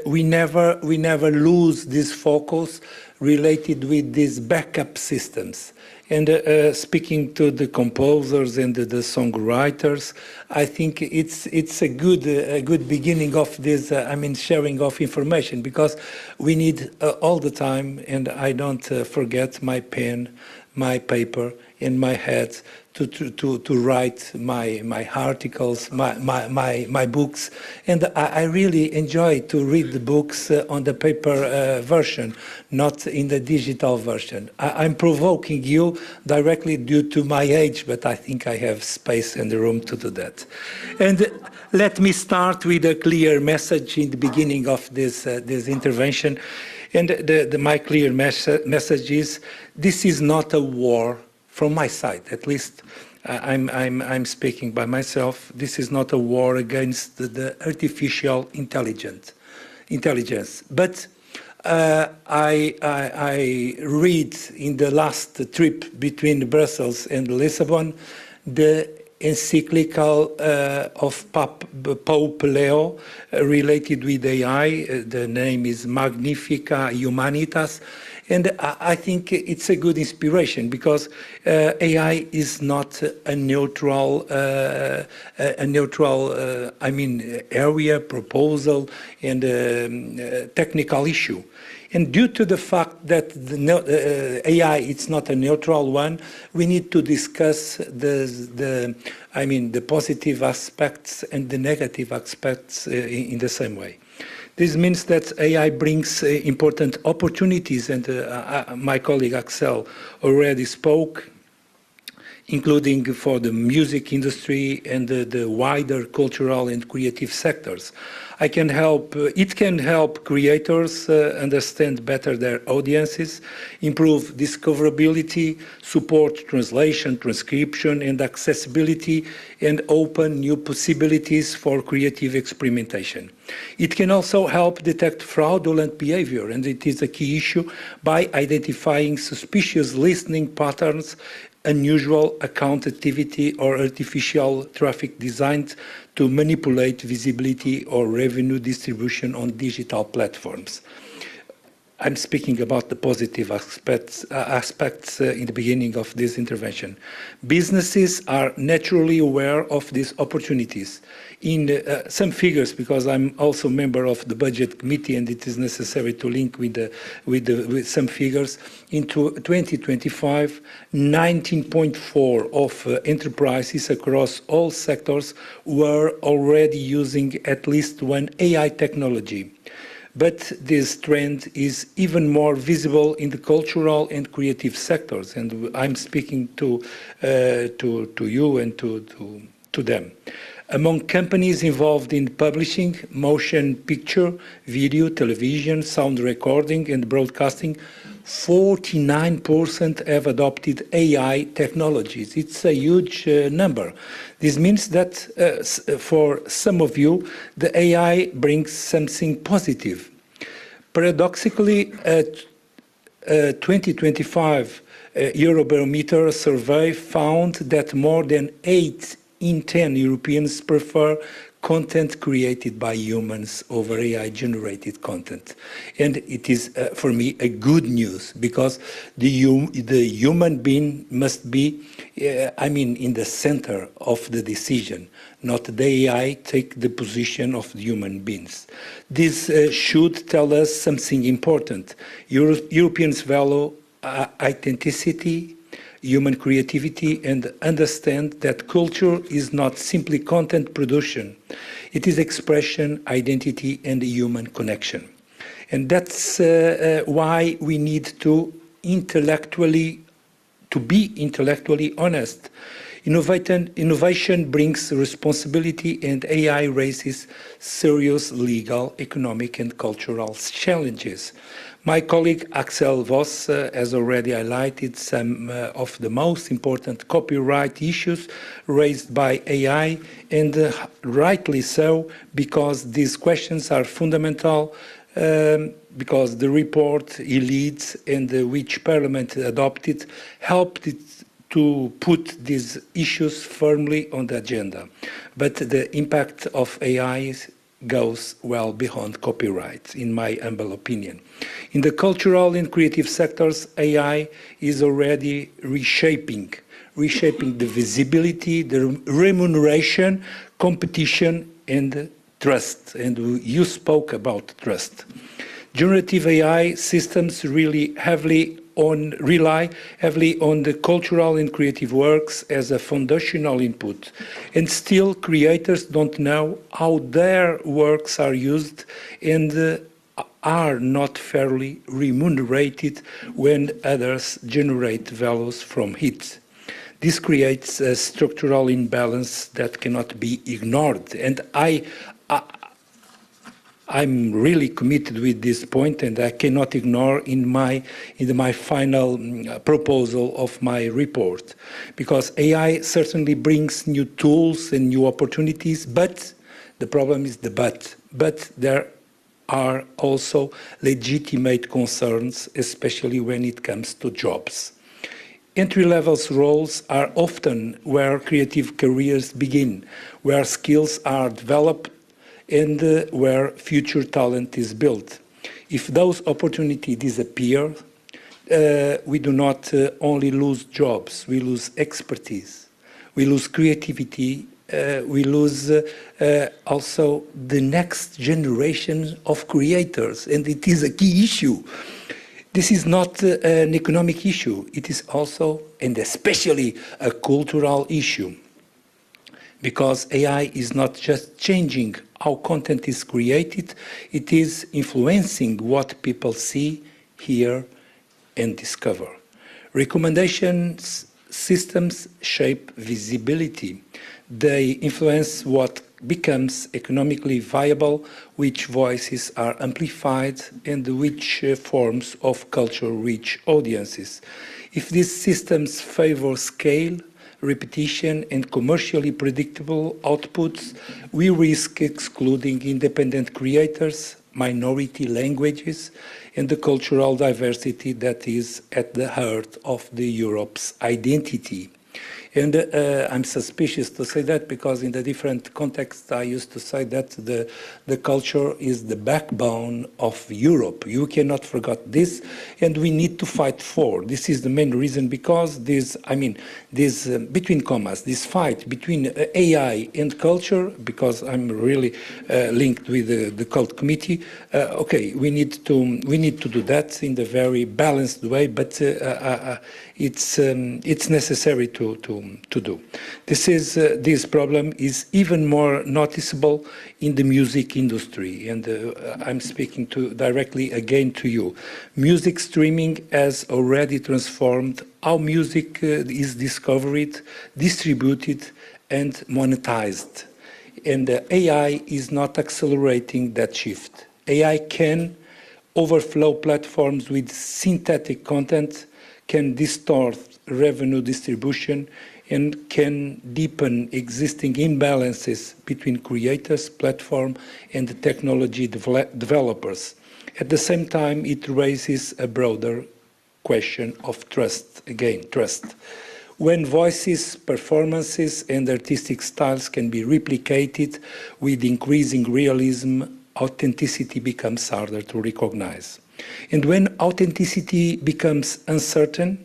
Speaker 21: we never lose this focus related with these backup systems. And speaking to the composers and the songwriters, I think it's a good beginning of this, sharing of information, because we need all the time, and I don't forget my pen, my paper, and my head to write my articles, my books. And I really enjoy to read the books on the paper version, not in the digital version. I'm provoking you directly due to my age, but I think I have space and room to do that. And let me start with a clear message in the beginning of this intervention. And my clear message is, this is not a war from my side, at least I'm speaking by myself, this is not a war against the artificial intelligence. But I read in the last trip between Brussels and Lisbon the encyclical of Pope Leo related with AI. The name is Magnifica Humanitas. And I think it's a good inspiration because AI is not a neutral, area, proposal, and technical issue. And due to the fact that AI is not a neutral one, we need to discuss the positive aspects and the negative aspects in the same way. This means that AI brings important opportunities, and my colleague Axel already spoke, including for the music industry and the wider cultural and creative sectors. It can help creators understand better their audiences, improve discoverability, support translation, transcription, and accessibility, and open new possibilities for creative experimentation. It can also help detect fraudulent behavior, and it is a key issue, by identifying suspicious listening patterns, unusual account activity, or artificial traffic designed to manipulate visibility or revenue distribution on digital platforms. I'm speaking about the positive aspects in the beginning of this intervention. Businesses are naturally aware of these opportunities. In some figures, because I'm also a member of the budget committee and it is necessary to link with some figures, in 2025, 19.4% of enterprises across all sectors were already using at least one AI technology. But this trend is even more visible in the cultural and creative sectors, and I'm speaking to you and to them. Among companies involved in publishing, motion picture, video, television, sound recording, and broadcasting, 49% have adopted AI technologies. It's a huge number. This means that for some of you, the AI brings something positive. Paradoxically, a 2025 Eurobarometer survey found that more than 8 in 10 Europeans prefer content created by humans over AI-generated content. And it is, for me, a good news, because the human being must be, in the center of the decision, not the AI take the position of the human beings. This should tell us something important. Europeans value authenticity, human creativity, and understand that culture is not simply content production. It is expression, identity, and human connection. And that's why we need to be intellectually honest. Innovation brings responsibility, and AI raises serious legal, economic, and cultural challenges. My colleague Axel Voss has already highlighted some of the most important copyright issues raised by AI, and rightly so, because these questions are fundamental, because the report he leads and which Parliament adopted helped it to put these issues firmly on the agenda. But the impact of AI goes well beyond copyright, in my humble opinion. In the cultural and creative sectors, AI is already reshaping the visibility, the remuneration, competition, and trust. And you spoke about trust. Generative AI systems rely heavily on the cultural and creative works as a foundational input. And still, creators don't know how their works are used and are not fairly remunerated when others generate values from it. This creates a structural imbalance that cannot be ignored. And I'm really committed with this point, and I cannot ignore in my final proposal of my report, because AI certainly brings new tools and new opportunities, but the problem is the but. But there are also legitimate concerns, especially when it comes to jobs. Entry-level roles are often where creative careers begin, where skills are developed and where future talent is built. If those opportunities disappear, we do not only lose jobs, we lose expertise, we lose creativity, we lose also the next generation of creators, and it is a key issue. This is not an economic issue, it is also, and especially, a cultural issue, because AI is not just changing how content is created, it is influencing what people see, hear, and discover. Recommendation systems shape visibility. They influence what becomes economically viable, which voices are amplified, and which forms of culture reach audiences. If these systems favor scale, repetition, and commercially predictable outputs, we risk excluding independent creators, minority languages, and the cultural diversity that is at the heart of Europe's identity. And I'm suspicious to say that because in the different contexts I used to say that the culture is the backbone of Europe. You cannot forget this, and we need to fight for. This is the main reason, because this, between commas, this fight between AI and culture, because I'm really linked with the Cult Committee. Okay, we need to do that in a very balanced way, but it's necessary to do. This problem is even more noticeable in the music industry, and I'm speaking directly again to you. Music streaming has already transformed how music is discovered, distributed, and monetized. And AI is not accelerating that shift. AI can overflow platforms with synthetic content, can distort revenue distribution, and can deepen existing imbalances between creators, platform, and technology developers. At the same time, it raises a broader question of trust. Again, trust. When voices, performances, and artistic styles can be replicated with increasing realism, authenticity becomes harder to recognize. And when authenticity becomes uncertain,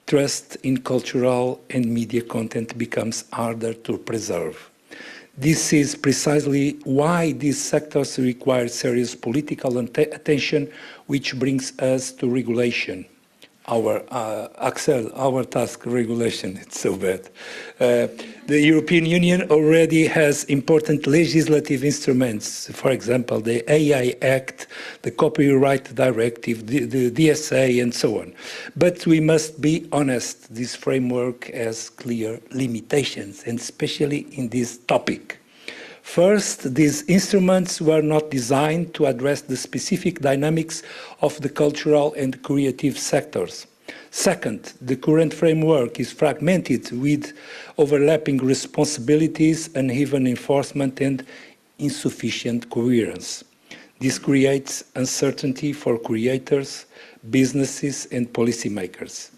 Speaker 21: trust in cultural and media content becomes harder to preserve. This is precisely why these sectors require serious political attention, which brings us to regulation. Axel, our task, regulation, it's so bad. The European Union already has important legislative instruments, for example, the AI Act, the Copyright Directive, the DSA, and so on. But we must be honest, this framework has clear limitations, and especially in this topic. First, these instruments were not designed to address the specific dynamics of the cultural and creative sectors. Second, the current framework is fragmented with overlapping responsibilities, uneven enforcement, and insufficient coherence. This creates uncertainty for creators, businesses, and policymakers.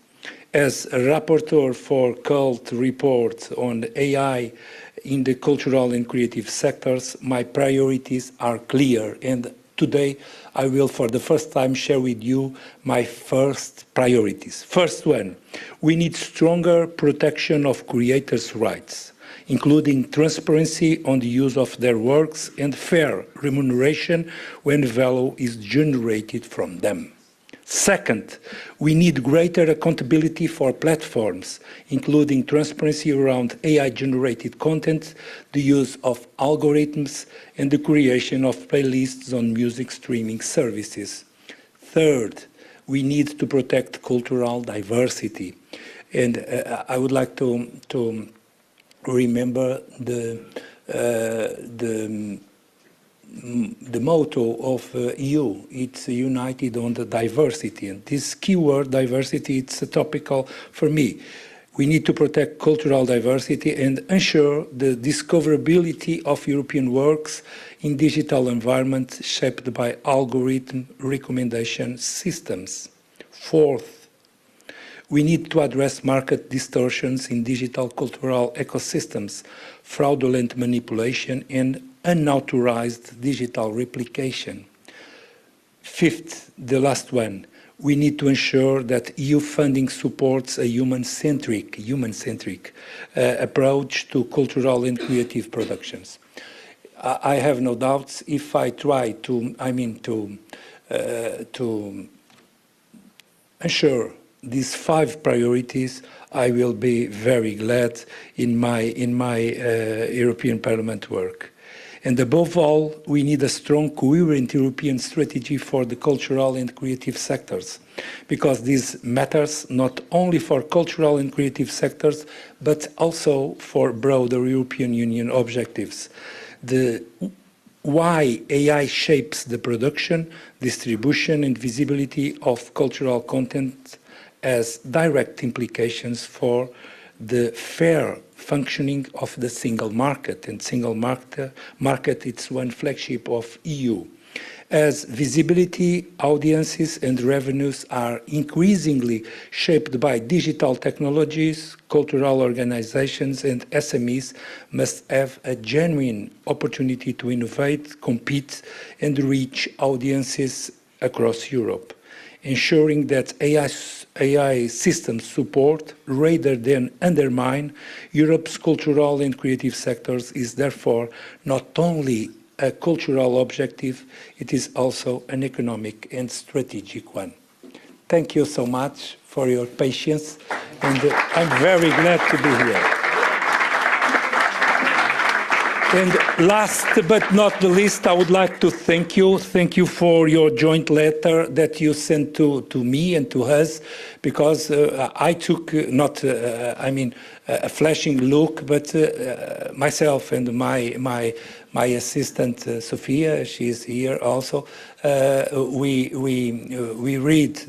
Speaker 21: As a rapporteur for CULT report on AI in the cultural and creative sectors, my priorities are clear, and today I will for the first time share with you my first priorities. First one, we need stronger protection of creators' rights, including transparency on the use of their works and fair remuneration when value is generated from them. Second, we need greater accountability for platforms, including transparency around AI-generated content, the use of algorithms, and the creation of playlists on music streaming services. Third, we need to protect cultural diversity. And I would like to remember the the motto of EU. It's united on the diversity, and this keyword diversity, it's topical for me. We need to protect cultural diversity and ensure the discoverability of European works in digital environments shaped by algorithm recommendation systems. Fourth, we need to address market distortions in digital cultural ecosystems, fraudulent manipulation, and unauthorized digital replication. Fifth, the last one, we need to ensure that EU funding supports a human-centric approach to cultural and creative productions. I have no doubts if I try to ensure these 5 priorities, I will be very glad in my European Parliament work. And above all, we need a strong, coherent European strategy for the cultural and creative sectors, because this matters not only for cultural and creative sectors, but also for broader European Union objectives. Why AI shapes the production, distribution, and visibility of cultural content has direct implications for the fair functioning of the single market, and single market it's one flagship of EU. As visibility, audiences and revenues are increasingly shaped by digital technologies, cultural organizations and SMEs must have a genuine opportunity to innovate, compete and reach audiences across Europe, ensuring that AI systems support rather than undermine Europe's cultural and creative sectors is therefore not only a cultural objective, it is also an economic and strategic one. Thank you so much for your patience, and I'm very glad to be here. And last but not the least, I would like to thank you. Thank you for your joint letter that you sent to me and to us, because I took a flashing look, but myself and my assistant Sophia, she is here also. We read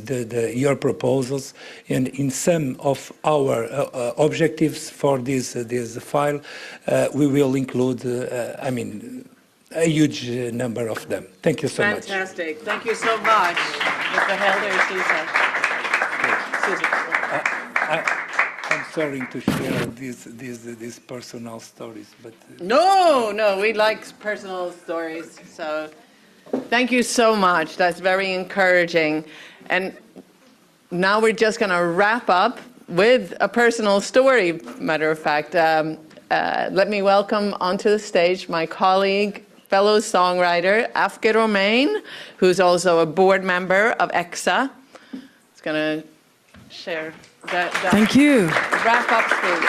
Speaker 21: your proposals, and in some of our objectives for this file, we will include a huge number of them. Thank you so much.
Speaker 1: Fantastic. Thank you so much, Mr. Hélder and Sousa.
Speaker 21: I'm sorry to share these personal stories, but
Speaker 1: No, we like personal stories. So, thank you so much. That's very encouraging. And now we're just going to wrap up with a personal story. Matter of fact, let me welcome onto the stage my colleague, fellow songwriter Aafke Romeijn, who's also a board member of ECSA. It's going to share that.
Speaker 2: Thank you.
Speaker 1: Wrap up speech.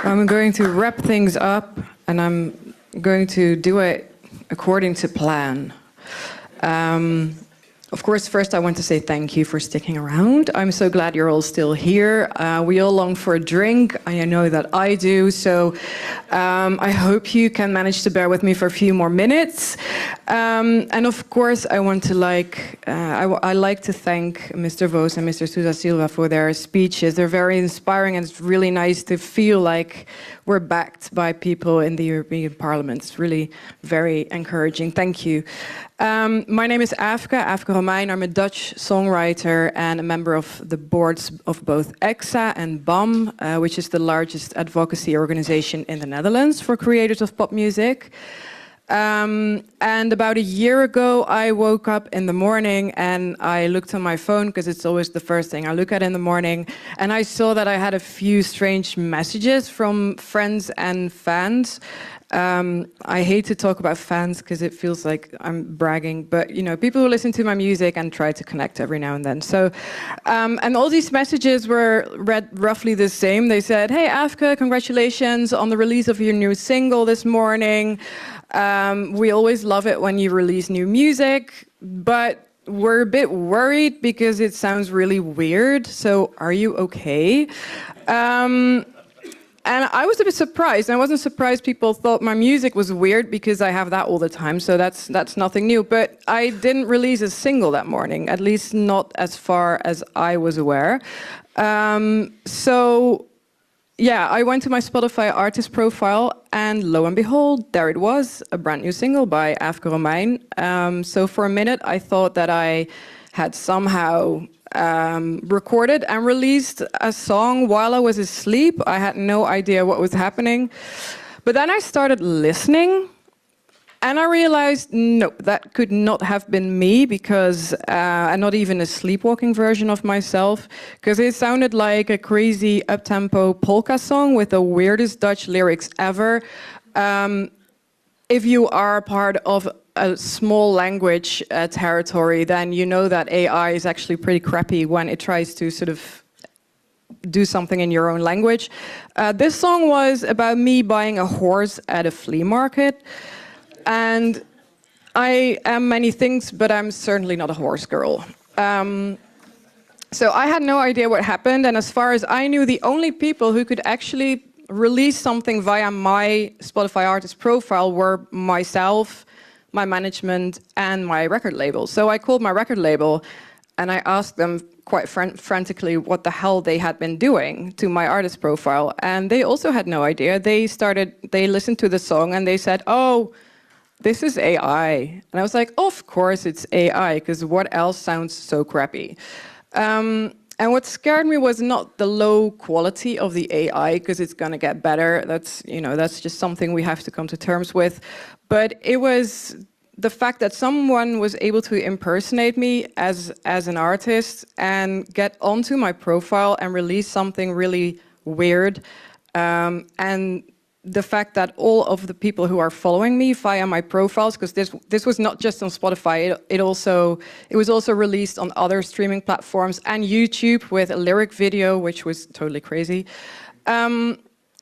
Speaker 2: I'm going to wrap things up, and I'm going to do it according to plan. Of course, first I want to say thank you for sticking around. I'm so glad you're all still here. We all long for a drink. I know that I do. So I hope you can manage to bear with me for a few more minutes. And of course, I want to I like to thank Mr. Voss and Mr. Sousa Silva for their speeches. They're very inspiring, and it's really nice to feel like we're backed by people in the European Parliament. It's really very encouraging. Thank you. My name is Aafke Romeijn. I'm a Dutch songwriter and a member of the boards of both ECSA and BAM, which is the largest advocacy organization in the Netherlands for creators of pop music. And about a year ago, I woke up in the morning and I looked on my phone, because it's always the first thing I look at in the morning, and I saw that I had a few strange messages from friends and fans. I hate to talk about fans because it feels like I'm bragging, but people who listen to my music and try to connect every now and then. So, and all these messages were read roughly the same. They said, "Hey Aafke, congratulations on the release of your new single this morning. We always love it when you release new music, but we're a bit worried because it sounds really weird. So are you okay?" And I was a bit surprised. I wasn't surprised people thought my music was weird because I have that all the time, so that's nothing new. But I didn't release a single that morning, at least not as far as I was aware. So yeah, I went to my Spotify artist profile, and lo and behold, there it was, a brand new single by Aafke Romeijn. So for a minute, I thought that I had somehow recorded and released a song while I was asleep. I had no idea what was happening. But then I started listening, and I realized, no, that could not have been me, because not even a sleepwalking version of myself, because it sounded like a crazy up-tempo polka song with the weirdest Dutch lyrics ever. If you are part of a small language territory, then you know that AI is actually pretty crappy when it tries to sort of do something in your own language. This song was about me buying a horse at a flea market. And I am many things, but I'm certainly not a horse girl. So I had no idea what happened. And as far as I knew, the only people who could actually release something via my Spotify artist profile were myself, my management, and my record label. So I called my record label and I asked them quite frantically what the hell they had been doing to my artist profile. And they also had no idea. They listened to the song and they said, oh, this is AI. And I was like, of course it's AI, because what else sounds so crappy? And what scared me was not the low quality of the AI, because it's going to get better. That's just something we have to come to terms with. But it was the fact that someone was able to impersonate me as an artist and get onto my profile and release something really weird. And the fact that all of the people who are following me via my profiles, because this was not just on Spotify, it was also released on other streaming platforms and YouTube with a lyric video, which was totally crazy.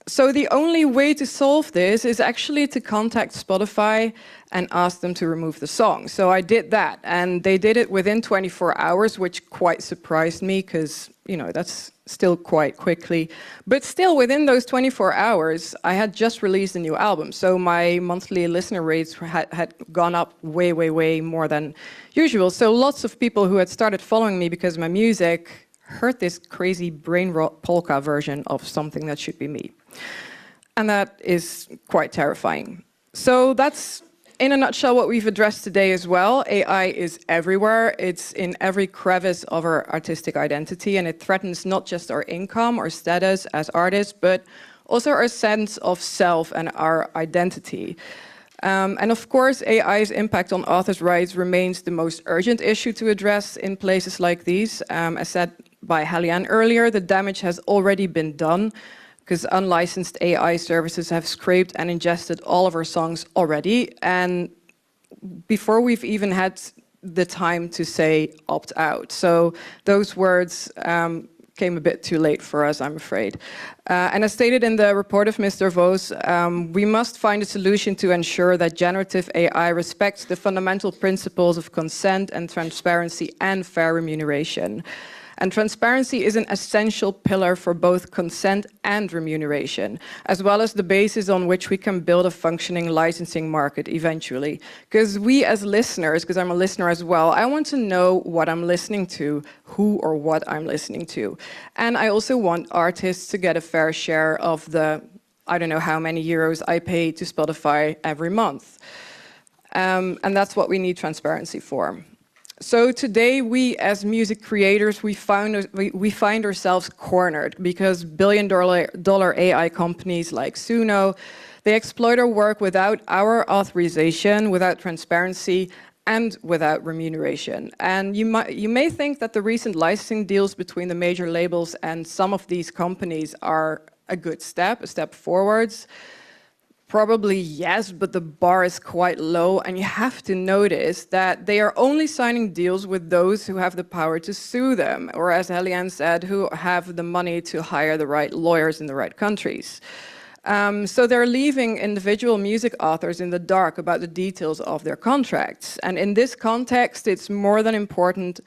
Speaker 2: So the only way to solve this is actually to contact Spotify and ask them to remove the song. So I did that, and they did it within 24 hours, which quite surprised me, because that's still quite quickly. But still, within those 24 hours, I had just released a new album. So my monthly listener rates had gone up way, way, way more than usual. So lots of people who had started following me because of my music heard this crazy brain rot polka version of something that should be me. And that is quite terrifying. So that's, in a nutshell, what we've addressed today as well. AI is everywhere. It's in every crevice of our artistic identity, and it threatens not just our income or status as artists, but also our sense of self and our identity. And of course, AI's impact on authors' rights remains the most urgent issue to address in places like these. As said by Helienne earlier, the damage has already been done, because unlicensed AI services have scraped and ingested all of our songs already, and before we've even had the time to say opt out. So those words came a bit too late for us, I'm afraid. And as stated in the report of Mr. Voss, we must find a solution to ensure that generative AI respects the fundamental principles of consent and transparency and fair remuneration. And transparency is an essential pillar for both consent and remuneration, as well as the basis on which we can build a functioning licensing market eventually. Because we as listeners, because I'm a listener as well, I want to know what I'm listening to, who or what I'm listening to. And I also want artists to get a fair share of the, I don't know how many euros I pay to Spotify every month. And that's what we need transparency for. So today, we as music creators, we find ourselves cornered, because billion-dollar AI companies like Suno, they exploit our work without our authorization, without transparency, and without remuneration. And you may think that the recent licensing deals between the major labels and some of these companies are a good step, a step forwards. Probably yes, but the bar is quite low, and you have to notice that they are only signing deals with those who have the power to sue them, or as Helienne said, who have the money to hire the right lawyers in the right countries. So they're leaving individual music authors in the dark about the details of their contracts. And in this context, it's more than important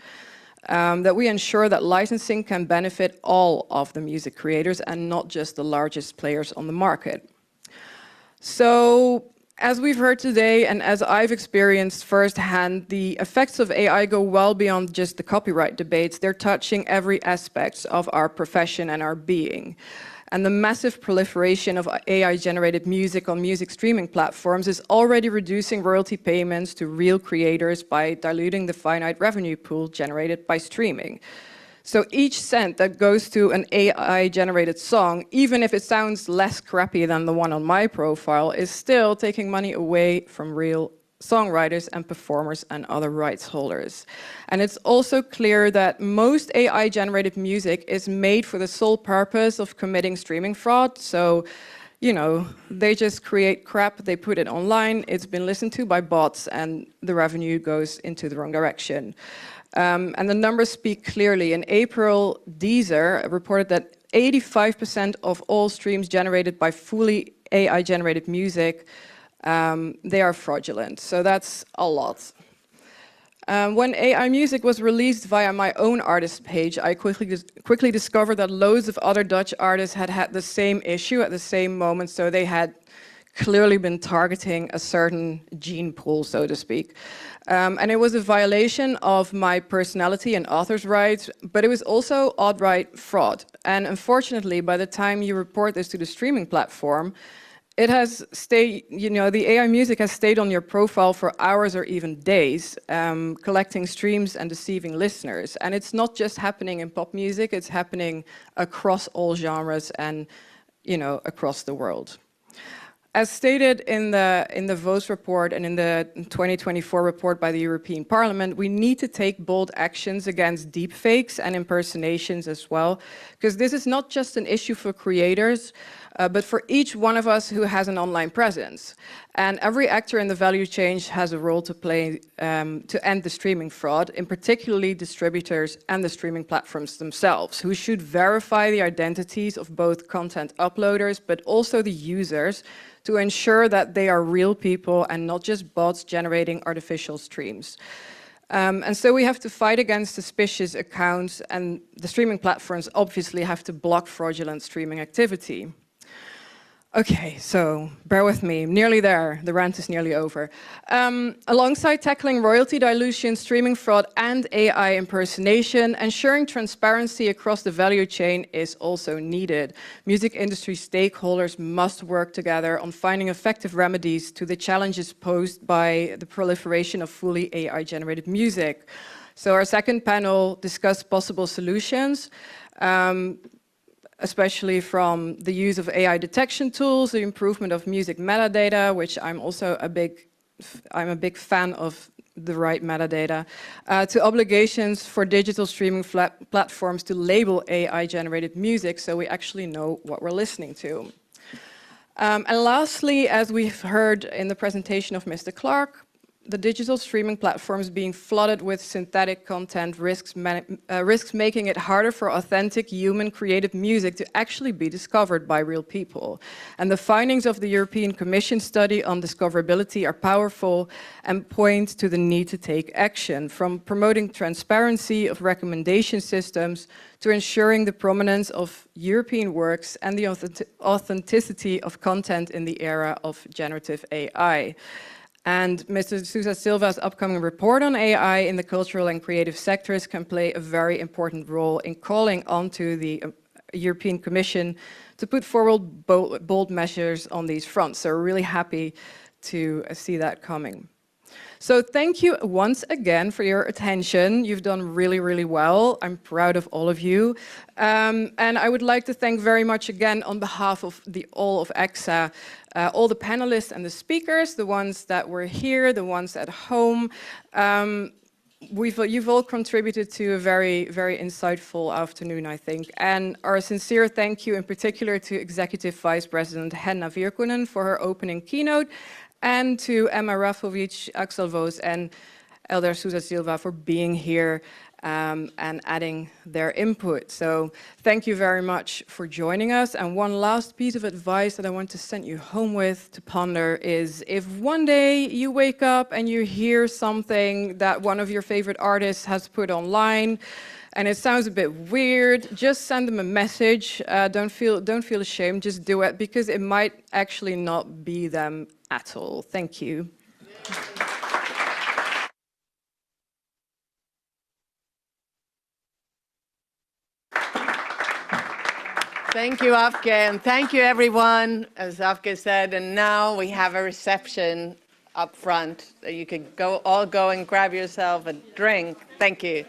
Speaker 2: that we ensure that licensing can benefit all of the music creators and not just the largest players on the market. So, as we've heard today, and as I've experienced firsthand, the effects of AI go well beyond just the copyright debates. They're touching every aspect of our profession and our being. And the massive proliferation of AI-generated music on music streaming platforms is already reducing royalty payments to real creators by diluting the finite revenue pool generated by streaming. So each cent that goes to an AI-generated song, even if it sounds less crappy than the one on my profile, is still taking money away from real songwriters and performers and other rights holders. And it's also clear that most AI-generated music is made for the sole purpose of committing streaming fraud. So, you know, they just create crap, they put it online, it's been listened to by bots, and the revenue goes into the wrong direction. And the numbers speak clearly. In April, Deezer reported that 85% of all streams generated by fully AI-generated music, they are fraudulent. So that's a lot. When AI music was released via my own artist page, I quickly discovered that loads of other Dutch artists had had the same issue at the same moment, so they had clearly been targeting a certain gene pool, so to speak. And it was a violation of my personality and author's rights, but it was also outright fraud. And unfortunately, by the time you report this to the streaming platform, it has stayed, you know, the AI music has stayed on your profile for hours or even days, collecting streams and deceiving listeners. And it's not just happening in pop music, it's happening across all genres and, you know, across the world. As stated in the Voss report and in the 2024 report by the European Parliament, we need to take bold actions against deepfakes and impersonations as well, because this is not just an issue for creators, but for each one of us who has an online presence. And every actor in the value chain has a role to play to end the streaming fraud, in particularly distributors and the streaming platforms themselves, who should verify the identities of both content uploaders, but also the users, to ensure that they are real people and not just bots generating artificial streams. And so we have to fight against suspicious accounts, and the streaming platforms obviously have to block fraudulent streaming activity. Okay, so bear with me, nearly there, the rant is nearly over. Alongside tackling royalty dilution, streaming fraud, and AI impersonation, ensuring transparency across the value chain is also needed. Music industry stakeholders must work together on finding effective remedies to the challenges posed by the proliferation of fully AI-generated music. So our second panel discussed possible solutions, especially from the use of AI detection tools, the improvement of music metadata, which I'm also a big fan of the right metadata, to obligations for digital streaming platforms to label AI-generated music so we actually know what we're listening to. And lastly, as we've heard in the presentation of Mr. Clarke, the digital streaming platforms being flooded with synthetic content risks making it harder for authentic human created music to actually be discovered by real people. And the findings of the European Commission study on discoverability are powerful and point to the need to take action, from promoting transparency of recommendation systems to ensuring the prominence of European works and the authenticity of content in the era of generative AI. And Mr. Sousa Silva's upcoming report on AI in the cultural and creative sectors can play a very important role in calling onto the European Commission to put forward bold measures on these fronts. So we're really happy to see that coming. So thank you once again for your attention. You've done really, really well. I'm proud of all of you. And I would like to thank very much again on behalf of all of ECSA, all the panelists and the speakers, the ones that were here, the ones at home. You've all contributed to a very, very insightful afternoon, I think. And our sincere thank you in particular to Executive Vice President Henna Virkkunen for her opening keynote, and to Emma Rafowicz, Axel Voss, and Hélder, Sousa, Silva for being here and adding their input. So thank you very much for joining us. And one last piece of advice that I want to send you home with to ponder is, if one day you wake up and you hear something that one of your favorite artists has put online and it sounds a bit weird, just send them a message. Don't feel ashamed, just do it, because it might actually not be them at all. Thank you.
Speaker 1: Thank you, Aafke, and thank you, everyone, as Aafke said. And now we have a reception up front. You could all go and grab yourself a drink. Thank you.